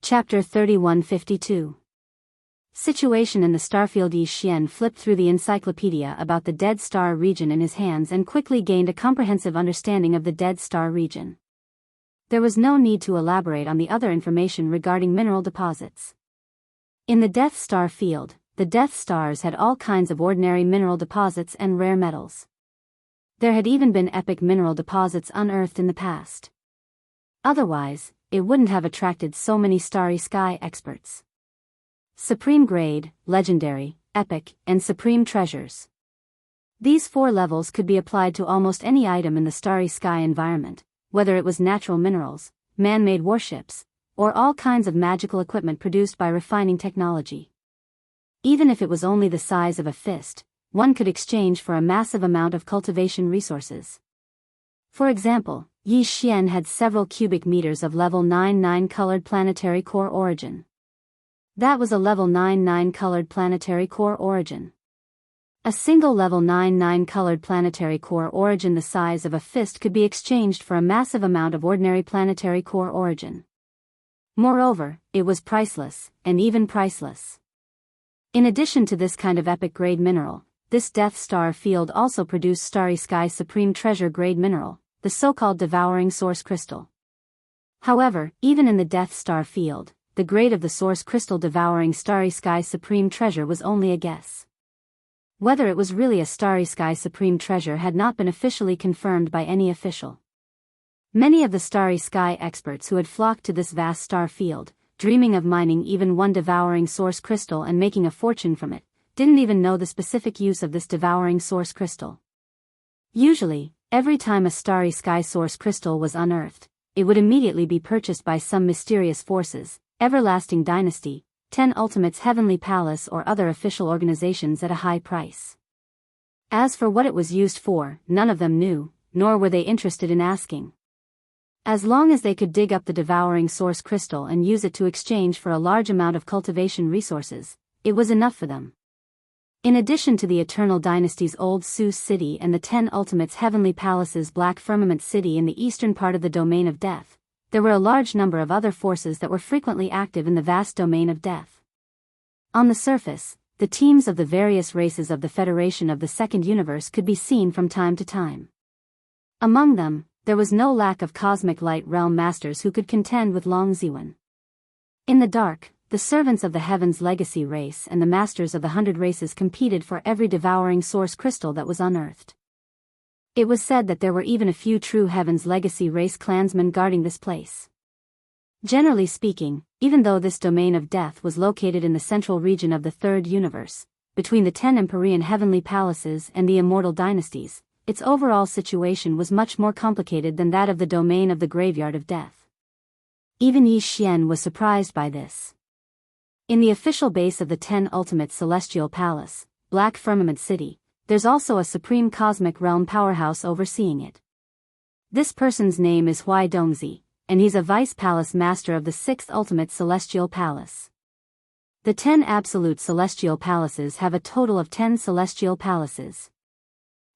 Chapter 3152. Situation in the starfield. Yi Xian flipped through the encyclopedia about the Dead Star region in his hands and quickly gained a comprehensive understanding of the Dead Star region. There was no need to elaborate on the other information regarding mineral deposits. In the Death Star field, the Death Stars had all kinds of ordinary mineral deposits and rare metals. There had even been epic mineral deposits unearthed in the past. Otherwise, it wouldn't have attracted so many starry sky experts. Supreme grade, legendary, epic, and supreme treasures. These 4 levels could be applied to almost any item in the starry sky environment, whether it was natural minerals, man-made warships, or all kinds of magical equipment produced by refining technology. Even if it was only the size of a fist, one could exchange for a massive amount of cultivation resources. For example, Yi Xian had several cubic meters of level 99 colored planetary core origin. That was a level 99 colored planetary core origin. A single level 99 colored planetary core origin the size of a fist could be exchanged for a massive amount of ordinary planetary core origin. Moreover, it was priceless, and even priceless. In addition to this kind of epic grade mineral, this Death Star field also produced starry sky supreme treasure grade mineral, the so-called devouring source crystal. However, even in the Death Star field, the grade of the source crystal devouring starry sky supreme treasure was only a guess. Whether it was really a starry sky supreme treasure had not been officially confirmed by any official. Many of the starry sky experts who had flocked to this vast star field, dreaming of mining even one devouring source crystal and making a fortune from it, didn't even know the specific use of this devouring source crystal. Usually, every time a starry sky source crystal was unearthed, it would immediately be purchased by some mysterious forces, Everlasting Dynasty, 10 Ultimates Heavenly Palace or other official organizations at a high price. As for what it was used for, none of them knew, nor were they interested in asking. As long as they could dig up the devouring source crystal and use it to exchange for a large amount of cultivation resources, it was enough for them. In addition to the Eternal Dynasty's Old Seuss City and the 10 Ultimates Heavenly Palace's Black Firmament City in the eastern part of the Domain of Death, there were a large number of other forces that were frequently active in the vast Domain of Death. On the surface, the teams of the various races of the Federation of the Second Universe could be seen from time to time. Among them, there was no lack of Cosmic Light Realm Masters who could contend with Long Ziwen. In the dark, the servants of the Heavens Legacy race and the masters of the 100 races competed for every devouring source crystal that was unearthed. It was said that there were even a few true Heavens Legacy race clansmen guarding this place. Generally speaking, even though this Domain of Death was located in the central region of the Third Universe, between the 10 Empyrean Heavenly Palaces and the Immortal Dynasties, its overall situation was much more complicated than that of the Domain of the Graveyard of Death. Even Yi Xian was surprised by this. In the official base of the 10 Ultimate Celestial Palace, Black Firmament City, there's also a supreme cosmic realm powerhouse overseeing it. This person's name is Hui Dongzi, and he's a Vice Palace Master of the 6th Ultimate Celestial Palace. The 10 Absolute Celestial Palaces have a total of 10 Celestial Palaces.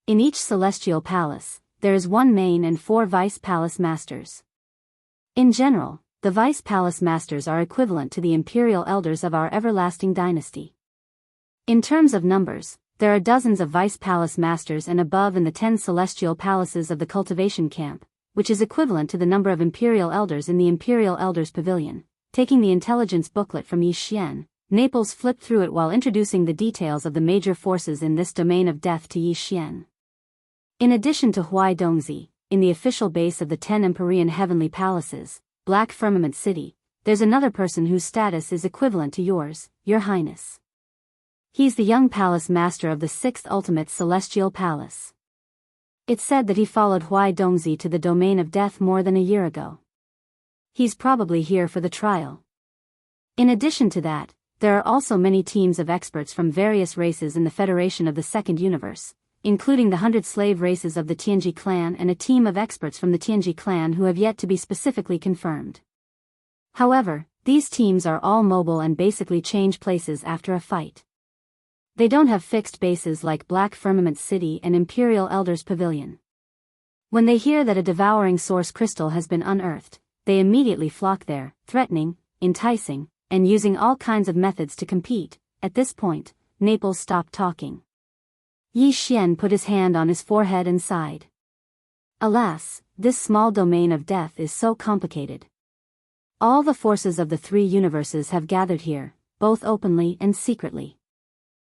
In each Celestial Palace, there is 1 main and 4 Vice Palace Masters. In general, the Vice Palace Masters are equivalent to the Imperial Elders of our Everlasting Dynasty. In terms of numbers, there are dozens of Vice Palace Masters and above in the 10 Celestial Palaces of the Cultivation Camp, which is equivalent to the number of Imperial Elders in the Imperial Elders Pavilion. Taking the intelligence booklet from Yi Xian, Naples flipped through it while introducing the details of the major forces in this Domain of Death to Yi Xian. In addition to Hui Dongzi, in the official base of the 10 Empyrean Heavenly Palaces, Black Firmament City, there's another person whose status is equivalent to yours, Your Highness. He's the young Palace Master of the 6th Ultimate Celestial Palace. It's said that he followed Hui Dongzi to the Domain of Death more than a year ago. He's probably here for the trial. In addition to that, there are also many teams of experts from various races in the Federation of the Second Universe, including the 100 slave races of the Tianji clan and a team of experts from the Tianji clan who have yet to be specifically confirmed. However, these teams are all mobile and basically change places after a fight. They don't have fixed bases like Black Firmament City and Imperial Elders Pavilion. When they hear that a devouring source crystal has been unearthed, they immediately flock there, threatening, enticing, and using all kinds of methods to compete. At this point, Naples stopped talking. Yi Xian put his hand on his forehead and sighed. Alas, this small domain of death is so complicated. All the forces of the three universes have gathered here, both openly and secretly.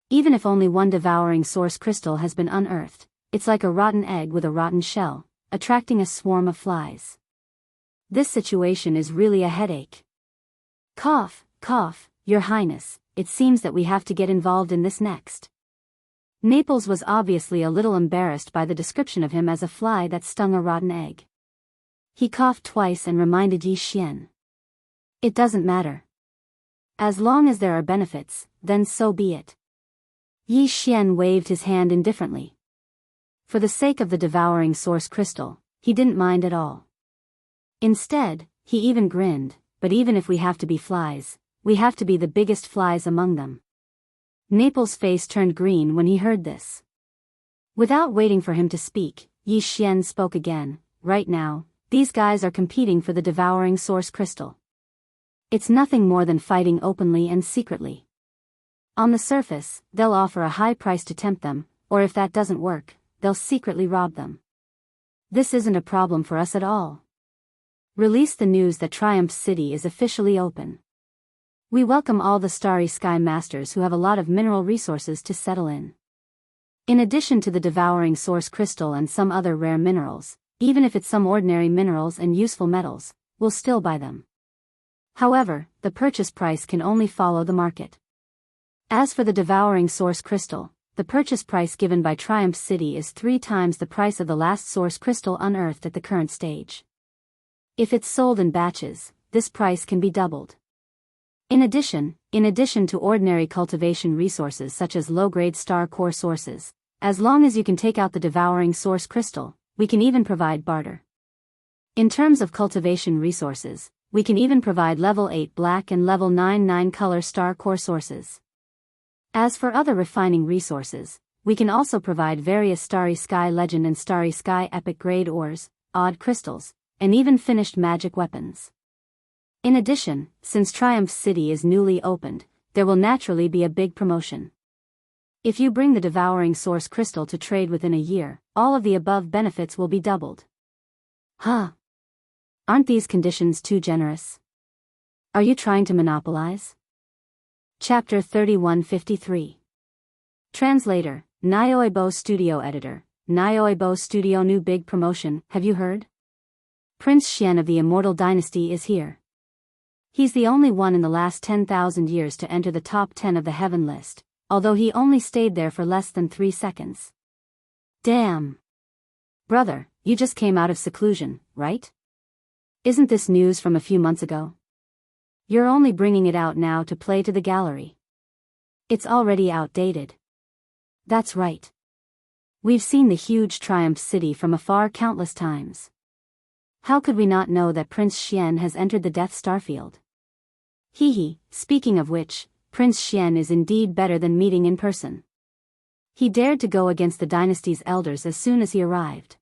Even if only one devouring source crystal has been unearthed, it's like a rotten egg with a rotten shell, attracting a swarm of flies. This situation is really a headache. Cough, cough, Your Highness, it seems that we have to get involved in this next. Naples was obviously a little embarrassed by the description of him as a fly that stung a rotten egg. He coughed twice and reminded Yi Xian. It doesn't matter. As long as there are benefits, then so be it. Yi Xian waved his hand indifferently. For the sake of the devouring source crystal, he didn't mind at all. Instead, he even grinned, but even if we have to be flies, we have to be the biggest flies among them. Naples' face turned green when he heard this. Without waiting for him to speak, Yi Xian spoke again. Right now, these guys are competing for the devouring source crystal. It's nothing more than fighting openly and secretly. On the surface, they'll offer a high price to tempt them, or if that doesn't work, they'll secretly rob them. This isn't a problem for us at all. Release the news that Triumph City is officially open. We welcome all the Starry Sky Masters who have a lot of mineral resources to settle in. In addition to the devouring source crystal and some other rare minerals, even if it's some ordinary minerals and useful metals, we'll still buy them. However, the purchase price can only follow the market. As for the devouring source crystal, the purchase price given by Triumph City is 3 times the price of the last source crystal unearthed at the current stage. If it's sold in batches, this price can be doubled. In addition to ordinary cultivation resources such as low-grade star core sources, as long as you can take out the devouring source crystal, we can even provide barter. In terms of cultivation resources, we can even provide level 8 black and level 9 color star core sources. As for other refining resources, we can also provide various Starry Sky Legend and Starry Sky Epic grade ores, odd crystals, and even finished magic weapons. In addition, since Triumph City is newly opened, there will naturally be a big promotion. If you bring the devouring source crystal to trade within a year, all of the above benefits will be doubled. Huh? Aren't these conditions too generous? Are you trying to monopolize? Chapter 3153. Translator, Nyoibo Studio Editor, Nyoibo Studio New Big Promotion, have you heard? Prince Xian of the Immortal Dynasty is here. He's the only one in the last 10,000 years to enter the top 10 of the heaven list, although he only stayed there for less than 3 seconds. Damn. Brother, you just came out of seclusion, right? Isn't this news from a few months ago? You're only bringing it out now to play to the gallery. It's already outdated. That's right. We've seen the huge Triumph City from afar countless times. How could we not know that Prince Xian has entered the Death Starfield? Speaking of which, Prince Xian is indeed better than meeting in person. He dared to go against the dynasty's elders as soon as he arrived.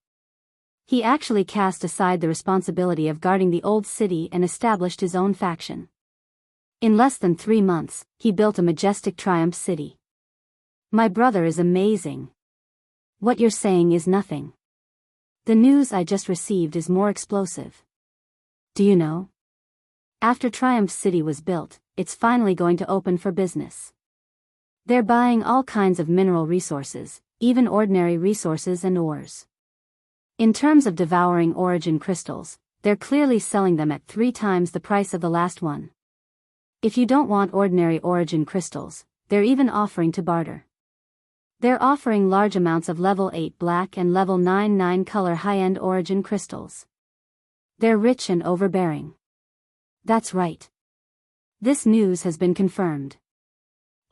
He actually cast aside the responsibility of guarding the old city and established his own faction. In less than 3 months, he built a majestic Triumph City. My brother is amazing. What you're saying is nothing. The news I just received is more explosive. Do you know? After Triumph City was built, it's finally going to open for business. They're buying all kinds of mineral resources, even ordinary resources and ores. In terms of devouring origin crystals, they're clearly selling them at 3 times the price of the last one. If you don't want ordinary origin crystals, they're even offering to barter. They're offering large amounts of level 8 black and level 9 color high-end origin crystals. They're rich and overbearing. That's right. This news has been confirmed.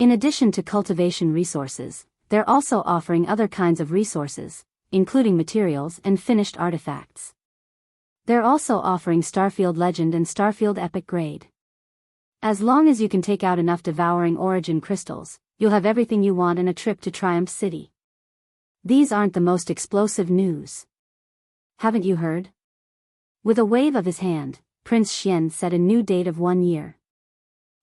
In addition to cultivation resources, they're also offering other kinds of resources, including materials and finished artifacts. They're also offering Starfield Legend and Starfield Epic grade. As long as you can take out enough devouring origin crystals, you'll have everything you want in a trip to Triumph City. These aren't the most explosive news. Haven't you heard? With a wave of his hand, Prince Xian set a new date of 1 year.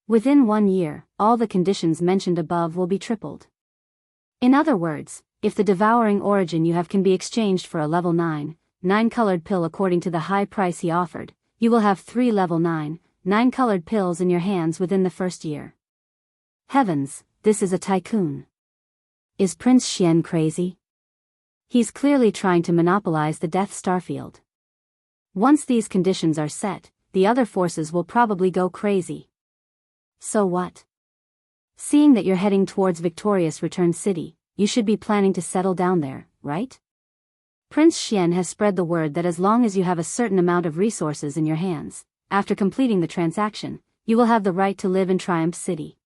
Within 1 year, all the conditions mentioned above will be tripled. In other words, if the devouring origin you have can be exchanged for a level 9 colored pill according to the high price he offered, you will have 3 level 9 colored pills in your hands within the first year. Heavens, this is a tycoon. Is Prince Xian crazy? He's clearly trying to monopolize the Death Starfield. Once these conditions are set, the other forces will probably go crazy. So what? Seeing that you're heading towards Victorious Return City, you should be planning to settle down there, right? Prince Xian has spread the word that as long as you have a certain amount of resources in your hands, after completing the transaction, you will have the right to live in Triumph City.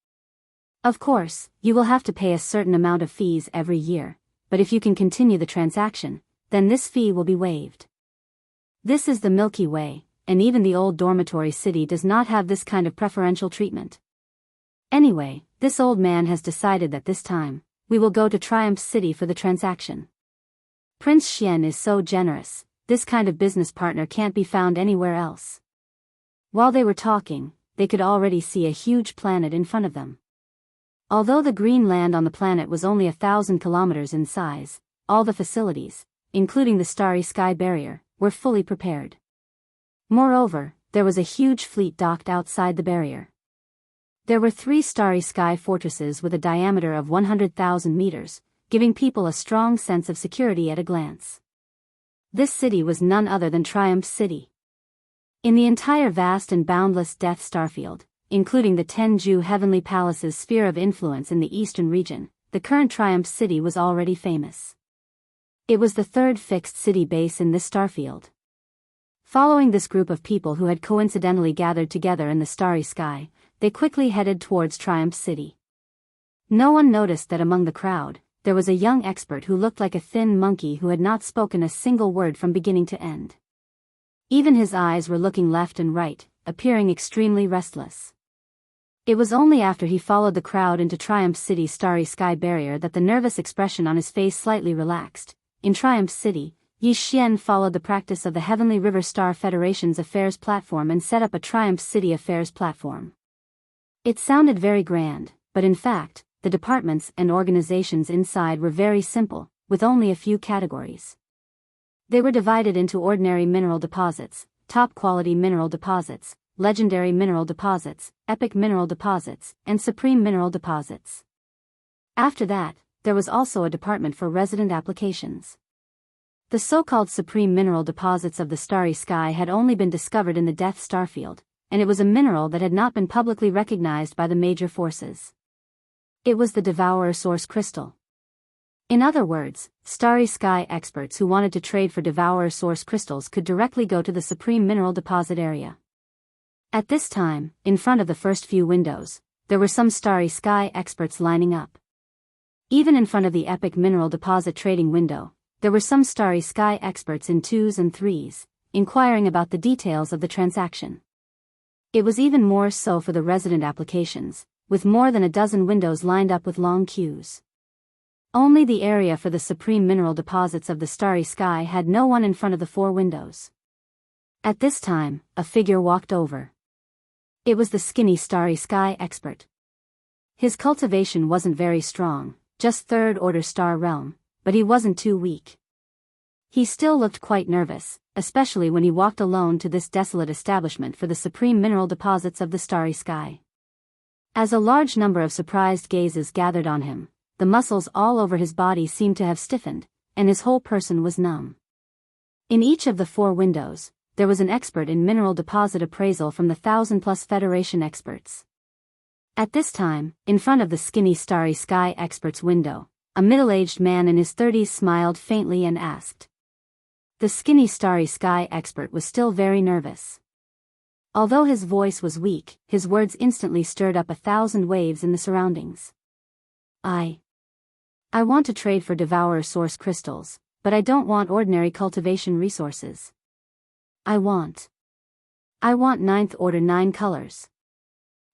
Of course, you will have to pay a certain amount of fees every year, but if you can continue the transaction, then this fee will be waived. This is the Milky Way, and even the old dormitory city does not have this kind of preferential treatment. Anyway, this old man has decided that this time, we will go to Triumph City for the transaction. Prince Xian is so generous, this kind of business partner can't be found anywhere else. While they were talking, they could already see a huge planet in front of them. Although the green land on the planet was only 1,000 kilometers in size, all the facilities, including the starry sky barrier, were fully prepared. Moreover, there was a huge fleet docked outside the barrier. There were 3 starry sky fortresses with a diameter of 100,000 meters, giving people a strong sense of security at a glance. This city was none other than Triumph City. In the entire vast and boundless Death Starfield, including the Tenju Heavenly Palace's sphere of influence in the eastern region, the current Triumph City was already famous. It was the 3rd fixed city base in this starfield. Following this group of people who had coincidentally gathered together in the starry sky, they quickly headed towards Triumph City. No one noticed that among the crowd, there was a young expert who looked like a thin monkey who had not spoken a single word from beginning to end. Even his eyes were looking left and right, appearing extremely restless. It was only after he followed the crowd into Triumph City's starry sky barrier that the nervous expression on his face slightly relaxed. In Triumph City, Yi Xian followed the practice of the Heavenly River Star Federation's affairs platform and set up a Triumph City affairs platform. It sounded very grand, but in fact, the departments and organizations inside were very simple, with only a few categories. They were divided into ordinary mineral deposits, top-quality mineral deposits, legendary mineral deposits, epic mineral deposits, and supreme mineral deposits. After that, there was also a department for resident applications. The so-called supreme mineral deposits of the starry sky had only been discovered in the Death Starfield, and it was a mineral that had not been publicly recognized by the major forces. It was the Devourer Source Crystal. In other words, starry sky experts who wanted to trade for Devourer Source Crystals could directly go to the supreme mineral deposit area. At this time, in front of the first few windows, there were some starry sky experts lining up. Even in front of the epic mineral deposit trading window, there were some starry sky experts in 2s and 3s, inquiring about the details of the transaction. It was even more so for the resident applications, with more than a dozen windows lined up with long queues. Only the area for the supreme mineral deposits of the starry sky had no one in front of the 4 windows. At this time, a figure walked over. It was the skinny starry sky expert. His cultivation wasn't very strong, just 3rd order star realm, but he wasn't too weak. He still looked quite nervous, especially when he walked alone to this desolate establishment for the supreme mineral deposits of the starry sky. As a large number of surprised gazes gathered on him, the muscles all over his body seemed to have stiffened, and his whole person was numb. In each of the 4 windows, there was an expert in mineral deposit appraisal from the 1,000+ Federation experts. At this time, in front of the skinny starry sky expert's window, a middle-aged man in his 30s smiled faintly and asked. The skinny starry sky expert was still very nervous. Although his voice was weak, his words instantly stirred up 1,000 waves in the surroundings. I want to trade for Devourer Source Crystals, but I don't want ordinary cultivation resources. I want 9th order 9 colors.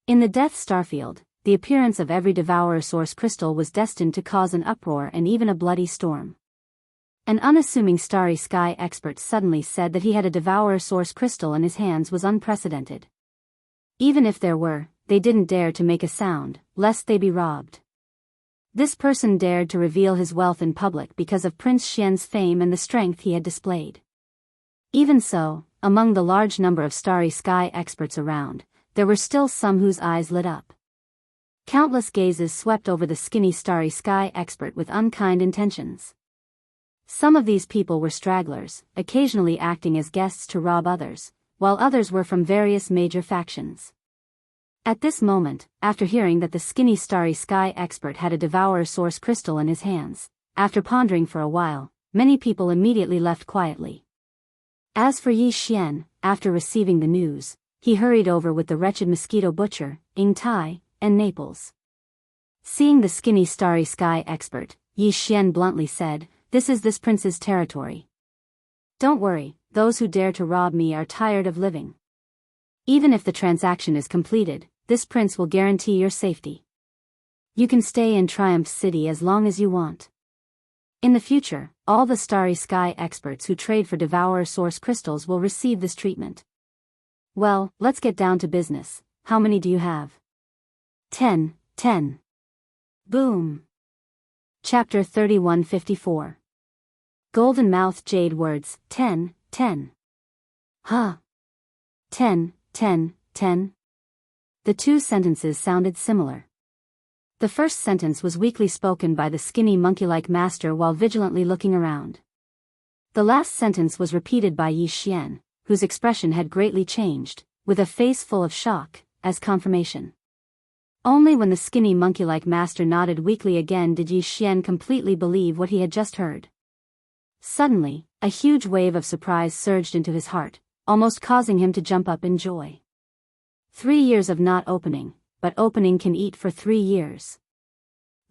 In the Death Starfield, the appearance of every Devourer Source Crystal was destined to cause an uproar and even a bloody storm. An unassuming starry sky expert suddenly said that he had a Devourer Source Crystal in his hands was unprecedented. Even if there were, they didn't dare to make a sound, lest they be robbed. This person dared to reveal his wealth in public because of Prince Xian's fame and the strength he had displayed. Even so, among the large number of starry sky experts around, there were still some whose eyes lit up. Countless gazes swept over the skinny starry sky expert with unkind intentions. Some of these people were stragglers, occasionally acting as guests to rob others, while others were from various major factions. At this moment, after hearing that the skinny starry sky expert had a devourer source crystal in his hands, after pondering for a while, many people immediately left quietly. As for Yi Xian, after receiving the news, he hurried over with the wretched mosquito butcher, Ying Tai, and Naples. Seeing the skinny starry sky expert, Yi Xian bluntly said, "This is this prince's territory. Don't worry, those who dare to rob me are tired of living. Even if the transaction is completed, this prince will guarantee your safety. You can stay in Triumph City as long as you want. In the future, all the starry sky experts who trade for devourer source crystals will receive this treatment. Well, let's get down to business. How many do you have?" 10. Boom. Chapter 3154. Golden Mouth Jade Words, 10. Huh. 10. The two sentences sounded similar. The first sentence was weakly spoken by the skinny monkey-like master while vigilantly looking around. The last sentence was repeated by Yi Xian, whose expression had greatly changed, with a face full of shock, as confirmation. Only when the skinny monkey-like master nodded weakly again did Yi Xian completely believe what he had just heard. Suddenly, a huge wave of surprise surged into his heart, almost causing him to jump up in joy. 3 years of not opening, but opening can eat for 3 years.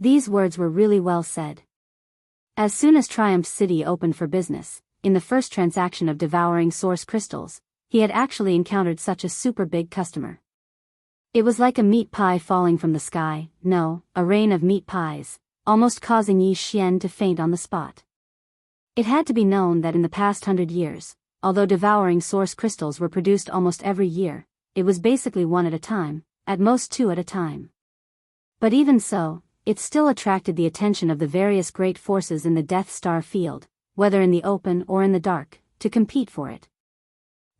These words were really well said. As soon as Triumph City opened for business, in the first transaction of devouring source crystals, he had actually encountered such a super big customer. It was like a meat pie falling from the sky, no, a rain of meat pies, almost causing Yi Xian to faint on the spot. It had to be known that in the past 100 years, although devouring source crystals were produced almost every year, it was basically one at a time, at most 2 at a time. But even so, it still attracted the attention of the various great forces in the Death Star field, whether in the open or in the dark, to compete for it.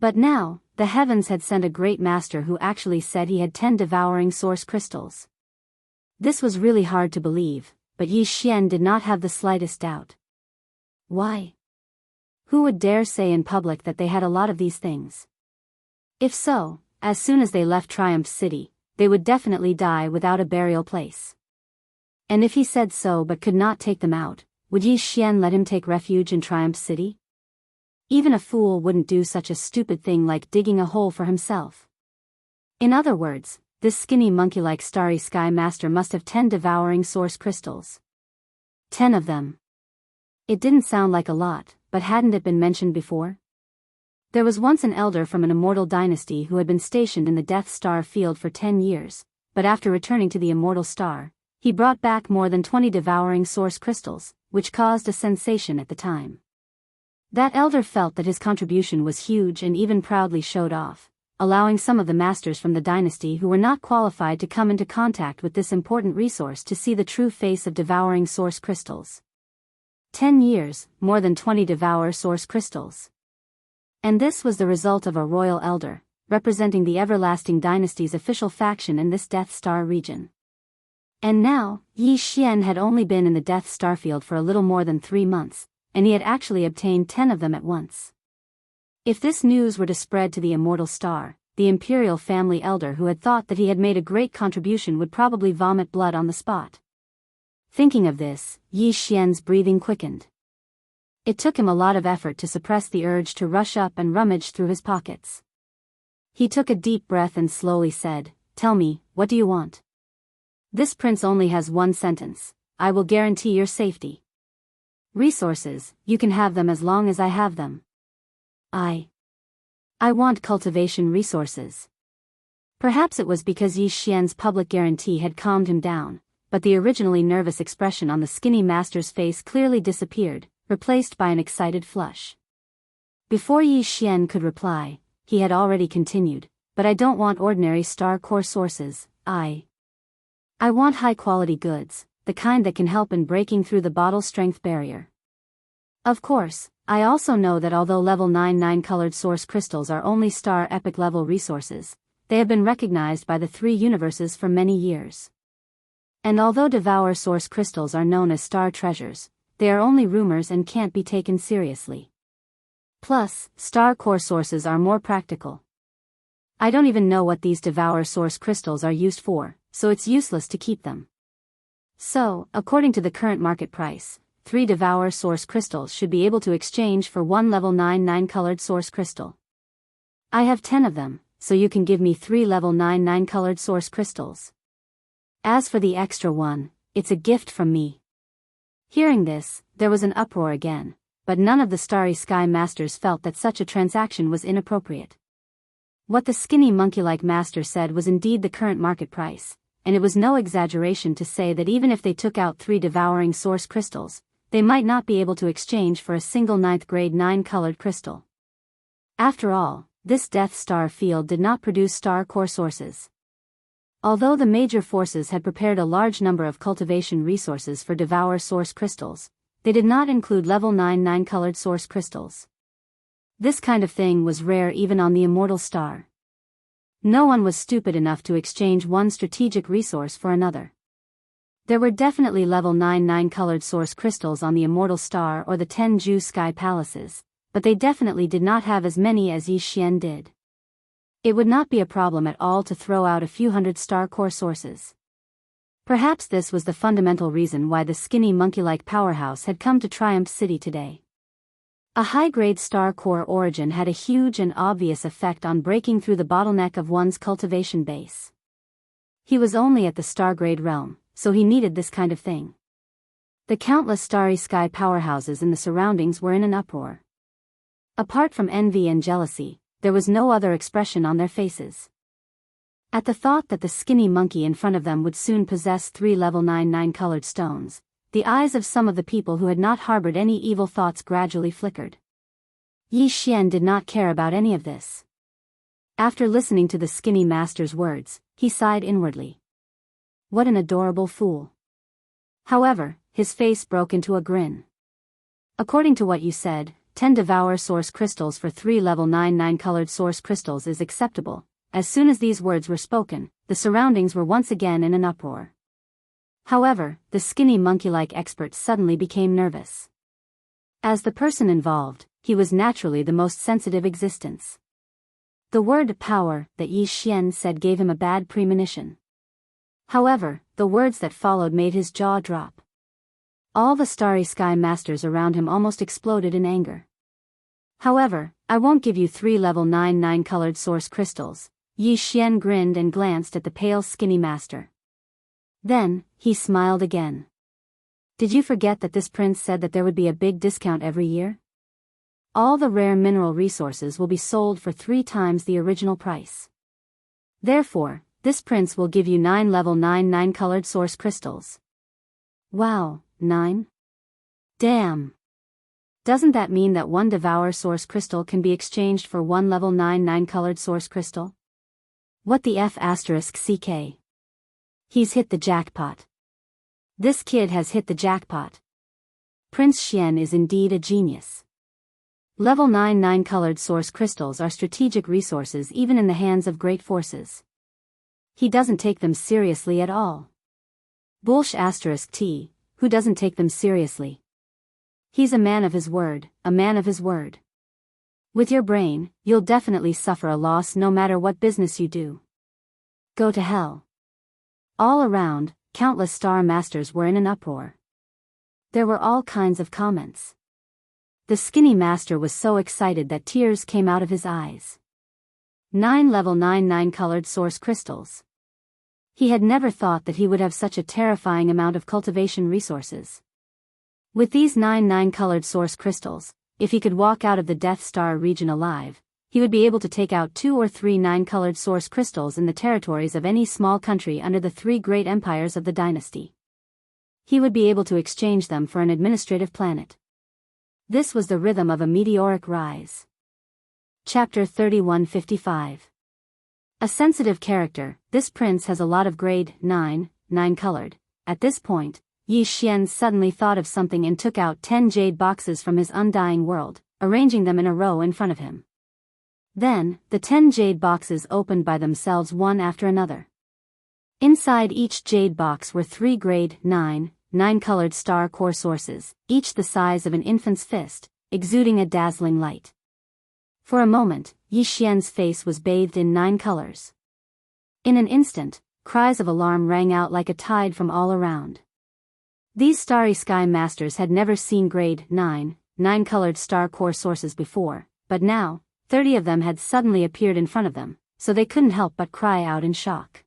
But now, the heavens had sent a great master who actually said he had 10 devouring source crystals. This was really hard to believe, but Yi Xian did not have the slightest doubt. Why? Who would dare say in public that they had a lot of these things? If so, as soon as they left Triumph City, they would definitely die without a burial place. And if he said so but could not take them out, would Yi Xian let him take refuge in Triumph City? Even a fool wouldn't do such a stupid thing like digging a hole for himself. In other words, this skinny monkey-like starry sky master must have 10 devouring source crystals. 10 of them. It didn't sound like a lot, but hadn't it been mentioned before? There was once an elder from an immortal dynasty who had been stationed in the Death Star field for 10 years, but after returning to the immortal star, he brought back more than 20 devouring source crystals, which caused a sensation at the time. That elder felt that his contribution was huge and even proudly showed off, allowing some of the masters from the dynasty who were not qualified to come into contact with this important resource to see the true face of devouring source crystals. 10 years, more than 20 devour source crystals. And this was the result of a royal elder, representing the Everlasting Dynasty's official faction in this Death Star region. And now, Yi Xian had only been in the Death Star field for a little more than 3 months, and he had actually obtained 10 of them at once. If this news were to spread to the immortal star, the imperial family elder who had thought that he had made a great contribution would probably vomit blood on the spot. Thinking of this, Yi Xian's breathing quickened. It took him a lot of effort to suppress the urge to rush up and rummage through his pockets. He took a deep breath and slowly said, "Tell me, what do you want?" "This prince only has one sentence: I will guarantee your safety. Resources, you can have them as long as I have them. I want cultivation resources." Perhaps it was because Yi Xian's public guarantee had calmed him down, but the originally nervous expression on the skinny master's face clearly disappeared, replaced by an excited flush. Before Yi Xian could reply, he had already continued, but I don't want ordinary star core sources. I want high-quality goods, the kind that can help in breaking through the bottle-strength barrier. Of course, I also know that although level 99 colored source crystals are only star epic level resources, they have been recognized by the three universes for many years. And although Devour source crystals are known as star treasures, they are only rumors and can't be taken seriously. Plus, star core sources are more practical. I don't even know what these Devour source crystals are used for, so it's useless to keep them. So, according to the current market price, 3 Devour source crystals should be able to exchange for 1 level 99 colored source crystal. I have 10 of them, so you can give me 3 level 99 colored source crystals. As for the extra one, it's a gift from me. Hearing this, there was an uproar again, but none of the Starry Sky Masters felt that such a transaction was inappropriate. What the skinny monkey-like master said was indeed the current market price, and it was no exaggeration to say that even if they took out 3 devouring source crystals, they might not be able to exchange for a single 9th grade 9 colored crystal. After all, this Death Star field did not produce star core sources. Although the major forces had prepared a large number of cultivation resources for Devour source crystals, they did not include level 9 colored source crystals. This kind of thing was rare even on the immortal star. No one was stupid enough to exchange one strategic resource for another. There were definitely level 9 colored source crystals on the immortal star or the 10 Ju Sky Palaces, but they definitely did not have as many as Yi Xian did. It would not be a problem at all to throw out a few hundred star core sources. Perhaps this was the fundamental reason why the skinny monkey-like powerhouse had come to Triumph City today. A high-grade star core origin had a huge and obvious effect on breaking through the bottleneck of one's cultivation base. He was only at the star-grade realm, so he needed this kind of thing. The countless starry sky powerhouses in the surroundings were in an uproar. Apart from envy and jealousy, there was no other expression on their faces. At the thought that the skinny monkey in front of them would soon possess 3 level 9 colored stones, the eyes of some of the people who had not harbored any evil thoughts gradually flickered. Yi Xian did not care about any of this. After listening to the skinny master's words, he sighed inwardly. What an adorable fool. However, his face broke into a grin. According to what you said, 10 Devour source crystals for 3 level 9 colored source crystals is acceptable. As soon as these words were spoken, the surroundings were once again in an uproar. However, the skinny monkey-like expert suddenly became nervous. As the person involved, he was naturally the most sensitive existence. The word power that Yi Xian said gave him a bad premonition. However, the words that followed made his jaw drop. All the starry sky masters around him almost exploded in anger. However, I won't give you 3 level 9 colored source crystals. Yi Xian grinned and glanced at the pale skinny master. Then, he smiled again. Did you forget that this prince said that there would be a big discount every year? All the rare mineral resources will be sold for 3 times the original price. Therefore, this prince will give you 9 level 9 colored source crystals. Wow, 9? Damn. Doesn't that mean that 1 Devour source crystal can be exchanged for 1 level 9 colored source crystal? What the F***CK? He's hit the jackpot. This kid has hit the jackpot. Prince Xian is indeed a genius. Level 9 colored source crystals are strategic resources even in the hands of great forces. He doesn't take them seriously at all. Bullsh**T, who doesn't take them seriously? He's a man of his word, a man of his word. With your brain, you'll definitely suffer a loss no matter what business you do. Go to hell. All around, countless star masters were in an uproar. There were all kinds of comments. The skinny master was so excited that tears came out of his eyes. 9 level 9 colored source crystals. He had never thought that he would have such a terrifying amount of cultivation resources. With these 9 colored source crystals, if he could walk out of the Death Star region alive, he would be able to take out 2 or 3 9-colored source crystals in the territories of any small country under the 3 great empires of the dynasty. He would be able to exchange them for an administrative planet. This was the rhythm of a meteoric rise. Chapter 3155. A sensitive character, this prince has a lot of grade 9 colored. At this point, Yi Xian suddenly thought of something and took out 10 jade boxes from his undying world, arranging them in a row in front of him. Then, the 10 jade boxes opened by themselves one after another. Inside each jade box were 3 grade 9 colored star core sources, each the size of an infant's fist, exuding a dazzling light. For a moment, Yi Xian's face was bathed in 9 colors. In an instant, cries of alarm rang out like a tide from all around. These starry sky masters had never seen grade 9 colored star core sources before, but now, 30 of them had suddenly appeared in front of them, so they couldn't help but cry out in shock.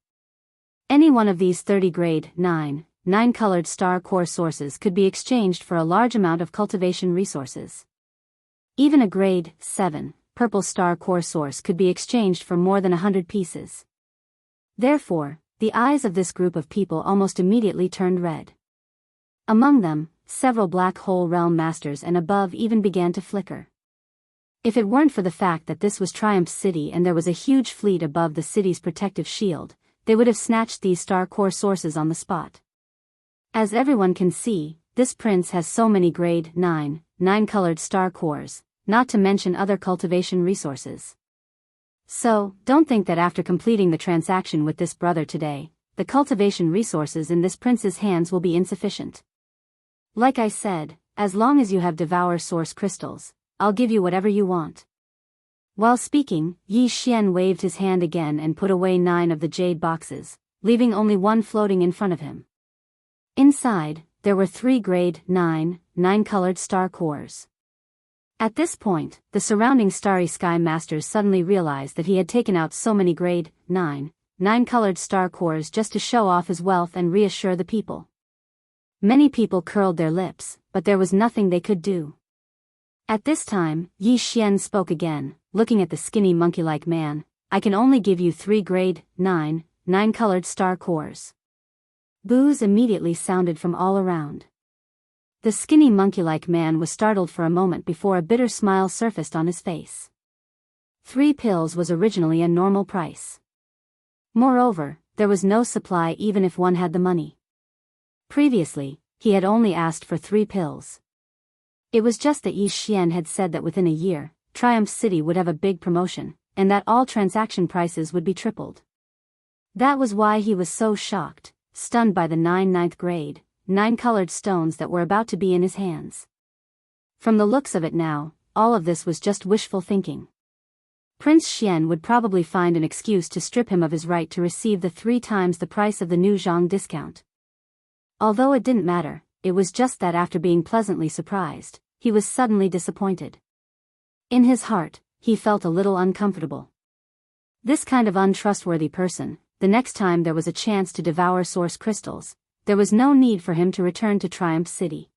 Any one of these 30 grade 9 colored star core sources could be exchanged for a large amount of cultivation resources. Even a grade 7 purple star core source could be exchanged for more than 100 pieces. Therefore, the eyes of this group of people almost immediately turned red. Among them, several black hole realm masters and above even began to flicker. If it weren't for the fact that this was Triumph City and there was a huge fleet above the city's protective shield, they would have snatched these star core sources on the spot. As everyone can see, this prince has so many grade 9 colored star cores, not to mention other cultivation resources. So, don't think that after completing the transaction with this brother today, the cultivation resources in this prince's hands will be insufficient. Like I said, as long as you have Devour Source crystals, I'll give you whatever you want. While speaking, Yi Xian waved his hand again and put away 9 of the jade boxes, leaving only one floating in front of him. Inside, there were 3 grade 9 colored star cores. At this point, the surrounding starry sky masters suddenly realized that he had taken out so many grade 9 colored star cores just to show off his wealth and reassure the people. Many people curled their lips, but there was nothing they could do. At this time, Yi Xian spoke again, looking at the skinny monkey-like man. I can only give you 3 grade 9 colored star cores. Boos immediately sounded from all around. The skinny monkey-like man was startled for a moment before a bitter smile surfaced on his face. 3 pills was originally a normal price. Moreover, there was no supply even if one had the money. Previously, he had only asked for 3 pills. It was just that Yi Xian had said that within a year, Triumph City would have a big promotion, and that all transaction prices would be tripled. That was why he was so shocked, stunned by the 9 ninth grade 9 colored stones that were about to be in his hands. From the looks of it now, all of this was just wishful thinking. Prince Xian would probably find an excuse to strip him of his right to receive the 3 times the price of the new Zhang discount. Although it didn't matter, it was just that after being pleasantly surprised, he was suddenly disappointed. In his heart, he felt a little uncomfortable. This kind of untrustworthy person, the next time there was a chance to devour source crystals, there was no need for him to return to Triumph City.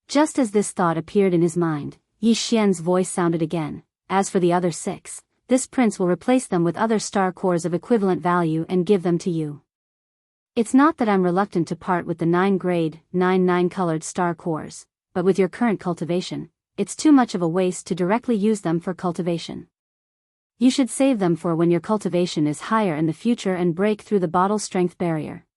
Just as this thought appeared in his mind, Yi Xian's voice sounded again. As for the other 6, this prince will replace them with other star cores of equivalent value and give them to you. It's not that I'm reluctant to part with the 9 grade 9 colored star cores, but with your current cultivation, it's too much of a waste to directly use them for cultivation. You should save them for when your cultivation is higher in the future and break through the bottle strength barrier.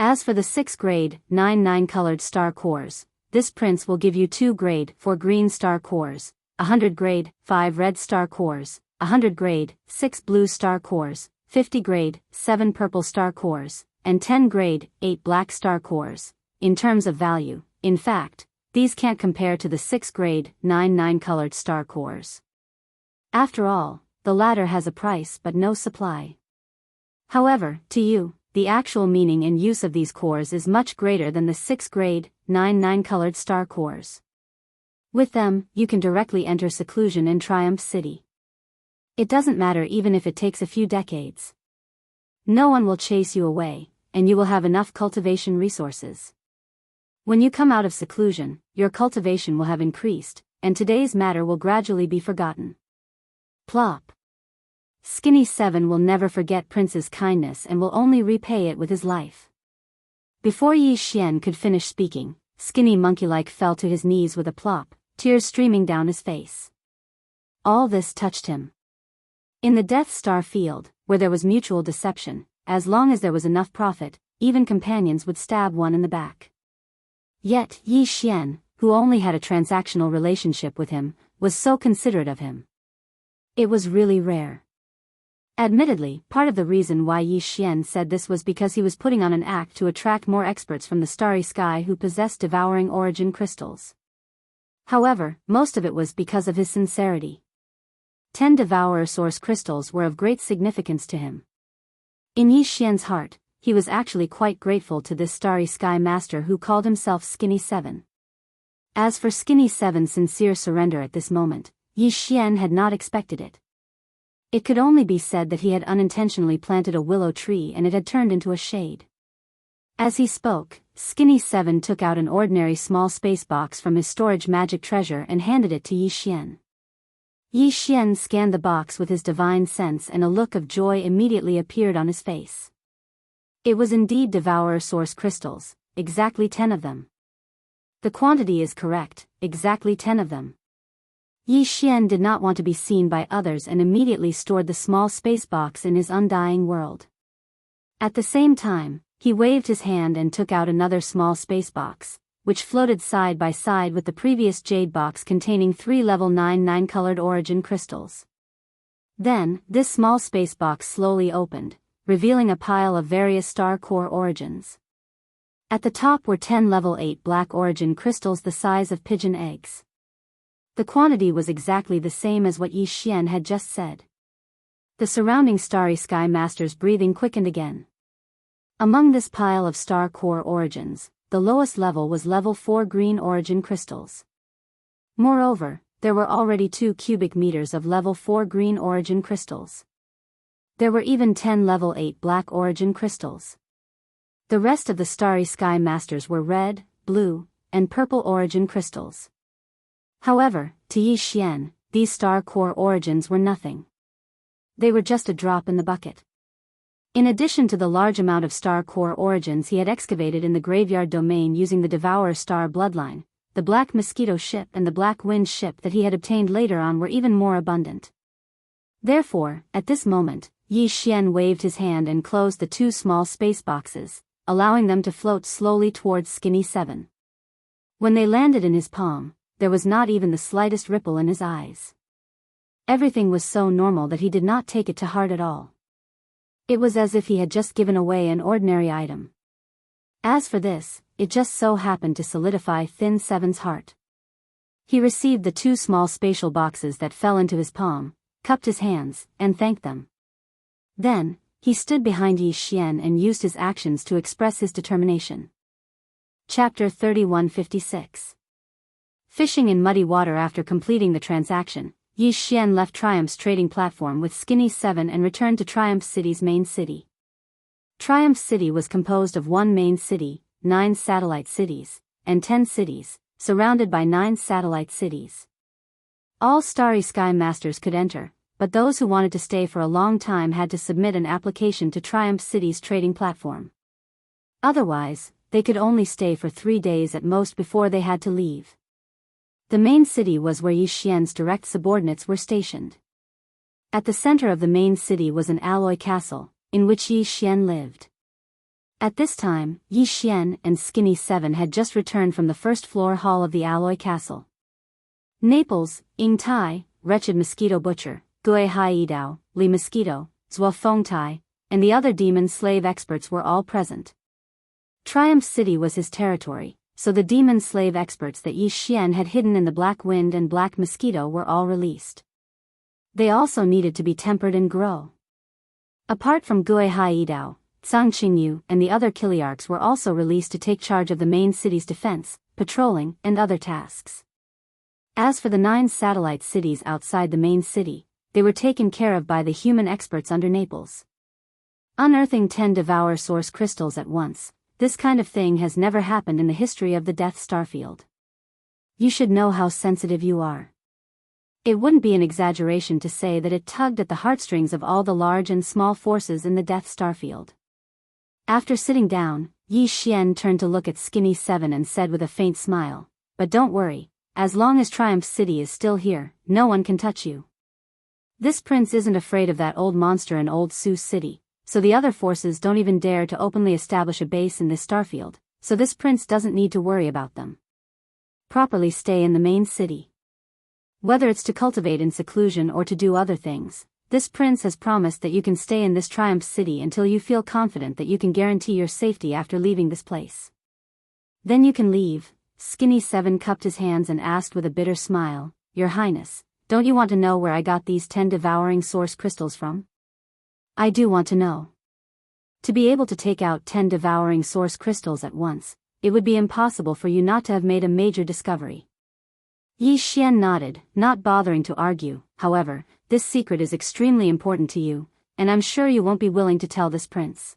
As for the 6 grade 9 colored star cores, this prince will give you 2 grade 4 green star cores, 100 grade 5 red star cores, 100 grade 6 blue star cores, 50 grade 7 purple star cores, and 10 grade 8 black star cores. In terms of value, in fact, these can't compare to the 6 grade 9 colored star cores. After all, the latter has a price but no supply. However, to you, the actual meaning and use of these cores is much greater than the 6 grade 9 colored star cores. With them, you can directly enter seclusion in Triumph City. It doesn't matter even if it takes a few decades. No one will chase you away, and you will have enough cultivation resources. When you come out of seclusion, your cultivation will have increased, and today's matter will gradually be forgotten. Plop. Skinny 7 will never forget Prince's kindness and will only repay it with his life. Before Yi Xian could finish speaking, Skinny monkey-like fell to his knees with a plop, tears streaming down his face. All this touched him. In the Death Star field, where there was mutual deception, as long as there was enough profit, even companions would stab one in the back. Yet, Yi Xian, who only had a transactional relationship with him, was so considerate of him. It was really rare. Admittedly, part of the reason why Yi Xian said this was because he was putting on an act to attract more experts from the starry sky who possessed devouring origin crystals. However, most of it was because of his sincerity. 10 devourer source crystals were of great significance to him. In Yi Xian's heart, he was actually quite grateful to this starry sky master who called himself Skinny 7. As for Skinny 7's sincere surrender at this moment, Yi Xian had not expected it. It could only be said that he had unintentionally planted a willow tree and it had turned into a shade. As he spoke, Skinny 7 took out an ordinary small space box from his storage magic treasure and handed it to Yi Xian. Yi Xian scanned the box with his divine sense and a look of joy immediately appeared on his face. It was indeed devourer source crystals, exactly 10 of them. The quantity is correct, exactly 10 of them. Yi Xian did not want to be seen by others and immediately stored the small space box in his undying world. At the same time, he waved his hand and took out another small space box, which floated side by side with the previous jade box containing 3 level 9 colored origin crystals. Then, this small space box slowly opened, revealing a pile of various star core origins. At the top were 10 level 8 black origin crystals the size of pigeon eggs. The quantity was exactly the same as what Yi Xian had just said. The surrounding starry sky master's breathing quickened again. Among this pile of star core origins, the lowest level was level 4 green origin crystals. Moreover, there were already 2 cubic meters of level 4 green origin crystals. There were even 10 level 8 black origin crystals. The rest of the starry sky masters were red, blue, and purple origin crystals. However, to Yi Xian, these star core origins were nothing. They were just a drop in the bucket. In addition to the large amount of star core origins he had excavated in the graveyard domain using the Devourer star bloodline, the Black Mosquito ship and the Black Wind ship that he had obtained later on were even more abundant. Therefore, at this moment, Yi Xian waved his hand and closed the 2 small space boxes, allowing them to float slowly towards Skinny 7. When they landed in his palm, there was not even the slightest ripple in his eyes. Everything was so normal that he did not take it to heart at all. It was as if he had just given away an ordinary item. As for this, it just so happened to solidify Thin 7's heart. He received the 2 small spatial boxes that fell into his palm, cupped his hands, and thanked them. Then, he stood behind Yi Xian and used his actions to express his determination. Chapter 3156. Fishing in muddy water. After completing the transaction, Yi Xian left Triumph's trading platform with Skinny 7 and returned to Triumph City's main city. Triumph City was composed of 1 main city, 9 satellite cities, and 10 cities, surrounded by 9 satellite cities. All Starry Sky Masters could enter, but those who wanted to stay for a long time had to submit an application to Triumph City's trading platform. Otherwise, they could only stay for 3 days at most before they had to leave. The main city was where Yi Xian's direct subordinates were stationed. At the center of the main city was an alloy castle, in which Yi Xian lived. At this time, Yi Xian and Skinny 7 had just returned from the first-floor hall of the alloy castle. Naples, Ying Tai, Wretched Mosquito Butcher, Gui Hai Dao, Li Mosquito, Zhua Feng Tai, and the other demon slave experts were all present. Triumph City was his territory, so the demon slave experts that Yi Xian had hidden in the Black Wind and Black Mosquito were all released. They also needed to be tempered and grow. Apart from Gui Hai Dao, Zhang Qingyu and the other Kiliarchs were also released to take charge of the main city's defense, patrolling, and other tasks. As for the 9 satellite cities outside the main city, they were taken care of by the human experts under Naples. Unearthing 10 Devour Source crystals at once, this kind of thing has never happened in the history of the Death Starfield. You should know how sensitive you are. It wouldn't be an exaggeration to say that it tugged at the heartstrings of all the large and small forces in the Death Starfield. After sitting down, Yi Xian turned to look at Skinny 7 and said with a faint smile, "But don't worry, as long as Triumph City is still here, no one can touch you." This prince isn't afraid of that old monster in Old Sioux City, so the other forces don't even dare to openly establish a base in this starfield, so this prince doesn't need to worry about them. Properly stay in the main city. Whether it's to cultivate in seclusion or to do other things, this prince has promised that you can stay in this Triumph City until you feel confident that you can guarantee your safety after leaving this place. Then you can leave. Skinny 7 cupped his hands and asked with a bitter smile, Your Highness, don't you want to know where I got these 10 devouring source crystals from? I do want to know. To be able to take out 10 devouring source crystals at once, it would be impossible for you not to have made a major discovery. Yi Xian nodded, not bothering to argue. However, this secret is extremely important to you, and I'm sure you won't be willing to tell this prince.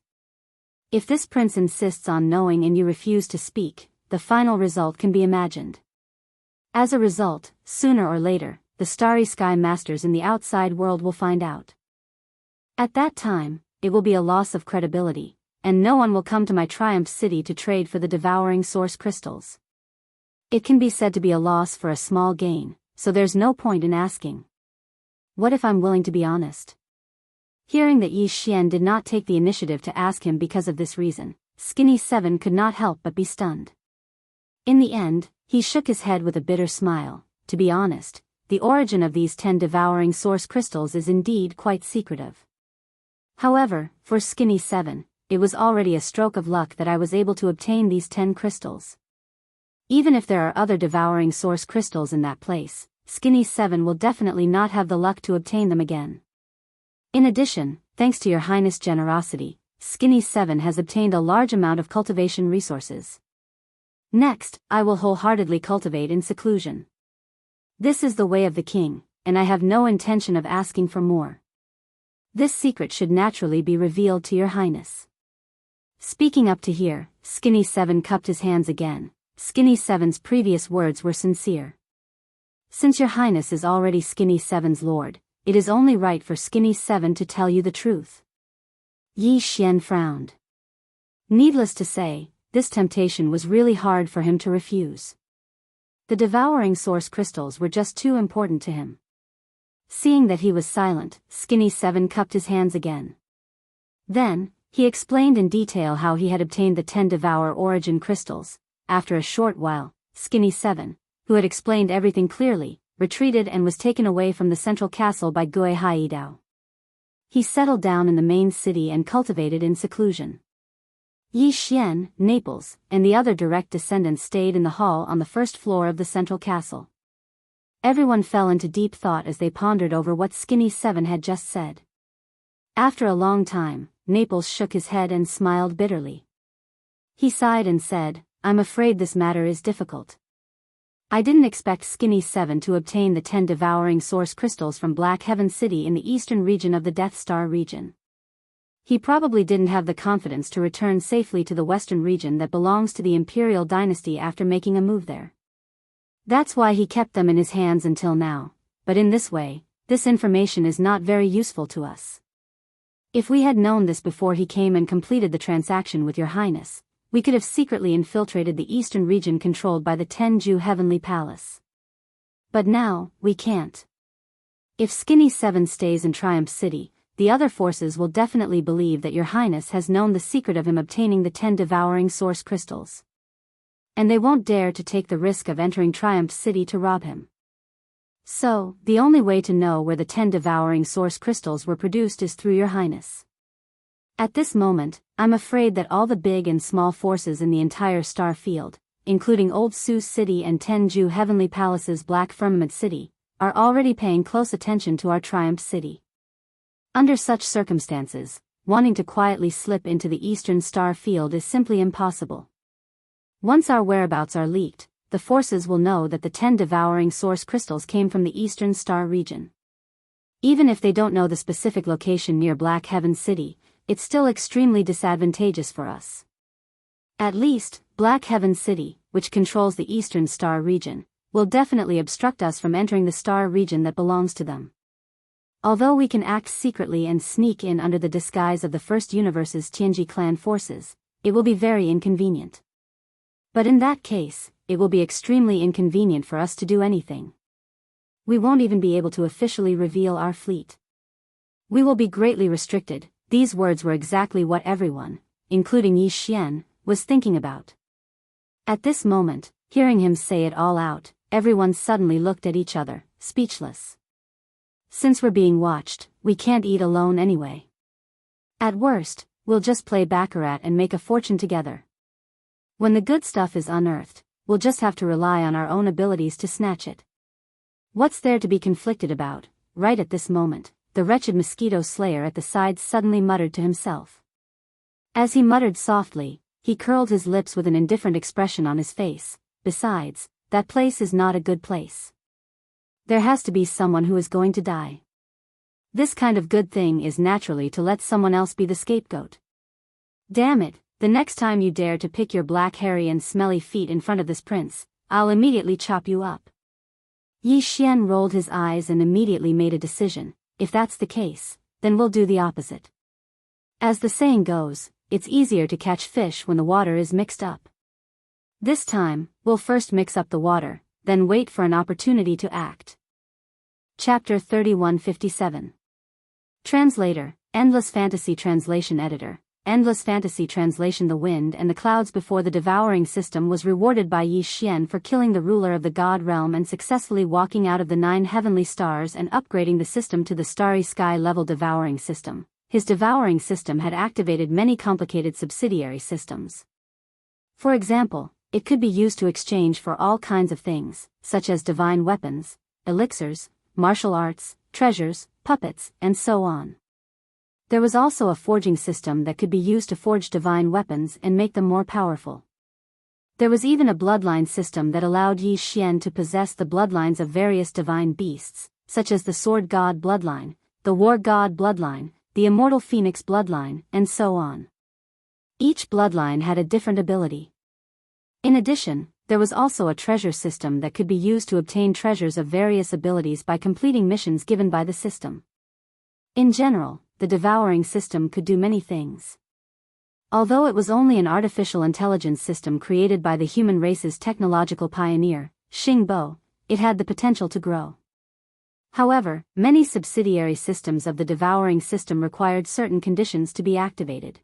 If this prince insists on knowing and you refuse to speak, the final result can be imagined. As a result, sooner or later, the Starry Sky Masters in the outside world will find out. At that time, it will be a loss of credibility, and no one will come to my Triumph City to trade for the devouring source crystals. It can be said to be a loss for a small gain, so there's no point in asking. What if I'm willing to be honest? Hearing that Yi Xian did not take the initiative to ask him because of this reason, Skinny 7 could not help but be stunned. In the end, he shook his head with a bitter smile. To be honest, the origin of these 10 devouring source crystals is indeed quite secretive. However, for Skinny 7, it was already a stroke of luck that I was able to obtain these 10 crystals. Even if there are other devouring source crystals in that place, Skinny 7 will definitely not have the luck to obtain them again. In addition, thanks to Your Highness' generosity, Skinny 7 has obtained a large amount of cultivation resources. Next, I will wholeheartedly cultivate in seclusion. This is the way of the king, and I have no intention of asking for more. This secret should naturally be revealed to Your Highness. Speaking up to here, Skinny 7 cupped his hands again. Skinny 7's previous words were sincere. Since Your Highness is already Skinny 7's lord, it is only right for Skinny 7 to tell you the truth. Yi Xian frowned. Needless to say, this temptation was really hard for him to refuse. The devouring source crystals were just too important to him. Seeing that he was silent, Skinny 7 cupped his hands again. Then, he explained in detail how he had obtained the 10 devour origin crystals. After a short while, Skinny 7, who had explained everything clearly, retreated and was taken away from the central castle by Gui Haidao. He settled down in the main city and cultivated in seclusion. Yi Xian, Naples, and the other direct descendants stayed in the hall on the first floor of the central castle. Everyone fell into deep thought as they pondered over what Skinny 7 had just said. After a long time, Naples shook his head and smiled bitterly. He sighed and said, I'm afraid this matter is difficult. I didn't expect Skinny 7 to obtain the 10 devouring source crystals from Black Heaven City in the eastern region of the Death Star region. He probably didn't have the confidence to return safely to the western region that belongs to the Imperial Dynasty after making a move there. That's why he kept them in his hands until now, but in this way, this information is not very useful to us. If we had known this before he came and completed the transaction with Your Highness, we could have secretly infiltrated the eastern region controlled by the Tenju Heavenly Palace. But now, we can't. If Skinny 7 stays in Triumph City, the other forces will definitely believe that Your Highness has known the secret of him obtaining the 10 devouring source crystals. And they won't dare to take the risk of entering Triumph City to rob him. So, the only way to know where the 10 devouring source crystals were produced is through Your Highness. At this moment, I'm afraid that all the big and small forces in the entire star field, including Old Sioux City and Tenju Heavenly Palace's Black Firmament City, are already paying close attention to our Triumph City. Under such circumstances, wanting to quietly slip into the eastern star field is simply impossible. Once our whereabouts are leaked, the forces will know that the 10 devouring source crystals came from the eastern star region. Even if they don't know the specific location near Black Heaven City, it's still extremely disadvantageous for us. At least, Black Heaven City, which controls the eastern star region, will definitely obstruct us from entering the star region that belongs to them. Although we can act secretly and sneak in under the disguise of the First Universe's Tianji clan forces, it will be very inconvenient. But in that case, it will be extremely inconvenient for us to do anything. we won't even be able to officially reveal our fleet. We will be greatly restricted. These words were exactly what everyone, including Yi Xian, was thinking about. At this moment, hearing him say it all out, everyone suddenly looked at each other, speechless. Since we're being watched, we can't eat alone anyway. At worst, we'll just play baccarat and make a fortune together. When the good stuff is unearthed, we'll just have to rely on our own abilities to snatch it. What's there to be conflicted about? Right at this moment, the wretched mosquito slayer at the side suddenly muttered to himself. As he muttered softly, he curled his lips with an indifferent expression on his face. Besides, that place is not a good place. There has to be someone who is going to die. This kind of good thing is naturally to let someone else be the scapegoat. Damn it, the next time you dare to pick your black hairy and smelly feet in front of this prince, I'll immediately chop you up. Yi Xian rolled his eyes and immediately made a decision. If that's the case, then we'll do the opposite. As the saying goes, it's easier to catch fish when the water is mixed up. This time, we'll first mix up the water, then wait for an opportunity to act. Chapter 3157. Translator, Endless Fantasy Translation Editor. Endless Fantasy Translation. The wind and the clouds before the devouring system was rewarded by Yi Xian for killing the ruler of the god realm and successfully walking out of the 9 heavenly stars and upgrading the system to the starry sky level devouring system. His devouring system had activated many complicated subsidiary systems. For example, it could be used to exchange for all kinds of things, such as divine weapons, elixirs, martial arts, treasures, puppets, and so on. There was also a forging system that could be used to forge divine weapons and make them more powerful. There was even a bloodline system that allowed Yi Xian to possess the bloodlines of various divine beasts, such as the sword god bloodline, the war god bloodline, the immortal phoenix bloodline, and so on. Each bloodline had a different ability. In addition, there was also a treasure system that could be used to obtain treasures of various abilities by completing missions given by the system. In general, the devouring system could do many things. Although it was only an artificial intelligence system created by the human race's technological pioneer, Xing Bo, it had the potential to grow. However, many subsidiary systems of the devouring system required certain conditions to be activated.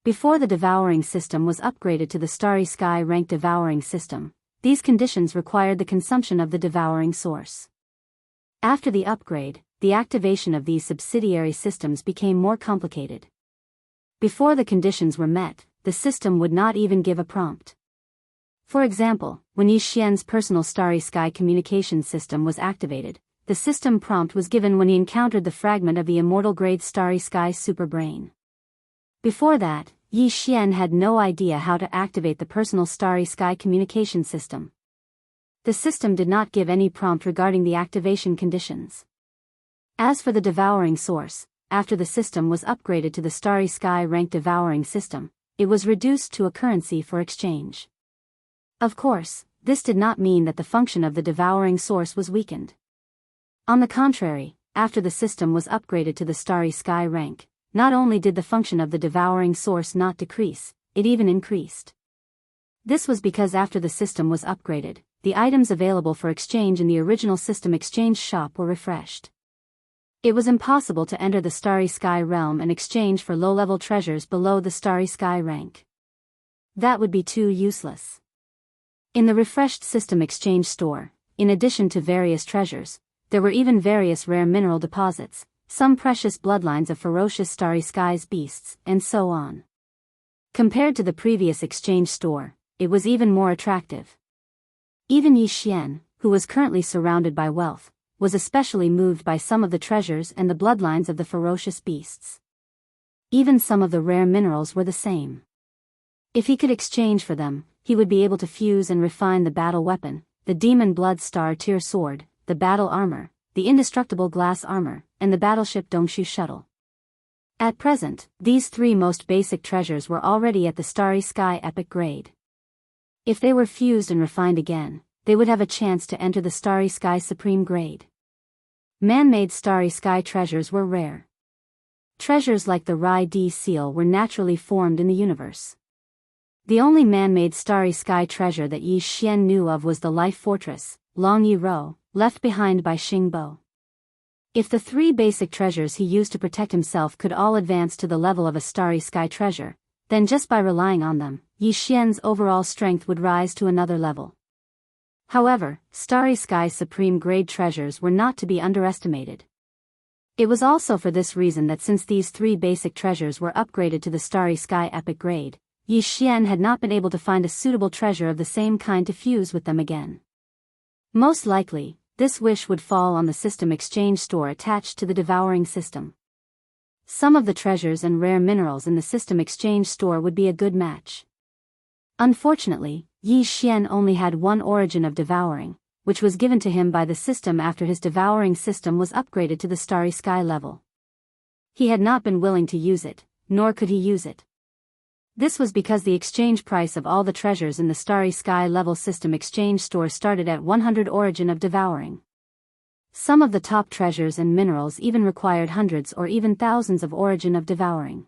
Before the devouring system was upgraded to the starry sky rank devouring system, these conditions required the consumption of the devouring source. After the upgrade, the activation of these subsidiary systems became more complicated. Before the conditions were met, the system would not even give a prompt. For example, when Yi Xian's personal starry sky communication system was activated, the system prompt was given when he encountered the fragment of the immortal grade starry sky superbrain. Before that, Yi Xian had no idea how to activate the personal starry sky communication system. The system did not give any prompt regarding the activation conditions. As for the devouring source, after the system was upgraded to the starry sky rank devouring system, it was reduced to a currency for exchange. Of course, this did not mean that the function of the devouring source was weakened. On the contrary, after the system was upgraded to the starry sky rank, not only did the function of the devouring source not decrease, it even increased. This was because after the system was upgraded, the items available for exchange in the original system exchange shop were refreshed. It was impossible to enter the starry sky realm and exchange for low-level treasures below the starry sky rank. That would be too useless. In the refreshed system exchange store, in addition to various treasures, there were even various rare mineral deposits, some precious bloodlines of ferocious starry skies beasts, and so on. Compared to the previous exchange store, it was even more attractive. Even Yi Xian, who was currently surrounded by wealth, was especially moved by some of the treasures and the bloodlines of the ferocious beasts. Even some of the rare minerals were the same. If he could exchange for them, he would be able to fuse and refine the battle weapon, the demon blood star tier sword, the battle armor, the indestructible glass armor, and the battleship Dongshu shuttle. At present, these 3 most basic treasures were already at the starry sky epic grade. If they were fused and refined again, they would have a chance to enter the starry sky supreme grade. Man-made starry sky treasures were rare. Treasures like the Rai D seal were naturally formed in the universe. The only man-made starry sky treasure that Yi Xian knew of was the Life Fortress, Long Yi Ro, left behind by Xing Bo. If the three basic treasures he used to protect himself could all advance to the level of a starry sky treasure, then just by relying on them, Yi Xian's overall strength would rise to another level. However, starry sky supreme grade treasures were not to be underestimated. It was also for this reason that since these three basic treasures were upgraded to the starry sky epic grade, Yi Xian had not been able to find a suitable treasure of the same kind to fuse with them again. Most likely, this wish would fall on the system exchange store attached to the devouring system. Some of the treasures and rare minerals in the system exchange store would be a good match. Unfortunately, Yi Xian only had one origin of devouring, which was given to him by the system after his devouring system was upgraded to the starry sky level. He had not been willing to use it, nor could he use it. This was because the exchange price of all the treasures in the starry sky level system exchange store started at 100 origin of devouring. Some of the top treasures and minerals even required hundreds or even thousands of origin of devouring.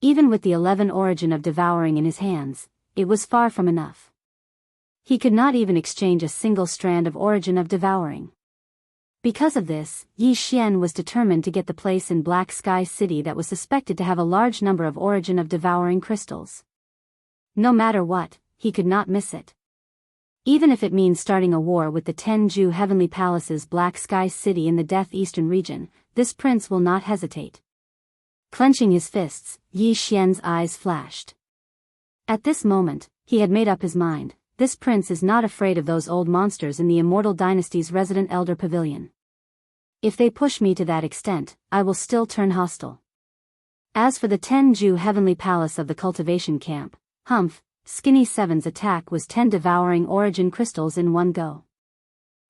Even with the 11 origin of devouring in his hands, it was far from enough. He could not even exchange a single strand of origin of devouring. Because of this, Yi Xian was determined to get the place in Black Sky City that was suspected to have a large number of origin of devouring crystals. No matter what, he could not miss it. Even if it means starting a war with the Tenju Heavenly Palace's Black Sky City in the Death Eastern region, this prince will not hesitate. Clenching his fists, Yi Xian's eyes flashed. At this moment, he had made up his mind. This prince is not afraid of those old monsters in the Immortal Dynasty's resident elder pavilion. If they push me to that extent, I will still turn hostile. As for the Tenju Heavenly Palace of the Cultivation Camp, Humph, Skinny Seven's attack was 10 devouring origin crystals in one go.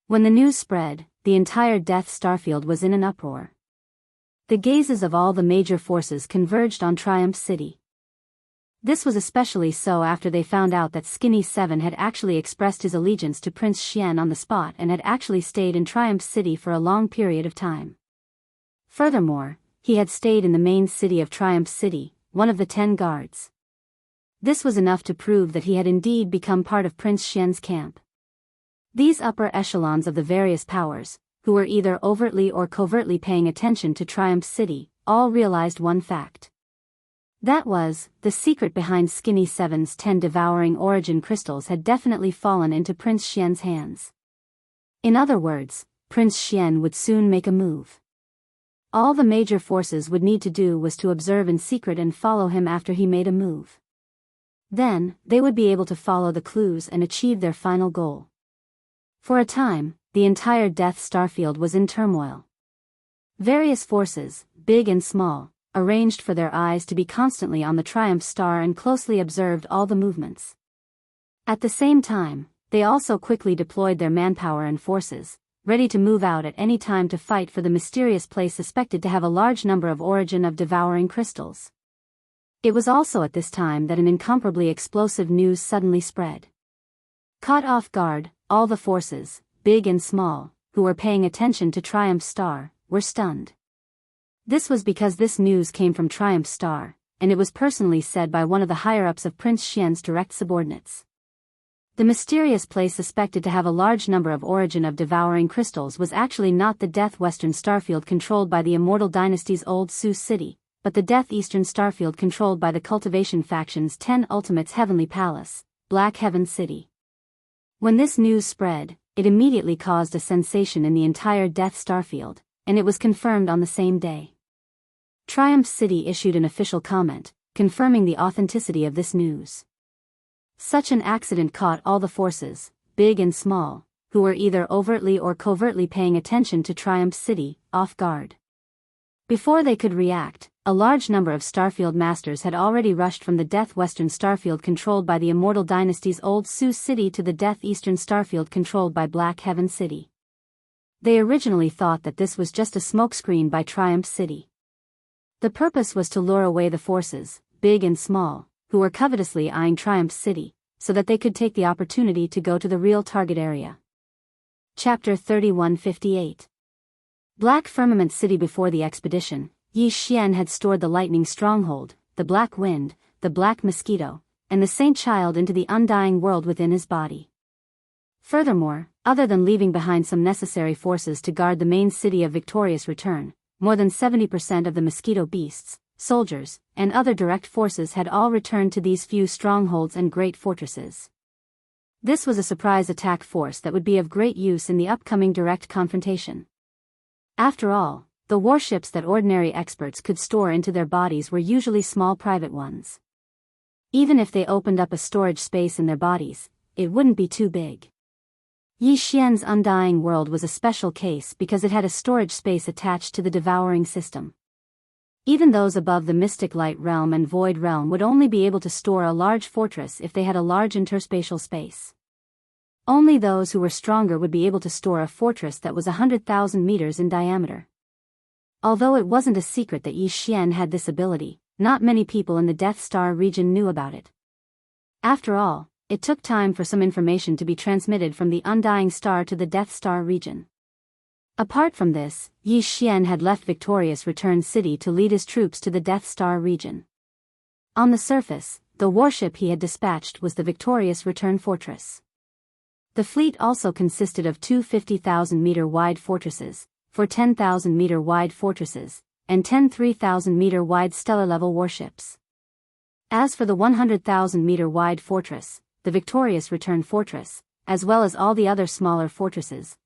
When the news spread, the entire Death Starfield was in an uproar. The gazes of all the major forces converged on Triumph City. This was especially so after they found out that Skinny Seven had actually expressed his allegiance to Prince Xian on the spot and had actually stayed in Triumph City for a long period of time. Furthermore, he had stayed in the main city of Triumph City, one of the 10 guards. This was enough to prove that he had indeed become part of Prince Xian's camp. These upper echelons of the various powers, who were either overtly or covertly paying attention to Triumph City, all realized one fact. That was, the secret behind Skinny Seven's 10 devouring origin crystals had definitely fallen into Prince Xian's hands. In other words, Prince Xian would soon make a move. All the major forces would need to do was to observe in secret and follow him after he made a move. Then, they would be able to follow the clues and achieve their final goal. For a time, the entire Death Starfield was in turmoil. Various forces, big and small, arranged for their eyes to be constantly on the Triumph Star and closely observed all the movements. At the same time, they also quickly deployed their manpower and forces, ready to move out at any time to fight for the mysterious place suspected to have a large number of origin of devouring crystals. It was also at this time that an incomparably explosive news suddenly spread. Caught off guard, all the forces, big and small, who were paying attention to Triumph Star, were stunned. This was because this news came from Triumph Star, and it was personally said by one of the higher-ups of Prince Xian's direct subordinates. The mysterious place suspected to have a large number of origin of devouring crystals was actually not the Death Western Starfield controlled by the Immortal Dynasty's Old Sioux City, but the Death Eastern Starfield controlled by the Cultivation Faction's 10 Ultimates Heavenly Palace, Black Heaven City. When this news spread, it immediately caused a sensation in the entire Death Starfield, and it was confirmed on the same day. Triumph City issued an official comment, confirming the authenticity of this news. Such an accident caught all the forces, big and small, who were either overtly or covertly paying attention to Triumph City, off guard. Before they could react, a large number of Starfield Masters had already rushed from the Death Western Starfield controlled by the Immortal Dynasty's Old Sioux City to the Death Eastern Starfield controlled by Black Heaven City. They originally thought that this was just a smokescreen by Triumph City. The purpose was to lure away the forces, big and small, who were covetously eyeing Triumph City, so that they could take the opportunity to go to the real target area. Chapter 3158. Black Firmament City. Before the expedition, Yi Xian had stored the Lightning Stronghold, the Black Wind, the Black Mosquito, and the Saint Child into the undying world within his body. Furthermore, Other than leaving behind some necessary forces to guard the main city of victorious return, more than 70% of the mosquito beasts, soldiers, and other direct forces had all returned to these few strongholds and great fortresses. This was a surprise attack force that would be of great use in the upcoming direct confrontation. After all, the warships that ordinary experts could store into their bodies were usually small private ones. Even if they opened up a storage space in their bodies, it wouldn't be too big. Yi Xian's undying world was a special case because it had a storage space attached to the devouring system. Even those above the mystic light realm and void realm would only be able to store a large fortress if they had a large interspatial space. Only those who were stronger would be able to store a fortress that was 100,000 meters in diameter. Although it wasn't a secret that Yi Xian had this ability, not many people in the Death Star region knew about it. After all, it took time for some information to be transmitted from the Undying Star to the Death Star region. Apart from this, Yi Xian had left Victorious Return City to lead his troops to the Death Star region. On the surface, the warship he had dispatched was the Victorious Return Fortress. The fleet also consisted of two 50,000-meter-wide fortresses, 4 10,000-meter-wide fortresses, and 10 3,000-meter-wide stellar-level warships. As for the 100,000-meter-wide fortress, the Victorious Return Fortress, as well as all the other smaller fortresses,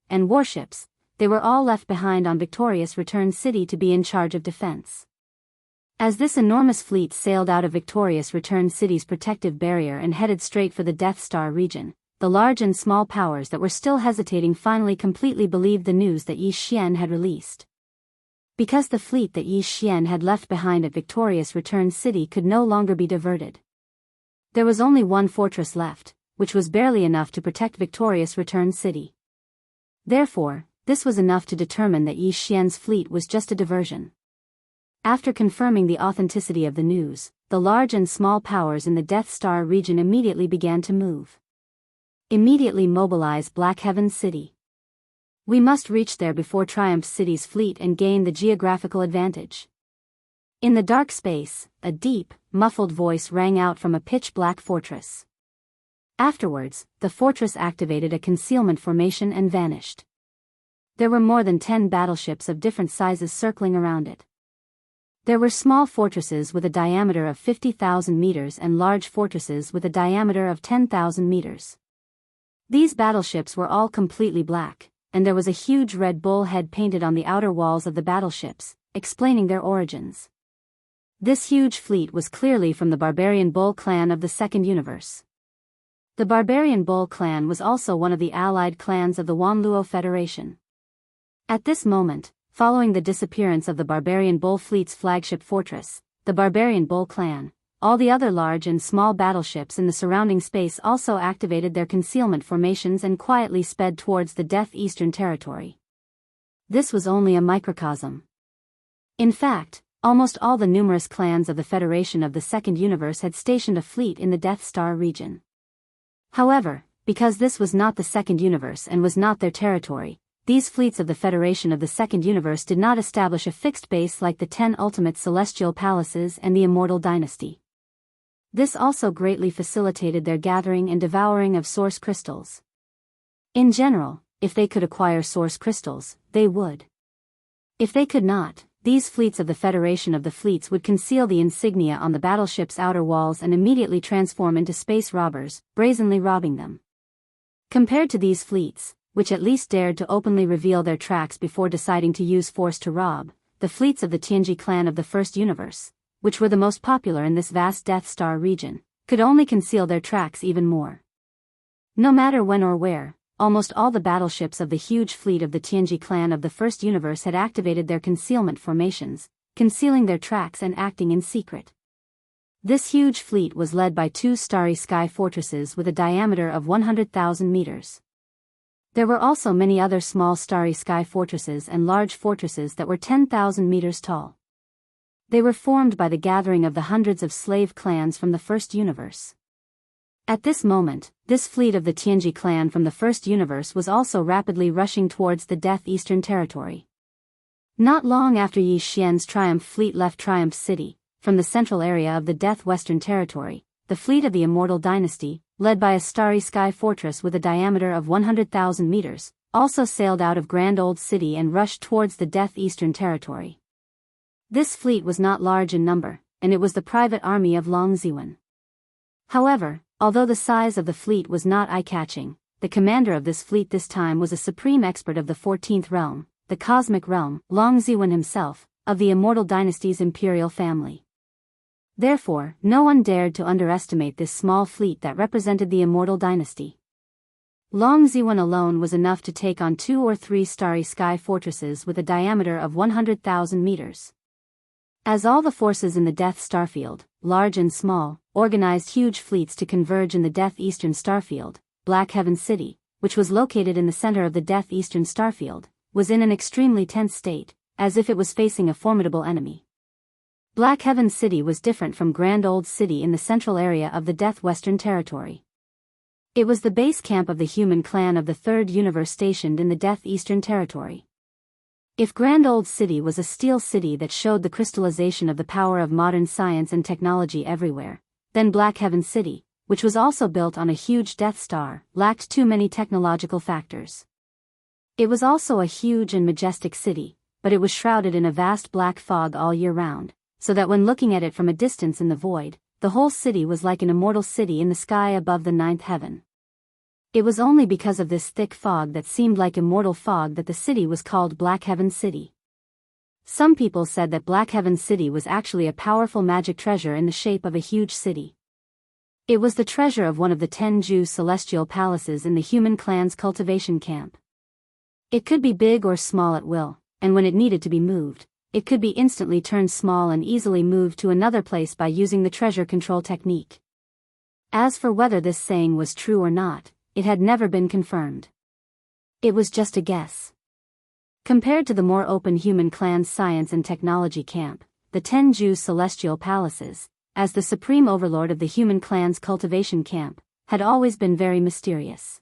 and warships, they were all left behind on Victorious Return City to be in charge of defense. As this enormous fleet sailed out of Victorious Return City's protective barrier and headed straight for the Death Star region, the large and small powers that were still hesitating finally completely believed the news that Yi Xian had released. Because the fleet that Yi Xian had left behind at Victorious Return City could no longer be diverted. There was only one fortress left, which was barely enough to protect Victorious Return City. Therefore, this was enough to determine that Yi Xian's fleet was just a diversion. After confirming the authenticity of the news, the large and small powers in the Death Star region immediately began to move. Immediately mobilize Black Heaven City. We must reach there before Triumph City's fleet and gain the geographical advantage. In the dark space, a deep, muffled voice rang out from a pitch-black fortress. Afterwards, the fortress activated a concealment formation and vanished. There were more than 10 battleships of different sizes circling around it. There were small fortresses with a diameter of 50,000 meters and large fortresses with a diameter of 10,000 meters. These battleships were all completely black, and there was a huge red bull head painted on the outer walls of the battleships, explaining their origins. This huge fleet was clearly from the Barbarian Bull clan of the Second Universe. The Barbarian Bull clan was also one of the allied clans of the Wanluo Federation. At this moment, following the disappearance of the Barbarian Bull fleet's flagship fortress, the Barbarian Bull clan, all the other large and small battleships in the surrounding space also activated their concealment formations and quietly sped towards the Death Eastern Territory. This was only a microcosm. In fact, almost all the numerous clans of the Federation of the Second Universe had stationed a fleet in the Death Star region. However, because this was not the Second Universe and was not their territory, these fleets of the Federation of the Second Universe did not establish a fixed base like the 10 ultimate celestial palaces and the Immortal Dynasty. This also greatly facilitated their gathering and devouring of source crystals. In general, if they could acquire source crystals, they would. If they could not, these fleets of the Federation of the Fleets would conceal the insignia on the battleship's outer walls and immediately transform into space robbers, brazenly robbing them. Compared to these fleets, which at least dared to openly reveal their tracks before deciding to use force to rob, the fleets of the Tianji clan of the First Universe, which were the most popular in this vast Death Star region, could only conceal their tracks even more. No matter when or where, almost all the battleships of the huge fleet of the Tianji clan of the First Universe had activated their concealment formations, concealing their tracks and acting in secret. This huge fleet was led by 2 starry sky fortresses with a diameter of 100,000 meters. There were also many other small starry sky fortresses and large fortresses that were 10,000 meters tall. They were formed by the gathering of the hundreds of slave clans from the First Universe. At this moment, this fleet of the Tianji clan from the First Universe was also rapidly rushing towards the Death Eastern Territory. Not long after Yi Xian's Triumph fleet left Triumph City, from the central area of the Death Western Territory, the fleet of the Immortal Dynasty, led by a starry sky fortress with a diameter of 100,000 meters, also sailed out of Grand Old City and rushed towards the Death Eastern Territory. This fleet was not large in number, and it was the private army of Long Ziwen. However, although the size of the fleet was not eye-catching, the commander of this fleet this time was a supreme expert of the 14th realm, the cosmic realm, Long Ziwen himself, of the Immortal Dynasty's imperial family. Therefore, no one dared to underestimate this small fleet that represented the Immortal Dynasty. Long Ziwen alone was enough to take on 2 or 3 starry sky fortresses with a diameter of 100,000 meters. As all the forces in the Death Starfield, large and small, organized huge fleets to converge in the Death Eastern Starfield, Black Heaven City, which was located in the center of the Death Eastern Starfield, was in an extremely tense state, as if it was facing a formidable enemy. Black Heaven City was different from Grand Old City in the central area of the Death Western Territory. It was the base camp of the human clan of the Third Universe stationed in the Death Eastern Territory. If Grand Old City was a steel city that showed the crystallization of the power of modern science and technology everywhere, then Black Heaven City, which was also built on a huge Death Star, lacked too many technological factors. It was also a huge and majestic city, but it was shrouded in a vast black fog all year round, so that when looking at it from a distance in the void, the whole city was like an immortal city in the sky above the 9th heaven. It was only because of this thick fog that seemed like immortal fog that the city was called Black Heaven City. Some people said that Black Heaven City was actually a powerful magic treasure in the shape of a huge city. It was the treasure of one of the 10 Jew celestial palaces in the human clan's cultivation camp. It could be big or small at will, and when it needed to be moved, it could be instantly turned small and easily moved to another place by using the treasure control technique. As for whether this saying was true or not, it had never been confirmed. It was just a guess. Compared to the more open human clan's science and technology camp, the 10 Jew celestial palaces, as the supreme overlord of the human clan's cultivation camp, had always been very mysterious.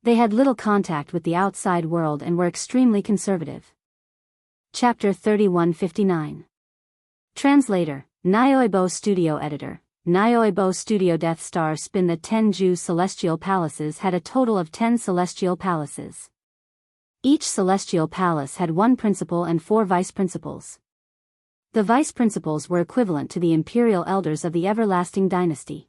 They had little contact with the outside world and were extremely conservative. Chapter 3159. Translator, Nyoibo Studio Editor. Nyoibo Studio Death Star Spin. The 10 Jew celestial palaces had a total of 10 celestial palaces. Each celestial palace had 1 principal and 4 vice principals. The vice principals were equivalent to the imperial elders of the everlasting dynasty.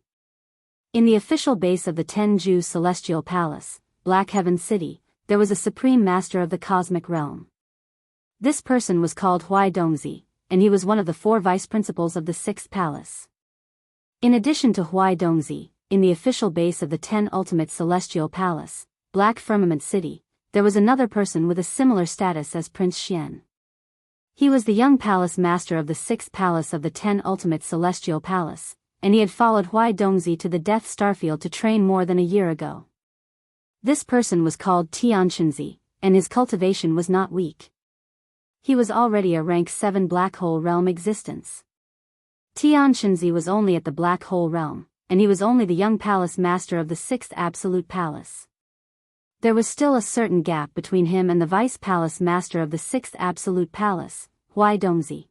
In the official base of the 10 Jew celestial palace, Black Heaven City, there was a supreme master of the cosmic realm. This person was called Hui Dongzi, and he was one of the 4 vice principals of the 6th palace. In addition to Hui Dongzi, in the official base of the 10 Ultimate Celestial Palace, Black Firmament City, there was another person with a similar status as Prince Xian. He was the young palace master of the 6th palace of the 10 Ultimate Celestial Palace, and he had followed Hui Dongzi to the Death Starfield to train more than a year ago. This person was called Tianxinzi, and his cultivation was not weak. He was already a rank 7 Black Hole Realm existence. Tianxinzi was only at the Black Hole Realm, and he was only the young palace master of the 6th Absolute Palace. There was still a certain gap between him and the vice palace master of the 6th Absolute Palace, Hui Dongzi.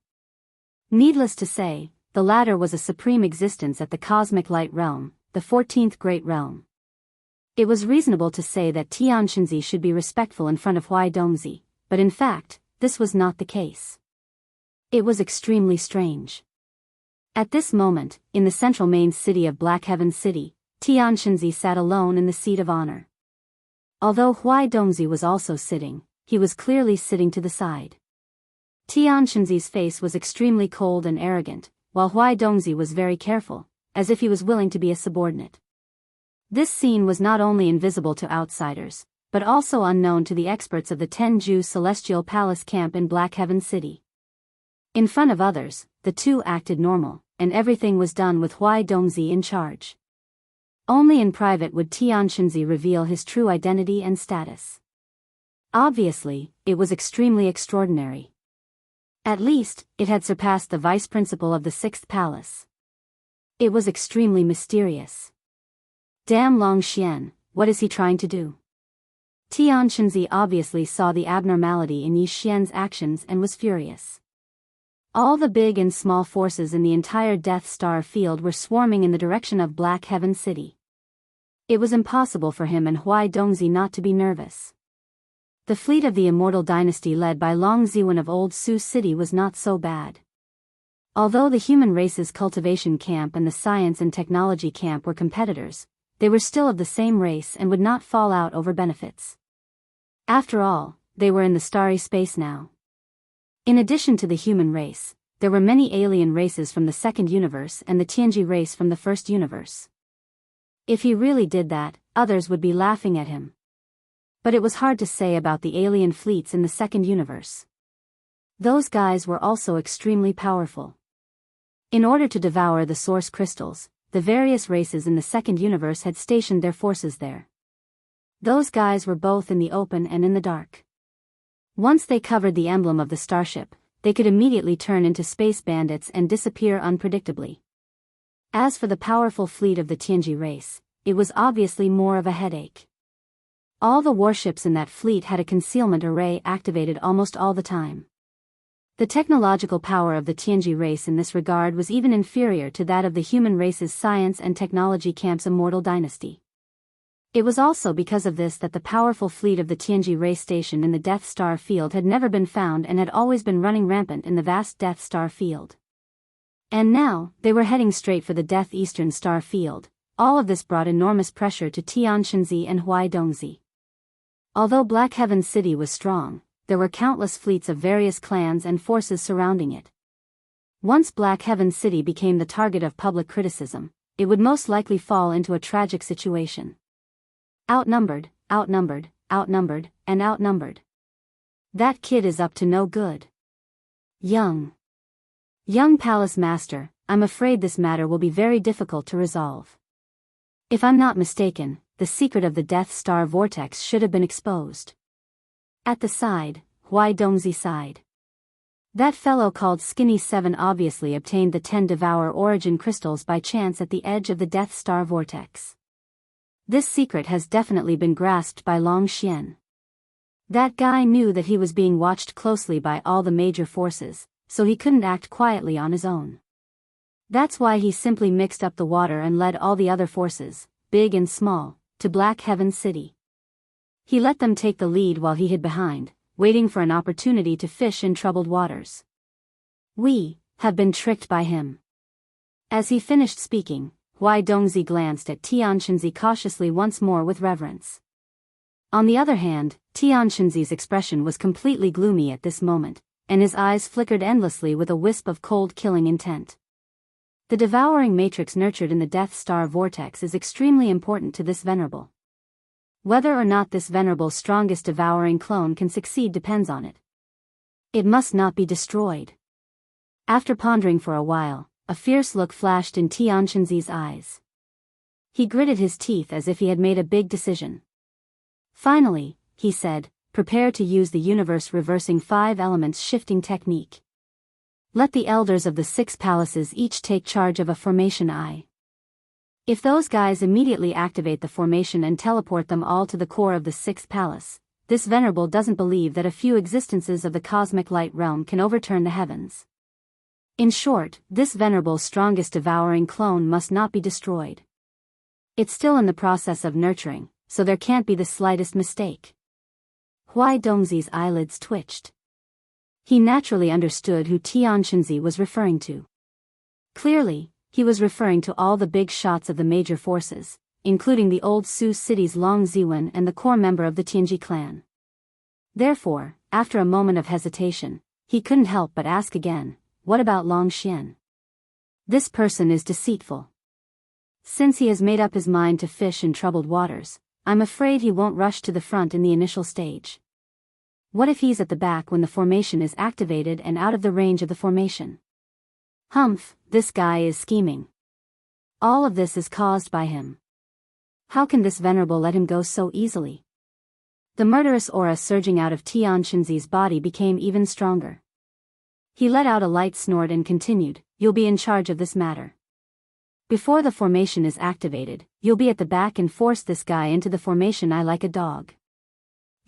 Needless to say, the latter was a supreme existence at the Cosmic Light Realm, the 14th Great Realm. It was reasonable to say that Tianxinzi should be respectful in front of Hui Dongzi, but in fact, this was not the case. It was extremely strange. At this moment, in the central main city of Black Heaven City, Tianxinzi sat alone in the seat of honor. Although Hui Dongzi was also sitting, he was clearly sitting to the side. Tianxinzi's face was extremely cold and arrogant, while Hui Dongzi was very careful, as if he was willing to be a subordinate. This scene was not only invisible to outsiders, but also unknown to the experts of the 10 Jew Celestial Palace camp in Black Heaven City. In front of others, the two acted normal, and everything was done with Hui Dongzi in charge. Only in private would Tianxinzi reveal his true identity and status. Obviously, it was extremely extraordinary. At least, it had surpassed the vice principal of the 6th palace. It was extremely mysterious. Damn Long Xian, what is he trying to do? Tianxinzi obviously saw the abnormality in Yi Xian's actions and was furious. All the big and small forces in the entire Death Star field were swarming in the direction of Black Heaven City. It was impossible for him and Huai Dongzi not to be nervous. The fleet of the Immortal Dynasty led by Long Ziwen of Old Su City was not so bad. Although the human race's cultivation camp and the science and technology camp were competitors, they were still of the same race and would not fall out over benefits. After all, they were in the starry space now. In addition to the human race, there were many alien races from the second universe and the Tianji race from the first universe. If he really did that, others would be laughing at him. But it was hard to say about the alien fleets in the second universe. Those guys were also extremely powerful. In order to devour the source crystals, the various races in the second universe had stationed their forces there. Those guys were both in the open and in the dark. Once they covered the emblem of the starship, they could immediately turn into space bandits and disappear unpredictably. As for the powerful fleet of the Tianji race, it was obviously more of a headache. All the warships in that fleet had a concealment array activated almost all the time. The technological power of the Tianji race in this regard was even inferior to that of the human race's science and technology camp's Immortal Dynasty. It was also because of this that the powerful fleet of the Tianji race station in the Death Star field had never been found and had always been running rampant in the vast Death Star field. And now, they were heading straight for the Death Eastern Star field. All of this brought enormous pressure to Tian Shenzi and Huai Dongzi. Although Black Heaven City was strong, there were countless fleets of various clans and forces surrounding it. Once Black Heaven City became the target of public criticism, it would most likely fall into a tragic situation. Outnumbered, outnumbered, outnumbered, and outnumbered. That kid is up to no good. Young Palace Master, I'm afraid this matter will be very difficult to resolve. If I'm not mistaken, the secret of the Death Star vortex should have been exposed. At the side, Huai Dongzi sighed. That fellow called Skinny 7 obviously obtained the 10 Devour origin crystals by chance at the edge of the Death Star vortex. This secret has definitely been grasped by Long Xian. That guy knew that he was being watched closely by all the major forces, so he couldn't act quietly on his own. That's why he simply mixed up the water and led all the other forces, big and small, to Black Heaven City. He let them take the lead while he hid behind, waiting for an opportunity to fish in troubled waters. We have been tricked by him. As he finished speaking, Huai Dongzi glanced at Tian Shenzi cautiously once more with reverence. On the other hand, Tian Shenzi's expression was completely gloomy at this moment, and his eyes flickered endlessly with a wisp of cold killing intent. The devouring matrix nurtured in the Death Star vortex is extremely important to this venerable. Whether or not this venerable's strongest devouring clone can succeed depends on it. It must not be destroyed. After pondering for a while, a fierce look flashed in Tian Shenzi's eyes. He gritted his teeth as if he had made a big decision. Finally, he said, prepare to use the universe reversing 5 elements shifting technique. Let the elders of the 6 palaces each take charge of a formation eye. If those guys immediately activate the formation and teleport them all to the core of the 6th palace, this venerable doesn't believe that a few existences of the cosmic light realm can overturn the heavens. In short, this venerable's strongest devouring clone must not be destroyed. It's still in the process of nurturing, so there can't be the slightest mistake. Huai Dongzi's eyelids twitched. He naturally understood who Tian Shenzi was referring to. Clearly, he was referring to all the big shots of the major forces, including the Old Su City's Long Ziwen and the core member of the Tianji clan. Therefore, after a moment of hesitation, he couldn't help but ask again, what about Long Xian? This person is deceitful. Since he has made up his mind to fish in troubled waters, I'm afraid he won't rush to the front in the initial stage. What if he's at the back when the formation is activated and out of the range of the formation? Humph, this guy is scheming. All of this is caused by him. How can this venerable let him go so easily? The murderous aura surging out of Tian Shenzi's body became even stronger. He let out a light snort and continued, you'll be in charge of this matter. Before the formation is activated, you'll be at the back and force this guy into the formation eye like a dog.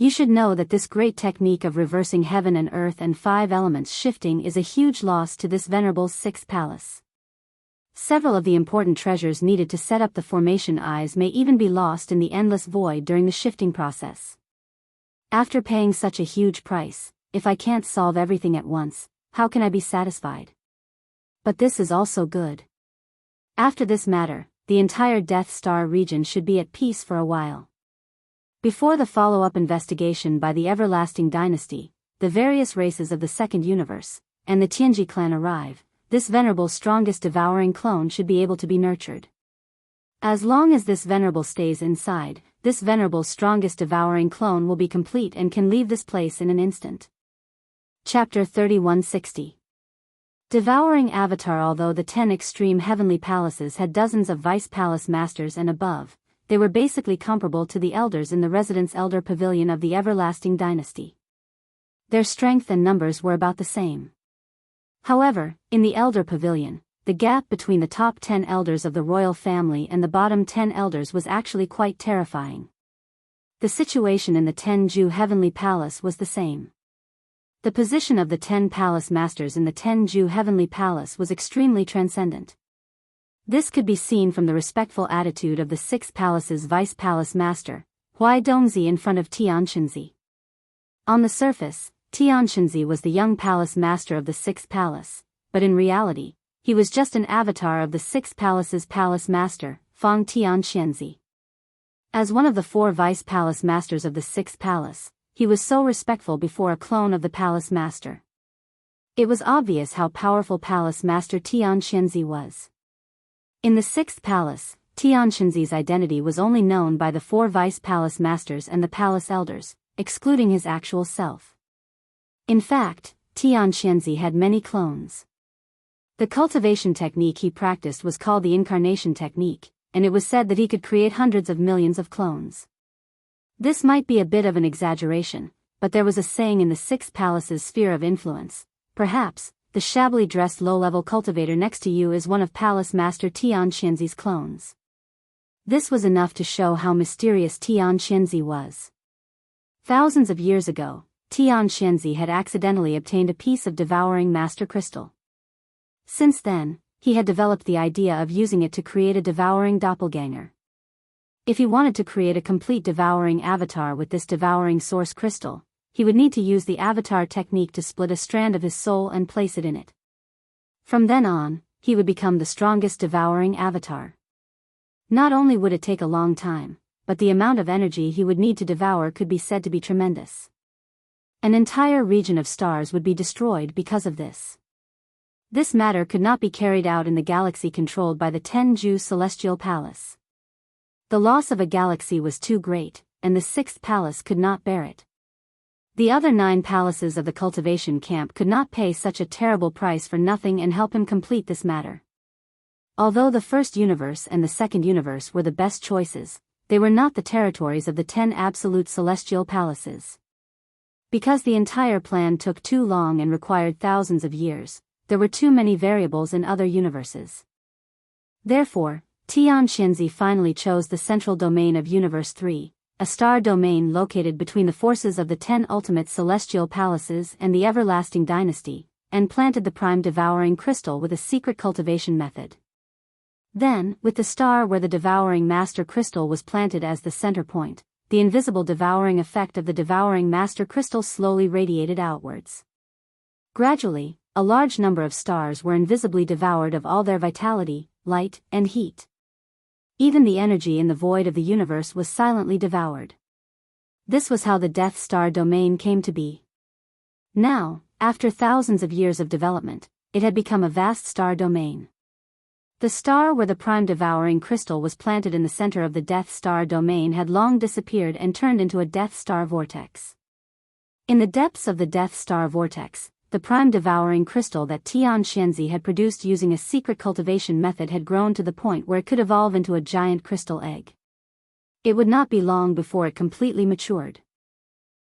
You should know that this great technique of reversing heaven and earth and 5 elements shifting is a huge loss to this venerable 6th palace. Several of the important treasures needed to set up the formation eyes may even be lost in the endless void during the shifting process. After paying such a huge price, if I can't solve everything at once, how can I be satisfied? But this is also good. After this matter, the entire Death Star region should be at peace for a while. Before the follow-up investigation by the Everlasting Dynasty, the various races of the Second Universe, and the Tianji clan arrive, this venerable strongest devouring clone should be able to be nurtured. As long as this venerable stays inside, this venerable strongest devouring clone will be complete and can leave this place in an instant. Chapter 3160. Devouring Avatar. Although the 10 extreme heavenly palaces had dozens of vice palace masters and above, they were basically comparable to the elders in the Residence Elder Pavilion of the Everlasting Dynasty. Their strength and numbers were about the same. However, in the Elder Pavilion, the gap between the top 10 elders of the royal family and the bottom 10 elders was actually quite terrifying. The situation in the Tenju Heavenly Palace was the same. The position of the 10 palace masters in the Tenju Heavenly Palace was extremely transcendent. This could be seen from the respectful attitude of the 6th palace's vice palace master, Huai Dongzi, in front of Tianxinzi. On the surface, Tianxinzi was the young palace master of the 6th palace, but in reality, he was just an avatar of the 6th palace's palace master, Fang Tianxianzi. As one of the 4 vice palace masters of the 6th palace, he was so respectful before a clone of the palace master. It was obvious how powerful palace master Tianxianzi was. In the 6th palace, Tianxianzi's identity was only known by the 4 vice palace masters and the palace elders, excluding his actual self. In fact, Tianxianzi had many clones. The cultivation technique he practiced was called the incarnation technique, and it was said that he could create hundreds of millions of clones. This might be a bit of an exaggeration, but there was a saying in the 6th palace's sphere of influence: perhaps, the shabbily dressed low-level cultivator next to you is one of Palace Master Tianxianzi's clones. This was enough to show how mysterious Tianxianzi was. Thousands of years ago, Tianxianzi had accidentally obtained a piece of devouring master crystal. Since then, he had developed the idea of using it to create a devouring doppelganger. If he wanted to create a complete devouring avatar with this devouring source crystal, he would need to use the avatar technique to split a strand of his soul and place it in it. From then on, he would become the strongest devouring avatar. Not only would it take a long time, but the amount of energy he would need to devour could be said to be tremendous. An entire region of stars would be destroyed because of this. This matter could not be carried out in the galaxy controlled by the Tenju Celestial Palace. The loss of a galaxy was too great, and the 6th palace could not bear it. The other 9 palaces of the cultivation camp could not pay such a terrible price for nothing and help him complete this matter. Although the first universe and the second universe were the best choices, they were not the territories of the 10 absolute celestial palaces. Because the entire plan took too long and required thousands of years, there were too many variables in other universes. Therefore, Tianxianzi finally chose the central domain of Universe 3, a star domain located between the forces of the 10 ultimate celestial palaces and the Everlasting Dynasty, and planted the prime devouring crystal with a secret cultivation method. Then, with the star where the devouring master crystal was planted as the center point, the invisible devouring effect of the devouring master crystal slowly radiated outwards. Gradually, a large number of stars were invisibly devoured of all their vitality, light, and heat. Even the energy in the void of the universe was silently devoured. This was how the Death Star domain came to be. Now, after thousands of years of development, it had become a vast star domain. The star where the prime devouring crystal was planted in the center of the Death Star domain had long disappeared and turned into a Death Star vortex. In the depths of the Death Star vortex, the prime devouring crystal that Tianxianzi had produced using a secret cultivation method had grown to the point where it could evolve into a giant crystal egg. It would not be long before it completely matured.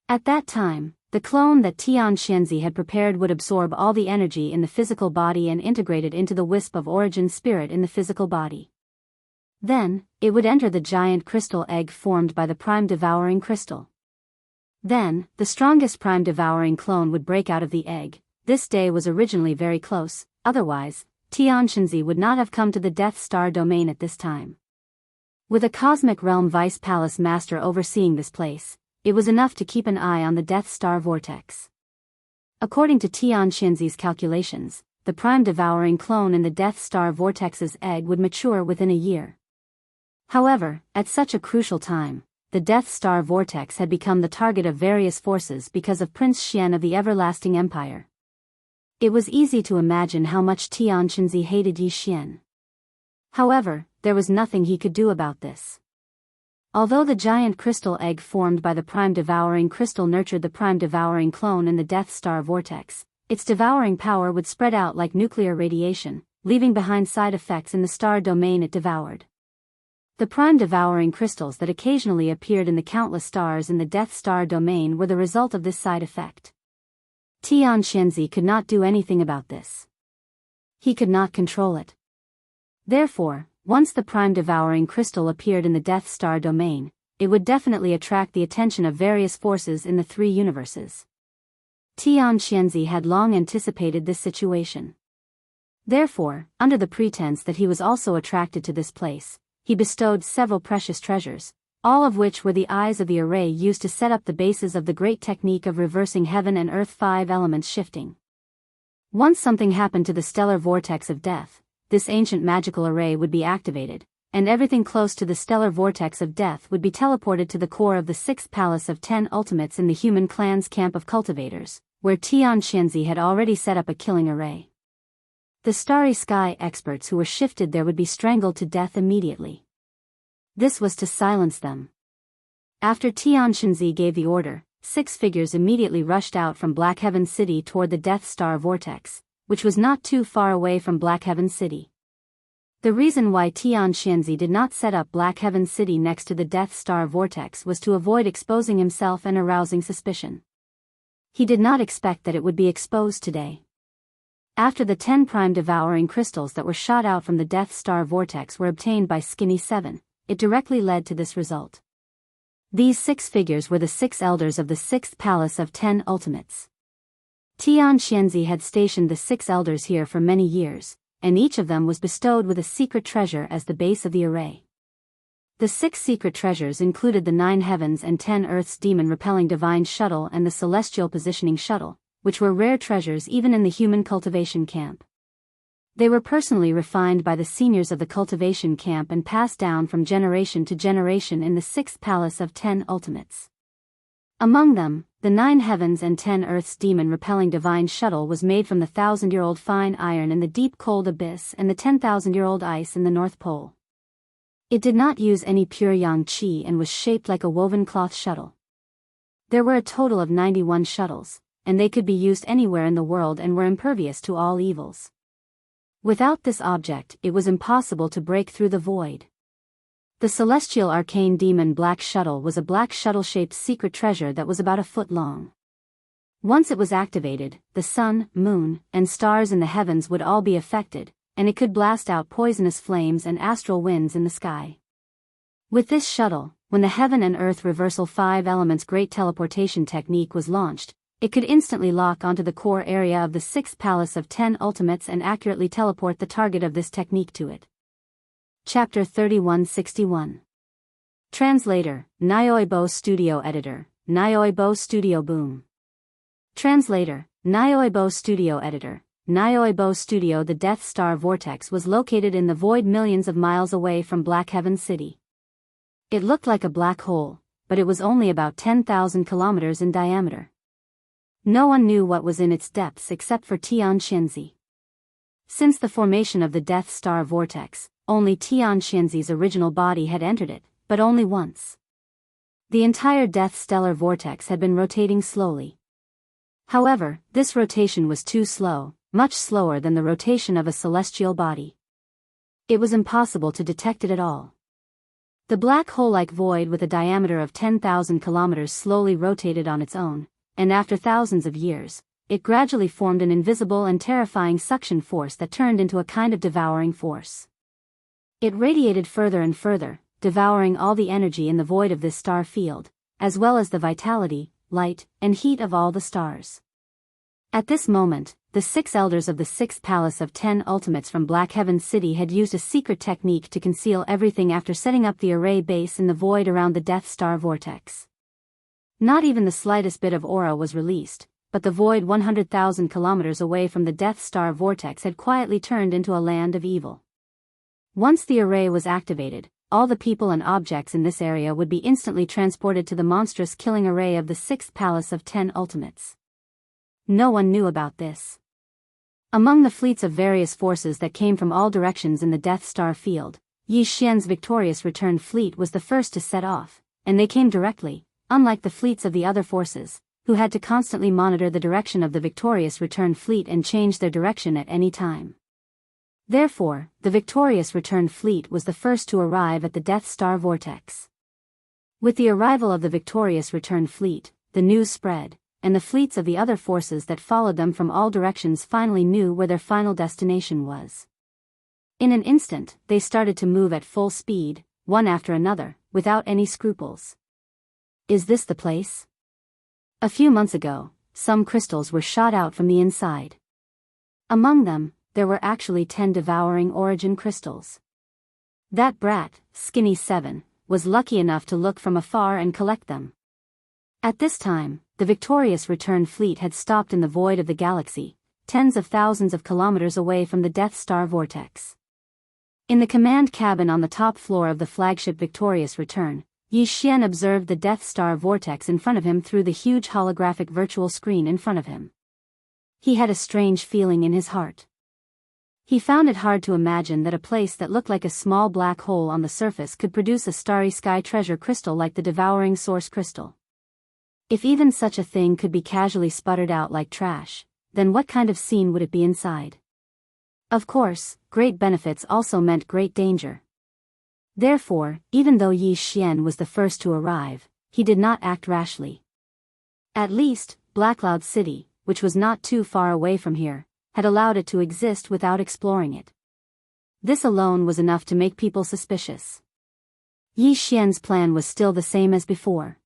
At that time, the clone that Tianxianzi had prepared would absorb all the energy in the physical body and integrate it into the wisp of origin spirit in the physical body. Then, it would enter the giant crystal egg formed by the prime devouring crystal. Then, the strongest prime-devouring clone would break out of the egg. This day was originally very close, otherwise, Tianxinzi would not have come to the Death Star domain at this time. With a Cosmic Realm Vice Palace Master overseeing this place, it was enough to keep an eye on the Death Star vortex. According to Tianxinzi's calculations, the prime-devouring clone in the Death Star vortex's egg would mature within a year. However, at such a crucial time, the Death Star vortex had become the target of various forces because of Prince Xian of the Everlasting Empire. It was easy to imagine how much Tianxinzi hated Yi Xian. However, there was nothing he could do about this. Although the giant crystal egg formed by the prime-devouring crystal nurtured the prime-devouring clone in the Death Star vortex, its devouring power would spread out like nuclear radiation, leaving behind side effects in the star domain it devoured. The prime-devouring crystals that occasionally appeared in the countless stars in the Death Star domain were the result of this side effect. Tianxinzi could not do anything about this. He could not control it. Therefore, once the prime-devouring crystal appeared in the Death Star domain, it would definitely attract the attention of various forces in the three universes. Tianxinzi had long anticipated this situation. Therefore, under the pretense that he was also attracted to this place, he bestowed several precious treasures, all of which were the eyes of the array used to set up the bases of the great technique of reversing heaven and earth 5 elements shifting. Once something happened to the stellar vortex of death, this ancient magical array would be activated, and everything close to the stellar vortex of death would be teleported to the core of the 6th Palace of 10 Ultimates in the human clan's camp of cultivators, where Tianxinzi had already set up a killing array. The starry sky experts who were shifted there would be strangled to death immediately. This was to silence them. After Tianxinzi gave the order, 6 figures immediately rushed out from Black Heaven City toward the Death Star vortex, which was not too far away from Black Heaven City. The reason why Tianxinzi did not set up Black Heaven City next to the Death Star vortex was to avoid exposing himself and arousing suspicion. He did not expect that it would be exposed today. After the 10 prime-devouring crystals that were shot out from the Death Star vortex were obtained by Skinny 7, it directly led to this result. These 6 figures were the 6 elders of the 6th Palace of 10 Ultimates. Tianxinzi had stationed the 6 elders here for many years, and each of them was bestowed with a secret treasure as the base of the array. The 6 secret treasures included the 9 heavens and 10 earths demon-repelling divine shuttle and the celestial positioning shuttle, which were rare treasures even in the human cultivation camp. They were personally refined by the seniors of the cultivation camp and passed down from generation to generation in the 6th Palace of 10 Ultimates. Among them, the 9 heavens and 10 earths demon-repelling divine shuttle was made from the 1,000-year-old fine iron in the deep cold abyss and the 10,000-year-old ice in the North Pole. It did not use any pure yang qi and was shaped like a woven cloth shuttle. There were a total of 91 shuttles, and they could be used anywhere in the world and were impervious to all evils. Without this object, it was impossible to break through the void. The celestial arcane demon black shuttle was a black shuttle-shaped secret treasure that was about a foot long. Once it was activated, the sun, moon, and stars in the heavens would all be affected, and it could blast out poisonous flames and astral winds in the sky. With this shuttle, when the Heaven and Earth Reversal 5 Elements Great Teleportation Technique was launched, it could instantly lock onto the core area of the 6th Palace of 10 Ultimates and accurately teleport the target of this technique to it. Chapter 3161. Translator, Nyoibo Studio Editor, Nyoibo Studio Boom. Translator, Nyoibo Studio Editor, Nyoibo Studio. The Death Star Vortex was located in the void millions of miles away from Black Heaven City. It looked like a black hole, but it was only about 10,000 kilometers in diameter. No one knew what was in its depths except for Tianxinzi. Since the formation of the Death Star Vortex, only Tianxinzi's original body had entered it, but only once. The entire Death Stellar Vortex had been rotating slowly. However, this rotation was too slow, much slower than the rotation of a celestial body. It was impossible to detect it at all. The black hole-like void with a diameter of 10,000 kilometers slowly rotated on its own, and after thousands of years, it gradually formed an invisible and terrifying suction force that turned into a kind of devouring force. It radiated further and further, devouring all the energy in the void of this star field, as well as the vitality, light, and heat of all the stars. At this moment, the 6 elders of the 6th Palace of 10 Ultimates from Black Heaven's City had used a secret technique to conceal everything after setting up the array base in the void around the Death Star vortex. Not even the slightest bit of aura was released, but the void 100,000 kilometers away from the Death Star vortex had quietly turned into a land of evil. Once the array was activated, all the people and objects in this area would be instantly transported to the monstrous killing array of the 6th Palace of 10 Ultimates. No one knew about this. Among the fleets of various forces that came from all directions in the Death Star field, Yi Xian's victorious return fleet was the first to set off, and they came directly, unlike the fleets of the other forces, who had to constantly monitor the direction of the victorious return fleet and change their direction at any time. Therefore, the victorious return fleet was the first to arrive at the Death Star vortex. With the arrival of the victorious return fleet, the news spread, and the fleets of the other forces that followed them from all directions finally knew where their final destination was. In an instant, they started to move at full speed, one after another, without any scruples. Is this the place? A few months ago, some crystals were shot out from the inside. Among them, there were actually 10 devouring origin crystals. That brat, Skinny 7, was lucky enough to look from afar and collect them. At this time, the victorious return fleet had stopped in the void of the galaxy, tens of thousands of kilometers away from the Death Star vortex. In the command cabin on the top floor of the flagship Victorious Return, Yi Xian observed the Death Star vortex in front of him through the huge holographic virtual screen in front of him. He had a strange feeling in his heart. He found it hard to imagine that a place that looked like a small black hole on the surface could produce a starry sky treasure crystal like the devouring source crystal. If even such a thing could be casually sputtered out like trash, then what kind of scene would it be inside? Of course, great benefits also meant great danger. Therefore, even though Yi Xian was the first to arrive, he did not act rashly. At least, Blackcloud City, which was not too far away from here, had allowed it to exist without exploring it. This alone was enough to make people suspicious. Yi Xian's plan was still the same as before.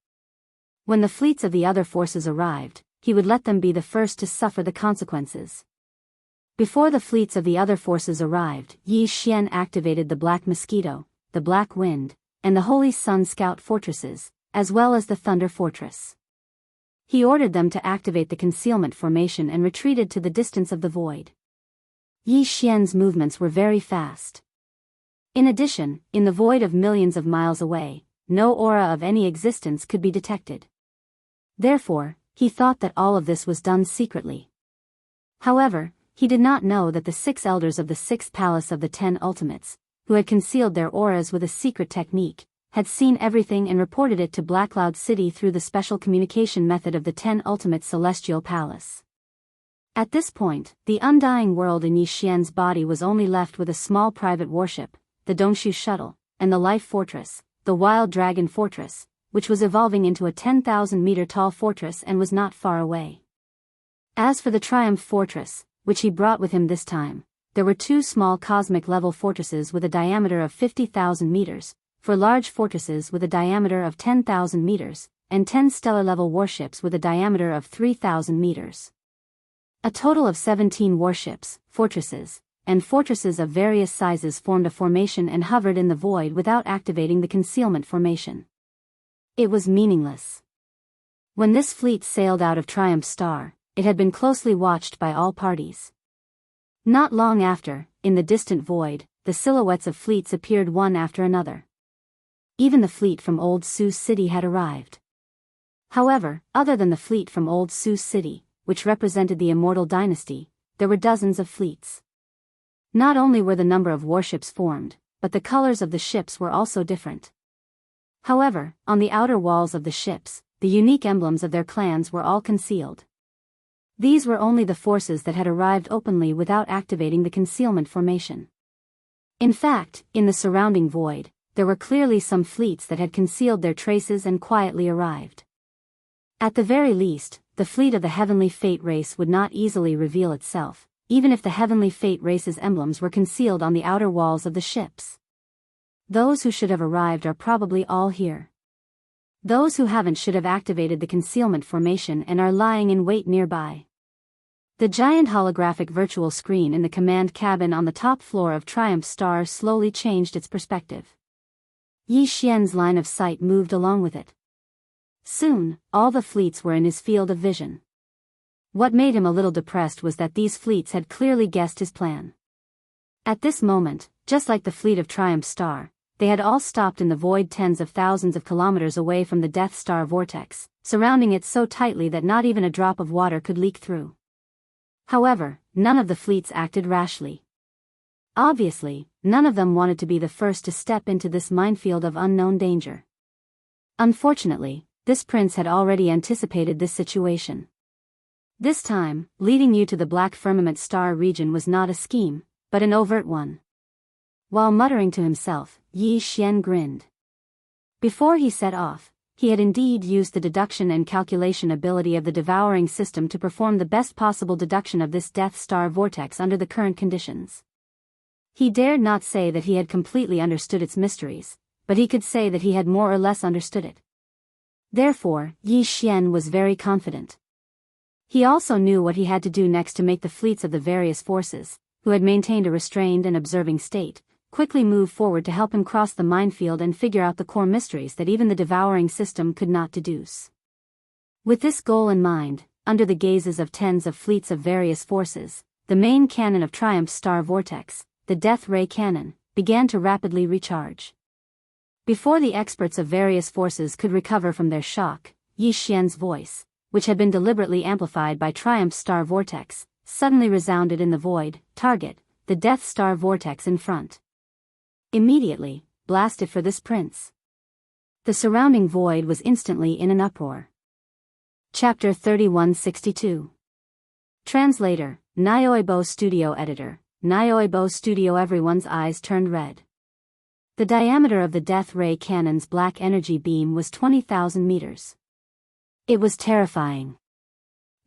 When the fleets of the other forces arrived, he would let them be the first to suffer the consequences. Before the fleets of the other forces arrived, Yi Xian activated the Black Mosquito, the Black Wind, and the Holy Sun Scout fortresses, as well as the Thunder Fortress. He ordered them to activate the concealment formation and retreated to the distance of the void. Yi Xian's movements were very fast. In addition, in the void of millions of miles away, no aura of any existence could be detected. Therefore, he thought that all of this was done secretly. However, he did not know that the 6 elders of the 6th Palace of the 10 Ultimates, who had concealed their auras with a secret technique, had seen everything and reported it to Blackcloud City through the special communication method of the 10 Ultimate Celestial Palace. At this point, the undying world in Yi Xian's body was only left with a small private warship, the Dongshu Shuttle, and the Life Fortress, the Wild Dragon Fortress, which was evolving into a 10,000-meter-tall fortress and was not far away. As for the Triumph Fortress, which he brought with him this time, there were 2 small cosmic-level fortresses with a diameter of 50,000 meters, for large fortresses with a diameter of 10,000 meters, and 10 stellar-level warships with a diameter of 3,000 meters. A total of 17 warships, fortresses, and fortresses of various sizes formed a formation and hovered in the void without activating the concealment formation. It was meaningless. When this fleet sailed out of Triumph Star, it had been closely watched by all parties. Not long after, in the distant void, the silhouettes of fleets appeared one after another. Even the fleet from Old Sioux City had arrived. However, other than the fleet from Old Sioux City, which represented the Immortal Dynasty, there were dozens of fleets. Not only were the number of warships formed, but the colors of the ships were also different. However, on the outer walls of the ships, the unique emblems of their clans were all concealed. These were only the forces that had arrived openly without activating the concealment formation. In fact, in the surrounding void, there were clearly some fleets that had concealed their traces and quietly arrived. At the very least, the fleet of the Heavenly Fate race would not easily reveal itself, even if the Heavenly Fate race's emblems were concealed on the outer walls of the ships. Those who should have arrived are probably all here. Those who haven't should have activated the concealment formation and are lying in wait nearby. The giant holographic virtual screen in the command cabin on the top floor of Triumph Star slowly changed its perspective. Yi Xian's line of sight moved along with it. Soon, all the fleets were in his field of vision. What made him a little depressed was that these fleets had clearly guessed his plan. At this moment, just like the fleet of Triumph Star, they had all stopped in the void tens of thousands of kilometers away from the Death Star vortex, surrounding it so tightly that not even a drop of water could leak through. However, none of the fleets acted rashly. Obviously, none of them wanted to be the first to step into this minefield of unknown danger. Unfortunately, this prince had already anticipated this situation. This time, leading you to the Black Firmament Star region was not a scheme, but an overt one. While muttering to himself, Yi Xian grinned. Before he set off, he had indeed used the deduction and calculation ability of the devouring system to perform the best possible deduction of this Death Star vortex under the current conditions. He dared not say that he had completely understood its mysteries, but he could say that he had more or less understood it. Therefore, Yi Xian was very confident. He also knew what he had to do next to make the fleets of the various forces, who had maintained a restrained and observing state, quickly move forward to help him cross the minefield and figure out the core mysteries that even the devouring system could not deduce. With this goal in mind, under the gazes of tens of fleets of various forces, the main cannon of Triumph Star Vortex, the Death Ray Cannon, began to rapidly recharge. Before the experts of various forces could recover from their shock, Yi Xian's voice, which had been deliberately amplified by Triumph Star Vortex, suddenly resounded in the void. Target, the Death Star Vortex in front. Immediately, blast it for this prince. The surrounding void was instantly in an uproar. Chapter 3162. Translator, Nyoibo Studio Editor, Nyoibo Studio. Everyone's eyes turned red. The diameter of the Death Ray Cannon's black energy beam was 20,000 meters. It was terrifying.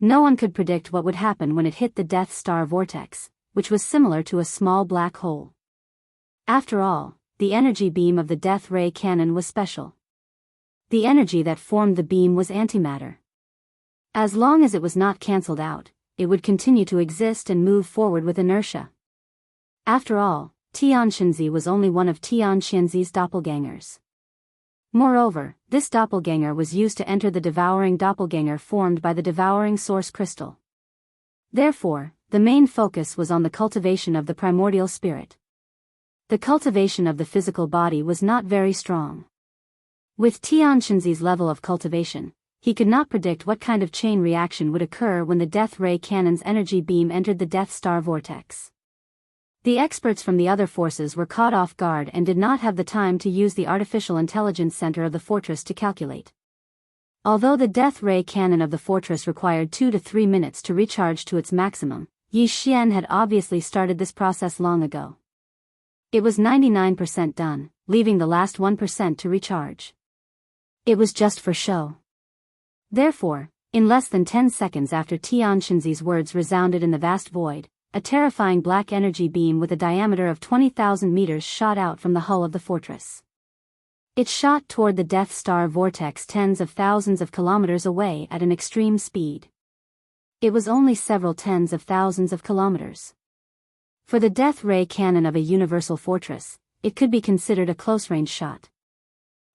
No one could predict what would happen when it hit the Death Star Vortex, which was similar to a small black hole. After all, the energy beam of the Death Ray Cannon was special. The energy that formed the beam was antimatter. As long as it was not cancelled out, it would continue to exist and move forward with inertia. After all, Tianxinzi was only one of Tianxinzi's doppelgangers. Moreover, this doppelganger was used to enter the devouring doppelganger formed by the devouring source crystal. Therefore, the main focus was on the cultivation of the primordial spirit. The cultivation of the physical body was not very strong. With Tianxinzi's level of cultivation, he could not predict what kind of chain reaction would occur when the Death Ray Cannon's energy beam entered the Death Star Vortex. The experts from the other forces were caught off guard and did not have the time to use the artificial intelligence center of the fortress to calculate. Although the Death Ray Cannon of the fortress required 2 to 3 minutes to recharge to its maximum, Yi Xian had obviously started this process long ago. It was 99% done, leaving the last 1% to recharge. It was just for show. Therefore, in less than 10 seconds after Tianxinzi's words resounded in the vast void, a terrifying black energy beam with a diameter of 20,000 meters shot out from the hull of the fortress. It shot toward the Death Star Vortex tens of thousands of kilometers away at an extreme speed. It was only several tens of thousands of kilometers. For the Death Ray Cannon of a universal fortress, it could be considered a close-range shot.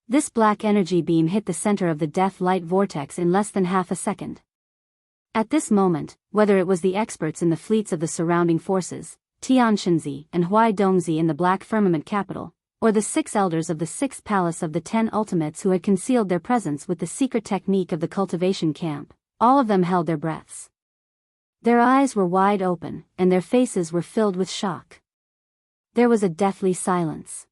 This black energy beam hit the center of the Death Light Vortex in less than half a second. At this moment, whether it was the experts in the fleets of the surrounding forces, Tianxinzi and Huai Dongzi in the Black Firmament capital, or the 6 elders of the 6th palace of the 10 ultimates who had concealed their presence with the secret technique of the cultivation camp, all of them held their breaths. Their eyes were wide open, and their faces were filled with shock. There was a deathly silence.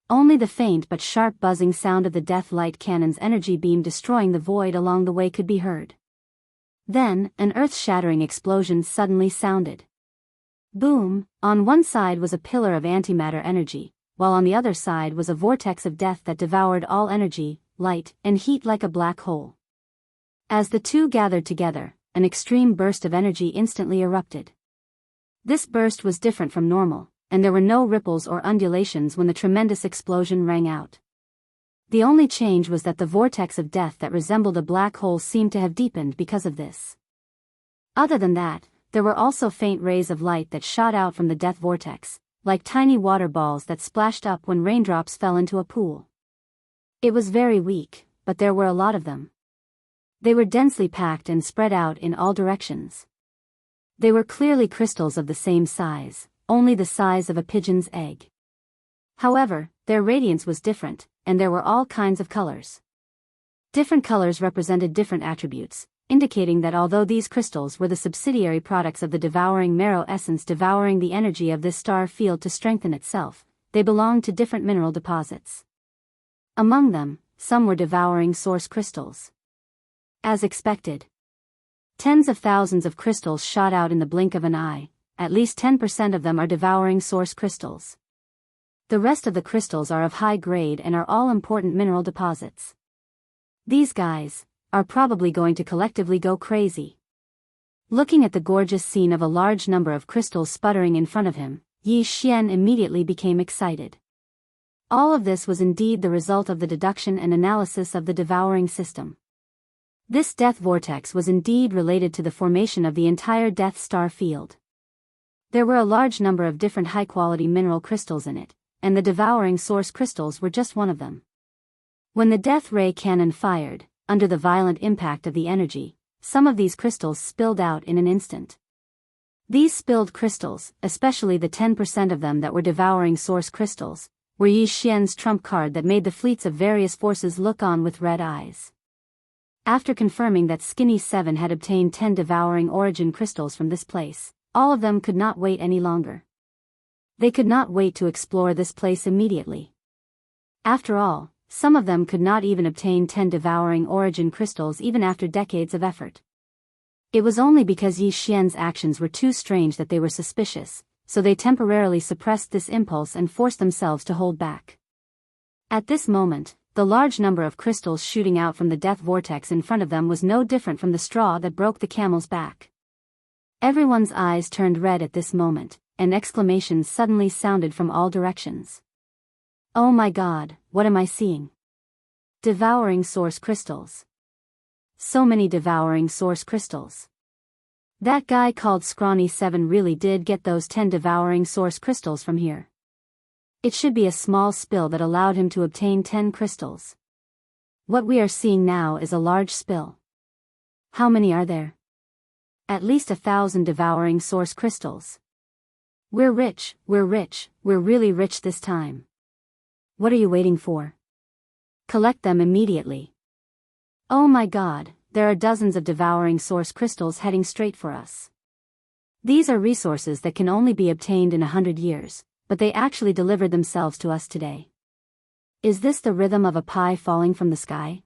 Only the faint but sharp buzzing sound of the Death Light Cannon's energy beam destroying the void along the way could be heard. Then, an earth-shattering explosion suddenly sounded. Boom! On one side was a pillar of antimatter energy, while on the other side was a vortex of death that devoured all energy, light, and heat like a black hole. As the two gathered together, an extreme burst of energy instantly erupted. This burst was different from normal, and there were no ripples or undulations when the tremendous explosion rang out. The only change was that the vortex of death that resembled a black hole seemed to have deepened because of this. Other than that, there were also faint rays of light that shot out from the death vortex, like tiny water balls that splashed up when raindrops fell into a pool. It was very weak, but there were a lot of them. They were densely packed and spread out in all directions. They were clearly crystals of the same size, only the size of a pigeon's egg. However, their radiance was different, and there were all kinds of colors. Different colors represented different attributes, indicating that although these crystals were the subsidiary products of the devouring marrow essence devouring the energy of this star field to strengthen itself, they belonged to different mineral deposits. Among them, some were devouring source crystals. As expected, tens of thousands of crystals shot out in the blink of an eye. At least 10% of them are devouring source crystals. The rest of the crystals are of high grade and are all important mineral deposits. These guys are probably going to collectively go crazy. Looking at the gorgeous scene of a large number of crystals sputtering in front of him, Yi Xian immediately became excited. All of this was indeed the result of the deduction and analysis of the devouring system. This death vortex was indeed related to the formation of the entire Death Star field. There were a large number of different high-quality mineral crystals in it, and the devouring source crystals were just one of them. When the death ray cannon fired, under the violent impact of the energy, some of these crystals spilled out in an instant. These spilled crystals, especially the 10% of them that were devouring source crystals, were Yi Xian's trump card that made the fleets of various forces look on with red eyes. After confirming that Skinny 7 had obtained 10 devouring origin crystals from this place, all of them could not wait any longer. They could not wait to explore this place immediately. After all, some of them could not even obtain 10 devouring origin crystals even after decades of effort. It was only because Yi Xian's actions were too strange that they were suspicious, so they temporarily suppressed this impulse and forced themselves to hold back. At this moment, the large number of crystals shooting out from the death vortex in front of them was no different from the straw that broke the camel's back. Everyone's eyes turned red at this moment, and exclamations suddenly sounded from all directions. Oh my God, what am I seeing? Devouring source crystals. So many devouring source crystals. That guy called Scrawny 7 really did get those 10 devouring source crystals from here. It should be a small spill that allowed him to obtain 10 crystals. What we are seeing now is a large spill. How many are there? At least 1,000 devouring source crystals. We're rich, we're really rich this time. What are you waiting for? Collect them immediately. Oh my God, there are dozens of devouring source crystals heading straight for us. These are resources that can only be obtained in 100 years, but they actually delivered themselves to us today. Is this the rhythm of a pie falling from the sky?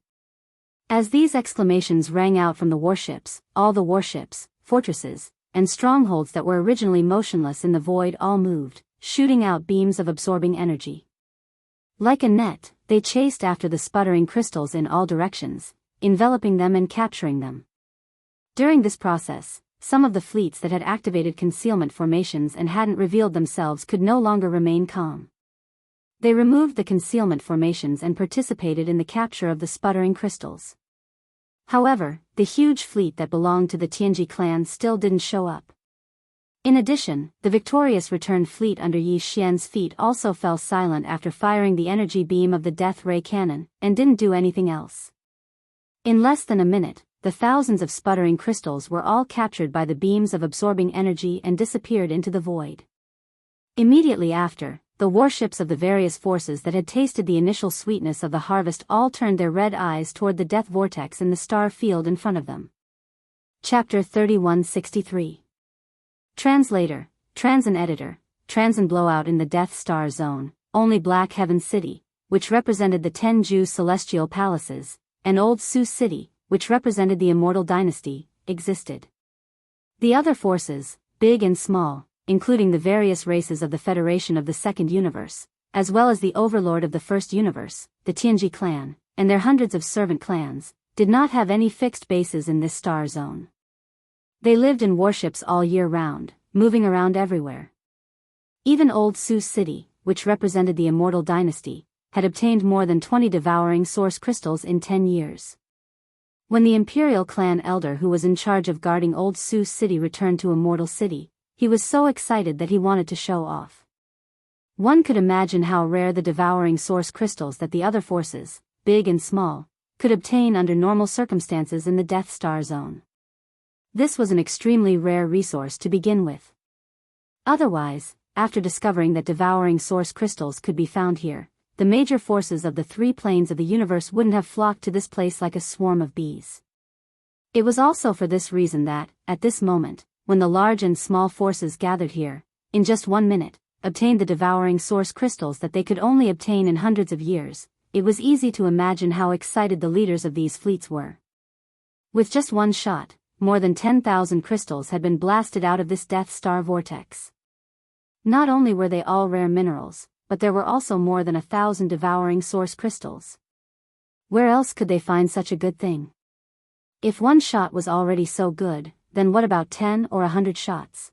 As these exclamations rang out from the warships, all the warships, fortresses, and strongholds that were originally motionless in the void all moved, shooting out beams of absorbing energy. Like a net, they chased after the sputtering crystals in all directions, enveloping them and capturing them. During this process, some of the fleets that had activated concealment formations and hadn't revealed themselves could no longer remain calm. They removed the concealment formations and participated in the capture of the sputtering crystals. However, the huge fleet that belonged to the Tianji clan still didn't show up. In addition, the victorious returned fleet under Yi Xian's feet also fell silent after firing the energy beam of the death ray cannon, and didn't do anything else. In less than a minute, the thousands of sputtering crystals were all captured by the beams of absorbing energy and disappeared into the void. Immediately after, the warships of the various forces that had tasted the initial sweetness of the harvest all turned their red eyes toward the death vortex in the star field in front of them. Chapter 3163. Translator, Transan Editor, Transan Blowout in the Death Star Zone, only Black Heaven City, which represented the 10 Jew celestial palaces, and Old Sioux City, which represented the Immortal Dynasty, existed. The other forces, big and small, including the various races of the Federation of the Second Universe, as well as the Overlord of the First Universe, the Tianji clan, and their hundreds of servant clans, did not have any fixed bases in this star zone. They lived in warships all year round, moving around everywhere. Even Old Sioux City, which represented the Immortal Dynasty, had obtained more than 20 devouring source crystals in 10 years. When the Imperial clan elder who was in charge of guarding Old Seuss City returned to Immortal City, he was so excited that he wanted to show off. One could imagine how rare the devouring source crystals that the other forces, big and small, could obtain under normal circumstances in the Death Star zone. This was an extremely rare resource to begin with. Otherwise, after discovering that devouring source crystals could be found here, the major forces of the three planes of the universe wouldn't have flocked to this place like a swarm of bees. It was also for this reason that, at this moment, when the large and small forces gathered here, in just 1 minute, obtained the devouring source crystals that they could only obtain in hundreds of years, it was easy to imagine how excited the leaders of these fleets were. With just one shot, more than 10,000 crystals had been blasted out of this Death Star vortex. Not only were they all rare minerals, but there were also more than 1,000 devouring source crystals. Where else could they find such a good thing? If one shot was already so good, then what about 10 or 100 shots?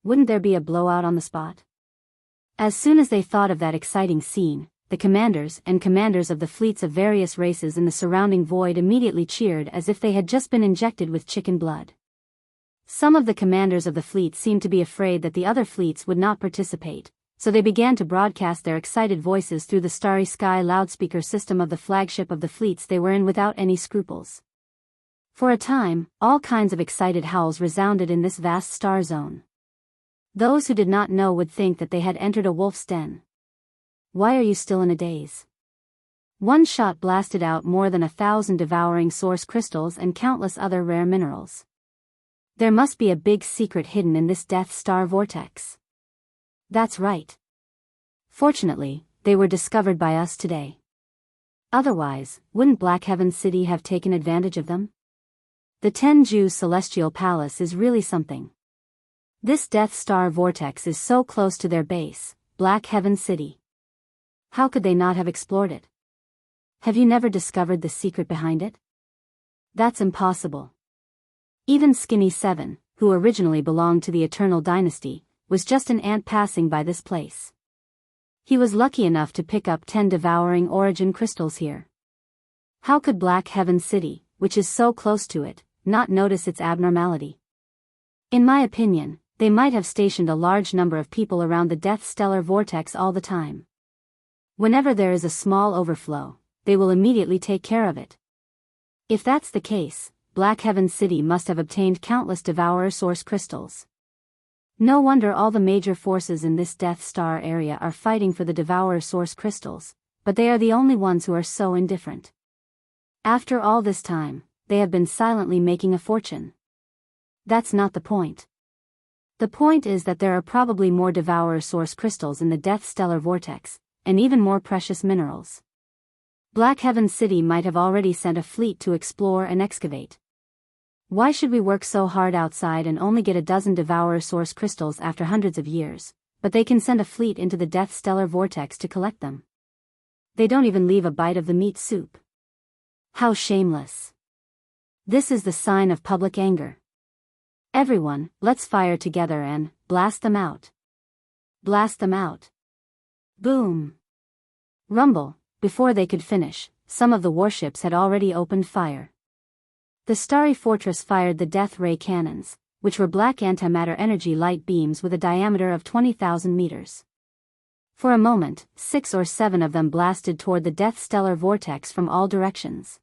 Wouldn't there be a blowout on the spot? As soon as they thought of that exciting scene, the commanders of the fleets of various races in the surrounding void immediately cheered as if they had just been injected with chicken blood. Some of the commanders of the fleet seemed to be afraid that the other fleets would not participate, so they began to broadcast their excited voices through the starry sky loudspeaker system of the flagship of the fleets they were in without any scruples. For a time, all kinds of excited howls resounded in this vast star zone. Those who did not know would think that they had entered a wolf's den. Why are you still in a daze? One shot blasted out more than 1,000 devouring source crystals and countless other rare minerals. There must be a big secret hidden in this Death Star vortex. That's right. Fortunately, they were discovered by us today. Otherwise, wouldn't Black Heaven City have taken advantage of them? The Tenju Celestial Palace is really something. This Death Star vortex is so close to their base, Black Heaven City. How could they not have explored it? Have you never discovered the secret behind it? That's impossible. Even Skinny 7, who originally belonged to the Eternal Dynasty, was just an ant passing by this place. He was lucky enough to pick up 10 devouring origin crystals here. How could Black Heaven City, which is so close to it, not notice its abnormality? In my opinion, they might have stationed a large number of people around the Death Stellar Vortex all the time. Whenever there is a small overflow, they will immediately take care of it. If that's the case, Black Heaven City must have obtained countless Devourer Source crystals. No wonder all the major forces in this Death Star area are fighting for the Devourer Source crystals, but they are the only ones who are so indifferent. After all this time, they have been silently making a fortune. That's not the point. The point is that there are probably more Devourer Source crystals in the Death Stellar Vortex, and even more precious minerals. Black Heaven City might have already sent a fleet to explore and excavate. Why should we work so hard outside and only get a dozen Devourer Source crystals after hundreds of years, but they can send a fleet into the Death Stellar Vortex to collect them? They don't even leave a bite of the meat soup. How shameless. This is the sign of public anger. Everyone, let's fire together and blast them out. Blast them out. Boom. Rumble. Before they could finish, some of the warships had already opened fire. The Starry Fortress fired the Death Ray cannons, which were black antimatter energy light beams with a diameter of 20,000 meters. For a moment, 6 or 7 of them blasted toward the Death Stellar Vortex from all directions.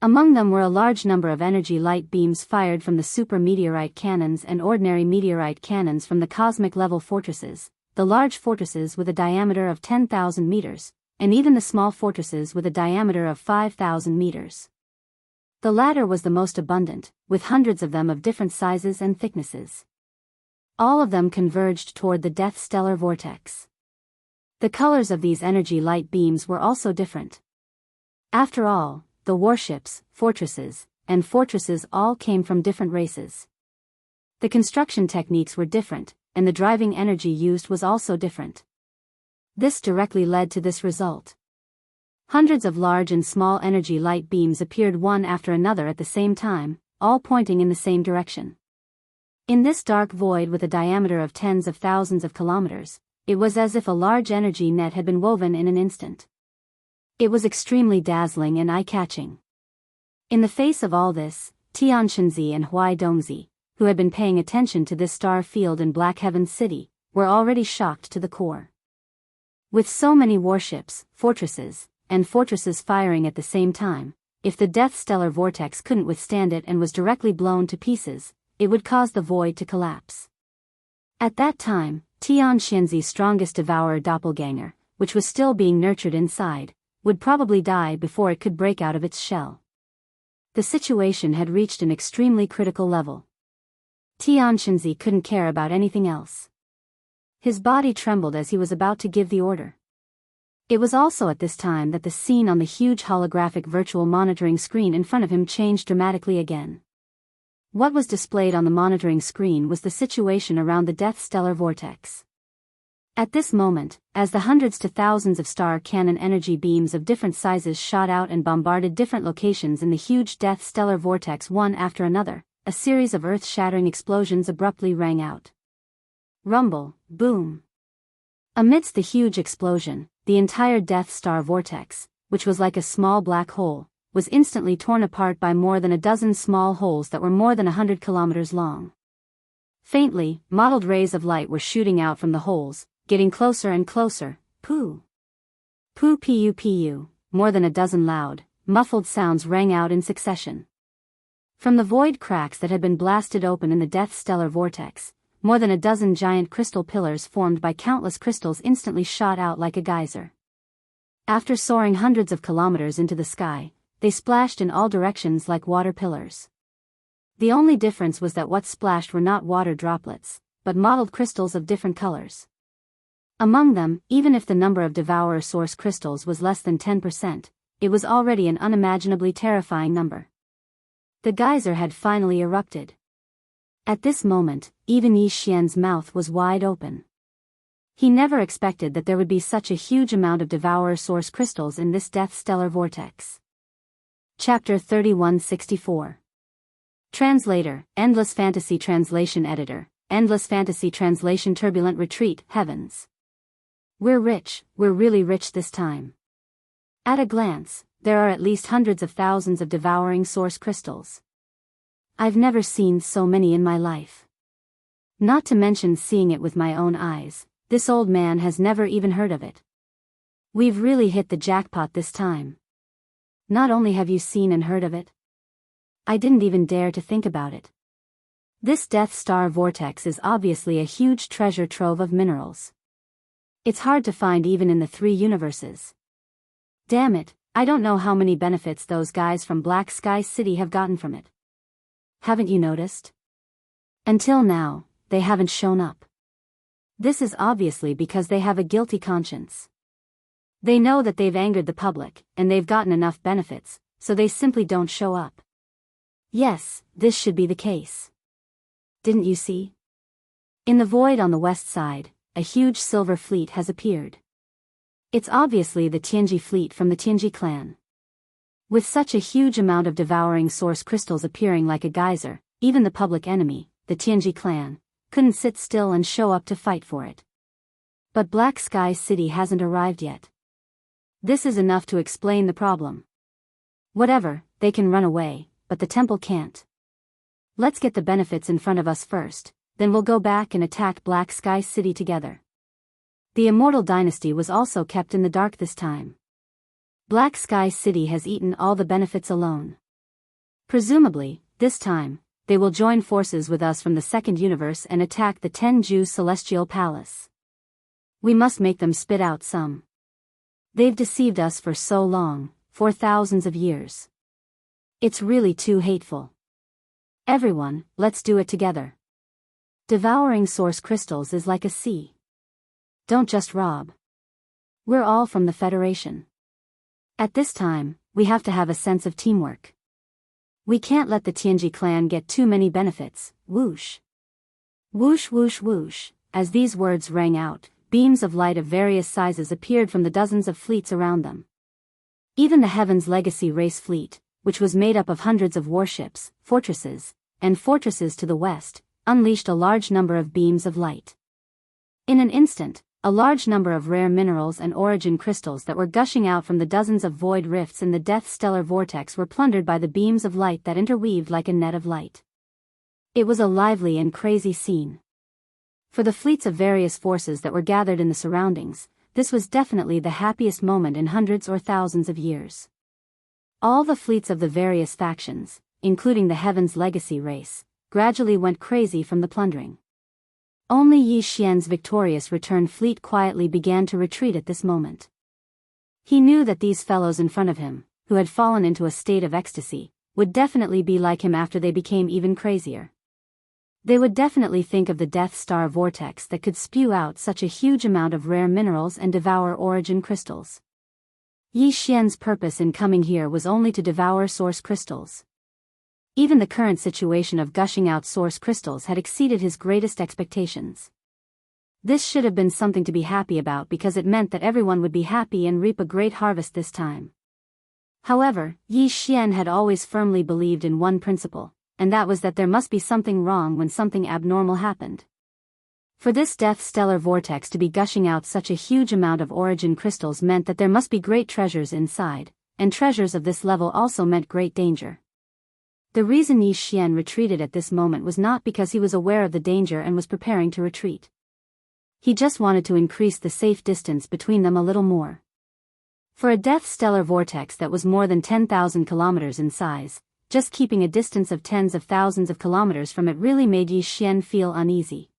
Among them were a large number of energy light beams fired from the super meteorite cannons and ordinary meteorite cannons from the cosmic level fortresses, the large fortresses with a diameter of 10,000 meters, and even the small fortresses with a diameter of 5,000 meters. The latter was the most abundant, with hundreds of them of different sizes and thicknesses. All of them converged toward the Death Stellar Vortex. The colors of these energy light beams were also different. After all, the warships, fortresses, and fortresses all came from different races. The construction techniques were different, and the driving energy used was also different. This directly led to this result. Hundreds of large and small energy light beams appeared one after another at the same time, all pointing in the same direction. In this dark void with a diameter of tens of thousands of kilometers, it was as if a large energy net had been woven in an instant. It was extremely dazzling and eye-catching. In the face of all this, Tianxinzi and Huai Dongzi, who had been paying attention to this star field in Black Heaven's city, were already shocked to the core. With so many warships, fortresses firing at the same time, if the Death Stellar Vortex couldn't withstand it and was directly blown to pieces, it would cause the void to collapse. At that time, Tianxinzi's strongest devourer doppelganger, which was still being nurtured inside, would probably die before it could break out of its shell. The situation had reached an extremely critical level. Tianxinzi couldn't care about anything else. His body trembled as he was about to give the order. It was also at this time that the scene on the huge holographic virtual monitoring screen in front of him changed dramatically again. What was displayed on the monitoring screen was the situation around the Death Stellar Vortex. At this moment, as the hundreds to thousands of star cannon energy beams of different sizes shot out and bombarded different locations in the huge Death Stellar Vortex one after another, a series of earth-shattering explosions abruptly rang out. Rumble, boom. Amidst the huge explosion, the entire Death Star Vortex, which was like a small black hole, was instantly torn apart by more than a dozen small holes that were more than 100 kilometers long. Faintly, mottled rays of light were shooting out from the holes, getting closer and closer. Poo. Poo pu pu, more than a dozen loud, muffled sounds rang out in succession. From the void cracks that had been blasted open in the Death Stellar Vortex, more than a dozen giant crystal pillars formed by countless crystals instantly shot out like a geyser. After soaring hundreds of kilometers into the sky, they splashed in all directions like water pillars. The only difference was that what splashed were not water droplets, but mottled crystals of different colors. Among them, even if the number of Devourer Source crystals was less than 10%, it was already an unimaginably terrifying number. The geyser had finally erupted. At this moment, even Yi Xian's mouth was wide open. He never expected that there would be such a huge amount of Devourer Source crystals in this Death Stellar Vortex. Chapter 3164. Translator, Endless Fantasy Translation Editor, Endless Fantasy Translation Turbulent Retreat, Heavens. We're rich, we're really rich this time. At a glance, there are at least hundreds of thousands of devouring source crystals. I've never seen so many in my life. Not to mention seeing it with my own eyes, this old man has never even heard of it. We've really hit the jackpot this time. Not only have you seen and heard of it, I didn't even dare to think about it. This Death Star Vortex is obviously a huge treasure trove of minerals. It's hard to find even in the 3 universes. Damn it, I don't know how many benefits those guys from Black Sky City have gotten from it. Haven't you noticed? Until now, they haven't shown up. This is obviously because they have a guilty conscience. They know that they've angered the public, and they've gotten enough benefits, so they simply don't show up. Yes, this should be the case. Didn't you see? In the void on the west side, a huge silver fleet has appeared. It's obviously the Tianji fleet from the Tianji clan. With such a huge amount of devouring source crystals appearing like a geyser, even the public enemy, the Tianji clan, couldn't sit still and show up to fight for it. But Black Sky City hasn't arrived yet. This is enough to explain the problem. Whatever, they can run away, but the temple can't. Let's get the benefits in front of us first, then we'll go back and attack Black Sky City together. The Immortal Dynasty was also kept in the dark this time. Black Sky City has eaten all the benefits alone. Presumably, this time, they will join forces with us from the second universe and attack the Tenju Celestial Palace. We must make them spit out some. They've deceived us for so long, for thousands of years. It's really too hateful. Everyone, let's do it together. Devouring source crystals is like a sea. Don't just rob. We're all from the Federation. At this time, we have to have a sense of teamwork. We can't let the Tianji clan get too many benefits. Whoosh. Whoosh whoosh whoosh. As these words rang out, beams of light of various sizes appeared from the dozens of fleets around them. Even the Heaven's Legacy race fleet, which was made up of hundreds of warships, fortresses to the west, unleashed a large number of beams of light. In an instant, A large number of rare minerals and origin crystals that were gushing out from the dozens of void rifts in the death stellar vortex were plundered by the beams of light that interweaved like a net of light. It was a lively and crazy scene. For the fleets of various forces that were gathered in the surroundings, this was definitely the happiest moment in hundreds or thousands of years. All the fleets of the various factions, including the Heaven's Legacy race, gradually went crazy from the plundering. Only Yi Xian's victorious return fleet quietly began to retreat at this moment. He knew that these fellows in front of him, who had fallen into a state of ecstasy, would definitely be like him after they became even crazier. They would definitely think of the Death Star vortex that could spew out such a huge amount of rare minerals and devour origin crystals. Yi Xian's purpose in coming here was only to devour source crystals. Even the current situation of gushing out source crystals had exceeded his greatest expectations. This should have been something to be happy about because it meant that everyone would be happy and reap a great harvest this time. However, Yi Xian had always firmly believed in one principle, and that was that there must be something wrong when something abnormal happened. For this death stellar vortex to be gushing out such a huge amount of origin crystals meant that there must be great treasures inside, and treasures of this level also meant great danger. The reason Yi Xian retreated at this moment was not because he was aware of the danger and was preparing to retreat. He just wanted to increase the safe distance between them a little more. For a death stellar vortex that was more than 10,000 kilometers in size, just keeping a distance of tens of thousands of kilometers from it really made Yi Xian feel uneasy.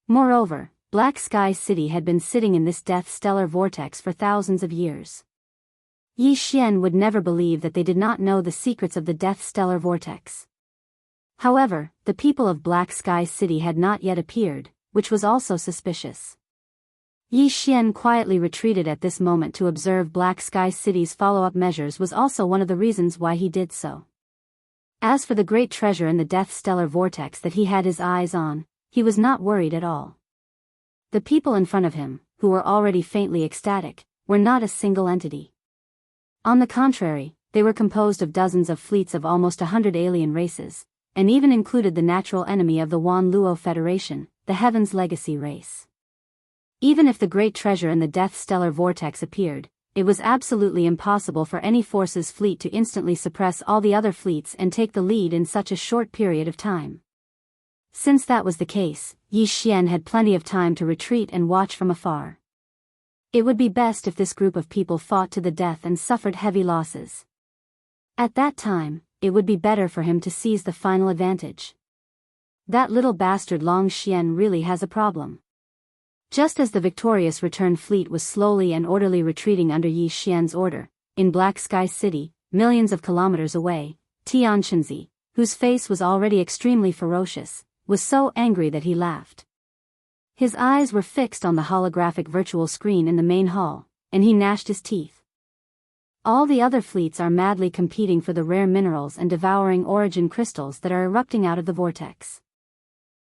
Moreover, Black Sky City had been sitting in this death stellar vortex for thousands of years. Yi Xian would never believe that they did not know the secrets of the death stellar vortex. However, the people of Black Sky City had not yet appeared, which was also suspicious. Yi Xian quietly retreated at this moment to observe Black Sky City's follow-up measures was also one of the reasons why he did so. As for the great treasure in the death stellar vortex that he had his eyes on, he was not worried at all. The people in front of him, who were already faintly ecstatic, were not a single entity. On the contrary, they were composed of dozens of fleets of almost 100 alien races, and even included the natural enemy of the Wan Luo Federation, the Heaven's Legacy race. Even if the great treasure in the death stellar vortex appeared, it was absolutely impossible for any force's fleet to instantly suppress all the other fleets and take the lead in such a short period of time. Since that was the case, Yi Xian had plenty of time to retreat and watch from afar. It would be best if this group of people fought to the death and suffered heavy losses. At that time, it would be better for him to seize the final advantage. That little bastard Long Xian really has a problem. Just as the victorious return fleet was slowly and orderly retreating under Yi Xian's order, in Black Sky City, millions of kilometers away, Tianxinzi, whose face was already extremely ferocious, was so angry that he laughed. His eyes were fixed on the holographic virtual screen in the main hall, and he gnashed his teeth. All the other fleets are madly competing for the rare minerals and devouring origin crystals that are erupting out of the vortex.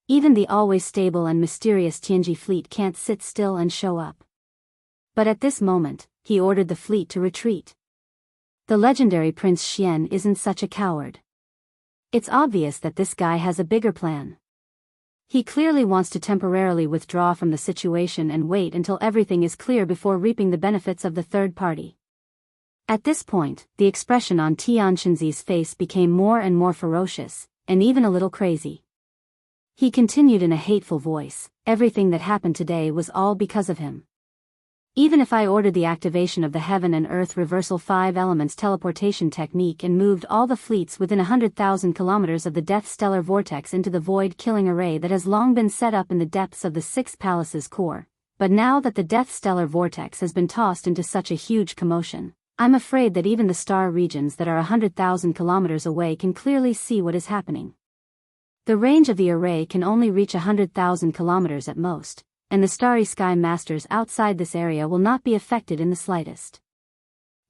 Even the always stable and mysterious Tianji fleet can't sit still and show up. But at this moment, he ordered the fleet to retreat. The legendary Prince Xian isn't such a coward. It's obvious that this guy has a bigger plan. He clearly wants to temporarily withdraw from the situation and wait until everything is clear before reaping the benefits of the third party. At this point, the expression on Tianxinzi's face became more and more ferocious, and even a little crazy. He continued in a hateful voice, "Everything that happened today was all because of him. Even if I ordered the activation of the Heaven and Earth Reversal 5 Elements teleportation technique and moved all the fleets within 100,000 kilometers of the Death Stellar Vortex into the void-killing array that has long been set up in the depths of the Sixth Palace's core, but now that the Death Stellar Vortex has been tossed into such a huge commotion, I'm afraid that even the star regions that are 100,000 kilometers away can clearly see what is happening. The range of the array can only reach 100,000 kilometers at most, and the Starry Sky Masters outside this area will not be affected in the slightest.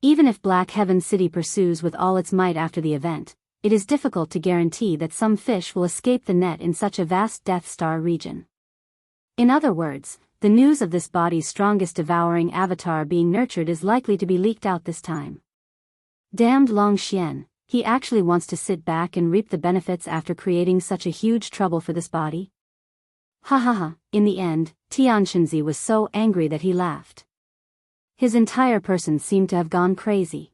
Even if Black Heaven City pursues with all its might after the event, it is difficult to guarantee that some fish will escape the net in such a vast Death Star region. In other words, the news of this body's strongest devouring avatar being nurtured is likely to be leaked out this time. Damned Long Xian, he actually wants to sit back and reap the benefits after creating such a huge trouble for this body? Ha ha ha. In the end, Tianxinzi was so angry that he laughed. His entire person seemed to have gone crazy.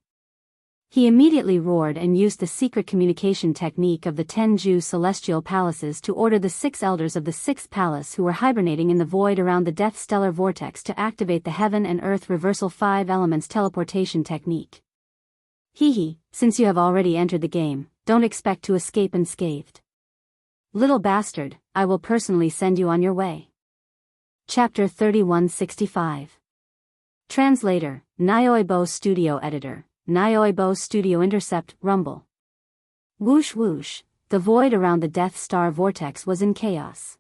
He immediately roared and used the secret communication technique of the Tenju celestial palaces to order the 6 elders of the 6th palace who were hibernating in the void around the death stellar vortex to activate the heaven and earth reversal 5 elements teleportation technique. Hee, since you have already entered the game, don't expect to escape unscathed. Little bastard, I will personally send you on your way. Chapter 3165. Translator, Nyoibo Studio Editor, Nyoibo Studio Intercept, Rumble. Whoosh whoosh, the void around the Death Star vortex was in chaos.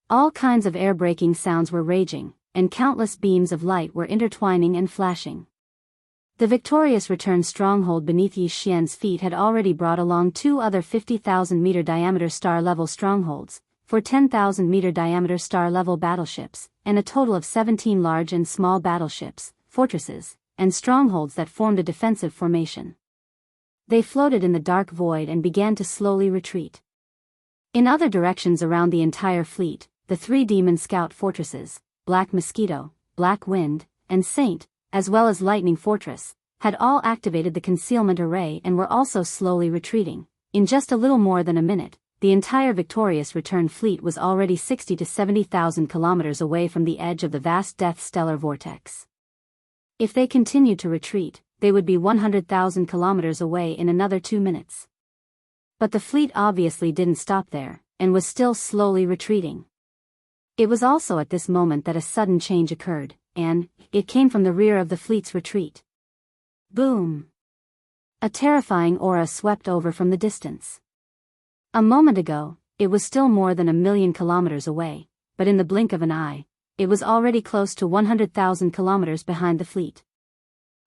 All kinds of air-breaking sounds were raging, and countless beams of light were intertwining and flashing. The victorious return stronghold beneath Yi Xian's feet had already brought along 2 other 50,000-meter diameter star-level strongholds, 4 10,000-meter diameter star-level battleships, and a total of 17 large and small battleships, fortresses, and strongholds that formed a defensive formation. They floated in the dark void and began to slowly retreat. In other directions around the entire fleet, the 3 demon scout fortresses, Black Mosquito, Black Wind, and Saint, as well as Lightning Fortress, had all activated the concealment array and were also slowly retreating. In just a little more than a minute, the entire victorious return fleet was already 60 to 70,000 kilometers away from the edge of the vast death stellar vortex. If they continued to retreat, they would be 100,000 kilometers away in another 2 minutes. But the fleet obviously didn't stop there, and was still slowly retreating. It was also at this moment that a sudden change occurred, and it came from the rear of the fleet's retreat. Boom! A terrifying aura swept over from the distance. A moment ago, it was still more than 1,000,000 kilometers away, but in the blink of an eye, it was already close to 100,000 kilometers behind the fleet.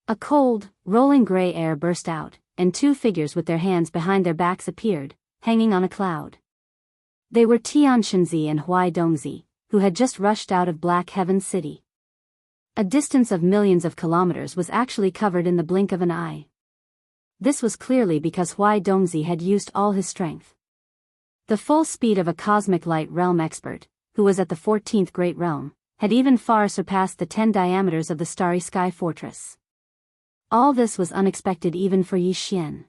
A cold, rolling gray air burst out, and 2 figures with their hands behind their backs appeared, hanging on a cloud. They were Tianxinzi and Huai Dongzi, who had just rushed out of Black Heaven City. A distance of millions of kilometers was actually covered in the blink of an eye. This was clearly because Huai Dongzi had used all his strength. The full speed of a cosmic light realm expert, who was at the 14th Great Realm, had even far surpassed the 10 diameters of the Starry Sky Fortress. All this was unexpected even for Yi Xian.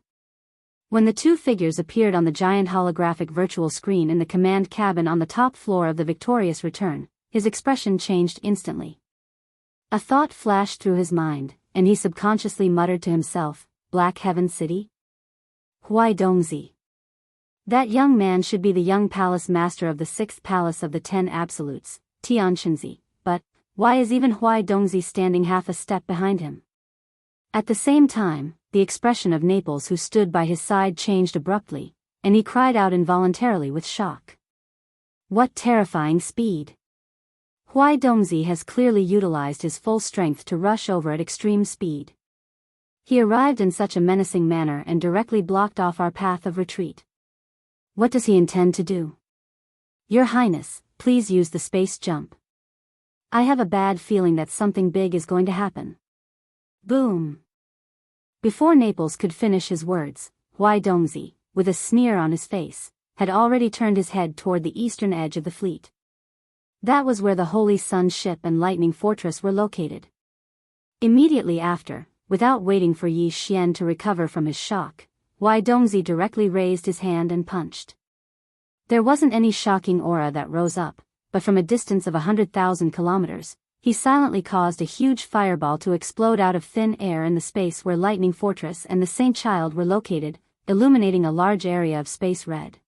When the 2 figures appeared on the giant holographic virtual screen in the command cabin on the top floor of the victorious return, his expression changed instantly. A thought flashed through his mind, and he subconsciously muttered to himself, Black Heaven City? Huai Dongzi. That young man should be the young palace master of the 6th palace of the 10 absolutes, Tianxinzi, but why is even Huai Dongzi standing half a step behind him? At the same time, the expression of Naples who stood by his side changed abruptly, and he cried out involuntarily with shock. What terrifying speed! Huai Dongzi has clearly utilized his full strength to rush over at extreme speed. He arrived in such a menacing manner and directly blocked off our path of retreat. What does he intend to do? Your Highness, please use the space jump. I have a bad feeling that something big is going to happen. Boom! Before Naples could finish his words, Huai Dongzi, with a sneer on his face, had already turned his head toward the eastern edge of the fleet. That was where the Holy Sun ship and Lightning Fortress were located. Immediately after, without waiting for Yi Xian to recover from his shock, Huai Dongzi directly raised his hand and punched. There wasn't any shocking aura that rose up, but from a distance of 100,000 kilometers, he silently caused a huge fireball to explode out of thin air in the space where Lightning Fortress and the Saint Child were located, illuminating a large area of space red.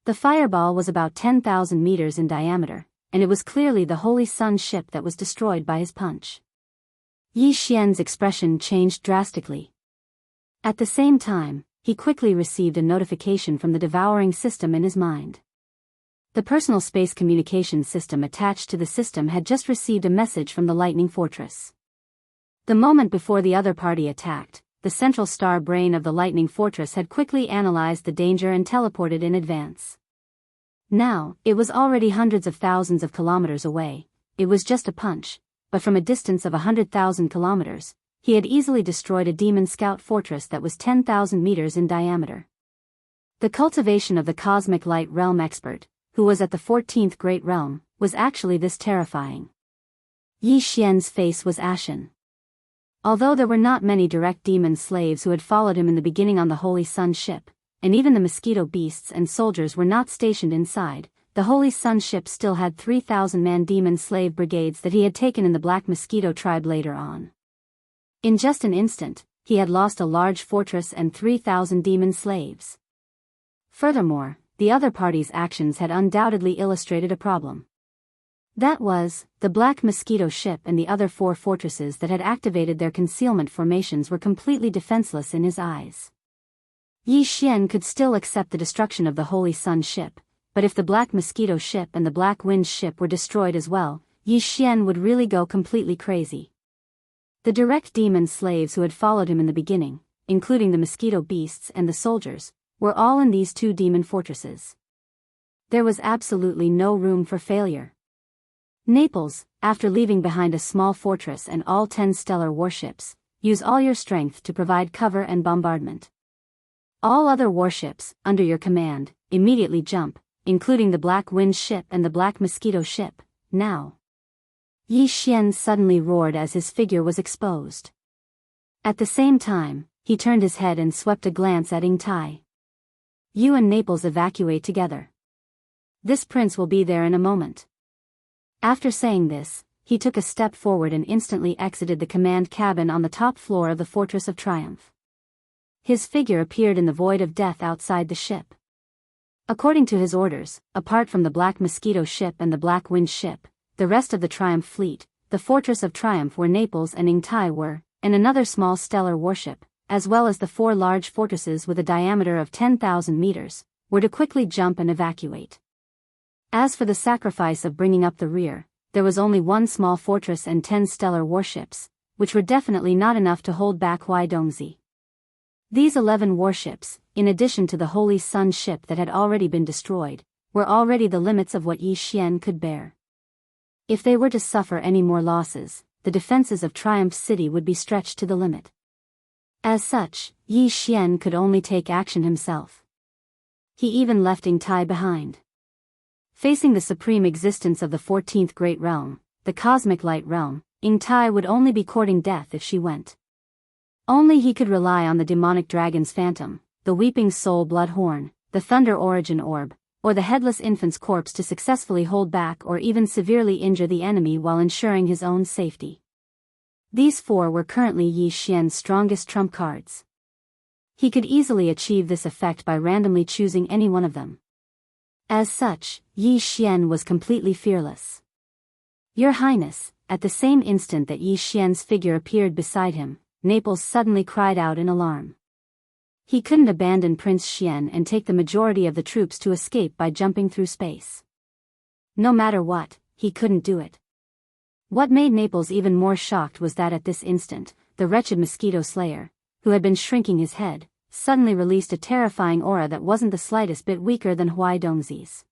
The fireball was about 10,000 meters in diameter, and it was clearly the Holy Sun ship that was destroyed by his punch. Yi Xian's expression changed drastically. At the same time, he quickly received a notification from the devouring system in his mind. The personal space communication system attached to the system had just received a message from the Lightning Fortress. The moment before the other party attacked, the central star brain of the Lightning Fortress had quickly analyzed the danger and teleported in advance. Now, it was already hundreds of thousands of kilometers away. It was just a punch, but from a distance of 100,000 kilometers, he had easily destroyed a demon scout fortress that was 10,000 meters in diameter. The cultivation of the cosmic light realm expert, who was at the 14th Great Realm, was actually this terrifying. Yi Xian's face was ashen. Although there were not many direct demon slaves who had followed him in the beginning on the Holy Sun ship, and even the mosquito beasts and soldiers were not stationed inside, the Holy Sun ship still had 3,000-man demon slave brigades that he had taken in the Black Mosquito tribe later on. In just an instant, he had lost a large fortress and 3,000 demon slaves. Furthermore, the other party's actions had undoubtedly illustrated a problem. That was, the Black Mosquito ship and the other 4 fortresses that had activated their concealment formations were completely defenseless in his eyes. Yi Xian could still accept the destruction of the Holy Sun ship, but if the Black Mosquito ship and the Black Wind ship were destroyed as well, Yi Xian would really go completely crazy. The direct demon slaves who had followed him in the beginning, including the mosquito beasts and the soldiers, were all in these 2 demon fortresses. There was absolutely no room for failure. Naples, after leaving behind a small fortress and all 10 stellar warships, use all your strength to provide cover and bombardment. All other warships, under your command, immediately jump, including the Black Wind ship and the Black Mosquito ship, now. Yi Xian suddenly roared as his figure was exposed. At the same time, he turned his head and swept a glance at Ying Tai. You and Naples evacuate together. This prince will be there in a moment. After saying this, he took a step forward and instantly exited the command cabin on the top floor of the Fortress of Triumph. His figure appeared in the void of death outside the ship. According to his orders, apart from the Black Mosquito ship and the Black Wind ship, the rest of the Triumph fleet, the Fortress of Triumph where Naples and Ying Tai were, and another small stellar warship, as well as the 4 large fortresses with a diameter of 10,000 meters, were to quickly jump and evacuate. As for the sacrifice of bringing up the rear, there was only 1 small fortress and 10 stellar warships, which were definitely not enough to hold back Huaidongzi. These 11 warships, in addition to the Holy Sun ship that had already been destroyed, were already the limits of what Yi Xian could bear. If they were to suffer any more losses, the defenses of Triumph City would be stretched to the limit. As such, Yi Xian could only take action himself. He even left Ying Tai behind. Facing the supreme existence of the 14th Great Realm, the Cosmic Light Realm, Ying Tai would only be courting death if she went. Only he could rely on the demonic dragon's phantom, the Weeping Soul Blood Horn, the Thunder Origin Orb, or the Headless Infant's corpse to successfully hold back or even severely injure the enemy while ensuring his own safety. These 4 were currently Yi Xian's strongest trump cards. He could easily achieve this effect by randomly choosing any one of them. As such, Yi Xian was completely fearless. Your Highness, at the same instant that Yi Xian's figure appeared beside him, Naples suddenly cried out in alarm. He couldn't abandon Prince Xian and take the majority of the troops to escape by jumping through space. No matter what, he couldn't do it. What made Naples even more shocked was that at this instant, the wretched mosquito slayer, who had been shrinking his head, suddenly released a terrifying aura that wasn't the slightest bit weaker than Huaidongzi's.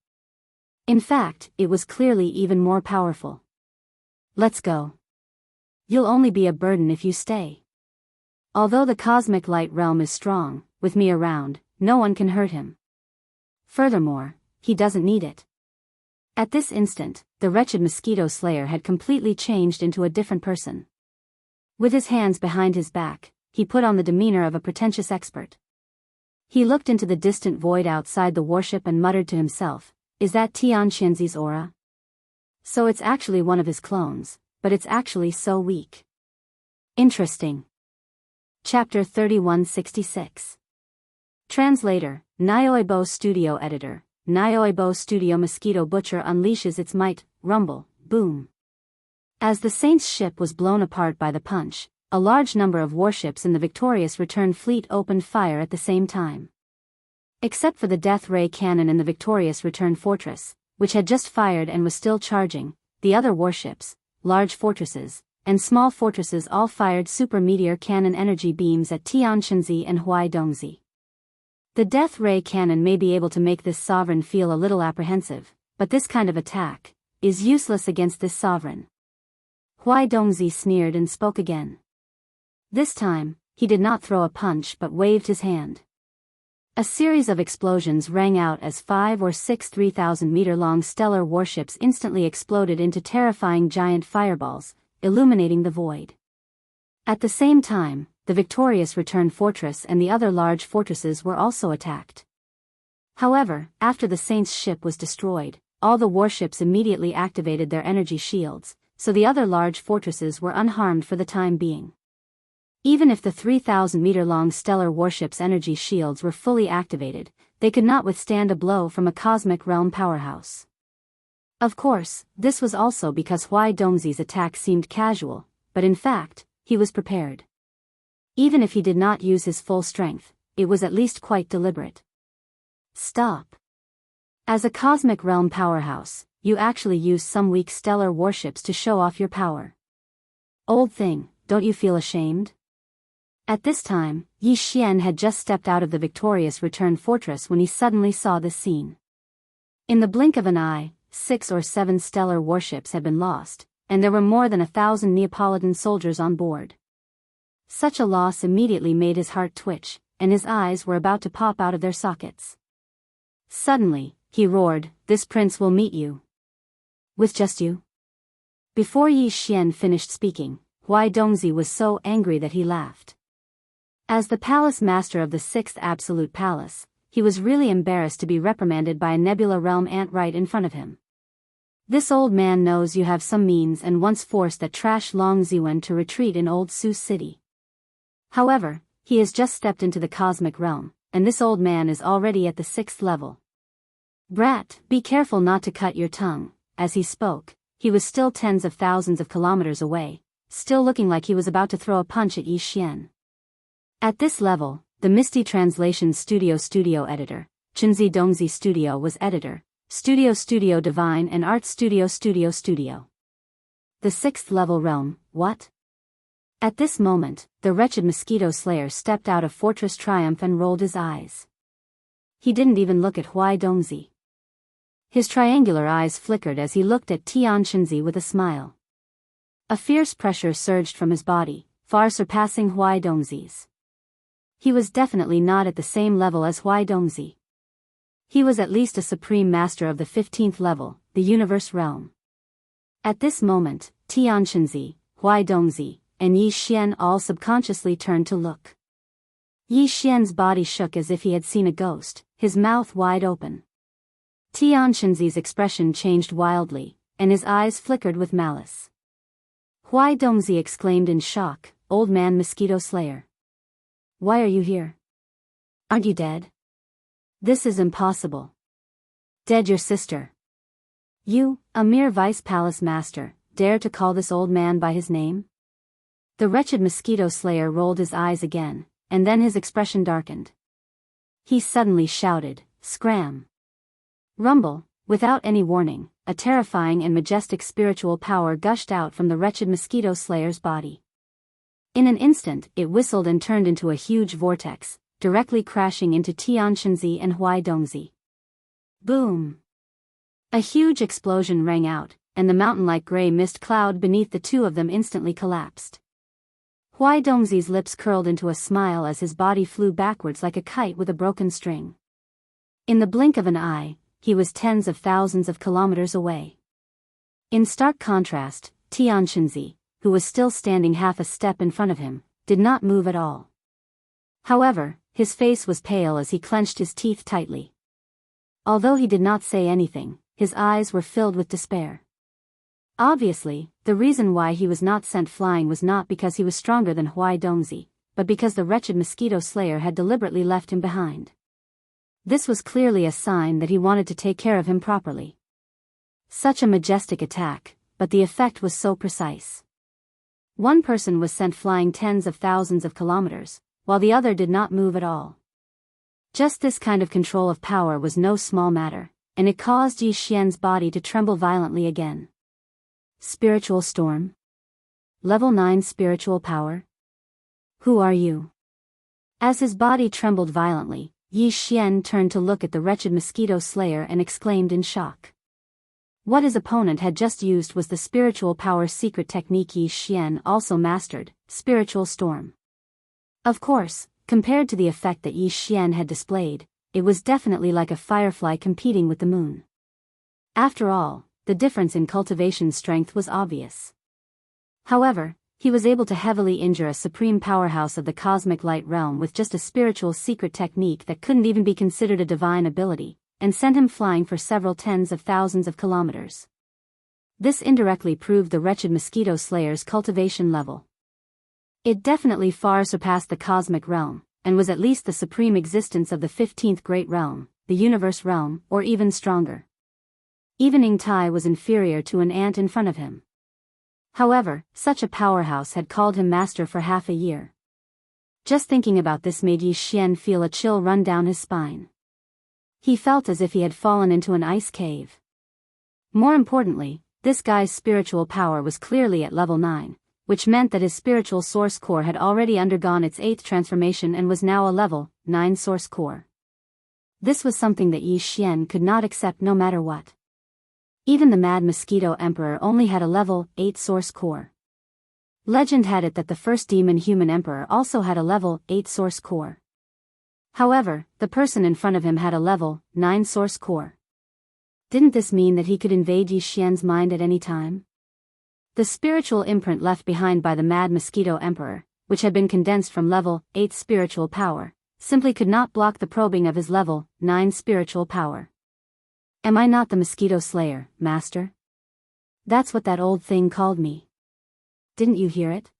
In fact, it was clearly even more powerful. Let's go. You'll only be a burden if you stay. Although the Cosmic Light Realm is strong, with me around, no one can hurt him. Furthermore, he doesn't need it. At this instant, the wretched mosquito slayer had completely changed into a different person. With his hands behind his back, he put on the demeanor of a pretentious expert. He looked into the distant void outside the warship and muttered to himself, "Is that Tianqianzi's aura? So it's actually one of his clones, but it's actually so weak. Interesting." Chapter 3166. Translator, Nyoibo Studio Editor. Nyoibo Studio Mosquito Butcher unleashes its might, rumble, boom. As the Saint's ship was blown apart by the punch, a large number of warships in the victorious return fleet opened fire at the same time. Except for the death ray cannon in the victorious return fortress, which had just fired and was still charging, the other warships, large fortresses, and small fortresses all fired super meteor cannon energy beams at Tianqianzi and Huaidongzi. The death ray cannon may be able to make this sovereign feel a little apprehensive, but this kind of attack is useless against this sovereign. Huaidongzi sneered and spoke again. This time, he did not throw a punch but waved his hand. A series of explosions rang out as 5 or 6 3,000-meter-long stellar warships instantly exploded into terrifying giant fireballs, illuminating the void. At the same time, the victorious return fortress and the other large fortresses were also attacked. However, after the Saint's ship was destroyed, all the warships immediately activated their energy shields, so the other large fortresses were unharmed for the time being. Even if the 3,000-meter-long stellar warship's energy shields were fully activated, they could not withstand a blow from a cosmic realm powerhouse. Of course, this was also because Huai Dongzi's attack seemed casual, but in fact, he was prepared. Even if he did not use his full strength, it was at least quite deliberate. Stop. As a cosmic realm powerhouse, you actually use some weak stellar warships to show off your power. Old thing, don't you feel ashamed? At this time, Yi Xian had just stepped out of the victorious return fortress when he suddenly saw this scene. In the blink of an eye, 6 or 7 stellar warships had been lost, and there were more than 1,000 Neapolitan soldiers on board. Such a loss immediately made his heart twitch, and his eyes were about to pop out of their sockets. Suddenly, he roared, "This prince will meet you." With just you? Before Yi Xian finished speaking, Huai Dongzi was so angry that he laughed. As the palace master of the 6th Absolute Palace, he was really embarrassed to be reprimanded by a Nebula Realm ant right in front of him. This old man knows you have some means and once forced that trash Long Ziwen to retreat in Old Sioux City. However, he has just stepped into the cosmic realm, and this old man is already at the 6th level. Brat, be careful not to cut your tongue. As he spoke, he was still tens of thousands of kilometers away, still looking like he was about to throw a punch at Yi Xian. At this level, the Misty Translation Studio editor, Chenzi Dongzi Studio was editor, Studio Divine and Art Studio. The 6th level realm, what? At this moment, the wretched mosquito slayer stepped out of Fortress Triumph and rolled his eyes. He didn't even look at Huai Dongzi. His triangular eyes flickered as he looked at Tian Chenzi with a smile. A fierce pressure surged from his body, far surpassing Huai Dongzi's. He was definitely not at the same level as Huai Dongzi. He was at least a supreme master of the 15th level, the universe realm. At this moment, Tian Chenzi, Huai Dongzi, and Yi Xian all subconsciously turned to look. Yi Xian's body shook as if he had seen a ghost, his mouth wide open. Tian Chenzi's expression changed wildly, and his eyes flickered with malice. Huai Dongzi exclaimed in shock, "Old man mosquito slayer. Why are you here? Aren't you dead? This is impossible. Dead your sister. You, a mere vice palace master, dare to call this old man by his name?" The wretched mosquito slayer rolled his eyes again, and then his expression darkened. He suddenly shouted, "Scram!" Rumble, without any warning, a terrifying and majestic spiritual power gushed out from the wretched mosquito slayer's body. In an instant, it whistled and turned into a huge vortex, directly crashing into Tian Chenzi and Huai Dongzi. Boom! A huge explosion rang out, and the mountain-like gray mist cloud beneath the two of them instantly collapsed. Huai Dongzi's lips curled into a smile as his body flew backwards like a kite with a broken string. In the blink of an eye, he was tens of thousands of kilometers away. In stark contrast, Tian Chenzi, who was still standing half a step in front of him, did not move at all. However, his face was pale as he clenched his teeth tightly. Although he did not say anything, his eyes were filled with despair. Obviously, the reason why he was not sent flying was not because he was stronger than Huai Dongzi, but because the wretched mosquito slayer had deliberately left him behind. This was clearly a sign that he wanted to take care of him properly. Such a majestic attack, but the effect was so precise. One person was sent flying tens of thousands of kilometers, while the other did not move at all. Just this kind of control of power was no small matter, and it caused Yi Xian's body to tremble violently again. Spiritual storm? Level 9 spiritual power? Who are you? As his body trembled violently, Yi Xian turned to look at the wretched mosquito slayer and exclaimed in shock. What his opponent had just used was the spiritual power secret technique Yi Xian also mastered, spiritual storm. Of course, Compared to the effect that Yi Xian had displayed, it was definitely like a firefly competing with the moon. After all, the difference in cultivation strength was obvious. However, he was able to heavily injure a supreme powerhouse of the cosmic light realm with just a spiritual secret technique that couldn't even be considered a divine ability, and sent him flying for several tens of thousands of kilometers. This indirectly proved the wretched mosquito slayer's cultivation level. It definitely far surpassed the cosmic realm, and was at least the supreme existence of the 15th great realm, the universe realm, or even stronger. Even Ing Tai was inferior to an ant in front of him. However, such a powerhouse had called him master for half a year. Just thinking about this made Yi Xian feel a chill run down his spine. He felt as if he had fallen into an ice cave. More importantly, this guy's spiritual power was clearly at level 9, which meant that his spiritual source core had already undergone its 8th transformation and was now a level 9 source core. This was something that Yi Xian could not accept no matter what. Even the Mad Mosquito Emperor only had a level 8 source core. Legend had it that the first Demon Human Emperor also had a level 8 source core. However, the person in front of him had a level 9 source core. Didn't this mean that he could invade Yi Xian's mind at any time? The spiritual imprint left behind by the Mad Mosquito Emperor, which had been condensed from level 8 spiritual power, simply could not block the probing of his level 9 spiritual power. Am I not the mosquito slayer, master? That's what that old thing called me. Didn't you hear it?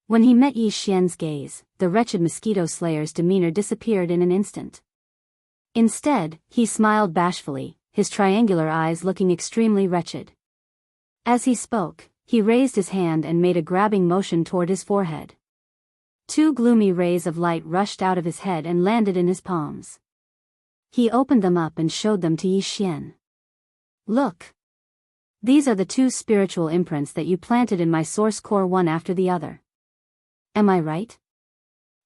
When he met Yi Xian's gaze, the wretched mosquito slayer's demeanor disappeared in an instant. Instead, he smiled bashfully, his triangular eyes looking extremely wretched. As he spoke, he raised his hand and made a grabbing motion toward his forehead. 2 gloomy rays of light rushed out of his head and landed in his palms. He opened them up and showed them to Yi Xian. Look! These are the 2 spiritual imprints that you planted in my source core one after the other. Am I right?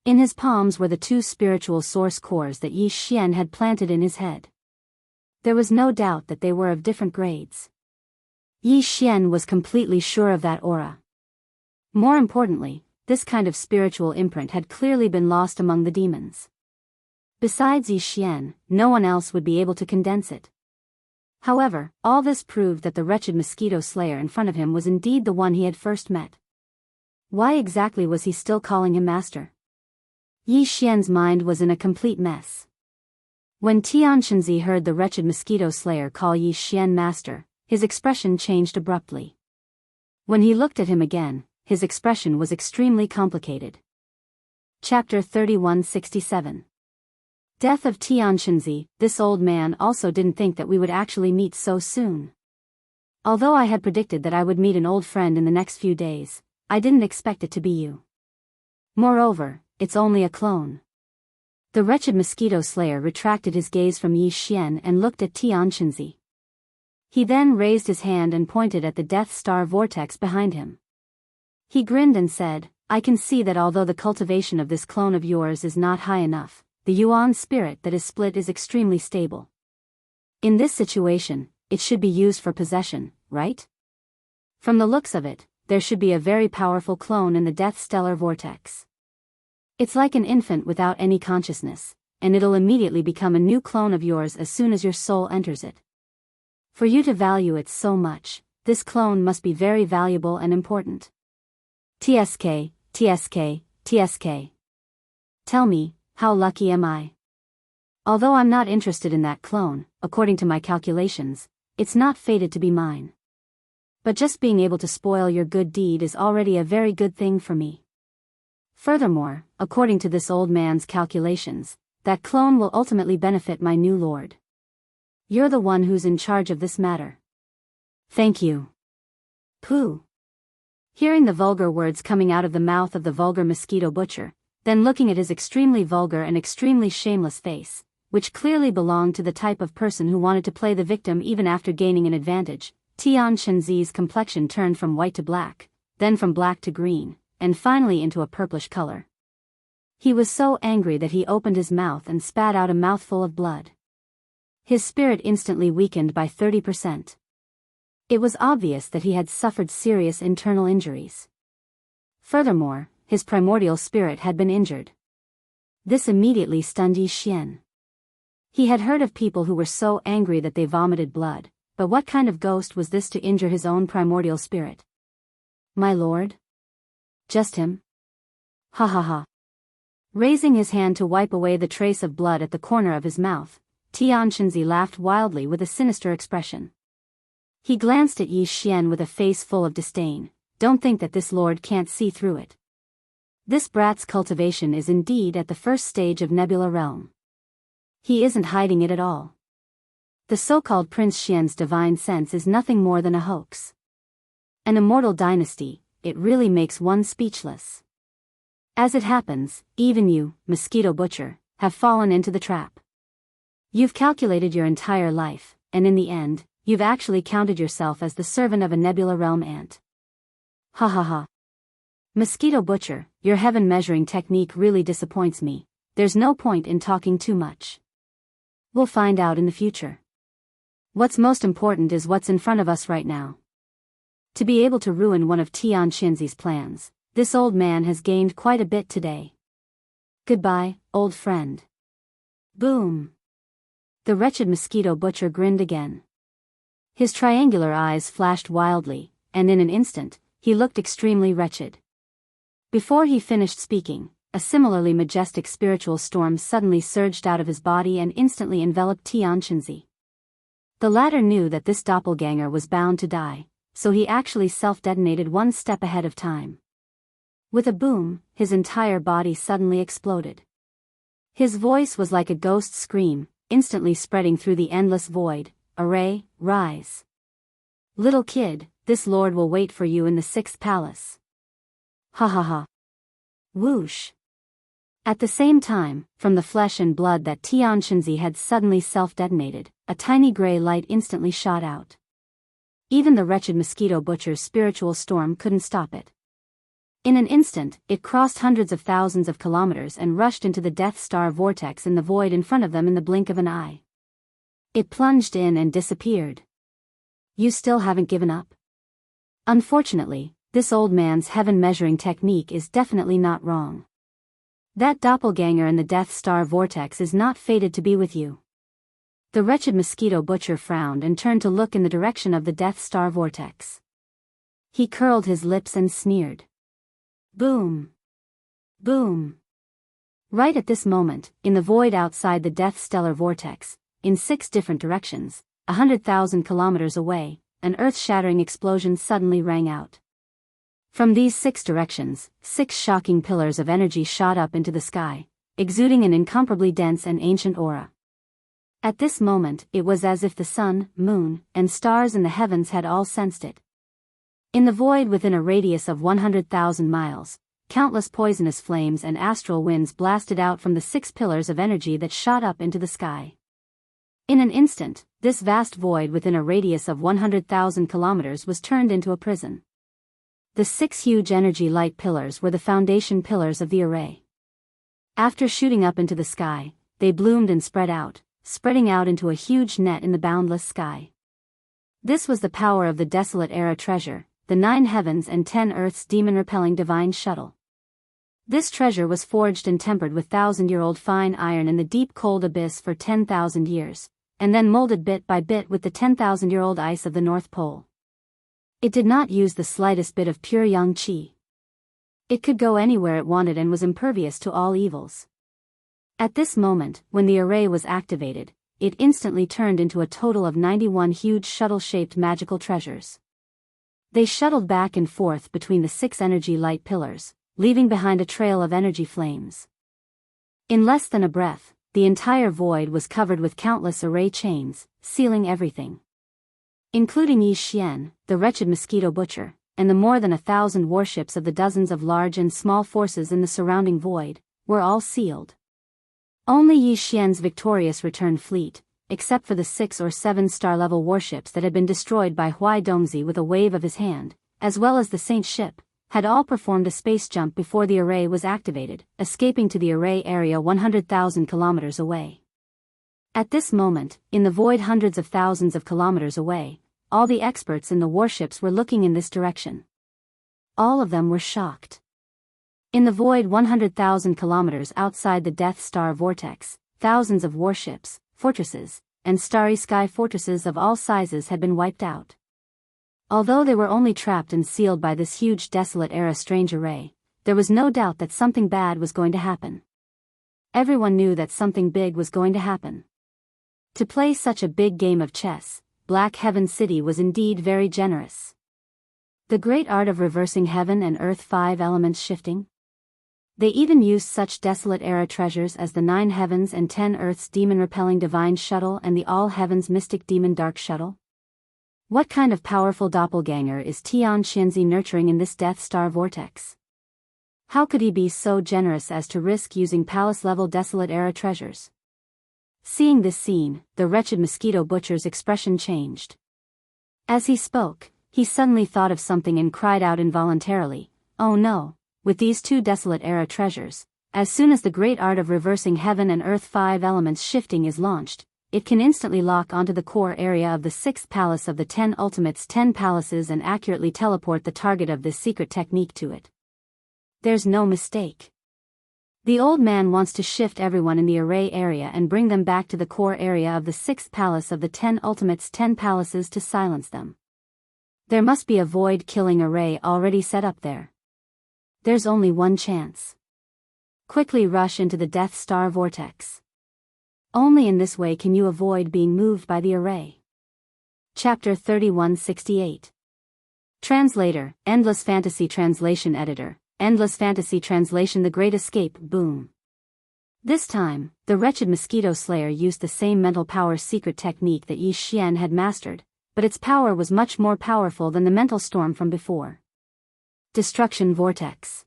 In his palms were the 2 spiritual source cores that Yi Xian had planted in his head. There was no doubt that they were of different grades. Yi Xian was completely sure of that aura. More importantly, this kind of spiritual imprint had clearly been lost among the demons. Besides Yi Xian, no one else would be able to condense it. However, all this proved that the wretched mosquito slayer in front of him was indeed the one he had first met. Why exactly was he still calling him master? Yi Xian's mind was in a complete mess. When Tian Shenzi heard the wretched mosquito slayer call Yi Xian master, his expression changed abruptly. When he looked at him again, his expression was extremely complicated. Chapter 3167. Death of Tian Shenzi. This old man also didn't think that we would actually meet so soon. Although I had predicted that I would meet an old friend in the next few days, I didn't expect it to be you. Moreover, it's only a clone. The wretched mosquito slayer retracted his gaze from Yi Xian and looked at Tian Shenzi. He then raised his hand and pointed at the Death Star vortex behind him. He grinned and said, I can see that although the cultivation of this clone of yours is not high enough, the Yuan spirit that is split is extremely stable. In this situation, it should be used for possession, right? From the looks of it, there should be a very powerful clone in the Death Stellar Vortex. It's like an infant without any consciousness, and it'll immediately become a new clone of yours as soon as your soul enters it. For you to value it so much, this clone must be very valuable and important. TSK, TSK, TSK. Tell me, how lucky am I? Although I'm not interested in that clone, according to my calculations, it's not fated to be mine. But just being able to spoil your good deed is already a very good thing for me. Furthermore, according to this old man's calculations, that clone will ultimately benefit my new lord. You're the one who's in charge of this matter. Thank you. Pooh. Hearing the vulgar words coming out of the mouth of the vulgar mosquito butcher, then looking at his extremely vulgar and extremely shameless face, which clearly belonged to the type of person who wanted to play the victim even after gaining an advantage, Tian Shenzi's complexion turned from white to black, then from black to green, and finally into a purplish color. He was so angry that he opened his mouth and spat out a mouthful of blood. His spirit instantly weakened by 30%. It was obvious that he had suffered serious internal injuries. Furthermore, his primordial spirit had been injured. This immediately stunned Yi Xian. He had heard of people who were so angry that they vomited blood, but what kind of ghost was this to injure his own primordial spirit? My lord? Just him? Ha ha ha. Raising his hand to wipe away the trace of blood at the corner of his mouth, Tianxinzi laughed wildly with a sinister expression. He glanced at Yi Xian with a face full of disdain. Don't think that this lord can't see through it. This brat's cultivation is indeed at the first stage of Nebula Realm. He isn't hiding it at all. The so-called Prince Xian's divine sense is nothing more than a hoax. An immortal dynasty, it really makes one speechless. As it happens, even you, Mosquito Butcher, have fallen into the trap. You've calculated your entire life, and in the end, you've actually counted yourself as the servant of a Nebula Realm ant. Ha ha ha. Mosquito Butcher, your heaven measuring technique really disappoints me. There's no point in talking too much. We'll find out in the future. What's most important is what's in front of us right now. To be able to ruin one of Tianxinzi's plans, this old man has gained quite a bit today. Goodbye, old friend. Boom. The wretched Mosquito Butcher grinned again. His triangular eyes flashed wildly, and in an instant, he looked extremely wretched. Before he finished speaking, a similarly majestic spiritual storm suddenly surged out of his body and instantly enveloped Tianxinzi. The latter knew that this doppelganger was bound to die, so he actually self-detonated one step ahead of time. With a boom, his entire body suddenly exploded. His voice was like a ghost scream, instantly spreading through the endless void. Array, rise. Little kid, this lord will wait for you in the 6th palace. Ha ha ha. Whoosh. At the same time, from the flesh and blood that Tianxinzi had suddenly self-detonated, a tiny gray light instantly shot out. Even the wretched Mosquito Butcher's spiritual storm couldn't stop it. In an instant, it crossed hundreds of thousands of kilometers and rushed into the Death Star vortex in the void in front of them in the blink of an eye. It plunged in and disappeared. You still haven't given up? Unfortunately, this old man's heaven-measuring technique is definitely not wrong. That doppelganger in the Death Star vortex is not fated to be with you. The wretched Mosquito Butcher frowned and turned to look in the direction of the Death Star vortex. He curled his lips and sneered. Boom. Boom. Right at this moment, in the void outside the Death Stellar vortex, in 6 different directions, 100,000 kilometers away, an earth-shattering explosion suddenly rang out. From these 6 directions, 6 shocking pillars of energy shot up into the sky, exuding an incomparably dense and ancient aura. At this moment, it was as if the sun, moon, and stars in the heavens had all sensed it. In the void within a radius of 100,000 miles, countless poisonous flames and astral winds blasted out from the 6 pillars of energy that shot up into the sky. In an instant, this vast void within a radius of 100,000 kilometers was turned into a prison. The 6 huge energy light pillars were the foundation pillars of the array. After shooting up into the sky, they bloomed and spread out, spreading out into a huge net in the boundless sky. This was the power of the Desolate Era treasure, the 9 heavens and 10 earths demon-repelling divine shuttle. This treasure was forged and tempered with 1,000-year-old fine iron in the deep cold abyss for 10,000 years, and then molded bit by bit with the 10,000-year-old ice of the North Pole. It did not use the slightest bit of pure yang qi. It could go anywhere it wanted and was impervious to all evils. At this moment, when the array was activated, it instantly turned into a total of 91 huge shuttle-shaped magical treasures. They shuttled back and forth between the 6 energy light pillars, leaving behind a trail of energy flames. In less than a breath, the entire void was covered with countless array chains, sealing everything. Including Yi Xian, the wretched Mosquito Butcher, and the more than 1,000 warships of the dozens of large and small forces in the surrounding void, were all sealed. Only Yi Xian's victorious return fleet, except for the 6 or 7 star-level warships that had been destroyed by Huai Dongzi with a wave of his hand, as well as the Saint ship, had all performed a space jump before the array was activated, escaping to the array area 100,000 kilometers away. At this moment, in the void hundreds of thousands of kilometers away, all the experts in the warships were looking in this direction. All of them were shocked. In the void 100,000 kilometers outside the Death Star vortex, thousands of warships, fortresses, and starry sky fortresses of all sizes had been wiped out. Although they were only trapped and sealed by this huge desolate era strange array, there was no doubt that something bad was going to happen. Everyone knew that something big was going to happen. To play such a big game of chess, Black Heaven City was indeed very generous. The great art of reversing heaven and earth 5 elements shifting. They even used such desolate era treasures as the 9 heavens and 10 earths demon-repelling divine shuttle and the all heavens mystic demon dark shuttle. What kind of powerful doppelganger is Tian Xianzi nurturing in this Death Star vortex? How could he be so generous as to risk using palace-level desolate era treasures? Seeing this scene, the wretched mosquito butcher's expression changed. As he spoke, he suddenly thought of something and cried out involuntarily, "Oh no, with these 2 desolate era treasures, as soon as the great art of reversing heaven and earth 5 elements shifting is launched, it can instantly lock onto the core area of the 6th palace of the 10 Ultimates 10 palaces and accurately teleport the target of this secret technique to it. There's no mistake. The old man wants to shift everyone in the array area and bring them back to the core area of the 6th palace of the 10 Ultimates 10 palaces to silence them. There must be a void-killing array already set up there. There's only one chance. Quickly rush into the Death Star vortex. Only in this way can you avoid being moved by the array." Chapter 3168. Translator, Endless Fantasy Translation Editor, Endless Fantasy Translation The Great Escape, boom. This time, the wretched mosquito slayer used the same mental power secret technique that Yi Xian had mastered, but its power was much more powerful than the mental storm from before. Destruction Vortex.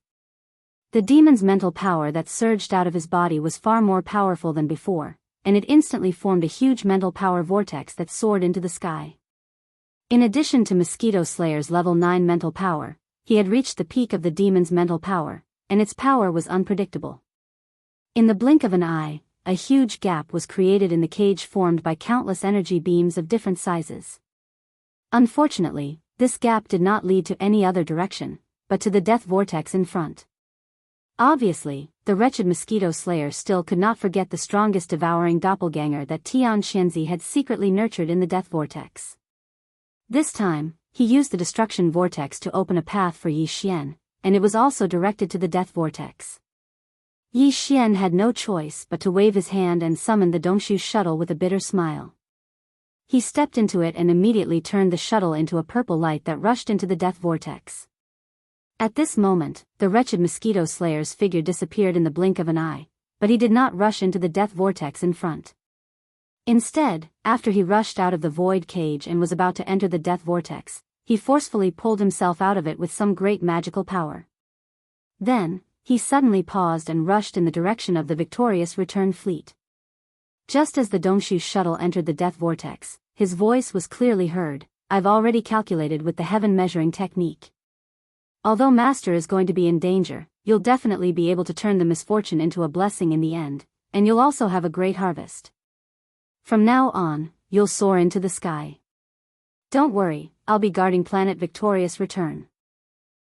The demon's mental power that surged out of his body was far more powerful than before, and it instantly formed a huge mental power vortex that soared into the sky. In addition to Mosquito Slayer's level 9 mental power, he had reached the peak of the demon's mental power, and its power was unpredictable. In the blink of an eye, a huge gap was created in the cage formed by countless energy beams of different sizes. Unfortunately, this gap did not lead to any other direction, but to the death vortex in front. Obviously, the wretched mosquito slayer still could not forget the strongest devouring doppelganger that Tian Xianzi had secretly nurtured in the death vortex. This time, he used the destruction vortex to open a path for Yi Xian, and it was also directed to the death vortex. Yi Xian had no choice but to wave his hand and summon the Dongshu shuttle with a bitter smile. He stepped into it and immediately turned the shuttle into a purple light that rushed into the death vortex. At this moment, the wretched mosquito slayer's figure disappeared in the blink of an eye, but he did not rush into the death vortex in front. Instead, after he rushed out of the void cage and was about to enter the death vortex, he forcefully pulled himself out of it with some great magical power. Then, he suddenly paused and rushed in the direction of the victorious return fleet. Just as the Dongshu shuttle entered the death vortex, his voice was clearly heard, "I've already calculated with the heaven measuring technique. Although Master is going to be in danger, you'll definitely be able to turn the misfortune into a blessing in the end, and you'll also have a great harvest. From now on, you'll soar into the sky. Don't worry, I'll be guarding planet Victorious Return.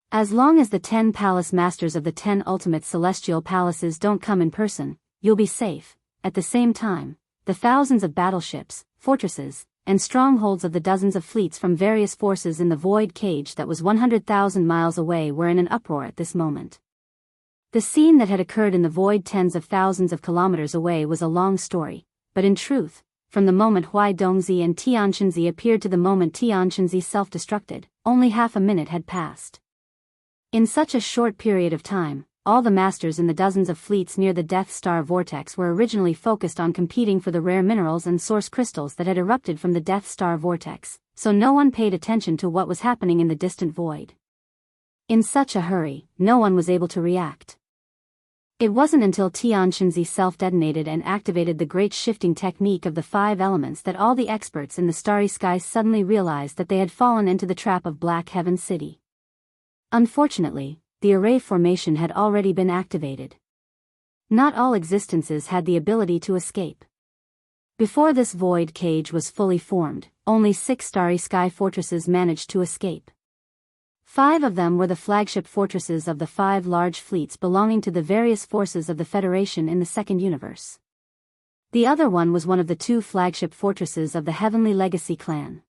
As long as the 10 palace masters of the 10 ultimate celestial palaces don't come in person, you'll be safe. At the same time, the thousands of battleships, fortresses, and strongholds of the dozens of fleets from various forces in the void cage that was 100,000 miles away were in an uproar at this moment. The scene that had occurred in the void tens of thousands of kilometers away was a long story, but in truth, from the moment Hui Dongzi and Tianxinzi appeared to the moment Tianxinzi self-destructed, only half a minute had passed. In such a short period of time, all the masters in the dozens of fleets near the Death Star vortex were originally focused on competing for the rare minerals and source crystals that had erupted from the Death Star vortex, so no one paid attention to what was happening in the distant void. In such a hurry, no one was able to react. It wasn't until Tianxinzi self-detonated and activated the great shifting technique of the 5 elements that all the experts in the starry skies suddenly realized that they had fallen into the trap of Black Heaven City. Unfortunately, the array formation had already been activated. Not all existences had the ability to escape. Before this void cage was fully formed, only 6 starry sky fortresses managed to escape. 5 of them were the flagship fortresses of the 5 large fleets belonging to the various forces of the Federation in the Second Universe. The other one was one of the 2 flagship fortresses of the Heavenly Legacy clan.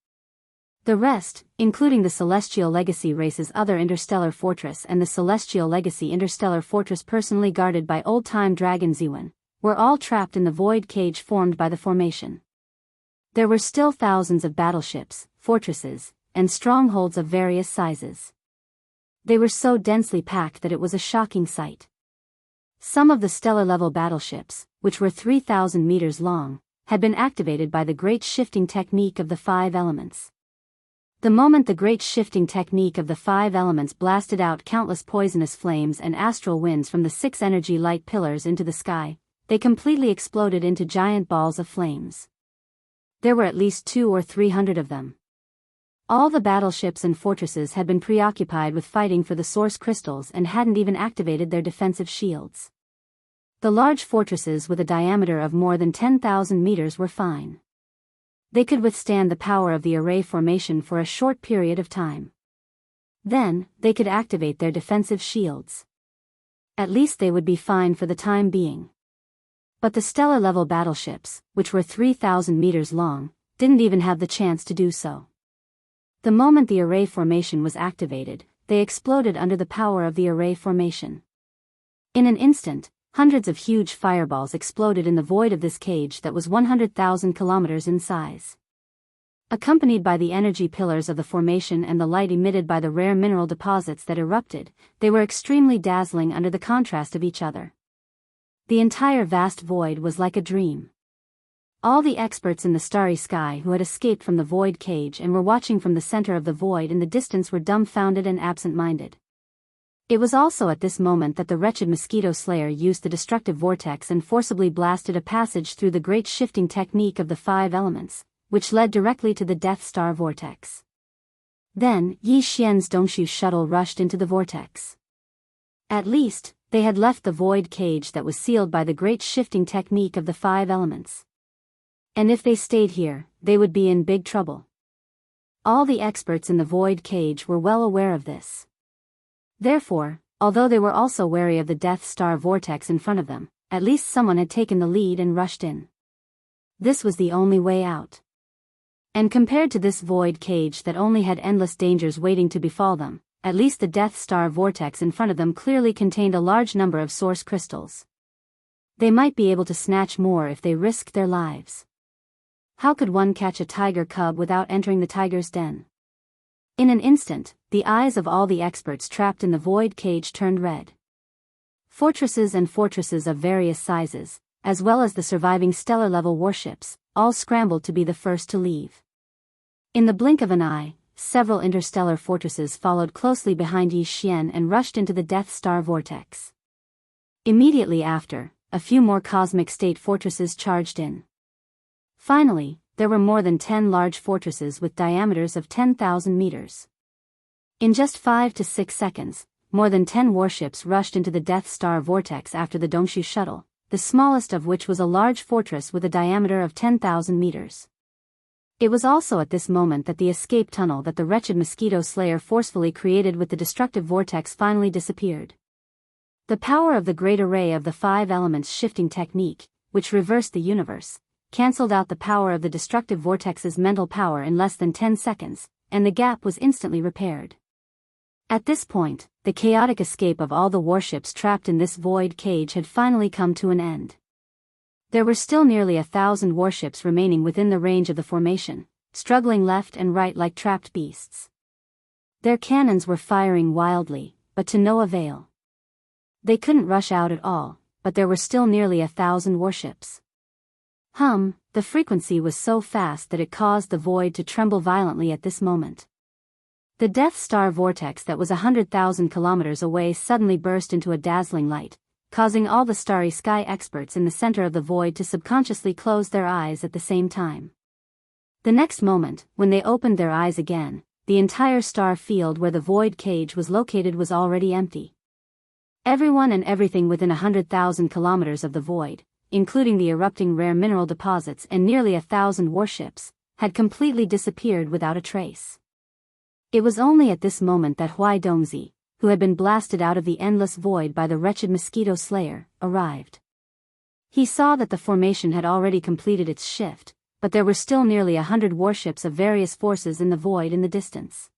The rest, including the Celestial Legacy race's other interstellar fortress and the Celestial Legacy interstellar fortress personally guarded by old-time dragon Zewan, were all trapped in the void cage formed by the formation. There were still thousands of battleships, fortresses, and strongholds of various sizes. They were so densely packed that it was a shocking sight. Some of the stellar-level battleships, which were 3,000 meters long, had been activated by the great shifting technique of the 5 elements. The moment the great shifting technique of the 5 elements blasted out countless poisonous flames and astral winds from the 6 energy light pillars into the sky, they completely exploded into giant balls of flames. There were at least 200 or 300 of them. All the battleships and fortresses had been preoccupied with fighting for the source crystals and hadn't even activated their defensive shields. The large fortresses with a diameter of more than 10,000 meters were fine. They could withstand the power of the array formation for a short period of time. Then, they could activate their defensive shields. At least they would be fine for the time being. But the stellar-level battleships, which were 3,000 meters long, didn't even have the chance to do so. The moment the array formation was activated, they exploded under the power of the array formation. In an instant, hundreds of huge fireballs exploded in the void of this cage that was 100,000 kilometers in size. Accompanied by the energy pillars of the formation and the light emitted by the rare mineral deposits that erupted, they were extremely dazzling under the contrast of each other. The entire vast void was like a dream. All the experts in the starry sky who had escaped from the void cage and were watching from the center of the void in the distance were dumbfounded and absent-minded. It was also at this moment that the wretched mosquito slayer used the destructive vortex and forcibly blasted a passage through the great shifting technique of the 5 elements, which led directly to the Death Star vortex. Then, Yi Xian's Dongshu shuttle rushed into the vortex. At least, they had left the void cage that was sealed by the great shifting technique of the 5 elements. And if they stayed here, they would be in big trouble. All the experts in the void cage were well aware of this. Therefore, although they were also wary of the Death Star vortex in front of them, at least someone had taken the lead and rushed in. This was the only way out. And compared to this void cage that only had endless dangers waiting to befall them, at least the Death Star vortex in front of them clearly contained a large number of source crystals. They might be able to snatch more if they risked their lives. How could one catch a tiger cub without entering the tiger's den? In an instant, the eyes of all the experts trapped in the void cage turned red. Fortresses and fortresses of various sizes, as well as the surviving stellar-level warships, all scrambled to be the first to leave. In the blink of an eye, several interstellar fortresses followed closely behind Yi Xian and rushed into the Death Star vortex. Immediately after, a few more cosmic state fortresses charged in. Finally, there were more than 10 large fortresses with diameters of 10,000 meters. In just 5 to 6 seconds, more than 10 warships rushed into the Death Star vortex after the Dongshu shuttle, the smallest of which was a large fortress with a diameter of 10,000 meters. It was also at this moment that the escape tunnel that the wretched mosquito slayer forcefully created with the destructive vortex finally disappeared. The power of the great array of the 5 elements shifting technique, which reversed the universe, cancelled out the power of the destructive vortex's mental power in less than 10 seconds, and the gap was instantly repaired. At this point, the chaotic escape of all the warships trapped in this void cage had finally come to an end. There were still nearly 1,000 warships remaining within the range of the formation, struggling left and right like trapped beasts. Their cannons were firing wildly, but to no avail. They couldn't rush out at all, but there were still nearly 1,000 warships. The frequency was so fast that it caused the void to tremble violently at this moment. The Death Star vortex that was 100,000 kilometers away suddenly burst into a dazzling light, causing all the starry sky experts in the center of the void to subconsciously close their eyes at the same time. The next moment, when they opened their eyes again, the entire star field where the void cage was located was already empty. Everyone and everything within 100,000 kilometers of the void, including the erupting rare mineral deposits and nearly 1,000 warships, had completely disappeared without a trace. It was only at this moment that Hui Dongzi, who had been blasted out of the endless void by the wretched mosquito slayer, arrived. He saw that the formation had already completed its shift, but there were still nearly 100 warships of various forces in the void in the distance.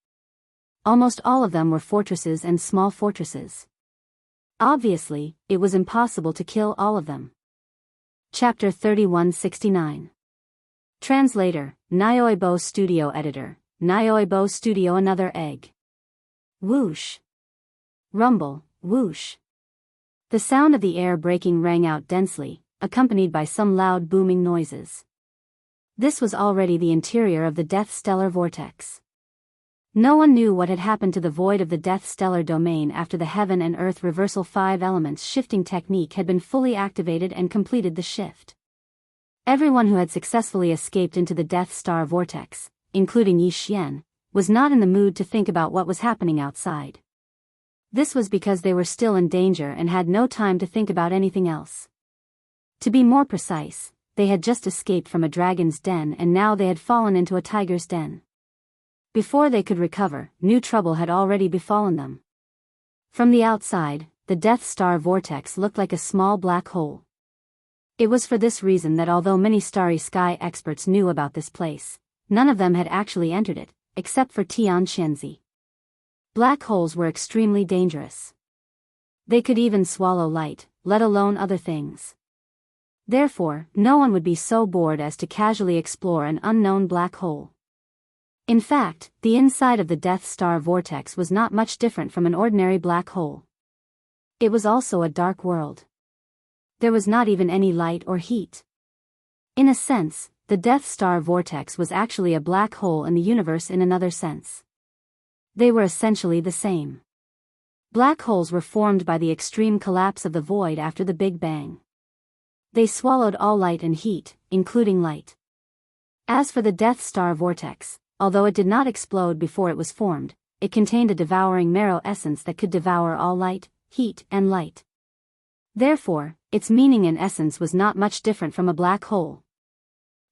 Almost all of them were fortresses and small fortresses. Obviously, it was impossible to kill all of them. Chapter 3169. Translator, Nyoibo Studio Editor, Nyoibo Studio. Another egg. Whoosh. Rumble, whoosh. The sound of the air breaking rang out densely, accompanied by some loud booming noises. This was already the interior of the Death Stellar Vortex. No one knew what had happened to the void of the Death Stellar domain after the Heaven and Earth Reversal 5 Elements shifting technique had been fully activated and completed the shift. Everyone who had successfully escaped into the Death Star Vortex, including Yi Xian, was not in the mood to think about what was happening outside. This was because they were still in danger and had no time to think about anything else. To be more precise, they had just escaped from a dragon's den and now they had fallen into a tiger's den. Before they could recover, new trouble had already befallen them. From the outside, the Death Star Vortex looked like a small black hole. It was for this reason that although many starry sky experts knew about this place, none of them had actually entered it, except for Tian Xianzi. Black holes were extremely dangerous. They could even swallow light, let alone other things. Therefore, no one would be so bored as to casually explore an unknown black hole. In fact, the inside of the Death Star Vortex was not much different from an ordinary black hole. It was also a dark world. There was not even any light or heat. In a sense, the Death Star Vortex was actually a black hole in the universe in another sense. They were essentially the same. Black holes were formed by the extreme collapse of the void after the Big Bang. They swallowed all light and heat, including light. As for the Death Star Vortex, although it did not explode before it was formed, it contained a devouring marrow essence that could devour all light, heat, and light. Therefore, its meaning and essence was not much different from a black hole.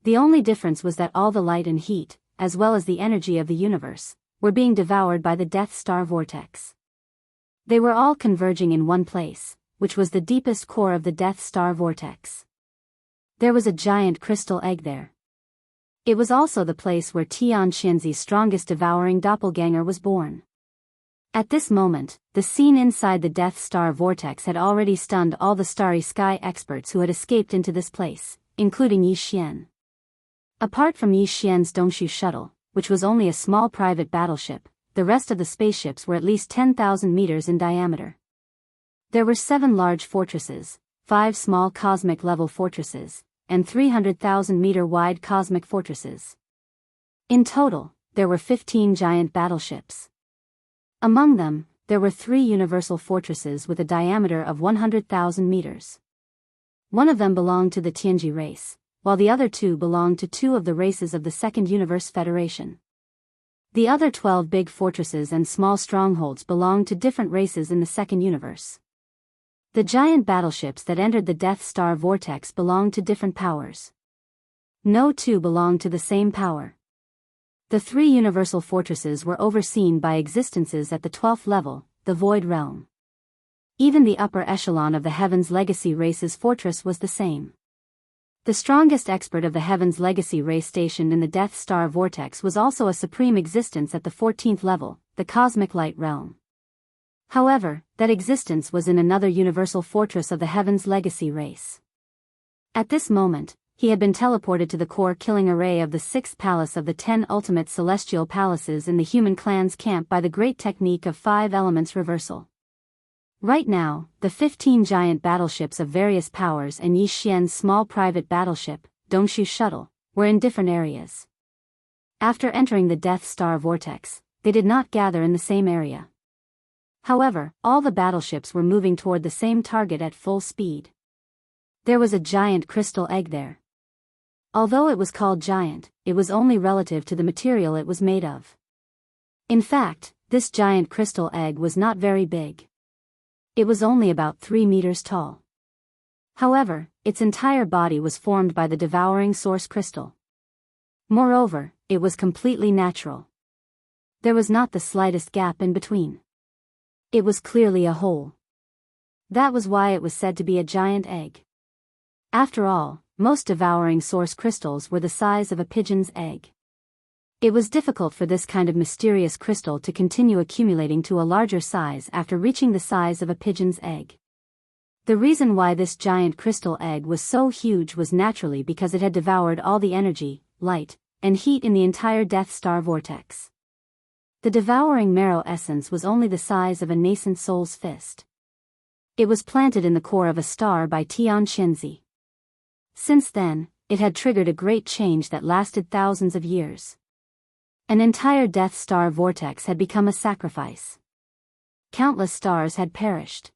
The only difference was that all the light and heat, as well as the energy of the universe, were being devoured by the Death Star Vortex. They were all converging in one place, which was the deepest core of the Death Star Vortex. There was a giant crystal egg there. It was also the place where Tian Xianzi's strongest devouring doppelganger was born. At this moment, the scene inside the Death Star Vortex had already stunned all the starry sky experts who had escaped into this place, including Yi Xian. Apart from Yi Xian's Dongshu shuttle, which was only a small private battleship, the rest of the spaceships were at least 10,000 meters in diameter. There were 7 large fortresses, 5 small cosmic-level fortresses, and 300,000-meter-wide cosmic fortresses. In total, there were 15 giant battleships. Among them, there were 3 universal fortresses with a diameter of 100,000 meters. One of them belonged to the Tianji race, while the other 2 belonged to 2 of the races of the Second Universe Federation. The other 12 big fortresses and small strongholds belonged to different races in the Second Universe. The giant battleships that entered the Death Star Vortex belonged to different powers. No 2 belonged to the same power. The 3 universal fortresses were overseen by existences at the 12th level, the Void Realm. Even the upper echelon of the Heaven's Legacy race's fortress was the same. The strongest expert of the Heaven's Legacy race stationed in the Death Star Vortex was also a supreme existence at the 14th level, the Cosmic Light Realm. However, that existence was in another universal fortress of the Heaven's Legacy race. At this moment, he had been teleported to the core-killing array of the 6th palace of the 10 ultimate celestial palaces in the human clan's camp by the great technique of 5 elements reversal. Right now, the 15 giant battleships of various powers and Yi Xian's small private battleship, Dongshu shuttle, were in different areas. After entering the Death Star Vortex, they did not gather in the same area. However, all the battleships were moving toward the same target at full speed. There was a giant crystal egg there. Although it was called giant, it was only relative to the material it was made of. In fact, this giant crystal egg was not very big. It was only about 3 meters tall. However, its entire body was formed by the devouring source crystal. Moreover, it was completely natural. There was not the slightest gap in between. It was clearly a hole. That was why it was said to be a giant egg. After all, most devouring source crystals were the size of a pigeon's egg. It was difficult for this kind of mysterious crystal to continue accumulating to a larger size after reaching the size of a pigeon's egg. The reason why this giant crystal egg was so huge was naturally because it had devoured all the energy, light, and heat in the entire Death Star vortex. The devouring marrow essence was only the size of a nascent soul's fist. It was planted in the core of a star by Tian Qianzi. Since then, it had triggered a great change that lasted thousands of years. An entire Death Star vortex had become a sacrifice. Countless stars had perished.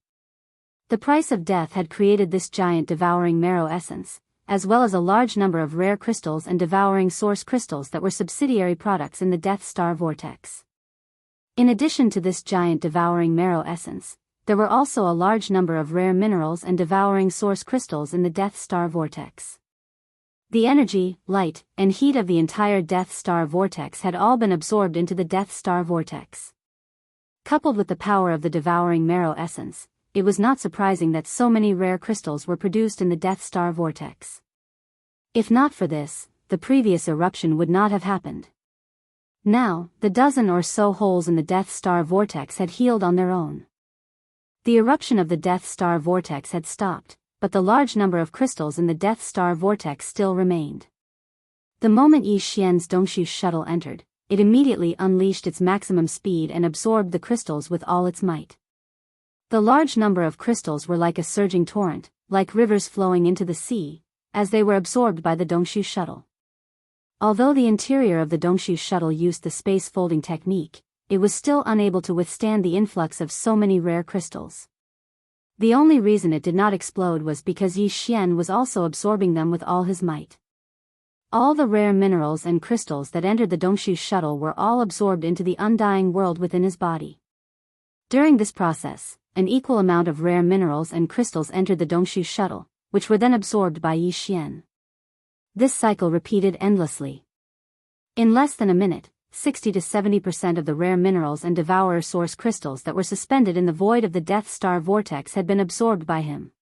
The price of death had created this giant devouring marrow essence, as well as a large number of rare crystals and devouring source crystals that were subsidiary products in the Death Star vortex. In addition to this giant devouring marrow essence, there were also a large number of rare minerals and devouring source crystals in the Death Star vortex. The energy, light, and heat of the entire Death Star vortex had all been absorbed into the Death Star vortex. Coupled with the power of the devouring marrow essence, it was not surprising that so many rare crystals were produced in the Death Star vortex. If not for this, the previous eruption would not have happened. Now, the dozen or so holes in the Death Star vortex had healed on their own. The eruption of the Death Star vortex had stopped, but the large number of crystals in the Death Star vortex still remained. The moment Yi Xian's Dongshu shuttle entered, it immediately unleashed its maximum speed and absorbed the crystals with all its might. The large number of crystals were like a surging torrent, like rivers flowing into the sea, as they were absorbed by the Dongshu shuttle. Although the interior of the Dongshu shuttle used the space folding technique, it was still unable to withstand the influx of so many rare crystals. The only reason it did not explode was because Yi Xian was also absorbing them with all his might. All the rare minerals and crystals that entered the Dongshu shuttle were all absorbed into the undying world within his body. During this process, an equal amount of rare minerals and crystals entered the Dongshu shuttle, which were then absorbed by Yi Xian. This cycle repeated endlessly. In less than a minute, 60 to 70% of the rare minerals and devourer source crystals that were suspended in the void of the Death Star vortex had been absorbed by him.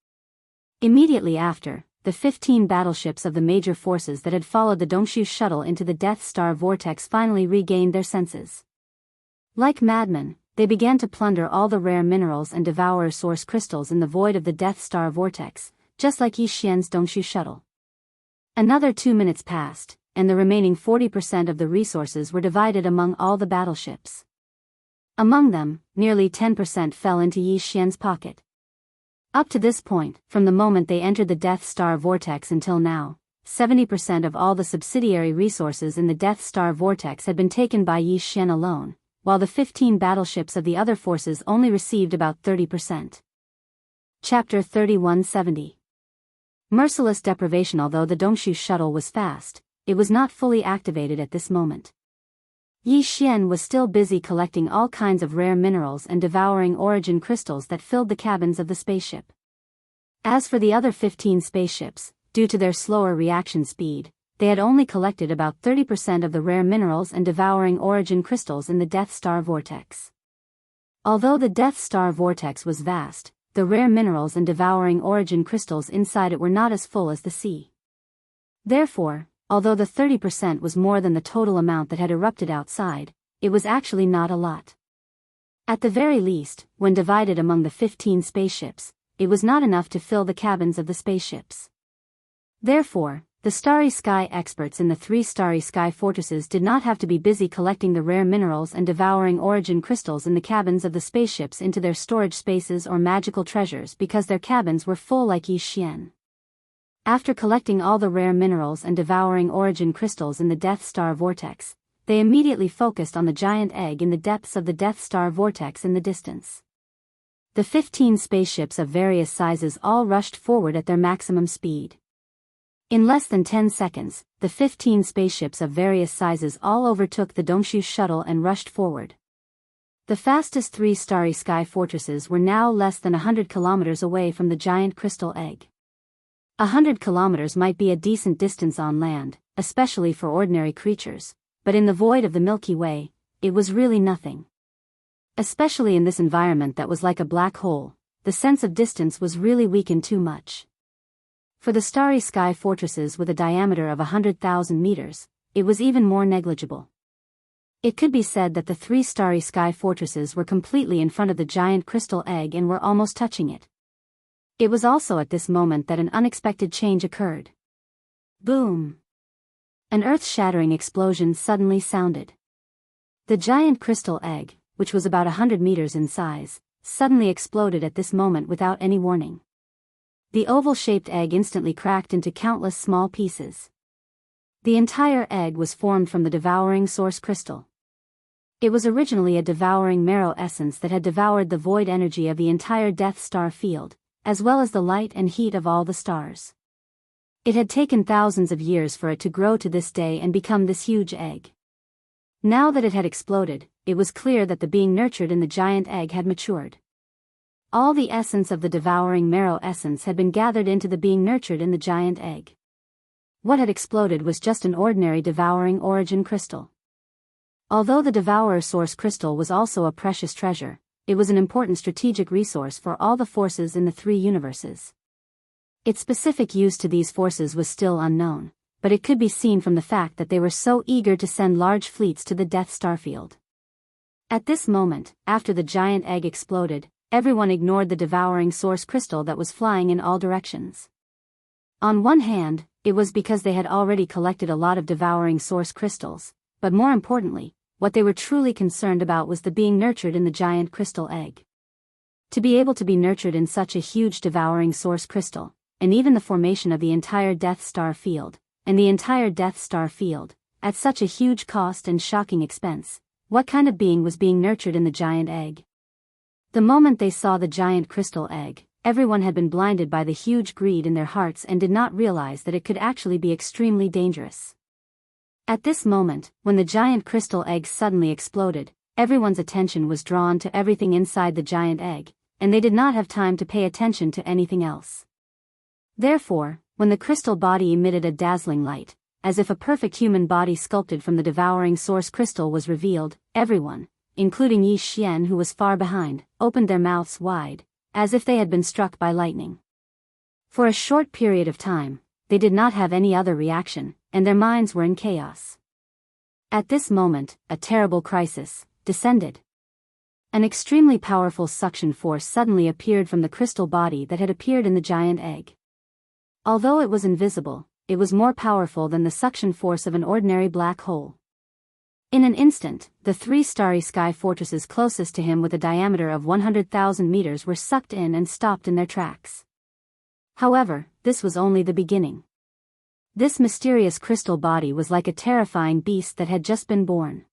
Immediately after, the 15 battleships of the major forces that had followed the Dongshu shuttle into the Death Star vortex finally regained their senses. Like madmen, they began to plunder all the rare minerals and devourer source crystals in the void of the Death Star vortex, just like Yi Xian's Dongshu shuttle. Another 2 minutes passed, and the remaining 40% of the resources were divided among all the battleships. Among them, nearly 10% fell into Yi Xian's pocket. Up to this point, from the moment they entered the Death Star vortex until now, 70% of all the subsidiary resources in the Death Star vortex had been taken by Yi Xian alone, while the 15 battleships of the other forces only received about 30%. Chapter 3170. Merciless deprivation. Although the Dongshu shuttle was fast, it was not fully activated at this moment. Yi Xian was still busy collecting all kinds of rare minerals and devouring origin crystals that filled the cabins of the spaceship. As for the other 15 spaceships, due to their slower reaction speed, they had only collected about 30% of the rare minerals and devouring origin crystals in the Death Star vortex. Although the Death Star vortex was vast, the rare minerals and devouring origin crystals inside it were not as full as the sea. Therefore, although the 30% was more than the total amount that had erupted outside, it was actually not a lot. At the very least, when divided among the 15 spaceships, it was not enough to fill the cabins of the spaceships. Therefore, the Starry Sky experts in the 3 Starry Sky fortresses did not have to be busy collecting the rare minerals and devouring origin crystals in the cabins of the spaceships into their storage spaces or magical treasures because their cabins were full like Yi Xian. After collecting all the rare minerals and devouring origin crystals in the Death Star vortex, they immediately focused on the giant egg in the depths of the Death Star vortex in the distance. The 15 spaceships of various sizes all rushed forward at their maximum speed. In less than 10 seconds, the 15 spaceships of various sizes all overtook the Dongshu shuttle and rushed forward. The fastest 3 Starry Sky fortresses were now less than 100 kilometers away from the giant crystal egg. 100 kilometers might be a decent distance on land, especially for ordinary creatures, but in the void of the Milky Way, it was really nothing. Especially in this environment that was like a black hole, the sense of distance was really weakened too much. For the starry sky fortresses with a diameter of 100,000 meters, it was even more negligible. It could be said that the three starry sky fortresses were completely in front of the giant crystal egg and were almost touching it. It was also at this moment that an unexpected change occurred. Boom! An earth-shattering explosion suddenly sounded. The giant crystal egg, which was about 100 meters in size, suddenly exploded at this moment without any warning. The oval-shaped egg instantly cracked into countless small pieces. The entire egg was formed from the devouring source crystal. It was originally a devouring marrow essence that had devoured the void energy of the entire Death Star field, as well as the light and heat of all the stars. It had taken thousands of years for it to grow to this day and become this huge egg. Now that it had exploded, it was clear that the being nurtured in the giant egg had matured. All the essence of the devouring marrow essence had been gathered into the being nurtured in the giant egg. What had exploded was just an ordinary devouring origin crystal. Although the devourer source crystal was also a precious treasure, it was an important strategic resource for all the forces in the three universes. Its specific use to these forces was still unknown, but it could be seen from the fact that they were so eager to send large fleets to the Death Star field. At this moment, after the giant egg exploded, everyone ignored the devouring source crystal that was flying in all directions. On one hand, it was because they had already collected a lot of devouring source crystals, but more importantly, what they were truly concerned about was the being nurtured in the giant crystal egg. To be able to be nurtured in such a huge devouring source crystal, and even the formation of the entire Death Star field, at such a huge cost and shocking expense, what kind of being was being nurtured in the giant egg? The moment they saw the giant crystal egg, everyone had been blinded by the huge greed in their hearts and did not realize that it could actually be extremely dangerous. At this moment, when the giant crystal egg suddenly exploded, everyone's attention was drawn to everything inside the giant egg, and they did not have time to pay attention to anything else. Therefore, when the crystal body emitted a dazzling light, as if a perfect human body sculpted from the devouring source crystal was revealed, everyone, including Yi Xian who was far behind, opened their mouths wide, as if they had been struck by lightning. For a short period of time, they did not have any other reaction, and their minds were in chaos. At this moment, a terrible crisis descended. An extremely powerful suction force suddenly appeared from the crystal body that had appeared in the giant egg. Although it was invisible, it was more powerful than the suction force of an ordinary black hole. In an instant, the three starry sky fortresses closest to him with a diameter of 100,000 meters were sucked in and stopped in their tracks. However, this was only the beginning. This mysterious crystal body was like a terrifying beast that had just been born.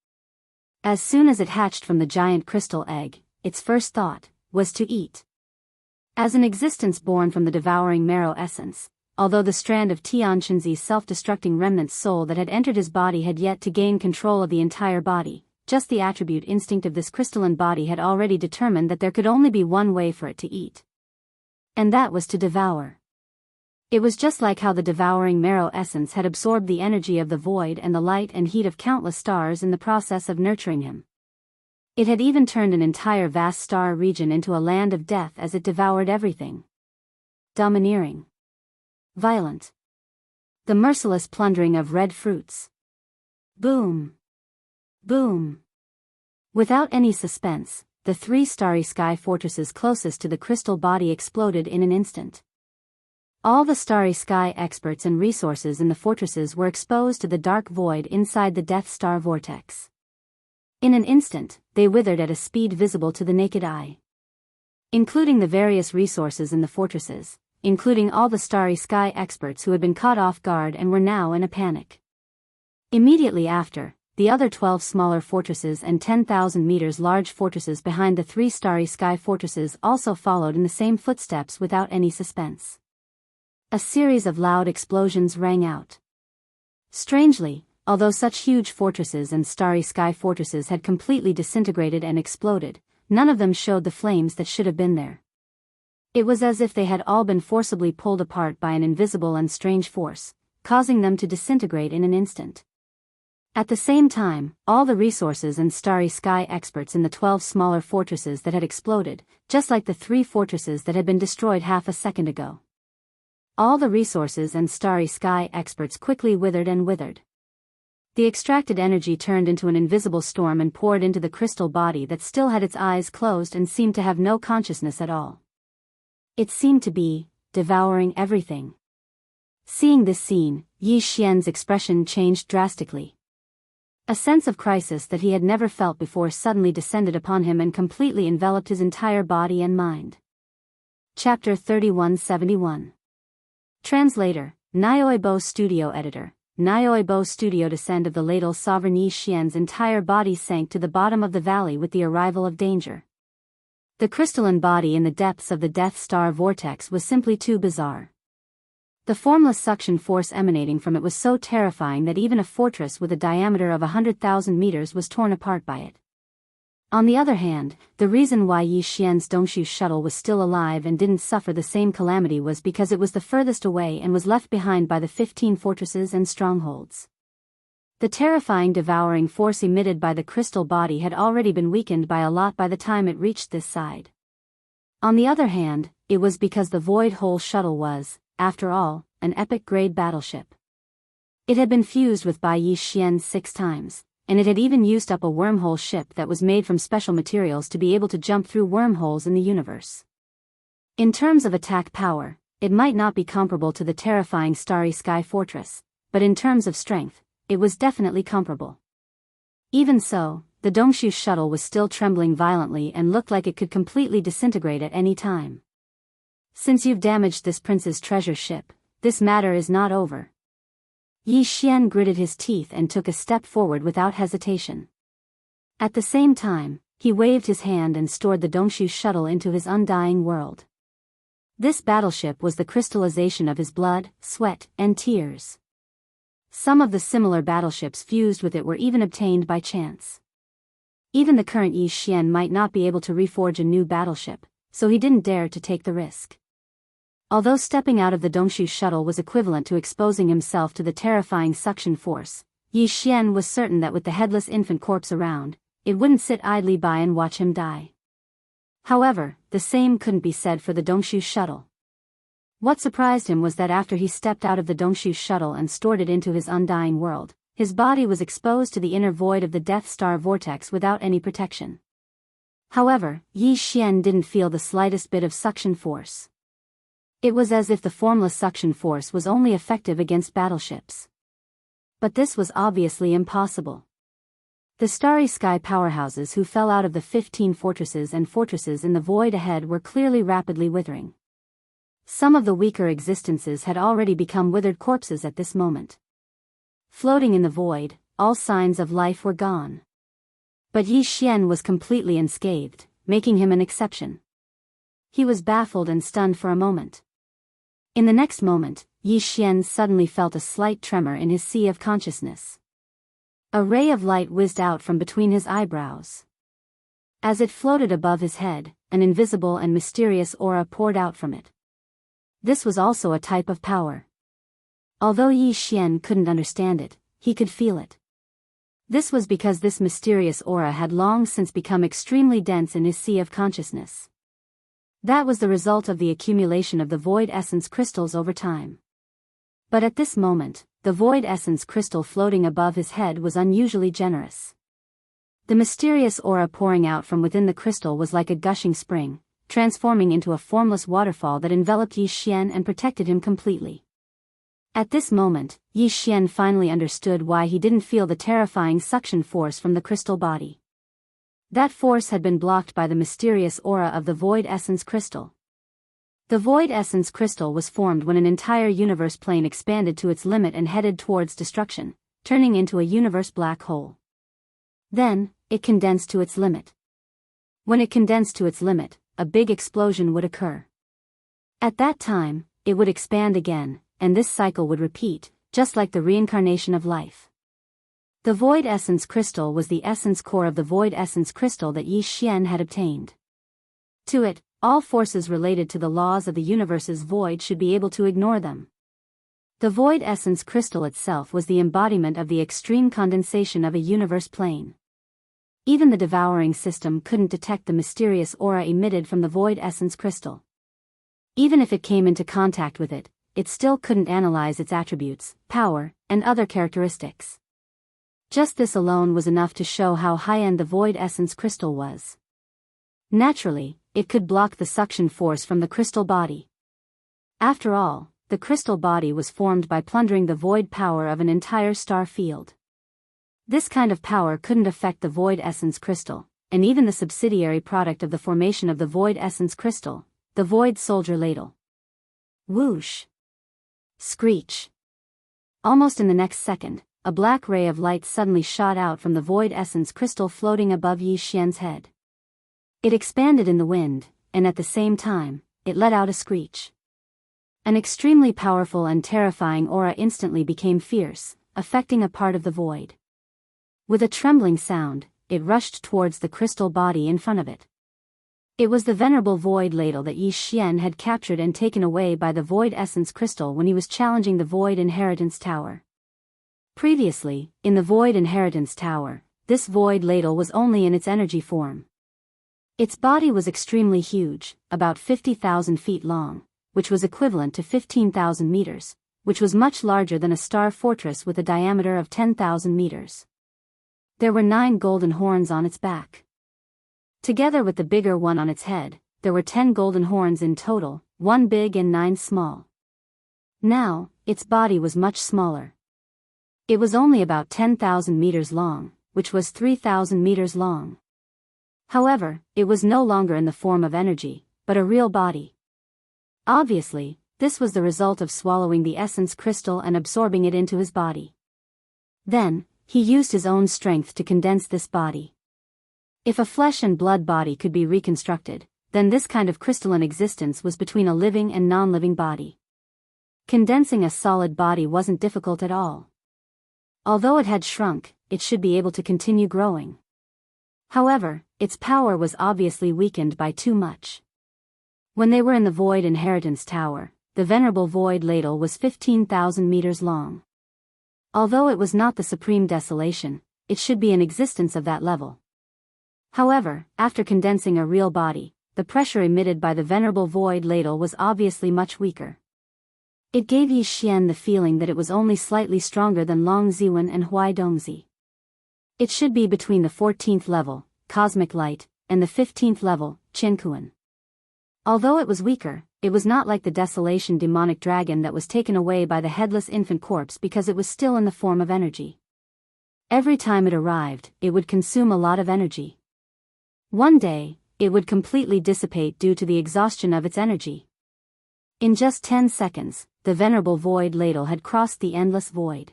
As soon as it hatched from the giant crystal egg, its first thought was to eat. As an existence born from the devouring marrow essence, although the strand of Tianqinzi's self-destructing remnant soul that had entered his body had yet to gain control of the entire body, just the attribute instinct of this crystalline body had already determined that there could only be one way for it to eat. And that was to devour. It was just like how the devouring marrow essence had absorbed the energy of the void and the light and heat of countless stars in the process of nurturing him. It had even turned an entire vast star region into a land of death as it devoured everything. Domineering. Violent. The merciless plundering of red fruits. Boom. Boom. Without any suspense, the three starry sky fortresses closest to the crystal body exploded in an instant. All the starry sky experts and resources in the fortresses were exposed to the dark void inside the Death Star vortex. In an instant, they withered at a speed visible to the naked eye. Including the various resources in the fortresses, including all the starry sky experts who had been caught off guard and were now in a panic. Immediately after, the other 12 smaller fortresses and 10,000 meters large fortresses behind the three starry sky fortresses also followed in the same footsteps without any suspense. A series of loud explosions rang out. Strangely, although such huge fortresses and starry sky fortresses had completely disintegrated and exploded, none of them showed the flames that should have been there. It was as if they had all been forcibly pulled apart by an invisible and strange force, causing them to disintegrate in an instant. At the same time, all the resources and starry sky experts in the 12 smaller fortresses that had exploded, just like the 3 fortresses that had been destroyed half a second ago. All the resources and starry sky experts quickly withered and withered. The extracted energy turned into an invisible storm and poured into the crystal body that still had its eyes closed and seemed to have no consciousness at all. It seemed to be devouring everything. Seeing this scene, Yi Xian's expression changed drastically. A sense of crisis that he had never felt before suddenly descended upon him and completely enveloped his entire body and mind. Chapter 3171. Translator, Nyoibo Studio Editor. Nyoibo Studio. Descent of the ladle. Sovereign Yi Xian's entire body sank to the bottom of the valley with the arrival of danger. The crystalline body in the depths of the Death Star vortex was simply too bizarre. The formless suction force emanating from it was so terrifying that even a fortress with a diameter of 100,000 meters was torn apart by it. On the other hand, the reason why Yi Xian's Dongshu shuttle was still alive and didn't suffer the same calamity was because it was the furthest away and was left behind by the 15 fortresses and strongholds. The terrifying devouring force emitted by the crystal body had already been weakened by a lot by the time it reached this side. On the other hand, it was because the Void Hole shuttle was, after all, an epic-grade battleship. It had been fused with by Yi Xian 6 times, and it had even used up a wormhole ship that was made from special materials to be able to jump through wormholes in the universe. In terms of attack power, it might not be comparable to the terrifying Starry Sky Fortress, but in terms of strength, it was definitely comparable. Even so, the Dongshu shuttle was still trembling violently and looked like it could completely disintegrate at any time. Since you've damaged this prince's treasure ship, this matter is not over. Yi Xian gritted his teeth and took a step forward without hesitation. At the same time, he waved his hand and stored the Dongshu shuttle into his undying world. This battleship was the crystallization of his blood, sweat, and tears. Some of the similar battleships fused with it were even obtained by chance. Even the current Yi Xian might not be able to reforge a new battleship, so he didn't dare to take the risk. Although stepping out of the Dongshu shuttle was equivalent to exposing himself to the terrifying suction force, Yi Xian was certain that with the headless infant corpse around, it wouldn't sit idly by and watch him die. However, the same couldn't be said for the Dongshu shuttle. What surprised him was that after he stepped out of the Dongshu shuttle and stored it into his undying world, his body was exposed to the inner void of the Death Star vortex without any protection. However, Yi Xian didn't feel the slightest bit of suction force. It was as if the formless suction force was only effective against battleships. But this was obviously impossible. The Starry Sky powerhouses who fell out of the 15 fortresses and fortresses in the void ahead were clearly rapidly withering. Some of the weaker existences had already become withered corpses at this moment. Floating in the void, all signs of life were gone. But Yi Xian was completely unscathed, making him an exception. He was baffled and stunned for a moment. In the next moment, Yi Xian suddenly felt a slight tremor in his sea of consciousness. A ray of light whizzed out from between his eyebrows. As it floated above his head, an invisible and mysterious aura poured out from it. This was also a type of power. Although Yi Xian couldn't understand it, he could feel it. This was because this mysterious aura had long since become extremely dense in his sea of consciousness. That was the result of the accumulation of the void essence crystals over time. But at this moment, the void essence crystal floating above his head was unusually generous. The mysterious aura pouring out from within the crystal was like a gushing spring, transforming into a formless waterfall that enveloped Yi Xian and protected him completely. At this moment, Yi Xian finally understood why he didn't feel the terrifying suction force from the crystal body. That force had been blocked by the mysterious aura of the Void Essence Crystal. The Void Essence Crystal was formed when an entire universe plane expanded to its limit and headed towards destruction, turning into a universe black hole. Then, it condensed to its limit. When it condensed to its limit, a big explosion would occur. At that time, it would expand again, and this cycle would repeat, just like the reincarnation of life. The Void Essence Crystal was the essence core of the Void Essence Crystal that Yi Xian had obtained. To it, all forces related to the laws of the universe's void should be able to ignore them. The void essence crystal itself was the embodiment of the extreme condensation of a universe plane. Even the devouring system couldn't detect the mysterious aura emitted from the void essence crystal. Even if it came into contact with it, it still couldn't analyze its attributes, power, and other characteristics. Just this alone was enough to show how high-end the void essence crystal was. Naturally, it could block the suction force from the crystal body. After all, the crystal body was formed by plundering the void power of an entire star field. This kind of power couldn't affect the void essence crystal, and even the subsidiary product of the formation of the void essence crystal, the void soldier ladle. Whoosh! Screech! Almost in the next second, a black ray of light suddenly shot out from the void essence crystal floating above Yi Xian's head. It expanded in the wind, and at the same time, it let out a screech. An extremely powerful and terrifying aura instantly became fierce, affecting a part of the void. With a trembling sound, it rushed towards the crystal body in front of it. It was the venerable void ladle that Yi Xian had captured and taken away by the void essence crystal when he was challenging the void inheritance tower. Previously, in the void inheritance tower, this void ladle was only in its energy form. Its body was extremely huge, about 50,000 feet long, which was equivalent to 15,000 meters, which was much larger than a star fortress with a diameter of 10,000 meters. There were 9 golden horns on its back. Together with the bigger one on its head, there were 10 golden horns in total, 1 big and 9 small. Now, its body was much smaller. It was only about 10,000 meters long, which was 3,000 meters long. However, it was no longer in the form of energy, but a real body. Obviously, this was the result of swallowing the essence crystal and absorbing it into his body. Then, he used his own strength to condense this body. If a flesh and blood body could be reconstructed, then this kind of crystalline existence was between a living and non-living body. Condensing a solid body wasn't difficult at all. Although it had shrunk, it should be able to continue growing. However, its power was obviously weakened by too much. When they were in the void inheritance tower, the venerable void ladle was 15,000 meters long. Although it was not the supreme desolation, it should be an existence of that level. However, after condensing a real body, the pressure emitted by the venerable void ladle was obviously much weaker. It gave Yi Xian the feeling that it was only slightly stronger than Long Ziwen and Huai Dongzi. It should be between the 14th level, cosmic light, and the 15th level, Qinkuan. Although it was weaker, it was not like the desolation demonic dragon that was taken away by the headless infant corpse because it was still in the form of energy. Every time it arrived, it would consume a lot of energy. One day, it would completely dissipate due to the exhaustion of its energy. In just 10 seconds, the venerable void ladle had crossed the endless void.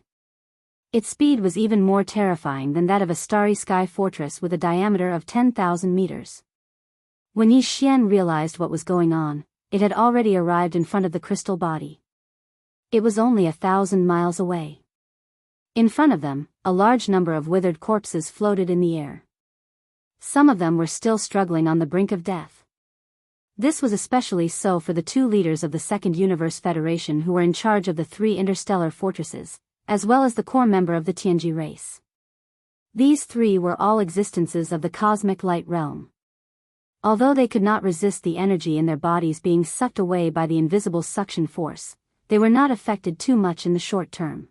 Its speed was even more terrifying than that of a starry sky fortress with a diameter of 10,000 meters. When Yi Xian realized what was going on, it had already arrived in front of the crystal body. It was only 1,000 miles away. In front of them, a large number of withered corpses floated in the air. Some of them were still struggling on the brink of death. This was especially so for the 2 leaders of the Second Universe Federation who were in charge of the 3 interstellar fortresses, as well as the core member of the Tianji race. These 3 were all existences of the cosmic light realm. Although they could not resist the energy in their bodies being sucked away by the invisible suction force, they were not affected too much in the short term.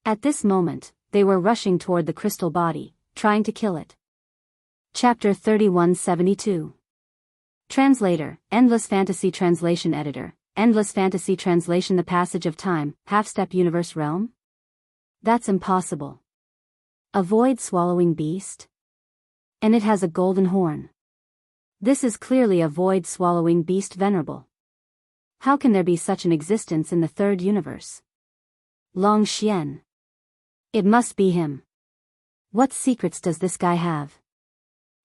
At this moment, they were rushing toward the crystal body, trying to kill it. Chapter 3172. Translator, Endless Fantasy Translation Editor, Endless Fantasy Translation. The passage of time, half-step universe realm? That's impossible. A void-swallowing beast? And it has a golden horn. This is clearly a void-swallowing beast venerable. How can there be such an existence in the 3rd universe? Long Xian. It must be him. What secrets does this guy have?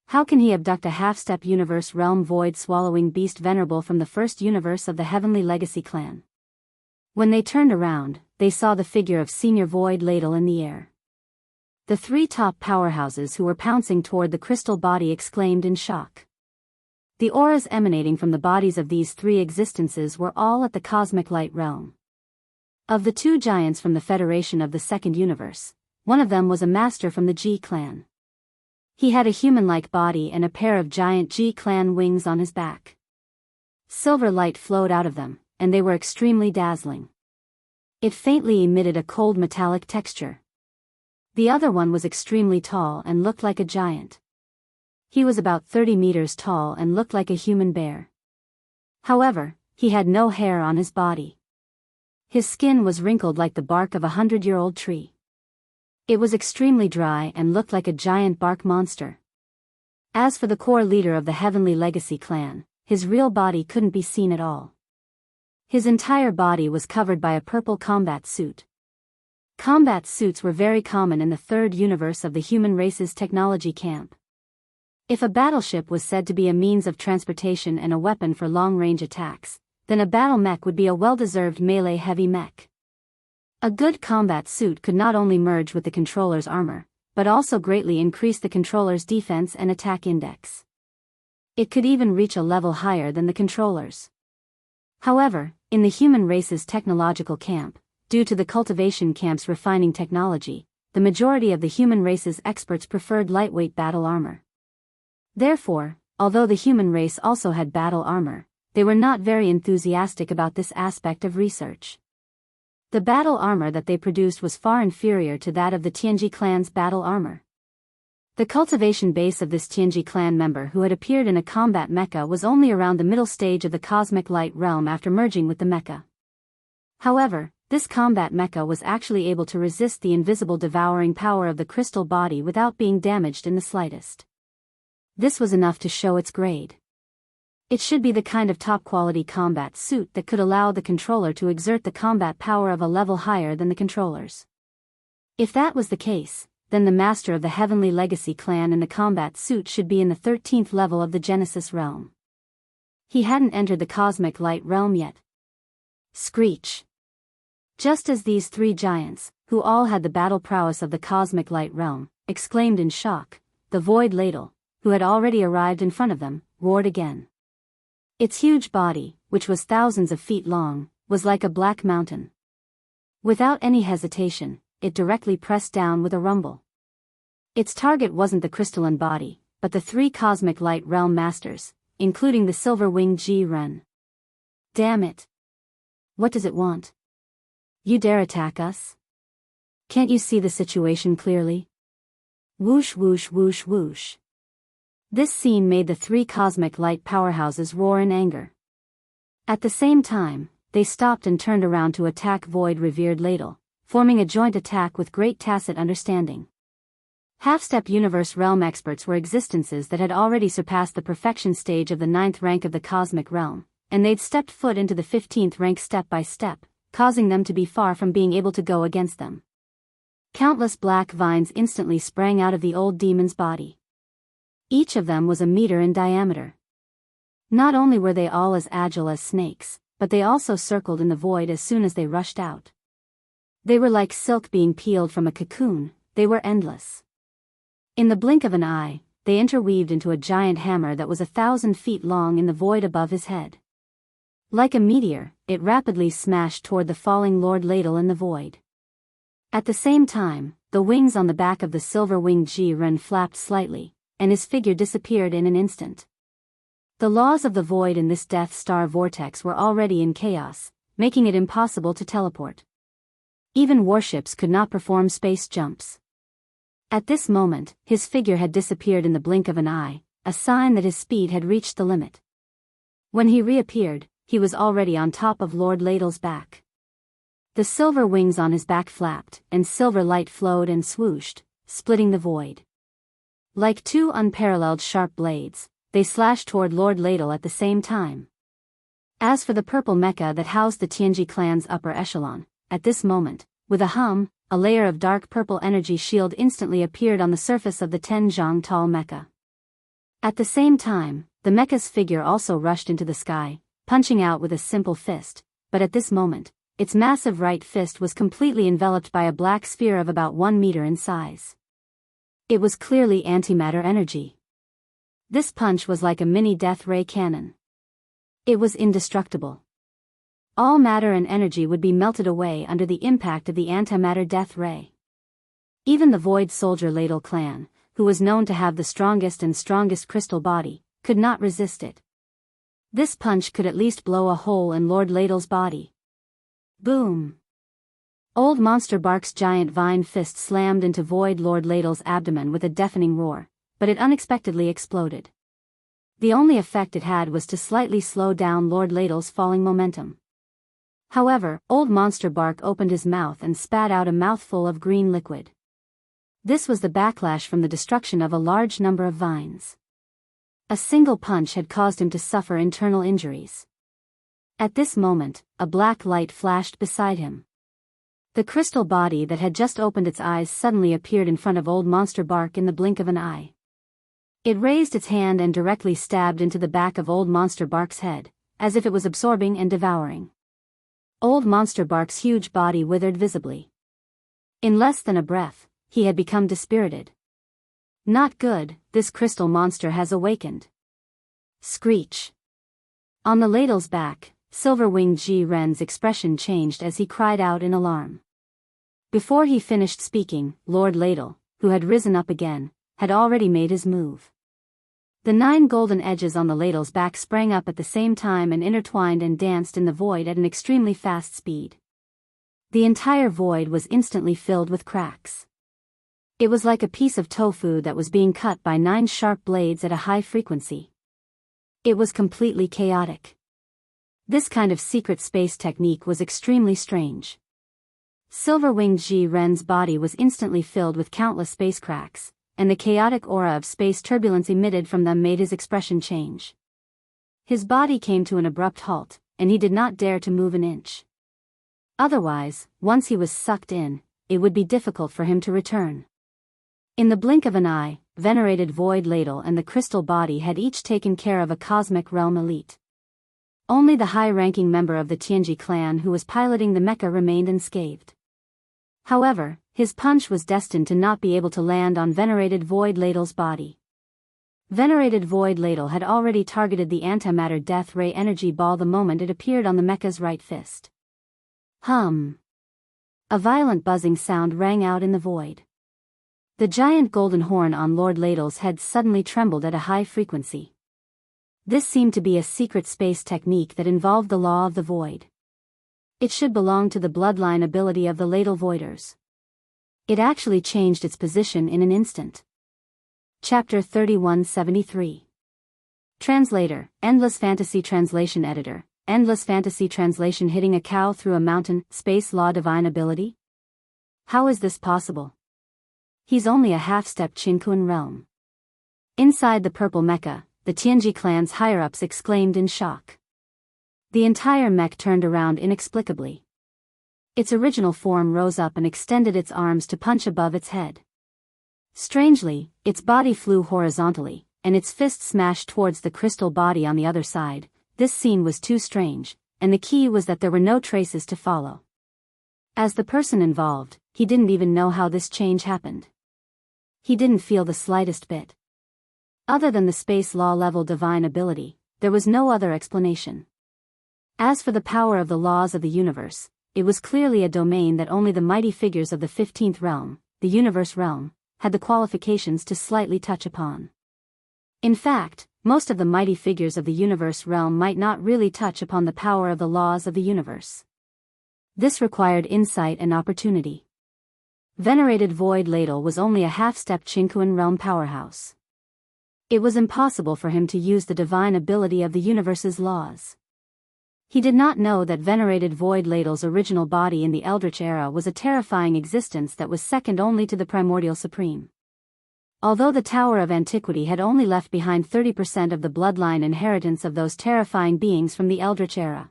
How can he abduct a half-step universe realm void-swallowing beast venerable from the 1st universe of the Heavenly Legacy clan? When they turned around, they saw the figure of Senior Void Ladle in the air. The 3 top powerhouses who were pouncing toward the crystal body exclaimed in shock. The auras emanating from the bodies of these 3 existences were all at the cosmic light realm. Of the two giants from the Federation of the Second Universe, one of them was a master from the G clan. He had a human-like body and a pair of giant G clan wings on his back. Silver light flowed out of them, and they were extremely dazzling. It faintly emitted a cold metallic texture. The other one was extremely tall and looked like a giant. He was about 30 meters tall and looked like a human bear. However, he had no hair on his body. His skin was wrinkled like the bark of a 100-year-old tree. It was extremely dry and looked like a giant bark monster. As for the core leader of the Heavenly Legacy clan, his real body couldn't be seen at all. His entire body was covered by a purple combat suit. Combat suits were very common in the third universe of the human race's technology camp. If a battleship was said to be a means of transportation and a weapon for long-range attacks, then a battle mech would be a well-deserved melee heavy mech. A good combat suit could not only merge with the controller's armor, but also greatly increase the controller's defense and attack index. It could even reach a level higher than the controller's. However, in the human race's technological camp, due to the cultivation camp's refining technology, the majority of the human race's experts preferred lightweight battle armor. Therefore, although the human race also had battle armor, they were not very enthusiastic about this aspect of research. The battle armor that they produced was far inferior to that of the Tianji clan's battle armor. The cultivation base of this Tianji clan member who had appeared in a combat mecha was only around the middle stage of the cosmic light realm after merging with the mecha. However, this combat mecha was actually able to resist the invisible devouring power of the crystal body without being damaged in the slightest. This was enough to show its grade. It should be the kind of top-quality combat suit that could allow the controller to exert the combat power of a level higher than the controllers. If that was the case, then the master of the Heavenly Legacy clan in the combat suit should be in the 13th level of the Genesis realm. He hadn't entered the cosmic light realm yet. Screech! Just as these three giants, who all had the battle prowess of the cosmic light realm, exclaimed in shock, the Void Ladle, who had already arrived in front of them, roared again. Its huge body, which was thousands of feet long, was like a black mountain. Without any hesitation, it directly pressed down with a rumble. Its target wasn't the crystalline body, but the three cosmic light realm masters, including the silver-winged Ji-Ren. Damn it! What does it want? You dare attack us? Can't you see the situation clearly? Whoosh whoosh whoosh whoosh. This scene made the three cosmic light powerhouses roar in anger. At the same time, they stopped and turned around to attack Void Revered Ladle, forming a joint attack with great tacit understanding. Half-step universe realm experts were existences that had already surpassed the perfection stage of the 9th rank of the cosmic realm, and they'd stepped foot into the 15th rank step by step, causing them to be far from being able to go against them. Countless black vines instantly sprang out of the old demon's body. Each of them was a meter in diameter. Not only were they all as agile as snakes, but they also circled in the void as soon as they rushed out. They were like silk being peeled from a cocoon, they were endless. In the blink of an eye, they interweaved into a giant hammer that was 1,000 feet long in the void above his head. Like a meteor, it rapidly smashed toward the falling Lord Ladle in the void. At the same time, the wings on the back of the silver-winged Ji-Ren flapped slightly, and his figure disappeared in an instant. The laws of the void in this Death Star vortex were already in chaos, making it impossible to teleport. Even warships could not perform space jumps. At this moment, his figure had disappeared in the blink of an eye, a sign that his speed had reached the limit. When he reappeared, he was already on top of Lord Ladle's back. The silver wings on his back flapped, and silver light flowed and swooshed, splitting the void. Like two unparalleled sharp blades, they slashed toward Lord Ladle at the same time. As for the purple mecha that housed the Tianji clan's upper echelon, at this moment, with a hum, a layer of dark purple energy shield instantly appeared on the surface of the 10 zhang tall mecha. At the same time, the mecha's figure also rushed into the sky, punching out with a simple fist, but at this moment, its massive right fist was completely enveloped by a black sphere of about 1 meter in size. It was clearly antimatter energy. This punch was like a mini death ray cannon. It was indestructible. all matter and energy would be melted away under the impact of the antimatter death ray. Even the Void Soldier Ladle clan, who was known to have the strongest crystal body, could not resist it. This punch could at least blow a hole in Lord Ladle's body. Boom! Old Monster Bark's giant vine fist slammed into Void Lord Ladle's abdomen with a deafening roar, but it unexpectedly exploded. The only effect it had was to slightly slow down Lord Ladle's falling momentum. However, Old Monster Bark opened his mouth and spat out a mouthful of green liquid. This was the backlash from the destruction of a large number of vines. A single punch had caused him to suffer internal injuries. At this moment, a black light flashed beside him. The crystal body that had just opened its eyes suddenly appeared in front of Old Monster Bark in the blink of an eye. It raised its hand and directly stabbed into the back of Old Monster Bark's head, as if it was absorbing and devouring. Old Monster Bark's huge body withered visibly. In less than a breath, he had become dispirited. Not good, this crystal monster has awakened. Screech. On the ladle's back, Silver-Winged Ji-Ren's expression changed as he cried out in alarm. Before he finished speaking, Lord Ladle, who had risen up again, had already made his move. The 9 golden edges on the ladle's back sprang up at the same time and intertwined and danced in the void at an extremely fast speed. The entire void was instantly filled with cracks. It was like a piece of tofu that was being cut by 9 sharp blades at a high frequency. It was completely chaotic. This kind of secret space technique was extremely strange. Silver-Winged Ji-Ren's body was instantly filled with countless space cracks, and the chaotic aura of space turbulence emitted from them made his expression change. His body came to an abrupt halt, and he did not dare to move an inch. Otherwise, once he was sucked in, it would be difficult for him to return. In the blink of an eye, Venerated Void Ladle and the crystal body had each taken care of a cosmic realm elite. Only the high-ranking member of the Tianji clan who was piloting the mecha remained unscathed. However, his punch was destined to not be able to land on Venerated Void Ladle's body. Venerated Void Ladle had already targeted the antimatter death ray energy ball the moment it appeared on the mecha's right fist. Hum. A violent buzzing sound rang out in the void. The giant golden horn on Lord Ladle's head suddenly trembled at a high frequency. This seemed to be a secret space technique that involved the law of the void. It should belong to the bloodline ability of the Ladle Voiders. It actually changed its position in an instant. Chapter 3173. Translator, Endless Fantasy Translation Editor, Endless Fantasy Translation. Hitting a cow through a mountain, space law divine ability? How is this possible? He's only a half-step Qinkuan realm. Inside the purple mecha, the Tianji clan's higher-ups exclaimed in shock. The entire mech turned around inexplicably. Its original form rose up and extended its arms to punch above its head. Strangely, its body flew horizontally, and its fist smashed towards the crystal body on the other side. This scene was too strange, and the key was that there were no traces to follow. As the person involved, he didn't even know how this change happened. He didn't feel the slightest bit. Other than the space law level divine ability, there was no other explanation. As for the power of the laws of the universe, it was clearly a domain that only the mighty figures of the 15th realm, the universe realm, had the qualifications to slightly touch upon. In fact, most of the mighty figures of the universe realm might not really touch upon the power of the laws of the universe. This required insight and opportunity. Venerated Void Ladle was only a half-step Qinkuan realm powerhouse. It was impossible for him to use the divine ability of the universe's laws. He did not know that Venerated Void Ladle's original body in the Eldritch era was a terrifying existence that was second only to the Primordial Supreme. Although the Tower of Antiquity had only left behind 30% of the bloodline inheritance of those terrifying beings from the Eldritch era.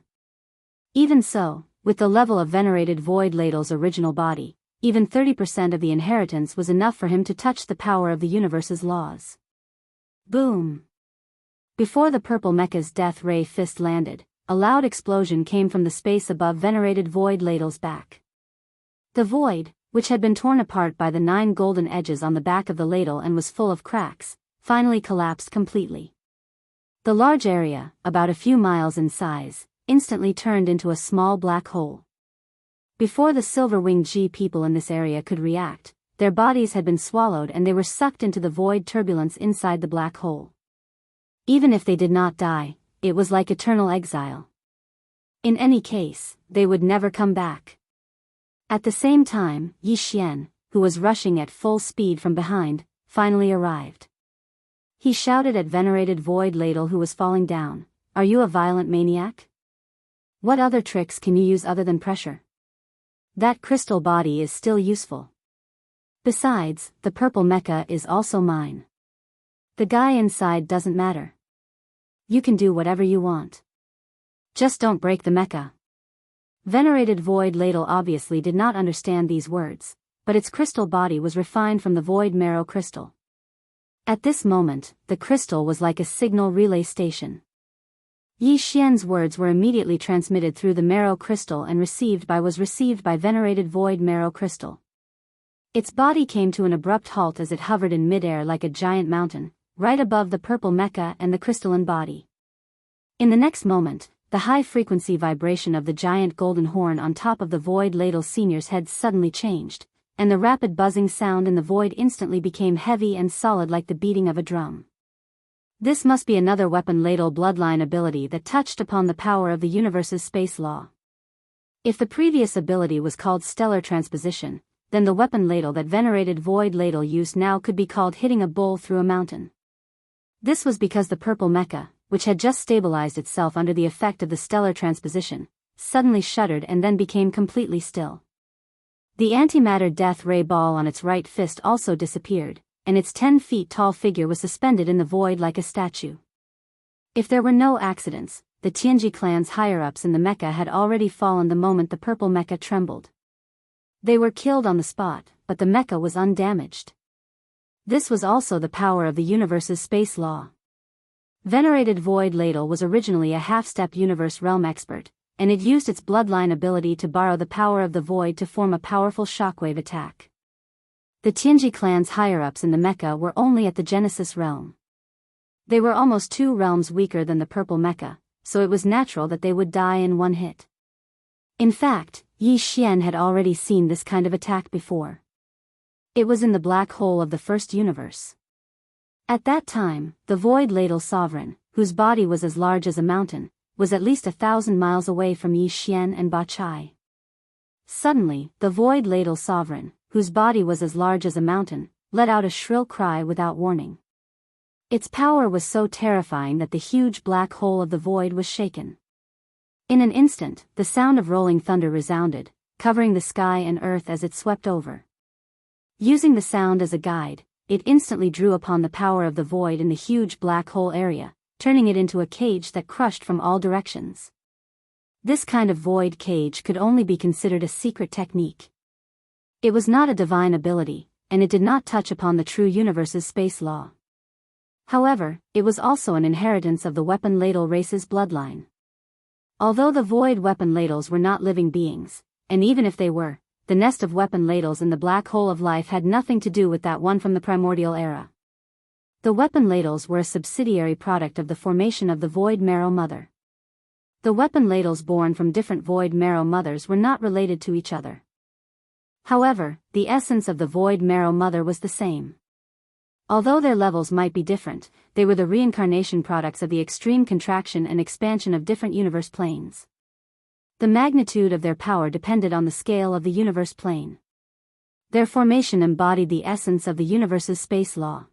Even so, with the level of Venerated Void Ladle's original body, even 30% of the inheritance was enough for him to touch the power of the universe's laws. Boom! Before the purple mecha's death ray fist landed, a loud explosion came from the space above Venerated Void Ladle's back. The void, which had been torn apart by the 9 golden edges on the back of the ladle and was full of cracks, finally collapsed completely. The large area, about a few miles in size, instantly turned into a small black hole. Before the silver-winged G people in this area could react, their bodies had been swallowed and they were sucked into the void turbulence inside the black hole. Even if they did not die, it was like eternal exile. In any case, they would never come back. At the same time, Yi Xian, who was rushing at full speed from behind, finally arrived. He shouted at venerated Void Ladle who was falling down, "Are you a violent maniac? What other tricks can you use other than pressure? That crystal body is still useful. Besides, the purple mecha is also mine. The guy inside doesn't matter. You can do whatever you want. Just don't break the mecha." Venerated Void Ladle obviously did not understand these words, but its crystal body was refined from the void marrow crystal. At this moment, the crystal was like a signal relay station. Yi Xian's words were immediately transmitted through the marrow crystal and received by venerated void marrow crystal. Its body came to an abrupt halt as it hovered in midair like a giant mountain, right above the purple mecha and the crystalline body. In the next moment, the high-frequency vibration of the giant golden horn on top of the Void Ladle Senior's head suddenly changed, and the rapid buzzing sound in the void instantly became heavy and solid like the beating of a drum. This must be another Weapon Ladle bloodline ability that touched upon the power of the universe's space law. If the previous ability was called Stellar Transposition, then the Weapon Ladle that venerated Void Ladle used now could be called Hitting a Bull Through a Mountain. This was because the purple mecha, which had just stabilized itself under the effect of the stellar transposition, suddenly shuddered and then became completely still. The antimatter death ray ball on its right fist also disappeared, and its 10 feet tall figure was suspended in the void like a statue. If there were no accidents, the Tianji clan's higher-ups in the mecha had already fallen the moment the purple mecha trembled. They were killed on the spot, but the mecha was undamaged. This was also the power of the universe's space law. Venerated Void Ladle was originally a half-step universe realm expert, and it used its bloodline ability to borrow the power of the void to form a powerful shockwave attack. The Tianji clan's higher-ups in the mecha were only at the Genesis realm. They were almost 2 realms weaker than the purple mecha, so it was natural that they would die in one hit. In fact, Yi Xian had already seen this kind of attack before. It was in the black hole of the first universe. At that time, the Void Ladle Sovereign, whose body was as large as a mountain, was at least 1,000 miles away from Yi Xian and Ba Chai. Suddenly, the Void Ladle Sovereign, whose body was as large as a mountain, let out a shrill cry without warning. Its power was so terrifying that the huge black hole of the void was shaken. In an instant, the sound of rolling thunder resounded, covering the sky and earth as it swept over. Using the sound as a guide, it instantly drew upon the power of the void in the huge black hole area, turning it into a cage that crushed from all directions. This kind of void cage could only be considered a secret technique. It was not a divine ability, and it did not touch upon the true universe's space law. However, it was also an inheritance of the Weapon Ladle race's bloodline. Although the void weapon ladles were not living beings, and even if they were, the nest of weapon ladles in the black hole of life had nothing to do with that one from the primordial era. The weapon ladles were a subsidiary product of the formation of the void marrow mother. The weapon ladles born from different void marrow mothers were not related to each other. However, the essence of the void marrow mother was the same. Although their levels might be different, they were the reincarnation products of the extreme contraction and expansion of different universe planes. The magnitude of their power depended on the scale of the universe plane. Their formation embodied the essence of the universe's space law.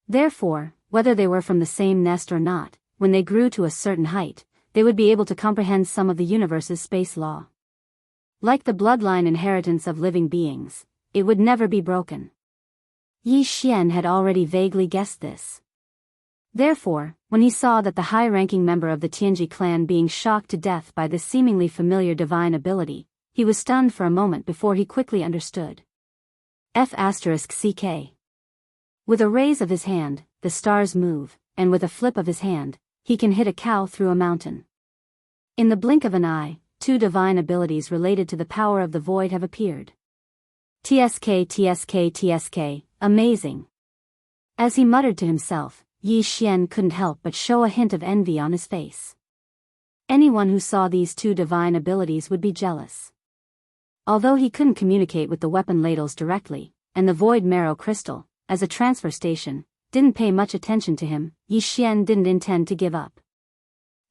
Therefore, whether they were from the same nest or not, when they grew to a certain height, they would be able to comprehend some of the universe's space law. Like the bloodline inheritance of living beings, it would never be broken. Yi Xian had already vaguely guessed this. Therefore, when he saw that the high-ranking member of the Tianji clan being shocked to death by this seemingly familiar divine ability, he was stunned for a moment before he quickly understood. F***CK. With a raise of his hand, the stars move, and with a flip of his hand, he can hit a cow through a mountain. In the blink of an eye, 2 divine abilities related to the power of the void have appeared. TSK, amazing. As he muttered to himself, Yi Xian couldn't help but show a hint of envy on his face. Anyone who saw these two divine abilities would be jealous. Although he couldn't communicate with the weapon ladles directly, and the void marrow crystal, as a transfer station, didn't pay much attention to him, Yi Xian didn't intend to give up.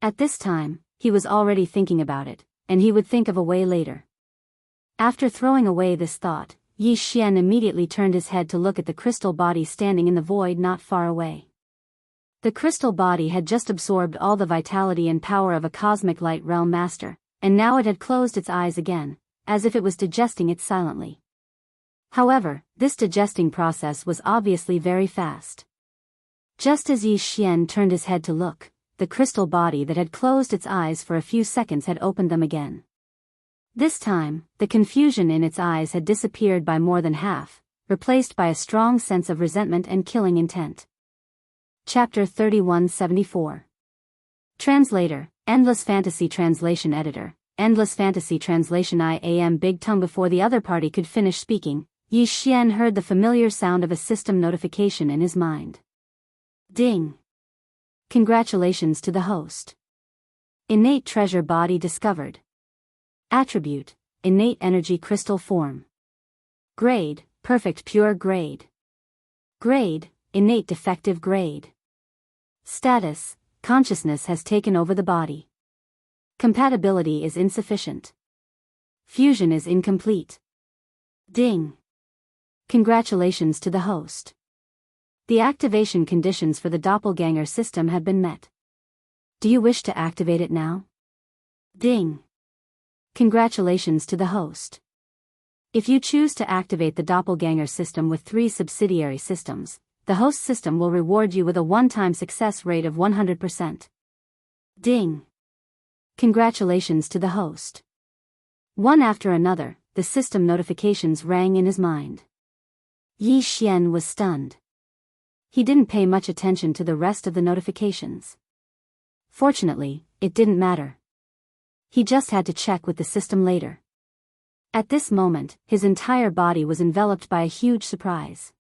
At this time, he was already thinking about it, and he would think of a way later. After throwing away this thought, Yi Xian immediately turned his head to look at the crystal body standing in the void not far away. The crystal body had just absorbed all the vitality and power of a cosmic light realm master, and now it had closed its eyes again, as if it was digesting it silently. However, this digesting process was obviously very fast. Just as Yi Xian turned his head to look, the crystal body that had closed its eyes for a few seconds had opened them again. This time, the confusion in its eyes had disappeared by more than half, replaced by a strong sense of resentment and killing intent. Chapter 3174. Translator, Endless Fantasy Translation Editor, Endless Fantasy Translation IAM. Big tongue. Before the other party could finish speaking, Yi Xian heard the familiar sound of a system notification in his mind. Ding! Congratulations to the host. Innate treasure body discovered. Attribute, innate energy crystal form. Grade, perfect pure grade. Grade, innate defective grade. Status, consciousness has taken over the body. Compatibility is insufficient. Fusion is incomplete. Ding! Congratulations to the host. The activation conditions for the doppelganger system have been met. Do you wish to activate it now? Ding! Congratulations to the host. If you choose to activate the doppelganger system with 3 subsidiary systems, the host system will reward you with a one-time success rate of 100%. Ding! Congratulations to the host. One after another, the system notifications rang in his mind. Yi Xian was stunned. He didn't pay much attention to the rest of the notifications. Fortunately, it didn't matter. He just had to check with the system later. At this moment, his entire body was enveloped by a huge surprise.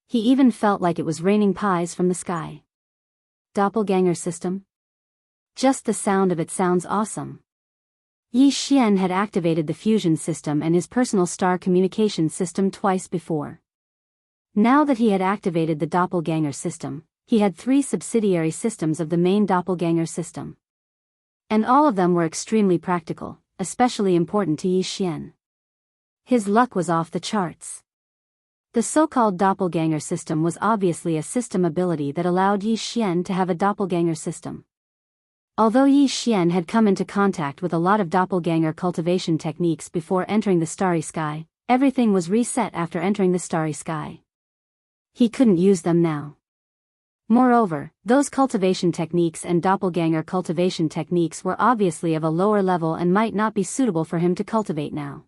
He even felt like it was raining pies from the sky. Doppelganger system? Just the sound of it sounds awesome. Yi Xian had activated the fusion system and his personal star communication system twice before. Now that he had activated the doppelganger system, he had 3 subsidiary systems of the main doppelganger system. And all of them were extremely practical, especially important to Yi Xian. His luck was off the charts. The so-called doppelganger system was obviously a system ability that allowed Yi Xian to have a doppelganger system. Although Yi Xian had come into contact with a lot of doppelganger cultivation techniques before entering the starry sky, everything was reset after entering the starry sky. He couldn't use them now. Moreover, those cultivation techniques and doppelganger cultivation techniques were obviously of a lower level and might not be suitable for him to cultivate now.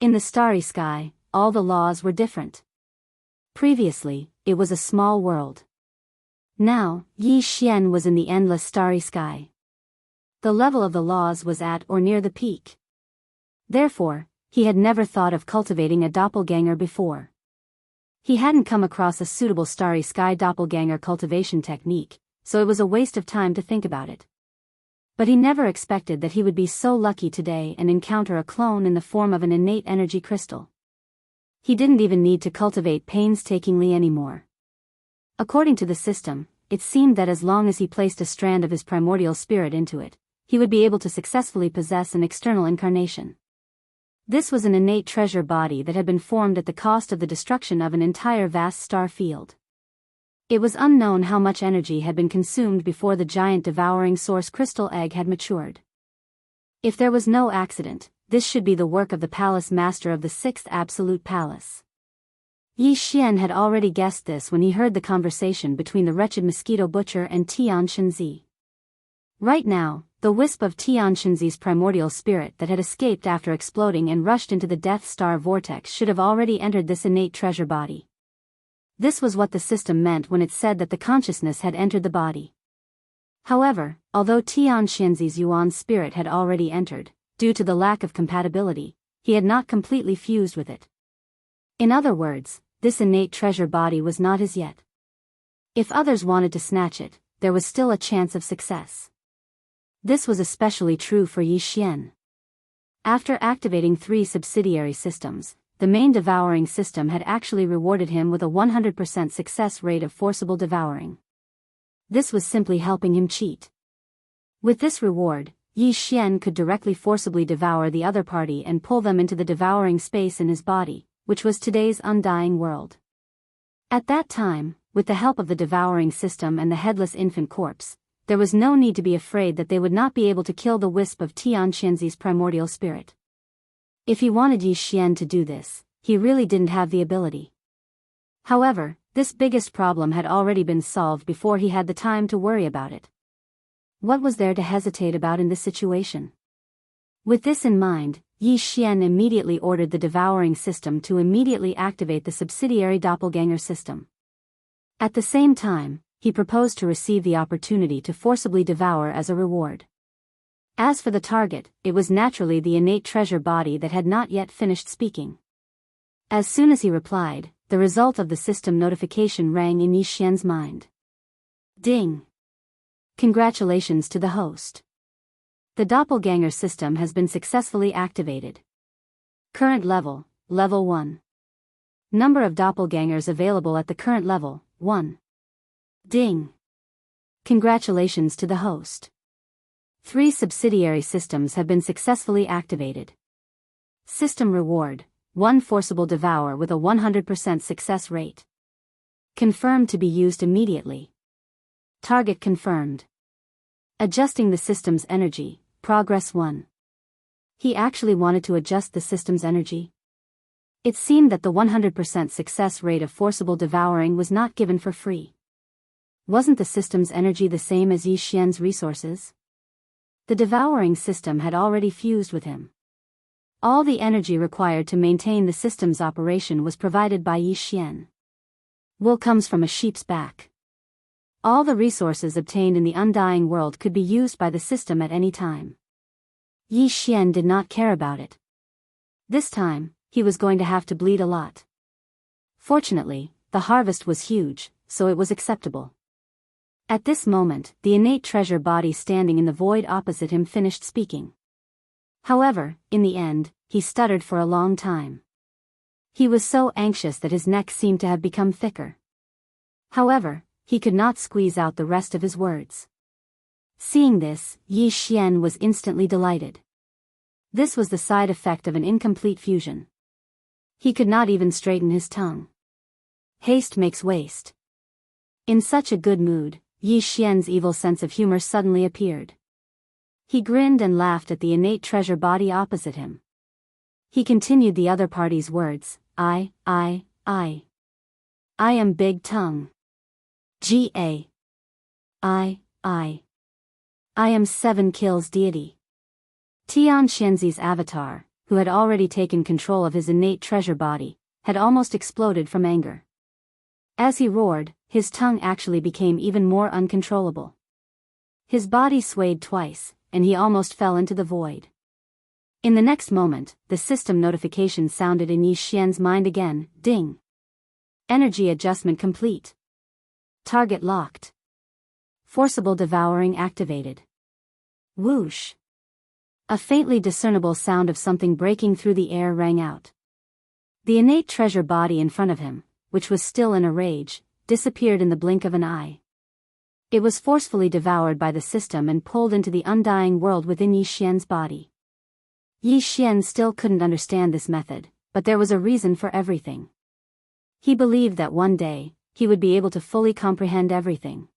In the starry sky, all the laws were different. Previously, it was a small world. Now, Yi Xian was in the endless starry sky. The level of the laws was at or near the peak. Therefore, he had never thought of cultivating a doppelganger before. He hadn't come across a suitable starry sky doppelganger cultivation technique, so it was a waste of time to think about it. But he never expected that he would be so lucky today and encounter a clone in the form of an innate energy crystal. He didn't even need to cultivate painstakingly anymore. According to the system, it seemed that as long as he placed a strand of his primordial spirit into it, he would be able to successfully possess an external incarnation. This was an innate treasure body that had been formed at the cost of the destruction of an entire vast star field. It was unknown how much energy had been consumed before the giant devouring source crystal egg had matured. If there was no accident, this should be the work of the palace master of the 6th absolute palace. Yi Xian had already guessed this when he heard the conversation between the wretched mosquito butcher and Tian Shenzi. Right now, the wisp of Tian Shenzi's primordial spirit that had escaped after exploding and rushed into the Death Star vortex should have already entered this innate treasure body. This was what the system meant when it said that the consciousness had entered the body. However, although Tian Shenzi's Yuan spirit had already entered, due to the lack of compatibility, he had not completely fused with it. In other words, this innate treasure body was not his yet. If others wanted to snatch it, there was still a chance of success. This was especially true for Yi Xian. After activating 3 subsidiary systems, the main devouring system had actually rewarded him with a 100% success rate of forcible devouring. This was simply helping him cheat. With this reward, Yi Xian could directly forcibly devour the other party and pull them into the devouring space in his body, which was today's undying world. At that time, with the help of the devouring system and the headless infant corpse, there was no need to be afraid that they would not be able to kill the wisp of Tianqianzi's primordial spirit. If he wanted Yi Xian to do this, he really didn't have the ability. However, this biggest problem had already been solved before he had the time to worry about it. What was there to hesitate about in this situation? With this in mind, Yi Xian immediately ordered the devouring system to immediately activate the subsidiary doppelganger system. At the same time, he proposed to receive the opportunity to forcibly devour as a reward. As for the target, it was naturally the innate treasure body that had not yet finished speaking. As soon as he replied, the result of the system notification rang in Yi Xian's mind. Ding! Congratulations to the host. The doppelganger system has been successfully activated. Current level, level 1. Number of doppelgangers available at the current level, 1. Ding! Congratulations to the host. 3 subsidiary systems have been successfully activated. System reward, 1 forcible devour with a 100% success rate. Confirmed to be used immediately. Target confirmed. Adjusting the system's energy, progress 1. He actually wanted to adjust the system's energy. It seemed that the 100% success rate of forcible devouring was not given for free. Wasn't the system's energy the same as Yi Xian's resources? The devouring system had already fused with him. All the energy required to maintain the system's operation was provided by Yi Xian. Wool comes from a sheep's back. All the resources obtained in the undying world could be used by the system at any time. Yi Xian did not care about it. This time, he was going to have to bleed a lot. Fortunately, the harvest was huge, so it was acceptable. At this moment, the innate treasure body standing in the void opposite him finished speaking. However, in the end, he stuttered for a long time. He was so anxious that his neck seemed to have become thicker. However, he could not squeeze out the rest of his words. Seeing this, Yi Xian was instantly delighted. This was the side effect of an incomplete fusion. He could not even straighten his tongue. Haste makes waste. In such a good mood, Yi Xian's evil sense of humor suddenly appeared. He grinned and laughed at the innate treasure body opposite him. He continued the other party's words, I am Big Tongue. I am 7 kills deity. Tianqianzi's avatar, who had already taken control of his innate treasure body, had almost exploded from anger. As he roared, his tongue actually became even more uncontrollable. His body swayed twice, and he almost fell into the void. In the next moment, the system notification sounded in Yi Xian's mind again, ding. Energy adjustment complete. Target locked. Forcible devouring activated. Whoosh. A faintly discernible sound of something breaking through the air rang out. The innate treasure body in front of him, which was still in a rage, disappeared in the blink of an eye. It was forcefully devoured by the system and pulled into the undying world within Yi Xian's body. Yi Xian still couldn't understand this method, but there was a reason for everything. He believed that one day, he would be able to fully comprehend everything.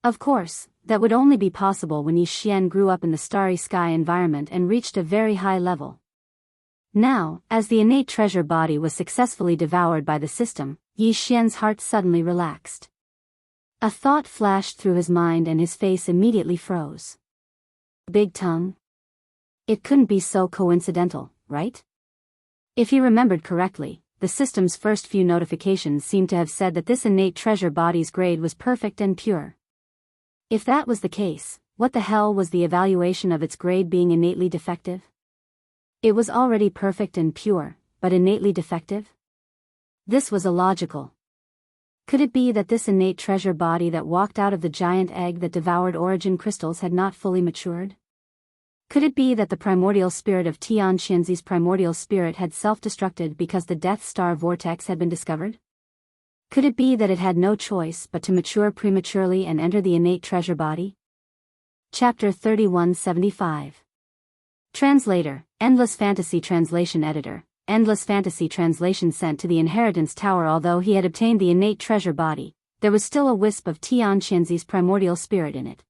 Of course, that would only be possible when Yi Xian grew up in the starry sky environment and reached a very high level. Now, as the innate treasure body was successfully devoured by the system, Yi Xian's heart suddenly relaxed. A thought flashed through his mind and his face immediately froze. Big Tongue? It couldn't be so coincidental, right? If he remembered correctly, the system's first few notifications seemed to have said that this innate treasure body's grade was perfect and pure. If that was the case, what the hell was the evaluation of its grade being innately defective? It was already perfect and pure, but innately defective? This was illogical. Could it be that this innate treasure body that walked out of the giant egg that devoured origin crystals had not fully matured? Could it be that the primordial spirit of Tian Xianzi's primordial spirit had self-destructed because the Death Star vortex had been discovered? Could it be that it had no choice but to mature prematurely and enter the innate treasure body? Chapter 3175. Translator, Endless Fantasy Translation Editor. Endless Fantasy Translation sent to the Inheritance Tower. Although he had obtained the innate treasure body, there was still a wisp of Tian Xianzi's primordial spirit in it.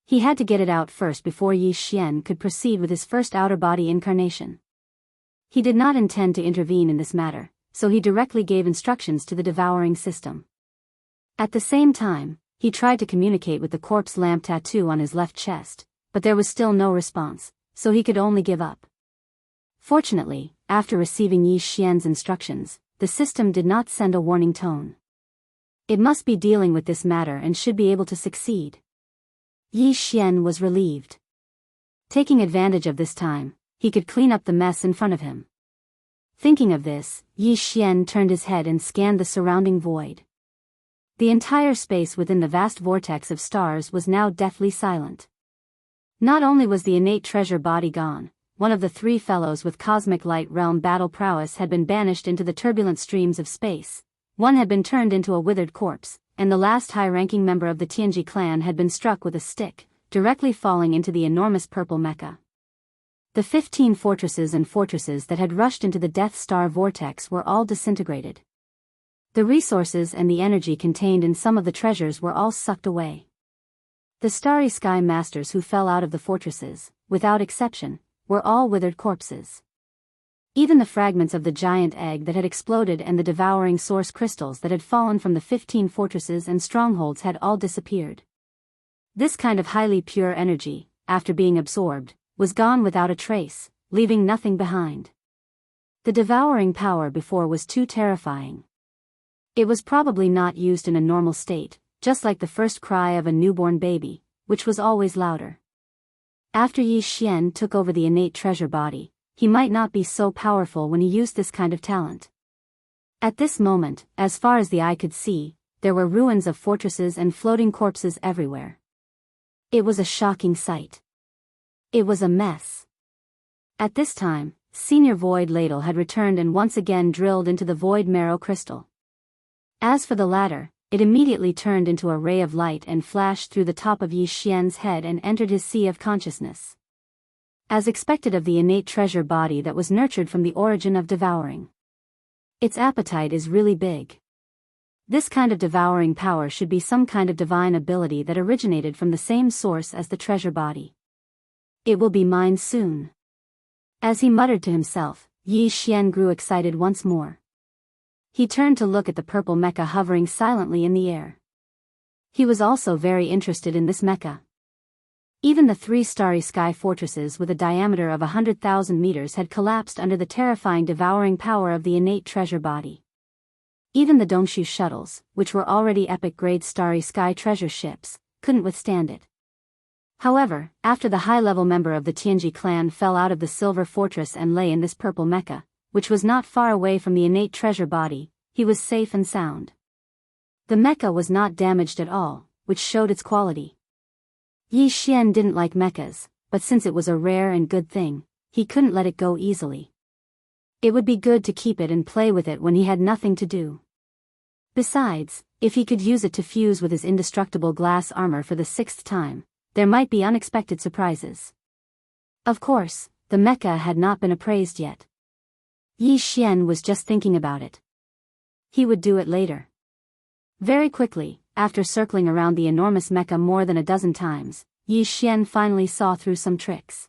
He had to get it out first before Yi Xian could proceed with his first outer body incarnation. He did not intend to intervene in this matter, so he directly gave instructions to the devouring system. At the same time, he tried to communicate with the corpse lamp tattoo on his left chest, but there was still no response, so he could only give up. Fortunately, after receiving Yi Xian's instructions, the system did not send a warning tone. It must be dealing with this matter and should be able to succeed. Yi Xian was relieved. Taking advantage of this time, he could clean up the mess in front of him. Thinking of this, Yi Xian turned his head and scanned the surrounding void. The entire space within the vast vortex of stars was now deathly silent. Not only was the innate treasure body gone, one of the three fellows with cosmic light realm battle prowess had been banished into the turbulent streams of space, one had been turned into a withered corpse, and the last high-ranking member of the Tianji clan had been struck with a stick, directly falling into the enormous purple mecha. The 15 fortresses that had rushed into the Death Star vortex were all disintegrated. The resources and the energy contained in some of the treasures were all sucked away. The starry sky masters who fell out of the fortresses, without exception, were all withered corpses. Even the fragments of the giant egg that had exploded and the devouring source crystals that had fallen from the 15 fortresses and strongholds had all disappeared. This kind of highly pure energy, after being absorbed, was gone without a trace, leaving nothing behind. The devouring power before was too terrifying. It was probably not used in a normal state, just like the first cry of a newborn baby, which was always louder. After Yi Xian took over the innate treasure body, he might not be so powerful when he used this kind of talent. At this moment, as far as the eye could see, there were ruins of fortresses and floating corpses everywhere. It was a shocking sight. It was a mess. At this time, Senior Void Ladle had returned and once again drilled into the Void Marrow Crystal. As for the latter, it immediately turned into a ray of light and flashed through the top of Yi Xian's head and entered his sea of consciousness. As expected of the innate treasure body that was nurtured from the origin of devouring. Its appetite is really big. This kind of devouring power should be some kind of divine ability that originated from the same source as the treasure body. It will be mine soon. As he muttered to himself, Yi Xian grew excited once more. He turned to look at the purple mecha hovering silently in the air. He was also very interested in this mecha. Even the 3 starry sky fortresses with a diameter of 100,000 meters had collapsed under the terrifying devouring power of the innate treasure body. Even the Dongshu shuttles, which were already epic-grade starry sky treasure ships, couldn't withstand it. However, after the high-level member of the Tianji clan fell out of the silver fortress and lay in this purple mecha, which was not far away from the innate treasure body, he was safe and sound. The mecha was not damaged at all, which showed its quality. Yi Xian didn't like mechas, but since it was a rare and good thing, he couldn't let it go easily. It would be good to keep it and play with it when he had nothing to do. Besides, if he could use it to fuse with his indestructible glass armor for the 6th time, there might be unexpected surprises. Of course, the mecha had not been appraised yet. Yi Xian was just thinking about it. He would do it later. Very quickly, after circling around the enormous mecha more than a dozen times, Yi Xian finally saw through some tricks.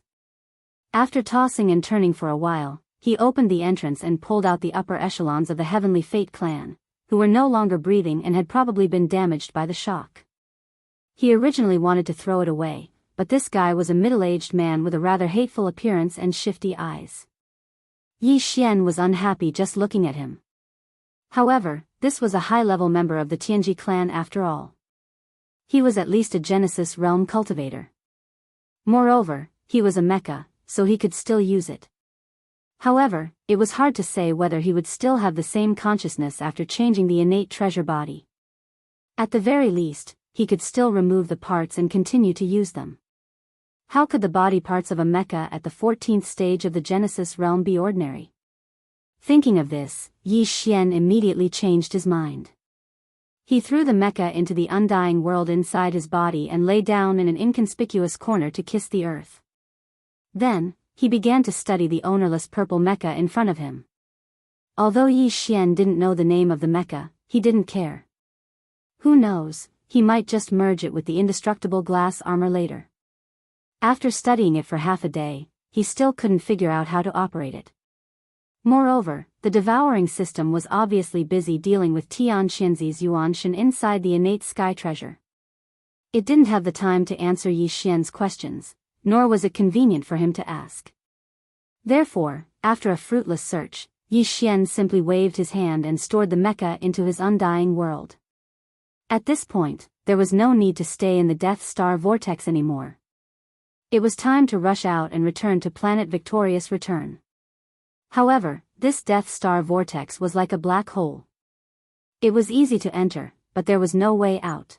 After tossing and turning for a while, he opened the entrance and pulled out the upper echelons of the Heavenly Fate clan, who were no longer breathing and had probably been damaged by the shock. He originally wanted to throw it away, but this guy was a middle-aged man with a rather hateful appearance and shifty eyes. Yi Xian was unhappy just looking at him. However, this was a high-level member of the Tianji clan after all. He was at least a Genesis realm cultivator. Moreover, he was a mecha, so he could still use it. However, it was hard to say whether he would still have the same consciousness after changing the innate treasure body. At the very least, he could still remove the parts and continue to use them. How could the body parts of a mecha at the 14th stage of the Genesis realm be ordinary? Thinking of this, Yi Xian immediately changed his mind. He threw the mecha into the undying world inside his body and lay down in an inconspicuous corner to kiss the earth. Then, he began to study the ownerless purple mecha in front of him. Although Yi Xian didn't know the name of the mecha, he didn't care. Who knows, he might just merge it with the indestructible glass armor later. After studying it for half a day, he still couldn't figure out how to operate it. Moreover, the devouring system was obviously busy dealing with Tianxianzi's Yuanshan inside the innate sky treasure. It didn't have the time to answer Yi Xian's questions, nor was it convenient for him to ask. Therefore, after a fruitless search, Yi Xian simply waved his hand and stored the mecha into his undying world. At this point, there was no need to stay in the Death Star vortex anymore. It was time to rush out and return to Planet Victorious Return. However, this Death Star vortex was like a black hole. It was easy to enter, but there was no way out.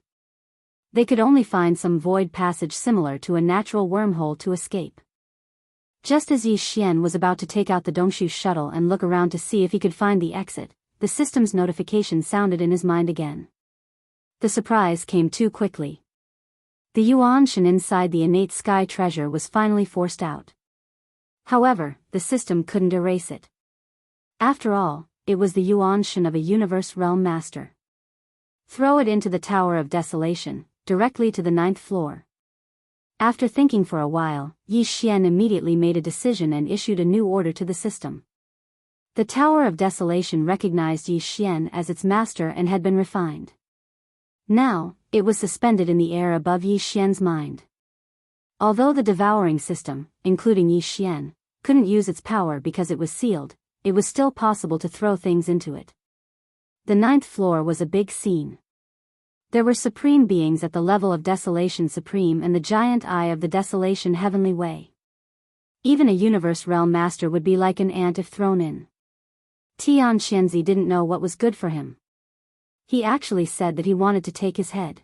They could only find some void passage similar to a natural wormhole to escape. Just as Yi Xian was about to take out the Dongshu shuttle and look around to see if he could find the exit, the system's notification sounded in his mind again. The surprise came too quickly. The Yuanshan inside the innate sky treasure was finally forced out. However, the system couldn't erase it. After all, it was the Yuanshan of a universe realm master. Throw it into the Tower of Desolation, directly to the 9th floor. After thinking for a while, Yi Xian immediately made a decision and issued a new order to the system. The Tower of Desolation recognized Yi Xian as its master and had been refined. Now, it was suspended in the air above Yi Xian's mind. Although the devouring system, including Yi Xian, couldn't use its power because it was sealed, it was still possible to throw things into it. The 9th floor was a big scene. There were supreme beings at the level of Desolation Supreme and the giant eye of the Desolation Heavenly Way. Even a universe realm master would be like an ant if thrown in. Tianxianzi didn't know what was good for him. He actually said that he wanted to take his head.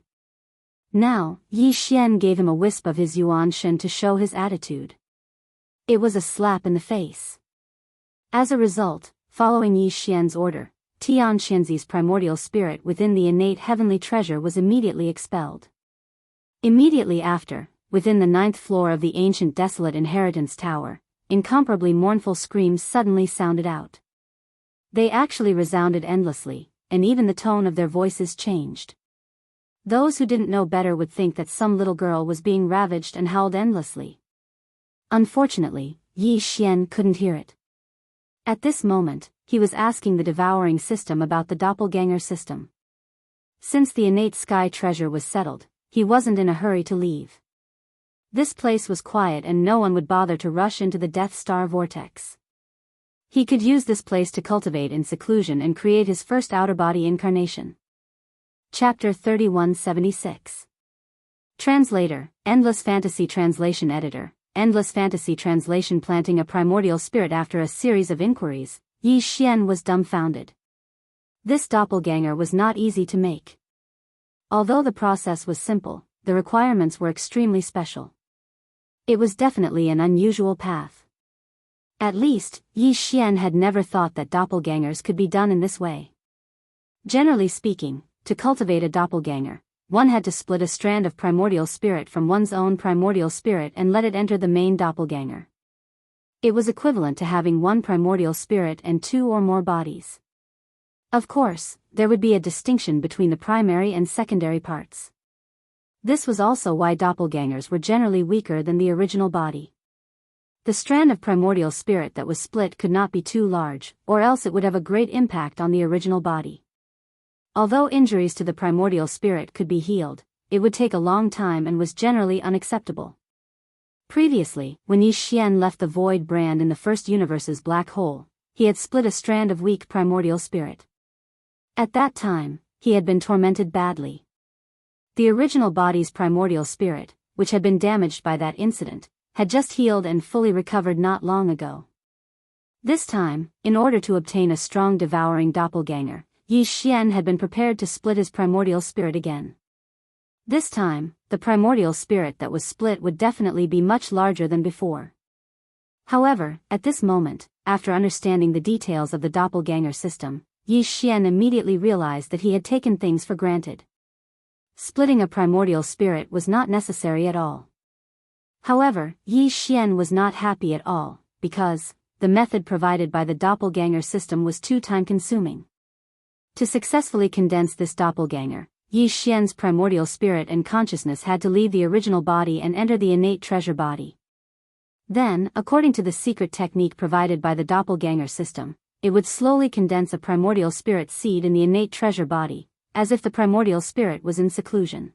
Now, Yi Xian gave him a wisp of his Yuanshan to show his attitude. It was a slap in the face. As a result, following Yi Xian's order, Tianxianzi's primordial spirit within the innate heavenly treasure was immediately expelled. Immediately after, within the 9th floor of the ancient desolate inheritance tower, incomparably mournful screams suddenly sounded out. They actually resounded endlessly, and even the tone of their voices changed. Those who didn't know better would think that some little girl was being ravaged and howled endlessly. Unfortunately, Yi Xian couldn't hear it. At this moment, he was asking the devouring system about the doppelganger system. Since the innate sky treasure was settled, he wasn't in a hurry to leave. This place was quiet and no one would bother to rush into the Death Star vortex. He could use this place to cultivate in seclusion and create his first outer body incarnation. Chapter 3176. Translator, Endless Fantasy Translation Editor, Endless Fantasy Translation. Planting a primordial spirit. After a series of inquiries, Yi Xian was dumbfounded. This doppelganger was not easy to make. Although the process was simple, the requirements were extremely special. It was definitely an unusual path. At least, Yi Xian had never thought that doppelgangers could be done in this way. Generally speaking, to cultivate a doppelganger, one had to split a strand of primordial spirit from one's own primordial spirit and let it enter the main doppelganger. It was equivalent to having one primordial spirit and two or more bodies. Of course, there would be a distinction between the primary and secondary parts. This was also why doppelgangers were generally weaker than the original body. The strand of primordial spirit that was split could not be too large, or else it would have a great impact on the original body. Although injuries to the primordial spirit could be healed, it would take a long time and was generally unacceptable. Previously, when Yi Xian left the Void Brand in the first universe's black hole, he had split a strand of weak primordial spirit. At that time, he had been tormented badly. The original body's primordial spirit, which had been damaged by that incident, had just healed and fully recovered not long ago. This time, in order to obtain a strong devouring doppelganger, Yi Xian had been prepared to split his primordial spirit again. This time, the primordial spirit that was split would definitely be much larger than before. However, at this moment, after understanding the details of the doppelganger system, Yi Xian immediately realized that he had taken things for granted. Splitting a primordial spirit was not necessary at all. However, Yi Xian was not happy at all, because the method provided by the doppelganger system was too time-consuming. To successfully condense this doppelganger, Yi Xian's primordial spirit and consciousness had to leave the original body and enter the innate treasure body. Then, according to the secret technique provided by the doppelganger system, it would slowly condense a primordial spirit seed in the innate treasure body, as if the primordial spirit was in seclusion.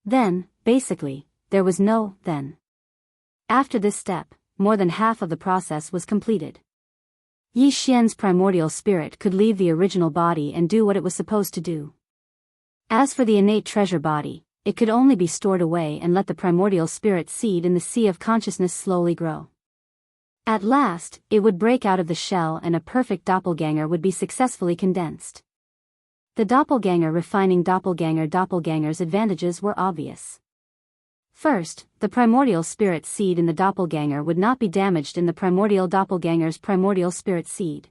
Then, basically, there was no then. After this step, more than half of the process was completed. Yi Xian's primordial spirit could leave the original body and do what it was supposed to do. As for the innate treasure body, it could only be stored away and let the primordial spirit seed in the sea of consciousness slowly grow. At last, it would break out of the shell and a perfect doppelganger would be successfully condensed. The doppelganger refining doppelganger's advantages were obvious. First, the primordial spirit seed in the doppelganger would not be damaged in the primordial doppelganger's primordial spirit seed.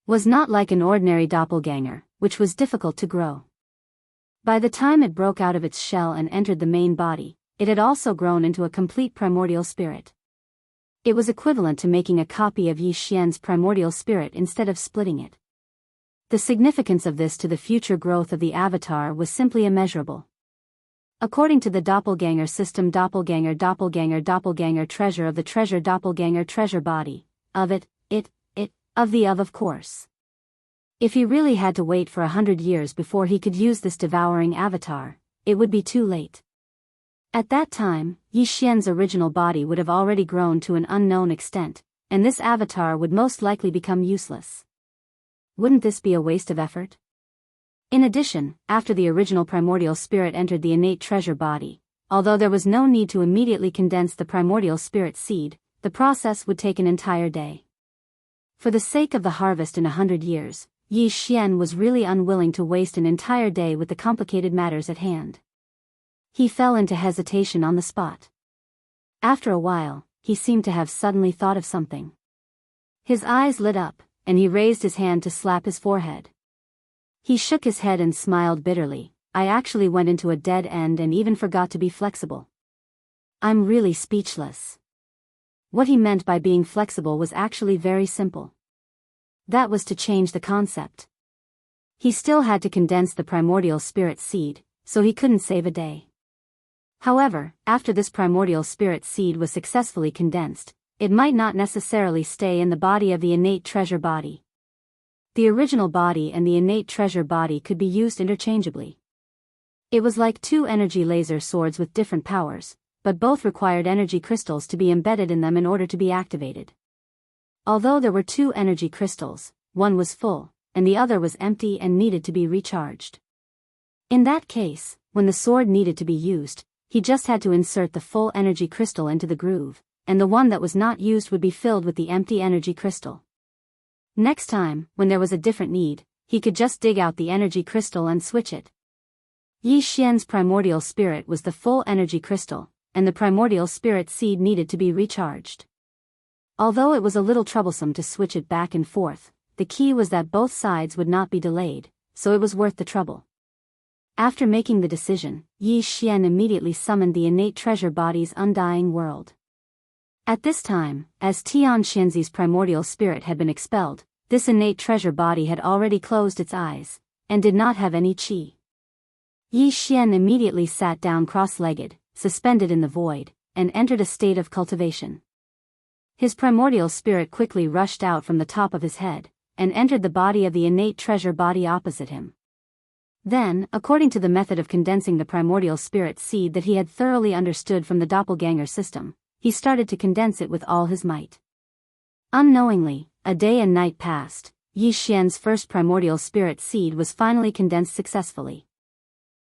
Was not like an ordinary doppelganger, which was difficult to grow. By the time it broke out of its shell and entered the main body, it had also grown into a complete primordial spirit. It was equivalent to making a copy of Yi Xian's primordial spirit instead of splitting it. The significance of this to the future growth of the avatar was simply immeasurable. According to the doppelganger system, doppelganger treasure of the treasure doppelganger treasure body, of of course. If he really had to wait for 100 years before he could use this devouring avatar, it would be too late. At that time, Yi Xian's original body would have already grown to an unknown extent, and this avatar would most likely become useless. Wouldn't this be a waste of effort? In addition, after the original primordial spirit entered the innate treasure body, although there was no need to immediately condense the primordial spirit seed, the process would take an entire day. For the sake of the harvest in 100 years, Yi Xian was really unwilling to waste an entire day with the complicated matters at hand. He fell into hesitation on the spot. After a while, he seemed to have suddenly thought of something. His eyes lit up, and he raised his hand to slap his forehead. He shook his head and smiled bitterly. I actually went into a dead end and even forgot to be flexible. I'm really speechless. What he meant by being flexible was actually very simple. That was to change the concept. He still had to condense the primordial spirit seed, so he couldn't save a day. However, after this primordial spirit seed was successfully condensed, it might not necessarily stay in the body of the innate treasure body. The original body and the innate treasure body could be used interchangeably. It was like two energy laser swords with different powers, but both required energy crystals to be embedded in them in order to be activated. Although there were two energy crystals, one was full, and the other was empty and needed to be recharged. In that case, when the sword needed to be used, he just had to insert the full energy crystal into the groove, and the one that was not used would be filled with the empty energy crystal. Next time, when there was a different need, he could just dig out the energy crystal and switch it. Yi Xian's primordial spirit was the full energy crystal, and the primordial spirit seed needed to be recharged. Although it was a little troublesome to switch it back and forth, the key was that both sides would not be delayed, so it was worth the trouble. After making the decision, Yi Xian immediately summoned the innate treasure body's undying world. At this time, as Tian Xianzi's primordial spirit had been expelled, this innate treasure body had already closed its eyes, and did not have any qi. Yi Xian immediately sat down cross-legged, suspended in the void, and entered a state of cultivation. His primordial spirit quickly rushed out from the top of his head, and entered the body of the innate treasure body opposite him. Then, according to the method of condensing the primordial spirit seed that he had thoroughly understood from the doppelganger system, he started to condense it with all his might. Unknowingly, a day and night passed. Yi Xian's first primordial spirit seed was finally condensed successfully.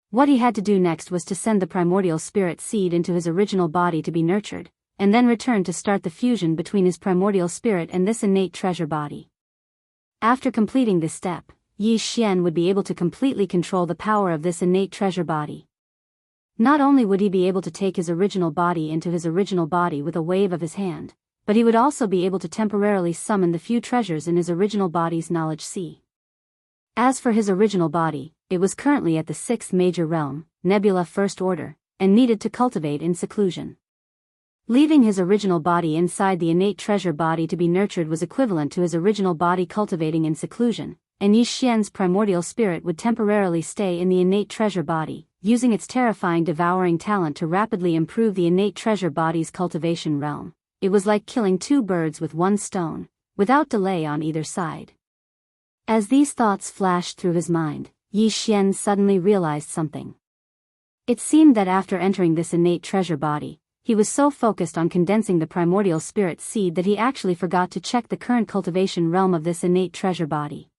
What he had to do next was to send the primordial spirit seed into his original body to be nurtured, and then return to start the fusion between his primordial spirit and this innate treasure body. After completing this step, Yi Xian would be able to completely control the power of this innate treasure body. Not only would he be able to take his original body into his original body with a wave of his hand, but he would also be able to temporarily summon the few treasures in his original body's knowledge sea. As for his original body, it was currently at the 6th major realm, Nebula First Order, and needed to cultivate in seclusion. Leaving his original body inside the innate treasure body to be nurtured was equivalent to his original body cultivating in seclusion, and Yi Xian's primordial spirit would temporarily stay in the innate treasure body, using its terrifying devouring talent to rapidly improve the innate treasure body's cultivation realm. It was like killing 2 birds with 1 stone, without delay on either side. As these thoughts flashed through his mind, Yi Xian suddenly realized something. It seemed that after entering this innate treasure body, he was so focused on condensing the primordial spirit seed that he actually forgot to check the current cultivation realm of this innate treasure body.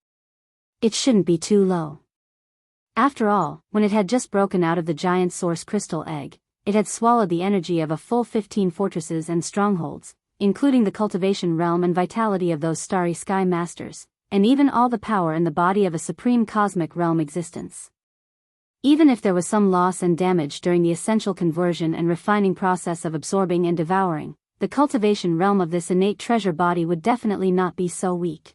It shouldn't be too low. After all, when it had just broken out of the giant source crystal egg, it had swallowed the energy of a full 15 fortresses and strongholds, including the cultivation realm and vitality of those starry sky masters, and even all the power in the body of a supreme cosmic realm existence. Even if there was some loss and damage during the essential conversion and refining process of absorbing and devouring, the cultivation realm of this innate treasure body would definitely not be so weak.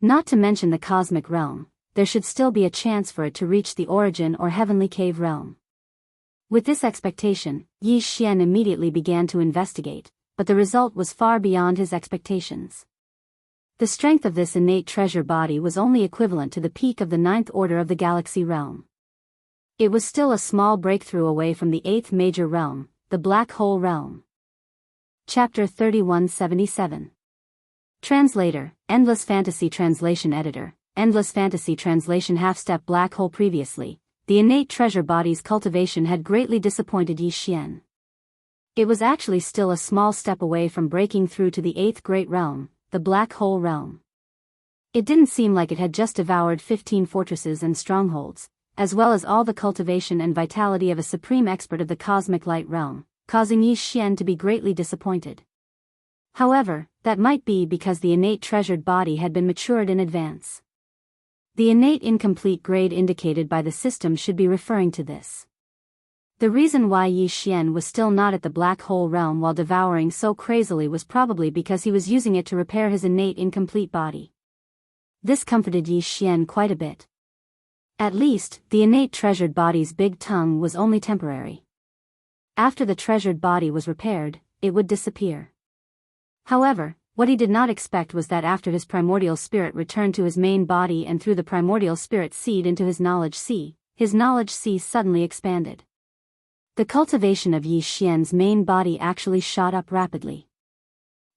Not to mention the cosmic realm, there should still be a chance for it to reach the origin or heavenly cave realm. With this expectation, Yi Xian immediately began to investigate, but the result was far beyond his expectations. The strength of this innate treasure body was only equivalent to the peak of the 9th order of the galaxy realm. It was still a small breakthrough away from the 8th major realm, the black hole realm. Chapter 3177. Translator, Endless Fantasy Translation Editor, Endless Fantasy Translation Half-Step Black Hole. Previously, the innate treasure body's cultivation had greatly disappointed Yi Xian. It was actually still a small step away from breaking through to the 8th great realm, the black hole realm. It didn't seem like it had just devoured 15 fortresses and strongholds, as well as all the cultivation and vitality of a supreme expert of the cosmic light realm, causing Yi Xian to be greatly disappointed. However, that might be because the innate treasured body had been matured in advance. The innate incomplete grade indicated by the system should be referring to this. The reason why Yi Xian was still not at the black hole realm while devouring so crazily was probably because he was using it to repair his innate incomplete body. This comforted Yi Xian quite a bit. At least, the innate treasured body's big tongue was only temporary. After the treasured body was repaired, it would disappear. However, what he did not expect was that after his primordial spirit returned to his main body and threw the primordial spirit seed into his knowledge sea, his knowledge sea suddenly expanded. The cultivation of Yi Xian's main body actually shot up rapidly.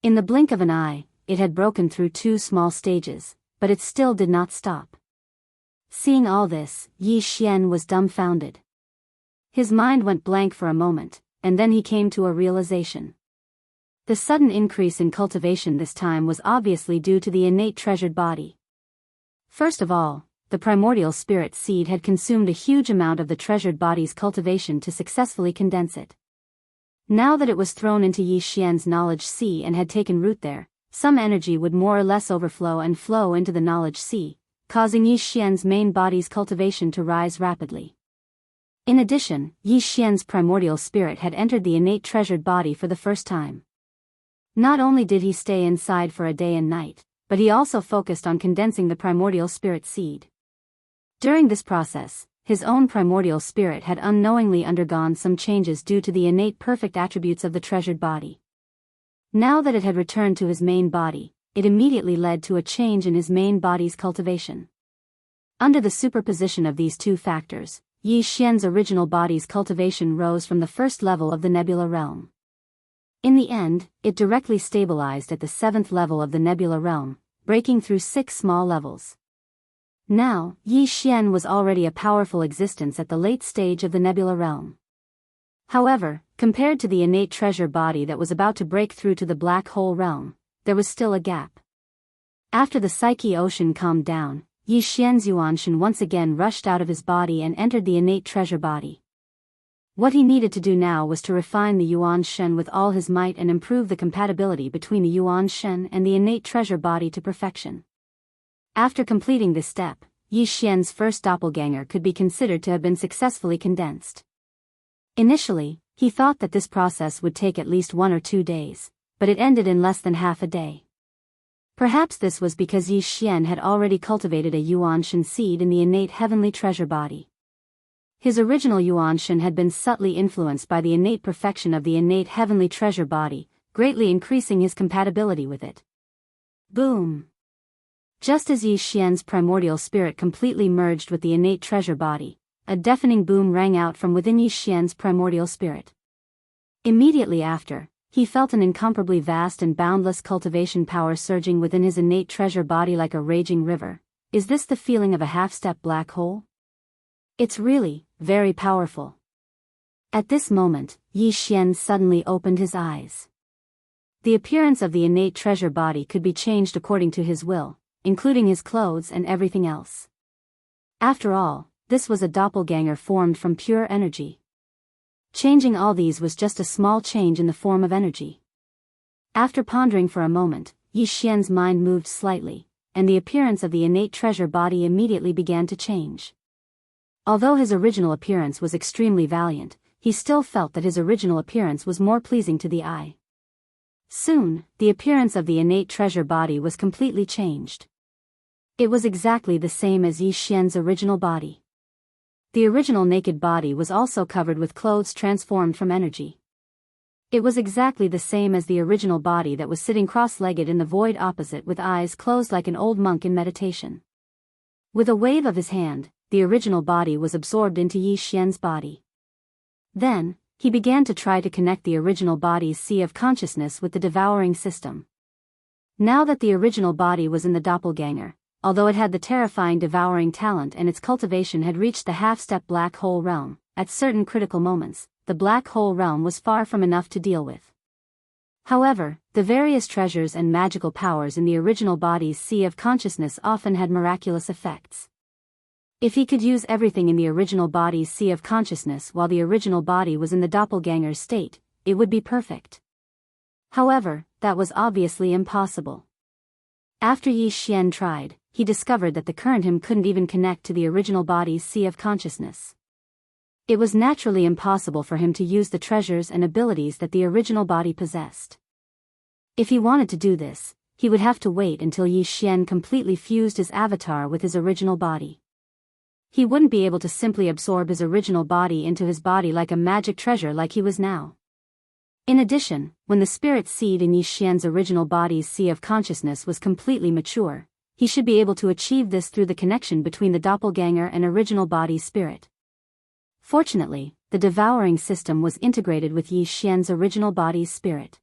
In the blink of an eye, it had broken through 2 small stages, but it still did not stop. Seeing all this, Yi Xian was dumbfounded. His mind went blank for a moment, and then he came to a realization. The sudden increase in cultivation this time was obviously due to the innate treasured body. First of all, the primordial spirit seed had consumed a huge amount of the treasured body's cultivation to successfully condense it. Now that it was thrown into Yi Xian's knowledge sea and had taken root there, some energy would more or less overflow and flow into the knowledge sea, causing Yi Xian's main body's cultivation to rise rapidly. In addition, Yi Xian's primordial spirit had entered the innate treasured body for the first time. Not only did he stay inside for a day and night, but he also focused on condensing the primordial spirit seed. During this process, his own primordial spirit had unknowingly undergone some changes due to the innate perfect attributes of the treasured body. Now that it had returned to his main body, it immediately led to a change in his main body's cultivation. Under the superposition of these 2 factors, Yi Xian's original body's cultivation rose from the first level of the nebula realm. In the end, it directly stabilized at the 7th level of the nebula realm, breaking through 6 small levels. Now, Yi Xian was already a powerful existence at the late stage of the nebula realm. However, compared to the innate treasure body that was about to break through to the black hole realm, there was still a gap. After the psyche ocean calmed down, Yi Xian's Yuanshan once again rushed out of his body and entered the innate treasure body. What he needed to do now was to refine the Yuan Shen with all his might and improve the compatibility between the Yuan Shen and the innate treasure body to perfection. After completing this step, Yi Xian's first doppelganger could be considered to have been successfully condensed. Initially, he thought that this process would take at least 1 or 2 days, but it ended in less than half a day. Perhaps this was because Yi Xian had already cultivated a Yuan Shen seed in the innate heavenly treasure body. His original Yuan Shen had been subtly influenced by the innate perfection of the innate heavenly treasure body, greatly increasing his compatibility with it. Boom! Just as Yi Xian's primordial spirit completely merged with the innate treasure body, a deafening boom rang out from within Yi Xian's primordial spirit. Immediately after, he felt an incomparably vast and boundless cultivation power surging within his innate treasure body like a raging river. Is this the feeling of a half-step black hole? It's really, very powerful. At this moment, Yi Xian suddenly opened his eyes. The appearance of the innate treasure body could be changed according to his will, including his clothes and everything else. After all, this was a doppelganger formed from pure energy. Changing all these was just a small change in the form of energy. After pondering for a moment, Yi Xian's mind moved slightly, and the appearance of the innate treasure body immediately began to change. Although his original appearance was extremely valiant, he still felt that his original appearance was more pleasing to the eye. Soon, the appearance of the innate treasure body was completely changed. It was exactly the same as Yi Xian's original body. The original naked body was also covered with clothes transformed from energy. It was exactly the same as the original body that was sitting cross-legged in the void opposite with eyes closed like an old monk in meditation. With a wave of his hand, the original body was absorbed into Yi Xian's body. Then, he began to try to connect the original body's sea of consciousness with the devouring system. Now that the original body was in the doppelganger, although it had the terrifying devouring talent and its cultivation had reached the half-step black hole realm, at certain critical moments, the black hole realm was far from enough to deal with. However, the various treasures and magical powers in the original body's sea of consciousness often had miraculous effects. If he could use everything in the original body's sea of consciousness while the original body was in the doppelganger's state, it would be perfect. However, that was obviously impossible. After Yi Xian tried, he discovered that the current him couldn't even connect to the original body's sea of consciousness. It was naturally impossible for him to use the treasures and abilities that the original body possessed. If he wanted to do this, he would have to wait until Yi Xian completely fused his avatar with his original body. He wouldn't be able to simply absorb his original body into his body like a magic treasure like he was now. In addition, when the spirit seed in Yi Xian's original body's sea of consciousness was completely mature, he should be able to achieve this through the connection between the doppelganger and original body's spirit. Fortunately, the devouring system was integrated with Yi Xian's original body's spirit.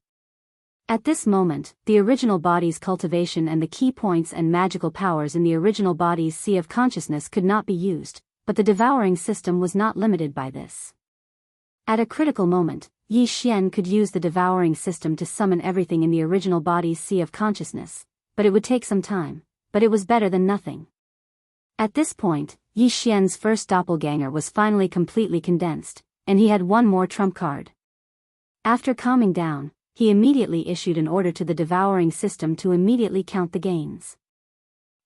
At this moment, the original body's cultivation and the key points and magical powers in the original body's sea of consciousness could not be used, but the devouring system was not limited by this. At a critical moment, Yi Xian could use the devouring system to summon everything in the original body's sea of consciousness, but it would take some time, but it was better than nothing. At this point, Yi Xian's first doppelganger was finally completely condensed, and he had one more trump card. After calming down, he immediately issued an order to the devouring system to immediately count the gains.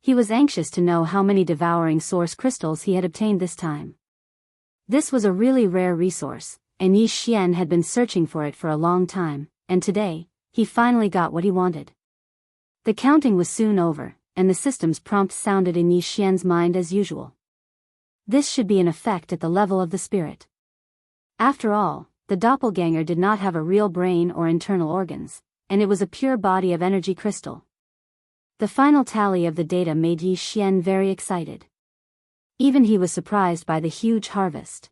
He was anxious to know how many devouring source crystals he had obtained this time. This was a really rare resource, and Yi Xian had been searching for it for a long time, and today, he finally got what he wanted. The counting was soon over, and the system's prompt sounded in Yi Xian's mind as usual. This should be in effect at the level of the spirit. After all, the doppelganger did not have a real brain or internal organs, and it was a pure body of energy crystal. The final tally of the data made Yi Xian very excited. Even he was surprised by the huge harvest.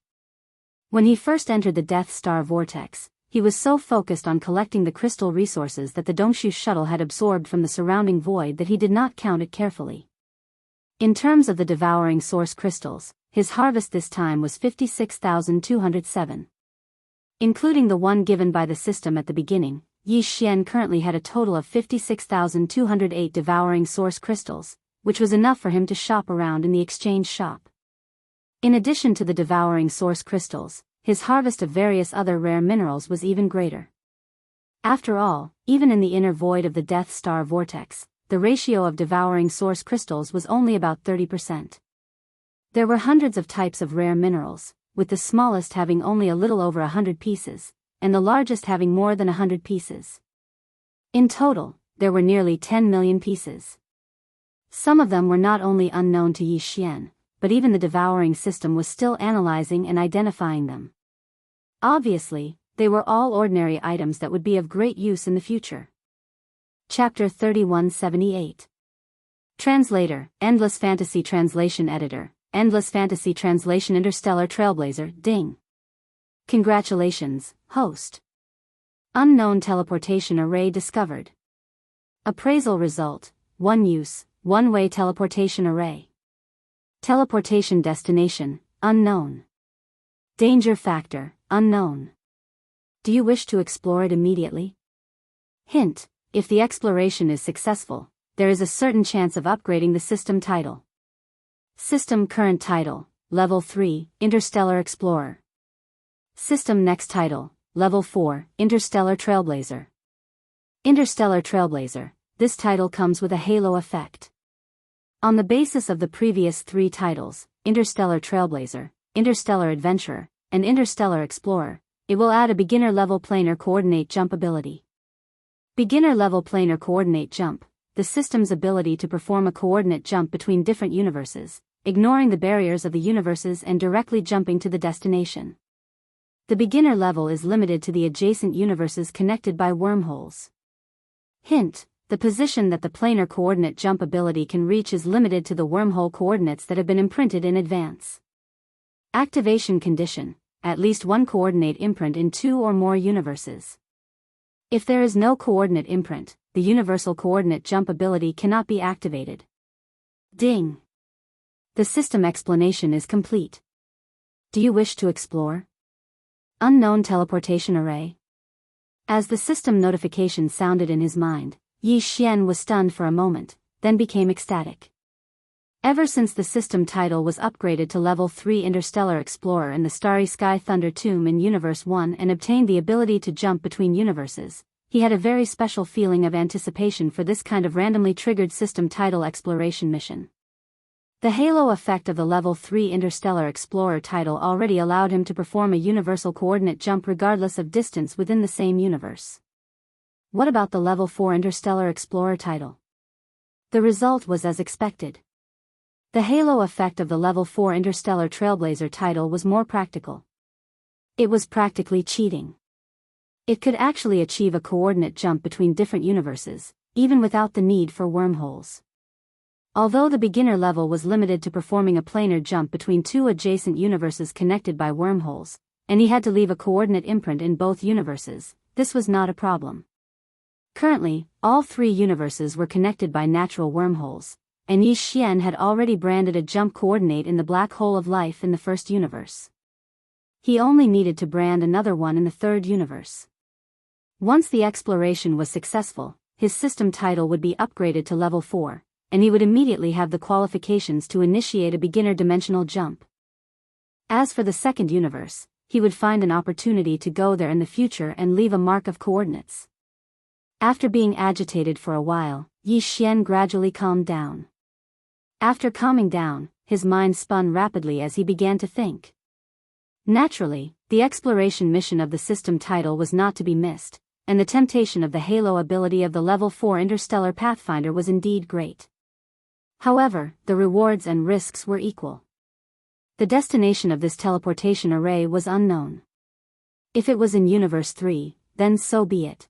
When he first entered the Death Star vortex, he was so focused on collecting the crystal resources that the Dongshu shuttle had absorbed from the surrounding void that he did not count it carefully. In terms of the devouring source crystals, his harvest this time was 56,207. Including the one given by the system at the beginning, Yi Xian currently had a total of 56,208 devouring source crystals, which was enough for him to shop around in the exchange shop. In addition to the devouring source crystals, his harvest of various other rare minerals was even greater. After all, even in the inner void of the Death Star vortex, the ratio of devouring source crystals was only about 30%. There were hundreds of types of rare minerals, with the smallest having only a little over 100 pieces, and the largest having more than 100 pieces. In total, there were nearly 10 million pieces. Some of them were not only unknown to Yi Xian, but even the devouring system was still analyzing and identifying them. Obviously, they were all ordinary items that would be of great use in the future. Chapter 3178. Translator, Endless Fantasy Translation Editor, Endless Fantasy Translation Interstellar Trailblazer, Ding. Congratulations, host. Unknown teleportation array discovered. Appraisal result, 1 use, one-way teleportation array. Teleportation destination, unknown. Danger factor, unknown. Do you wish to explore it immediately? Hint, if the exploration is successful, there is a certain chance of upgrading the system title. System current title, Level 3, Interstellar Explorer. System next title, Level 4, Interstellar Trailblazer. Interstellar Trailblazer, this title comes with a halo effect. On the basis of the previous 3 titles, Interstellar Trailblazer, Interstellar Adventurer, and Interstellar Explorer, it will add a beginner-level planar coordinate jump ability. Beginner-level planar coordinate jump, the system's ability to perform a coordinate jump between different universes, ignoring the barriers of the universes and directly jumping to the destination. The beginner level is limited to the adjacent universes connected by wormholes. Hint, the position that the planar coordinate jump ability can reach is limited to the wormhole coordinates that have been imprinted in advance. Activation condition, at least one coordinate imprint in 2 or more universes. If there is no coordinate imprint, the universal coordinate jump ability cannot be activated. Ding. The system explanation is complete. Do you wish to explore? Unknown teleportation array. As the system notification sounded in his mind, Yi Xian was stunned for a moment, then became ecstatic. Ever since the system title was upgraded to Level 3 Interstellar Explorer in the Starry Sky Thunder Tomb in Universe 1 and obtained the ability to jump between universes, he had a very special feeling of anticipation for this kind of randomly triggered system title exploration mission. The halo effect of the Level 3 Interstellar Explorer title already allowed him to perform a universal coordinate jump regardless of distance within the same universe. What about the Level 4 Interstellar Explorer title? The result was as expected. The halo effect of the Level 4 Interstellar Trailblazer title was more practical. It was practically cheating. It could actually achieve a coordinate jump between different universes, even without the need for wormholes. Although the beginner level was limited to performing a planar jump between 2 adjacent universes connected by wormholes, and he had to leave a coordinate imprint in both universes, this was not a problem. Currently, all 3 universes were connected by natural wormholes, and Yi Xian had already branded a jump coordinate in the black hole of life in the first universe. He only needed to brand another one in the third universe. Once the exploration was successful, his system title would be upgraded to Level 4, and he would immediately have the qualifications to initiate a beginner dimensional jump. As for the second universe, he would find an opportunity to go there in the future and leave a mark of coordinates. After being agitated for a while, Yi Xian gradually calmed down. After calming down, his mind spun rapidly as he began to think. Naturally, the exploration mission of the system title was not to be missed, and the temptation of the halo ability of the Level 4 Interstellar Pathfinder was indeed great. However, the rewards and risks were equal. The destination of this teleportation array was unknown. If it was in Universe 3, then so be it.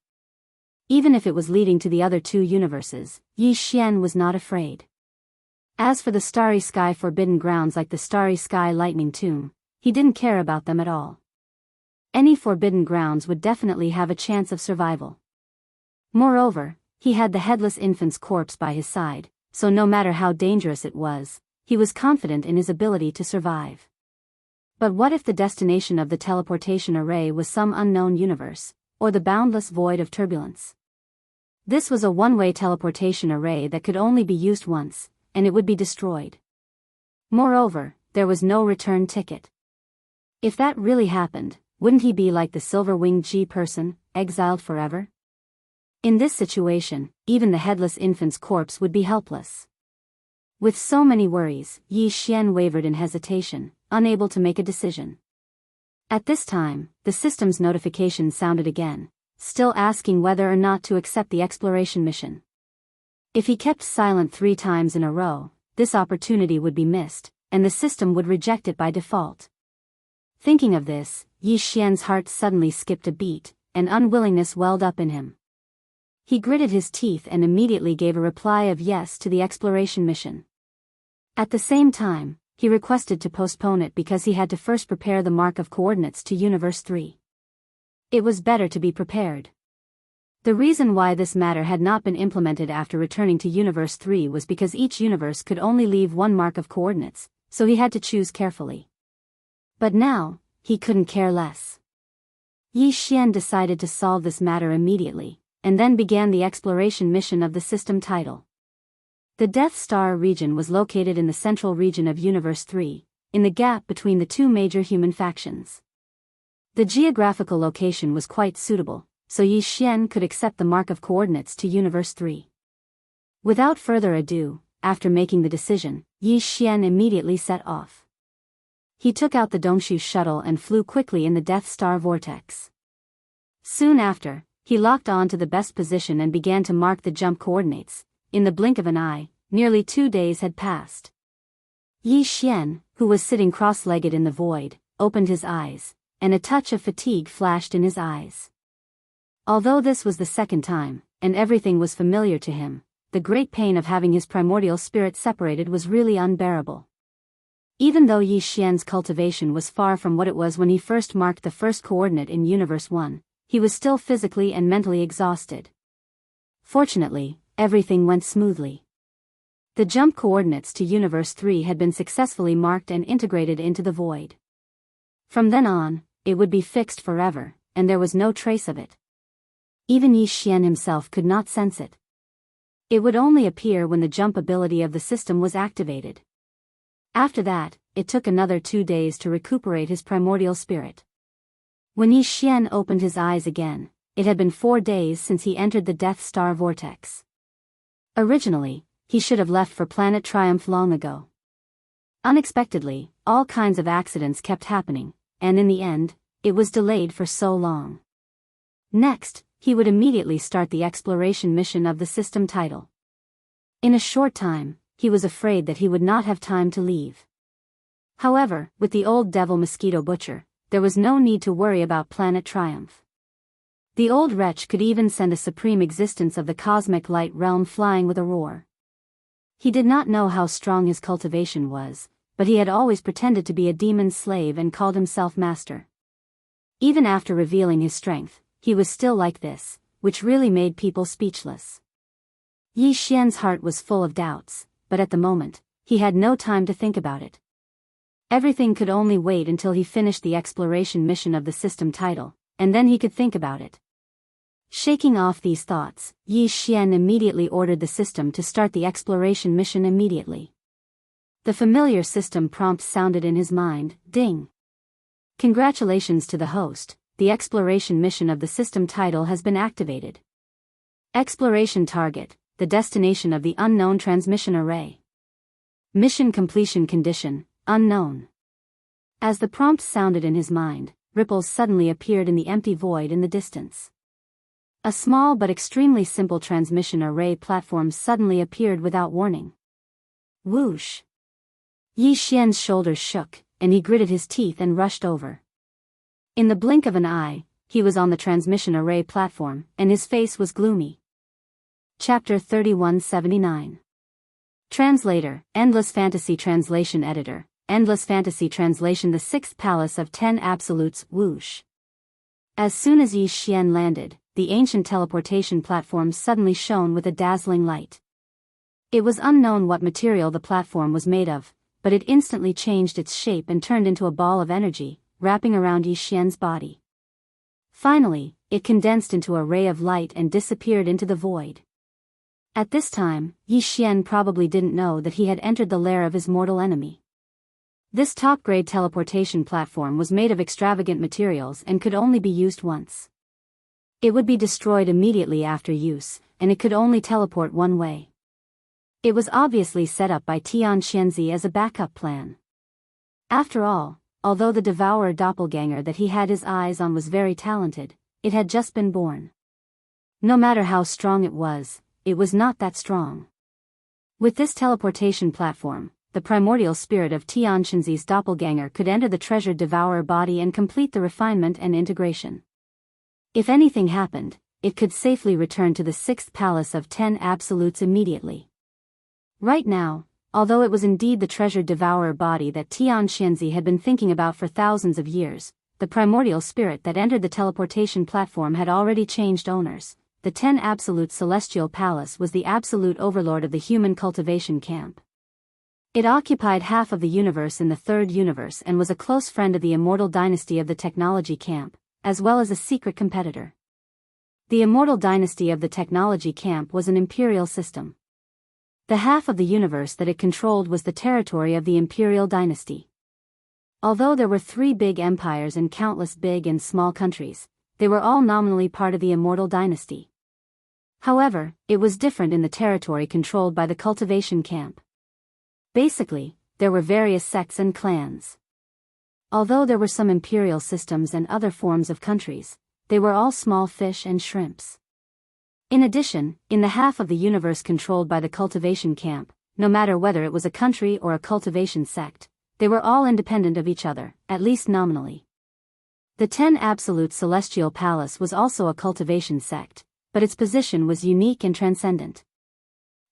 Even if it was leading to the other 2 universes, Yi Xian was not afraid. As for the Starry Sky Forbidden Grounds like the Starry Sky Lightning Tomb, he didn't care about them at all. Any forbidden grounds would definitely have a chance of survival. Moreover, he had the headless infant's corpse by his side, so no matter how dangerous it was, he was confident in his ability to survive. But what if the destination of the teleportation array was some unknown universe, or the boundless void of turbulence? This was a one-way teleportation array that could only be used once, and it would be destroyed. Moreover, there was no return ticket. If that really happened, wouldn't he be like the silver-winged G person, exiled forever? In this situation, even the headless infant's corpse would be helpless. With so many worries, Yi Xian wavered in hesitation, unable to make a decision. At this time, the system's notification sounded again, still asking whether or not to accept the exploration mission. If he kept silent 3 times in a row, this opportunity would be missed, and the system would reject it by default. Thinking of this, Yi Xian's heart suddenly skipped a beat, and unwillingness welled up in him. He gritted his teeth and immediately gave a reply of yes to the exploration mission. At the same time, he requested to postpone it because he had to first prepare the mark of coordinates to Universe 3. It was better to be prepared. The reason why this matter had not been implemented after returning to Universe 3 was because each universe could only leave 1 mark of coordinates, so he had to choose carefully. But now, he couldn't care less. Yi Xian decided to solve this matter immediately, and then began the exploration mission of the system title. The Death Star region was located in the central region of Universe 3, in the gap between the 2 major human factions. The geographical location was quite suitable, so Yi Xian could accept the mark of coordinates to Universe 3. Without further ado, after making the decision, Yi Xian immediately set off. He took out the Dongshu shuttle and flew quickly in the Death Star vortex. Soon after, he locked on to the best position and began to mark the jump coordinates. In the blink of an eye, nearly 2 days had passed. Yi Xian, who was sitting cross-legged in the void, opened his eyes, and a touch of fatigue flashed in his eyes. Although this was the second time, and everything was familiar to him, the great pain of having his primordial spirit separated was really unbearable. Even though Yi Xian's cultivation was far from what it was when he first marked the first coordinate in Universe 1, he was still physically and mentally exhausted. Fortunately, everything went smoothly. The jump coordinates to Universe 3 had been successfully marked and integrated into the void. From then on, it would be fixed forever, and there was no trace of it. Even Yi Xian himself could not sense it. It would only appear when the jump ability of the system was activated. After that, it took another 2 days to recuperate his primordial spirit. When Yi Xian opened his eyes again, it had been 4 days since he entered the Death Star vortex. Originally, he should have left for Planet Triumph long ago. Unexpectedly, all kinds of accidents kept happening, and in the end, it was delayed for so long. Next, he would immediately start the exploration mission of the system title. In a short time, he was afraid that he would not have time to leave. However, with the old devil mosquito butcher, there was no need to worry about Planet Triumph. The old wretch could even send a supreme existence of the cosmic light realm flying with a roar. He did not know how strong his cultivation was, but he had always pretended to be a demon's slave and called himself master. Even after revealing his strength, he was still like this, which really made people speechless. Yi Xian's heart was full of doubts, but at the moment, he had no time to think about it. Everything could only wait until he finished the exploration mission of the system title, and then he could think about it. Shaking off these thoughts, Yi Xian immediately ordered the system to start the exploration mission immediately. The familiar system prompt sounded in his mind, ding. Congratulations to the host, the exploration mission of the system title has been activated. Exploration target, the destination of the unknown transmission array. Mission completion condition, unknown. As the prompt sounded in his mind, ripples suddenly appeared in the empty void in the distance. A small but extremely simple transmission array platform suddenly appeared without warning. Whoosh! Yi Xian's shoulders shook, and he gritted his teeth and rushed over. In the blink of an eye, he was on the transmission array platform, and his face was gloomy. Chapter 3179. Translator, Endless Fantasy Translation Editor, Endless Fantasy Translation. The Sixth Palace of 10 Absolutes. Whoosh! As soon as Yi Xian landed, the ancient teleportation platform suddenly shone with a dazzling light. It was unknown what material the platform was made of, but it instantly changed its shape and turned into a ball of energy, wrapping around Yi Xian's body. Finally, it condensed into a ray of light and disappeared into the void. At this time, Yi Xian probably didn't know that he had entered the lair of his mortal enemy. This top-grade teleportation platform was made of extravagant materials and could only be used once. It would be destroyed immediately after use, and it could only teleport one way. It was obviously set up by Tian Xianzi as a backup plan. After all, although the devourer doppelganger that he had his eyes on was very talented, it had just been born. No matter how strong it was not that strong. With this teleportation platform, the primordial spirit of Tian Xianzi's doppelganger could enter the treasured devourer body and complete the refinement and integration. If anything happened, it could safely return to the 6th palace of 10 absolutes immediately. Right now, although it was indeed the treasured devourer body that Tian Xianzi had been thinking about for thousands of years, the primordial spirit that entered the teleportation platform had already changed owners. The 10 absolute celestial palace was the absolute overlord of the human cultivation camp. It occupied half of the universe in the 3rd universe and was a close friend of the immortal dynasty of the technology camp, as well as a secret competitor. The immortal dynasty of the technology camp was an imperial system. The half of the universe that it controlled was the territory of the imperial dynasty. Although there were 3 big empires and countless big and small countries, they were all nominally part of the immortal dynasty. However, it was different in the territory controlled by the cultivation camp. Basically, there were various sects and clans. Although there were some imperial systems and other forms of countries, they were all small fish and shrimps. In addition, in the half of the universe controlled by the cultivation camp, no matter whether it was a country or a cultivation sect, they were all independent of each other, at least nominally. The 10 Absolute Celestial Palace was also a cultivation sect, but its position was unique and transcendent.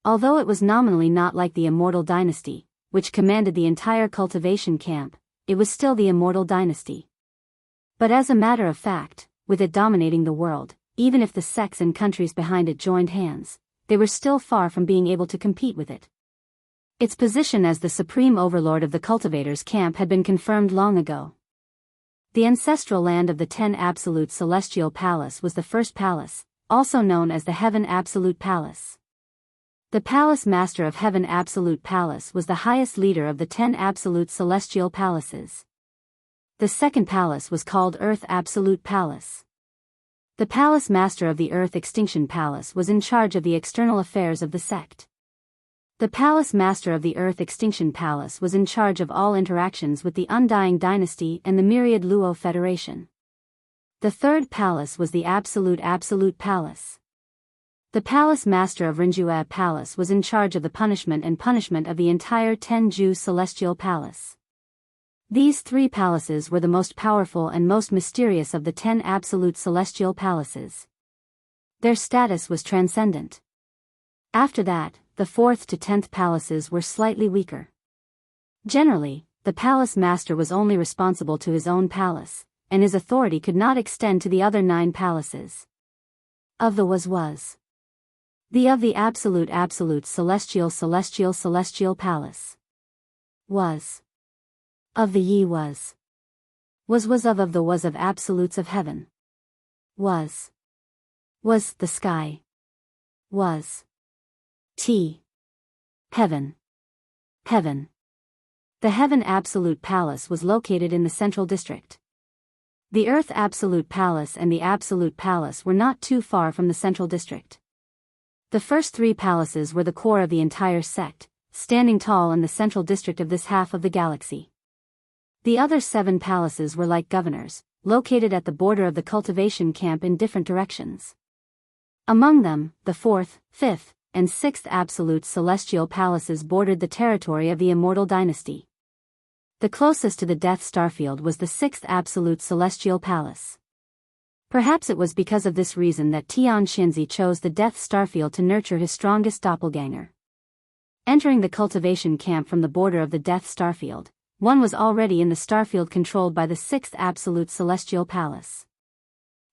Although it was nominally not like the Immortal Dynasty, which commanded the entire cultivation camp, it was still the Immortal Dynasty. But as a matter of fact, with it dominating the world, even if the sects and countries behind it joined hands, they were still far from being able to compete with it. Its position as the supreme overlord of the cultivators' camp had been confirmed long ago. The ancestral land of the 10 Absolute Celestial Palace was the first palace, also known as the Heaven Absolute Palace. The Palace Master of Heaven Absolute Palace was the highest leader of the 10 Absolute Celestial Palaces. The second palace was called Earth Absolute Palace. The Palace Master of the Earth Extinction Palace was in charge of the external affairs of the sect. The Palace Master of the Earth Extinction Palace was in charge of all interactions with the Undying Dynasty and the Myriad Luo Federation. The third palace was the Absolute Palace. The Palace Master of Rinjue Palace was in charge of the punishment of the entire Tenju Celestial Palace. These 3 palaces were the most powerful and most mysterious of the 10 Absolute Celestial Palaces. Their status was transcendent. After that, the 4th to 10th palaces were slightly weaker. Generally, the Palace Master was only responsible to his own palace, and his authority could not extend to the other 9 palaces. Of the was. The of the Absolute Celestial Palace. Was. Of the Yi was. Was of the was of Absolutes of Heaven. Was the sky. Was. Heaven. The Heaven Absolute Palace was located in the Central District. The Earth Absolute Palace and the Absolute Palace were not too far from the Central District. The first 3 palaces were the core of the entire sect, standing tall in the Central District of this half of the galaxy. The other 7 palaces were like governors, located at the border of the cultivation camp in different directions. Among them, the 4th, 5th, and 6th Absolute Celestial Palaces bordered the territory of the Immortal Dynasty. The closest to the Death Starfield was the 6th Absolute Celestial Palace. Perhaps it was because of this reason that Tian Xianzi chose the Death Starfield to nurture his strongest doppelganger. Entering the cultivation camp from the border of the Death Starfield, one was already in the starfield controlled by the 6th Absolute Celestial Palace.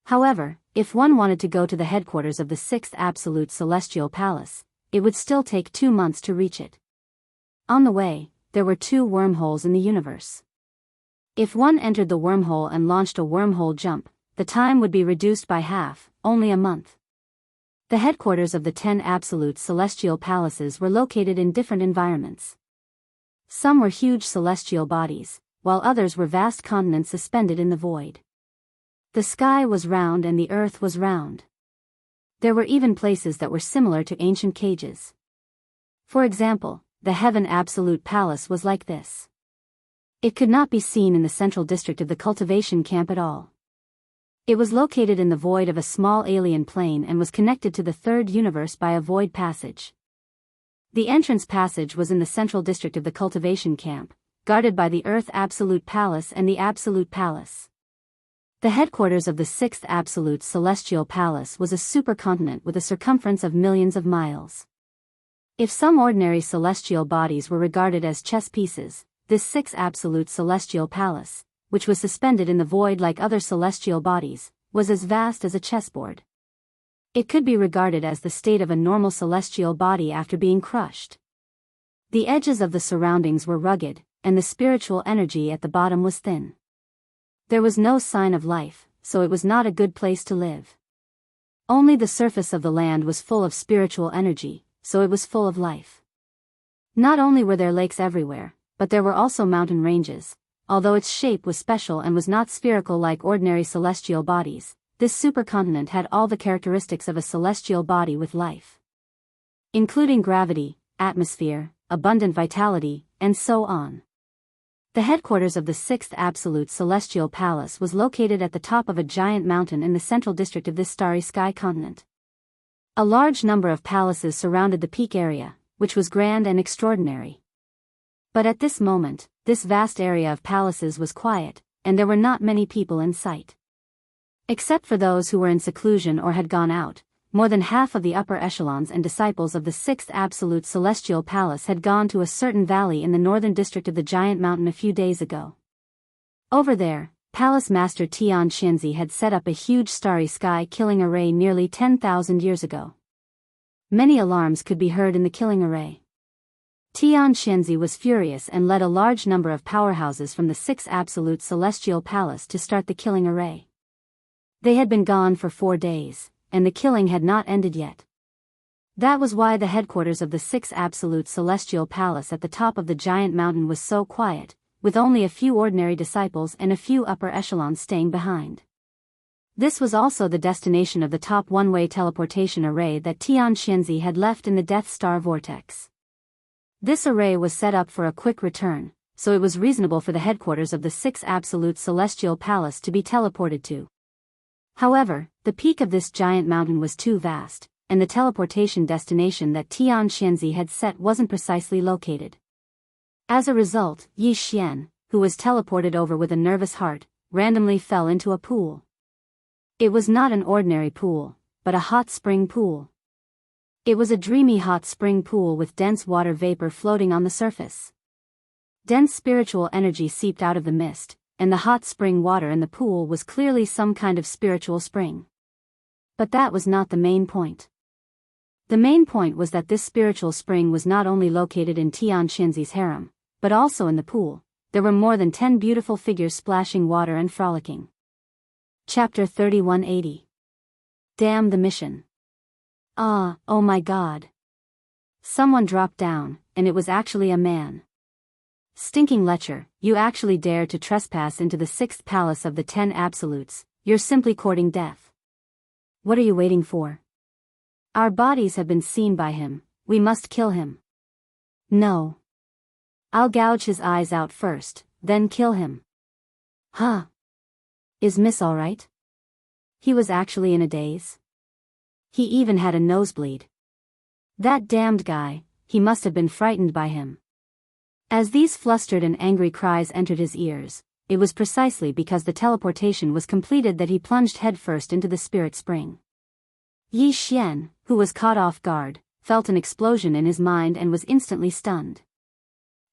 However, if one wanted to go to the headquarters of the 6th Absolute Celestial Palace, it would still take 2 months to reach it. On the way, there were 2 wormholes in the universe. If one entered the wormhole and launched a wormhole jump, the time would be reduced by half, only a month. The headquarters of the 10 Absolute Celestial Palaces were located in different environments. Some were huge celestial bodies, while others were vast continents suspended in the void. The sky was round and the earth was round. There were even places that were similar to ancient cages. For example, the Heaven Absolute Palace was like this. It could not be seen in the central district of the cultivation camp at all. It was located in the void of a small alien plane and was connected to the third universe by a void passage. The entrance passage was in the central district of the cultivation camp, guarded by the Earth Absolute Palace and the Absolute Palace. The headquarters of the Sixth Absolute Celestial Palace was a supercontinent with a circumference of millions of miles. If some ordinary celestial bodies were regarded as chess pieces, this Sixth Absolute Celestial Palace, which was suspended in the void like other celestial bodies, was as vast as a chessboard. It could be regarded as the state of a normal celestial body after being crushed. The edges of the surroundings were rugged, and the spiritual energy at the bottom was thin. There was no sign of life, so it was not a good place to live. Only the surface of the land was full of spiritual energy, so it was full of life. Not only were there lakes everywhere, but there were also mountain ranges. Although its shape was special and was not spherical like ordinary celestial bodies, this supercontinent had all the characteristics of a celestial body with life, including gravity, atmosphere, abundant vitality, and so on. The headquarters of the Sixth Absolute Celestial Palace was located at the top of a giant mountain in the central district of this starry sky continent. A large number of palaces surrounded the peak area, which was grand and extraordinary. But at this moment, this vast area of palaces was quiet, and there were not many people in sight. Except for those who were in seclusion or had gone out, more than half of the upper echelons and disciples of the Sixth Absolute Celestial Palace had gone to a certain valley in the northern district of the giant mountain a few days ago. Over there, Palace Master Tian Xianzi had set up a huge starry sky killing array nearly 10,000 years ago. Many alarms could be heard in the killing array. Tian Xianzi was furious and led a large number of powerhouses from the Sixth Absolute Celestial Palace to start the killing array. They had been gone for 4 days, and the killing had not ended yet. That was why the headquarters of the Sixth Absolute Celestial Palace at the top of the giant mountain was so quiet, with only a few ordinary disciples and a few upper echelons staying behind. This was also the destination of the top one-way teleportation array that Tian Xianzi had left in the Death Star Vortex. This array was set up for a quick return, so it was reasonable for the headquarters of the Sixth Absolute Celestial Palace to be teleported to. However, the peak of this giant mountain was too vast, and the teleportation destination that Tian Xianzi had set wasn't precisely located. As a result, Yi Xian, who was teleported over with a nervous heart, randomly fell into a pool. It was not an ordinary pool, but a hot spring pool. It was a dreamy hot spring pool with dense water vapor floating on the surface. Dense spiritual energy seeped out of the mist, and the hot spring water in the pool was clearly some kind of spiritual spring. But that was not the main point. The main point was that this spiritual spring was not only located in Tian Xianzi's harem, but also in the pool. There were more than 10 beautiful figures splashing water and frolicking. Chapter 3180. Damn the mission. Ah, oh my God. Someone dropped down, and it was actually a man. Stinking lecher, you actually dare to trespass into the sixth palace of the 10 absolutes, you're simply courting death. What are you waiting for? Our bodies have been seen by him, we must kill him. No. I'll gouge his eyes out first, then kill him. Huh? Is Miss alright? He was actually in a daze. He even had a nosebleed. That damned guy, he must have been frightened by him. As these flustered and angry cries entered his ears, it was precisely because the teleportation was completed that he plunged headfirst into the spirit spring. Yi Xian, who was caught off guard, felt an explosion in his mind and was instantly stunned.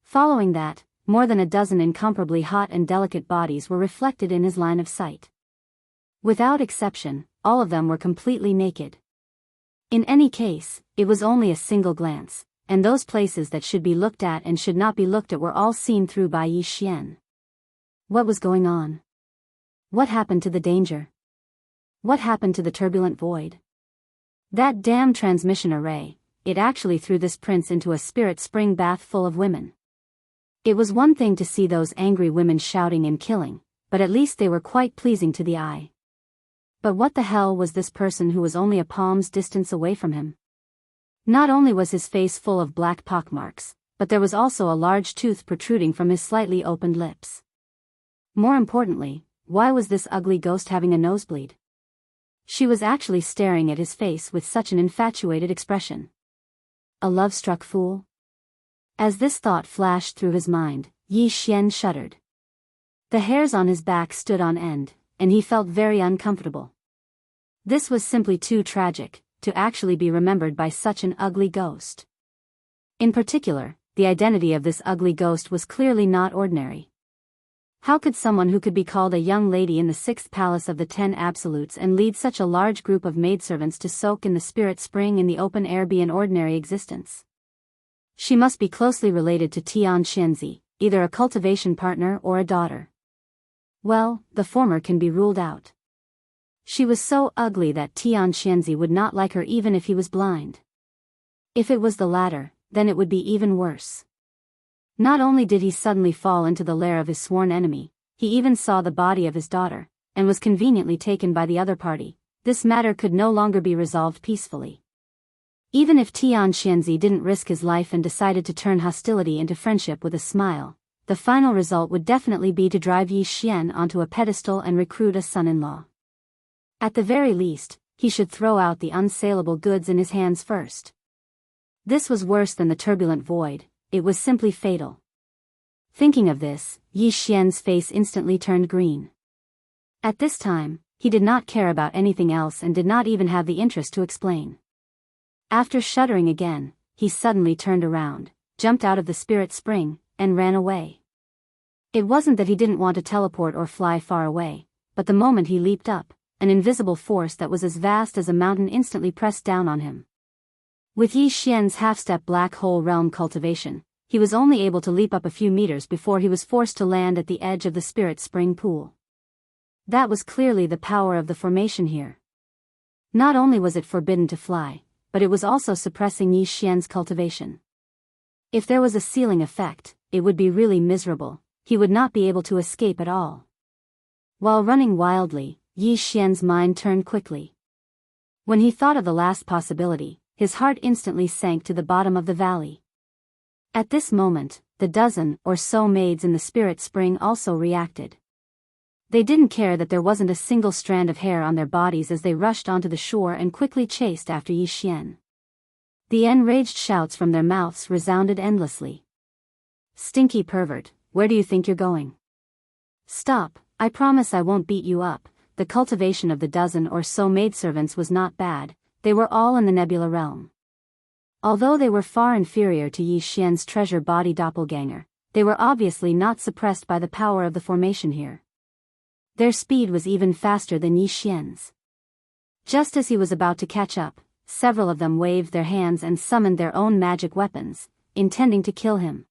Following that, more than a dozen incomparably hot and delicate bodies were reflected in his line of sight. Without exception, all of them were completely naked. In any case, it was only a single glance, and those places that should be looked at and should not be looked at were all seen through by Yi Xian. What was going on? What happened to the danger? What happened to the turbulent void? That damn transmission array, it actually threw this prince into a spirit spring bath full of women. It was one thing to see those angry women shouting and killing, but at least they were quite pleasing to the eye. But what the hell was this person who was only a palm's distance away from him? Not only was his face full of black pockmarks, but there was also a large tooth protruding from his slightly opened lips. More importantly, why was this ugly ghost having a nosebleed? She was actually staring at his face with such an infatuated expression. A love-struck fool? As this thought flashed through his mind, Yi Xian shuddered. The hairs on his back stood on end, and he felt very uncomfortable. This was simply too tragic, to actually be remembered by such an ugly ghost. In particular, the identity of this ugly ghost was clearly not ordinary. How could someone who could be called a young lady in the 6th palace of the 10 absolutes and lead such a large group of maidservants to soak in the spirit spring in the open air be an ordinary existence? She must be closely related to Tian Xianzi, either a cultivation partner or a daughter. Well, the former can be ruled out. She was so ugly that Tian Xianzi would not like her even if he was blind. If it was the latter, then it would be even worse. Not only did he suddenly fall into the lair of his sworn enemy, he even saw the body of his daughter, and was conveniently taken by the other party. This matter could no longer be resolved peacefully. Even if Tian Xianzi didn't risk his life and decided to turn hostility into friendship with a smile, the final result would definitely be to drive Yi Xian onto a pedestal and recruit a son-in-law. At the very least, he should throw out the unsaleable goods in his hands first. This was worse than the turbulent void, it was simply fatal. Thinking of this, Yi Xian's face instantly turned green. At this time, he did not care about anything else and did not even have the interest to explain. After shuddering again, he suddenly turned around, jumped out of the spirit spring, and ran away. It wasn't that he didn't want to teleport or fly far away, but the moment he leaped up, an invisible force that was as vast as a mountain instantly pressed down on him. With Yi Xian's half-step black hole realm cultivation, he was only able to leap up a few meters before he was forced to land at the edge of the spirit spring pool. That was clearly the power of the formation here. Not only was it forbidden to fly, but it was also suppressing Yi Xian's cultivation. If there was a ceiling effect, it would be really miserable, he would not be able to escape at all. While running wildly, Yi Xian's mind turned quickly. When he thought of the last possibility, his heart instantly sank to the bottom of the valley. At this moment, the dozen or so maids in the spirit spring also reacted. They didn't care that there wasn't a single strand of hair on their bodies as they rushed onto the shore and quickly chased after Yi Xian. The enraged shouts from their mouths resounded endlessly. "Stinky pervert, where do you think you're going? Stop, I promise I won't beat you up." The cultivation of the dozen or so maidservants was not bad, they were all in the nebula realm. Although they were far inferior to Yi Xian's treasure body doppelganger, they were obviously not suppressed by the power of the formation here. Their speed was even faster than Yi Xian's. Just as he was about to catch up, several of them waved their hands and summoned their own magic weapons, intending to kill him.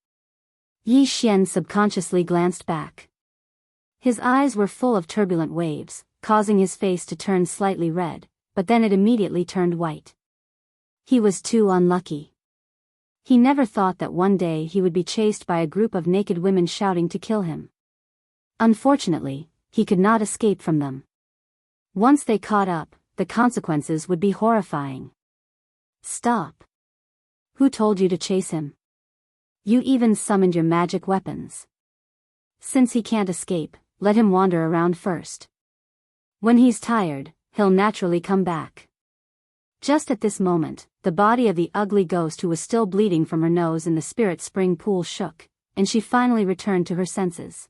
Yi Xian subconsciously glanced back. His eyes were full of turbulent waves, causing his face to turn slightly red, but then it immediately turned white. He was too unlucky. He never thought that one day he would be chased by a group of naked women shouting to kill him. Unfortunately, he could not escape from them. Once they caught up, the consequences would be horrifying. Stop. Who told you to chase him? You even summoned your magic weapons. Since he can't escape, let him wander around first. When he's tired, he'll naturally come back. Just at this moment, the body of the ugly ghost who was still bleeding from her nose in the spirit spring pool shook, and she finally returned to her senses.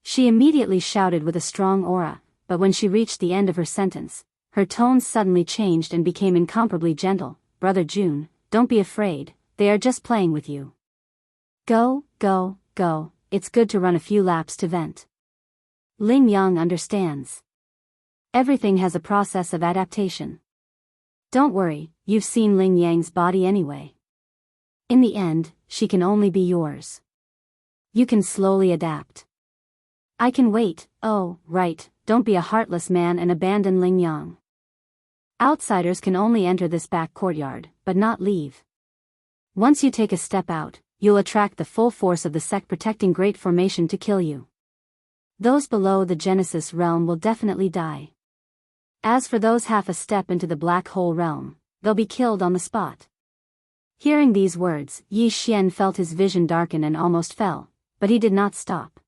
She immediately shouted with a strong aura, but when she reached the end of her sentence, her tone suddenly changed and became incomparably gentle. "Brother June, don't be afraid, they are just playing with you. Go, go, go, it's good to run a few laps to vent. Ling Yang understands. Everything has a process of adaptation. Don't worry, you've seen Ling Yang's body anyway. In the end, she can only be yours. You can slowly adapt. I can wait." "Oh, right, don't be a heartless man and abandon Ling Yang. Outsiders can only enter this back courtyard, but not leave. Once you take a step out, you'll attract the full force of the sect-protecting Great Formation to kill you. Those below the Genesis realm will definitely die. As for those half a step into the black hole realm, they'll be killed on the spot. Hearing these words, Yi Xian felt his vision darken and almost fell, but he did not stop.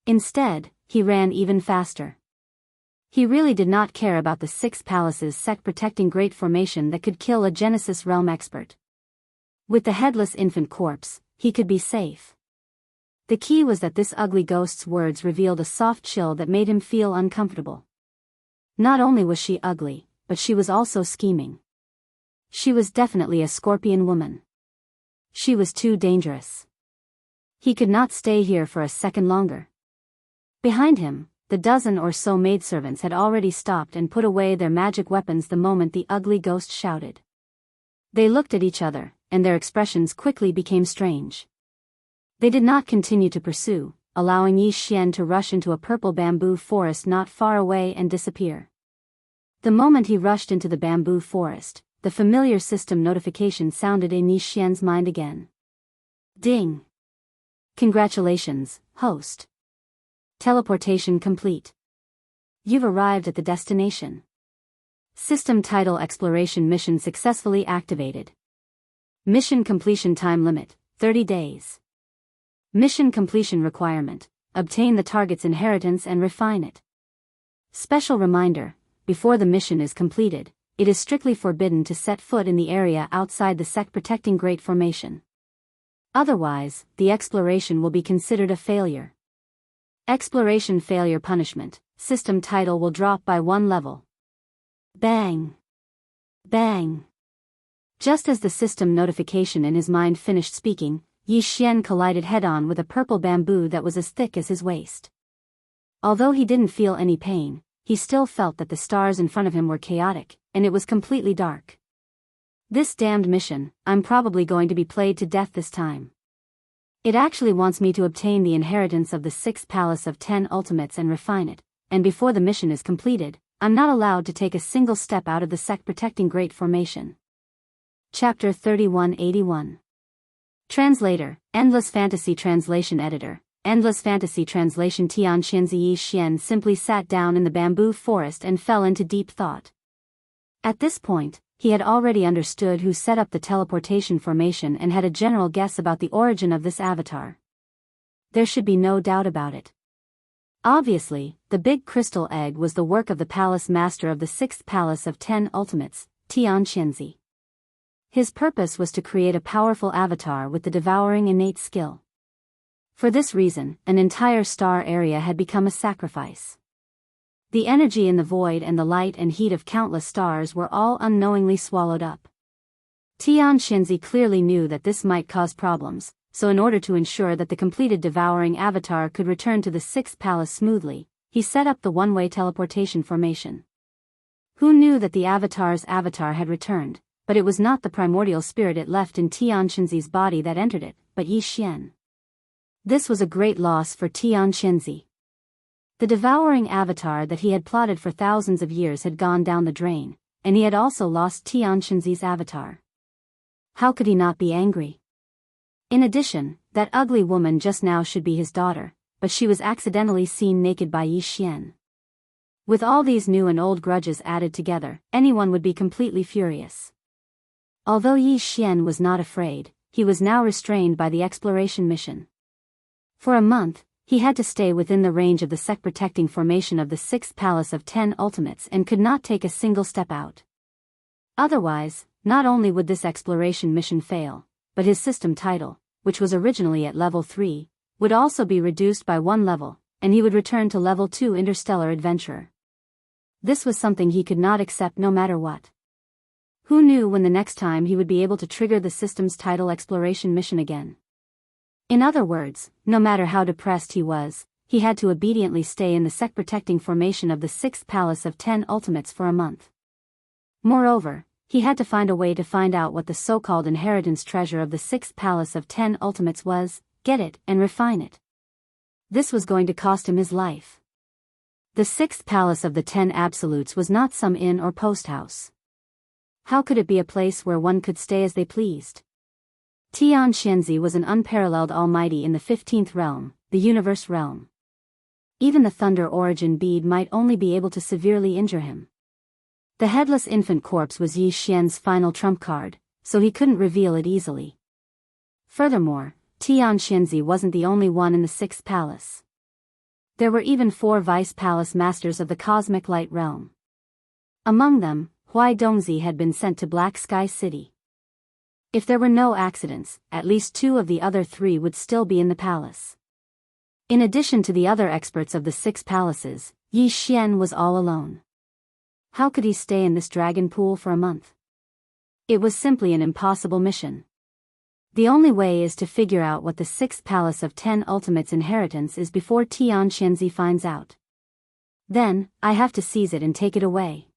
Instead, he ran even faster. He really did not care about the Six Palaces sect-protecting Great Formation that could kill a Genesis realm expert. With the headless infant corpse, he could be safe. The key was that this ugly ghost's words revealed a soft chill that made him feel uncomfortable. Not only was she ugly, but she was also scheming. She was definitely a scorpion woman. She was too dangerous. He could not stay here for a second longer. Behind him, the dozen or so maidservants had already stopped and put away their magic weapons the moment the ugly ghost shouted. They looked at each other, and their expressions quickly became strange. They did not continue to pursue, allowing Yi Xian to rush into a purple bamboo forest not far away and disappear. The moment he rushed into the bamboo forest, the familiar system notification sounded in Yi Xian's mind again. Ding! Congratulations, host. Teleportation complete. You've arrived at the destination. System title exploration mission successfully activated. Mission completion time limit, 30 days. Mission completion requirement, obtain the target's inheritance and refine it. Special reminder, before the mission is completed, it is strictly forbidden to set foot in the area outside the sect-protecting Great Formation. Otherwise, the exploration will be considered a failure. Exploration failure punishment, system title will drop by 1 level. Bang! Bang! Just as the system notification in his mind finished speaking, Yi Xian collided head-on with a purple bamboo that was as thick as his waist. Although he didn't feel any pain, he still felt that the stars in front of him were chaotic, and it was completely dark. This damned mission, I'm probably going to be played to death this time. It actually wants me to obtain the inheritance of the 6th Palace of 10 Ultimates and refine it, and before the mission is completed, I'm not allowed to take a single step out of the sect-protecting Great Formation. Chapter 3181. Translator, Endless Fantasy Translation Editor, Endless Fantasy Translation. Tianqianzi Yi Xian simply sat down in the bamboo forest and fell into deep thought. At this point, he had already understood who set up the teleportation formation and had a general guess about the origin of this avatar. There should be no doubt about it. Obviously, the big crystal egg was the work of the palace master of the 6th Palace of 10 Ultimates, Tianqianzi. His purpose was to create a powerful avatar with the devouring innate skill. For this reason, an entire star area had become a sacrifice. The energy in the void and the light and heat of countless stars were all unknowingly swallowed up. Tianqianzi clearly knew that this might cause problems, so in order to ensure that the completed devouring avatar could return to the 6th palace smoothly, he set up the one-way teleportation formation. Who knew that the avatar's avatar had returned, but it was not the primordial spirit it left in Tianqianzi's body that entered it, but Yi Xian. This was a great loss for Tianqianzi. The devouring avatar that he had plotted for thousands of years had gone down the drain, and he had also lost Tianqianzi's avatar. How could he not be angry? In addition, that ugly woman just now should be his daughter, but she was accidentally seen naked by Yi Xian. With all these new and old grudges added together, anyone would be completely furious. Although Yi Xian was not afraid, he was now restrained by the exploration mission. For a month, he had to stay within the range of the sect-protecting formation of the 6th Palace of 10 Ultimates and could not take a single step out. Otherwise, not only would this exploration mission fail, but his system title, which was originally at level 3, would also be reduced by 1 level, and he would return to level 2 Interstellar Adventurer. This was something he could not accept no matter what. Who knew when the next time he would be able to trigger the system's title exploration mission again? In other words, no matter how depressed he was, he had to obediently stay in the sect-protecting formation of the 6th Palace of 10 Ultimates for a month. Moreover, he had to find a way to find out what the so-called inheritance treasure of the 6th Palace of 10 Ultimates was, get it, and refine it. This was going to cost him his life. The 6th Palace of the 10 Absolutes was not some inn or post house. How could it be a place where one could stay as they pleased? Tian Xianzi was an unparalleled almighty in the 15th realm, the universe realm. Even the thunder origin bead might only be able to severely injure him. The headless infant corpse was Yi Xian's final trump card, so he couldn't reveal it easily. Furthermore, Tian Xianzi wasn't the only one in the 6th palace. There were even 4 vice palace masters of the cosmic light realm. Among them, Huai Dongzi had been sent to Black Sky City. If there were no accidents, at least 2 of the other 3 would still be in the palace. In addition to the other experts of the 6 palaces, Yi Xian was all alone. How could he stay in this dragon pool for a month? It was simply an impossible mission. The only way is to figure out what the 6th palace of 10 Ultimates inheritance is before Tian Xianzi finds out. Then, I have to seize it and take it away.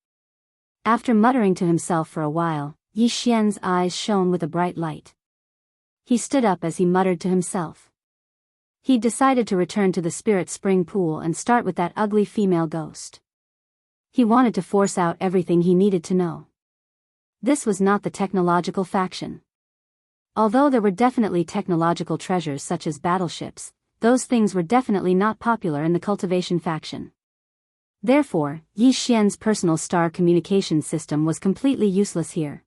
After muttering to himself for a while, Yi Xian's eyes shone with a bright light. He stood up as he muttered to himself. He decided to return to the Spirit Spring Pool and start with that ugly female ghost. He wanted to force out everything he needed to know. This was not the technological faction. Although there were definitely technological treasures such as battleships, those things were definitely not popular in the cultivation faction. Therefore, Yi Xian's personal star communication system was completely useless here.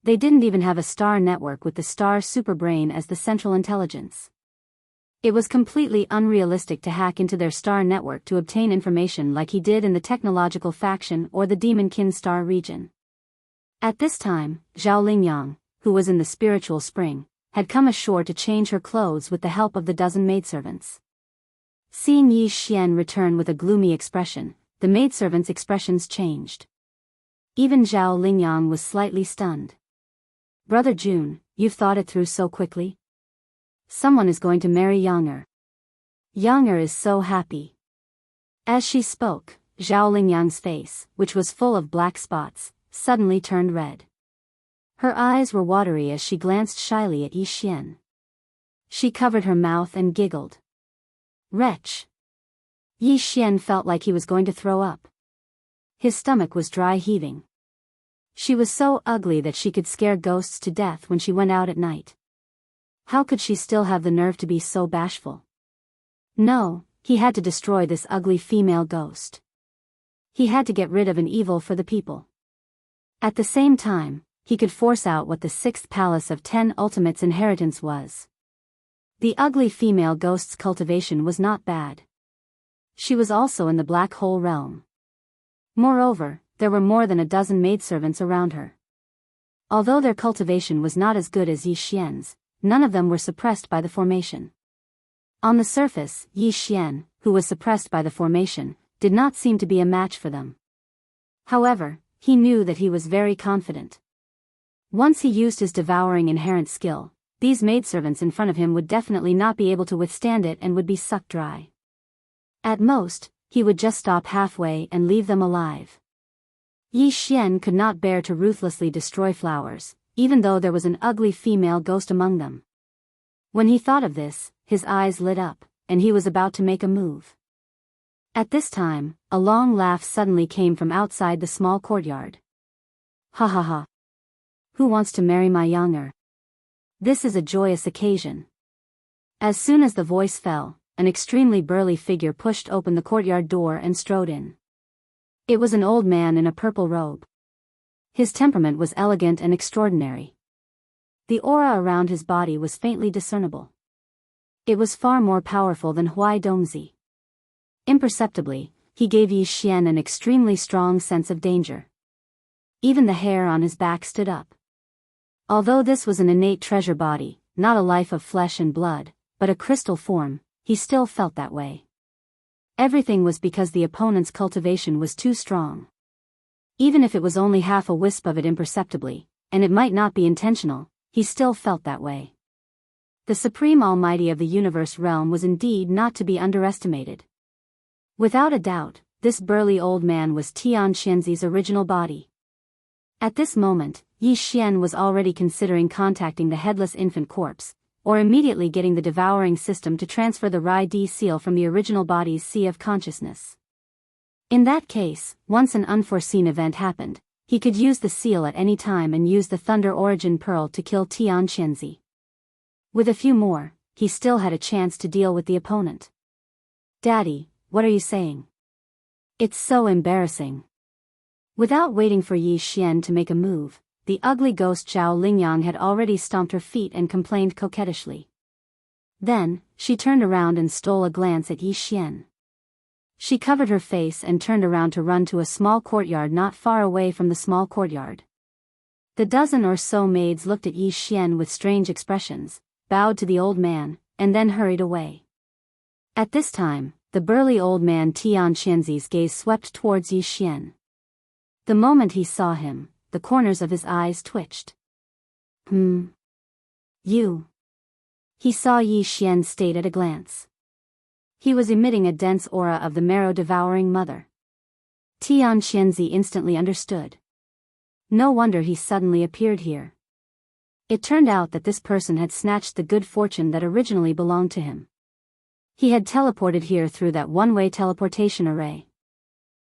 They didn't even have a star network with the star superbrain as the central intelligence. It was completely unrealistic to hack into their star network to obtain information like he did in the technological faction or the Demonkin star region. At this time, Zhao Lingyang, who was in the spiritual spring, had come ashore to change her clothes with the help of the dozen maidservants. Seeing Yi Xian return with a gloomy expression, the maidservants' expressions changed. Even Zhao Lingyang was slightly stunned. "Brother Jun, you've thought it through so quickly? Someone is going to marry Yang Er. Yang Er is so happy." As she spoke, Zhao Lingyang's face, which was full of black spots, suddenly turned red. Her eyes were watery as she glanced shyly at Yi Xian. She covered her mouth and giggled. "Wretch!" Yi Xian felt like he was going to throw up. His stomach was dry heaving. She was so ugly that she could scare ghosts to death when she went out at night. How could she still have the nerve to be so bashful? No, he had to destroy this ugly female ghost. He had to get rid of an evil for the people. At the same time, he could force out what the 6th palace of 10 Ultimates inheritance was. The ugly female ghost's cultivation was not bad. She was also in the black hole realm. Moreover, there were more than a dozen maidservants around her. Although their cultivation was not as good as Yi Xian's, none of them were suppressed by the formation. On the surface, Yi Xian, who was suppressed by the formation, did not seem to be a match for them. However, he knew that he was very confident. Once he used his devouring inherent skill, these maidservants in front of him would definitely not be able to withstand it and would be sucked dry. At most, he would just stop halfway and leave them alive. Yi Xian could not bear to ruthlessly destroy flowers, even though there was an ugly female ghost among them. When he thought of this, his eyes lit up, and he was about to make a move. At this time, a long laugh suddenly came from outside the small courtyard. "Ha ha ha! Who wants to marry my Yang Er? This is a joyous occasion." As soon as the voice fell, an extremely burly figure pushed open the courtyard door and strode in. It was an old man in a purple robe. His temperament was elegant and extraordinary. The aura around his body was faintly discernible. It was far more powerful than Huai Dongzi. Imperceptibly, he gave Yi Xian an extremely strong sense of danger. Even the hair on his back stood up. Although this was an innate treasure body, not a life of flesh and blood, but a crystal form, he still felt that way. Everything was because the opponent's cultivation was too strong. Even if it was only half a wisp of it imperceptibly, and it might not be intentional, he still felt that way. The Supreme Almighty of the universe realm was indeed not to be underestimated. Without a doubt, this burly old man was Tian Xianzi's original body. At this moment, Yi Xian was already considering contacting the headless infant corpse, or immediately getting the devouring system to transfer the Rai D seal from the original body's sea of consciousness. In that case, once an unforeseen event happened, he could use the seal at any time and use the Thunder Origin Pearl to kill Tian Xianzi. With a few more, he still had a chance to deal with the opponent. Daddy, what are you saying? It's so embarrassing. Without waiting for Yi Xian to make a move, the ugly ghost Zhao Lingyang had already stomped her feet and complained coquettishly. Then, she turned around and stole a glance at Yi Xian. She covered her face and turned around to run to a small courtyard not far away from the small courtyard. The dozen or so maids looked at Yi Xian with strange expressions, bowed to the old man, and then hurried away. At this time, the burly old man Tian Qianzi's gaze swept towards Yi Xian. The moment he saw him, the corners of his eyes twitched. You. He saw Yi Xian state at a glance. He was emitting a dense aura of the marrow-devouring mother. Tian Qianzi instantly understood. No wonder he suddenly appeared here. It turned out that this person had snatched the good fortune that originally belonged to him. He had teleported here through that one-way teleportation array.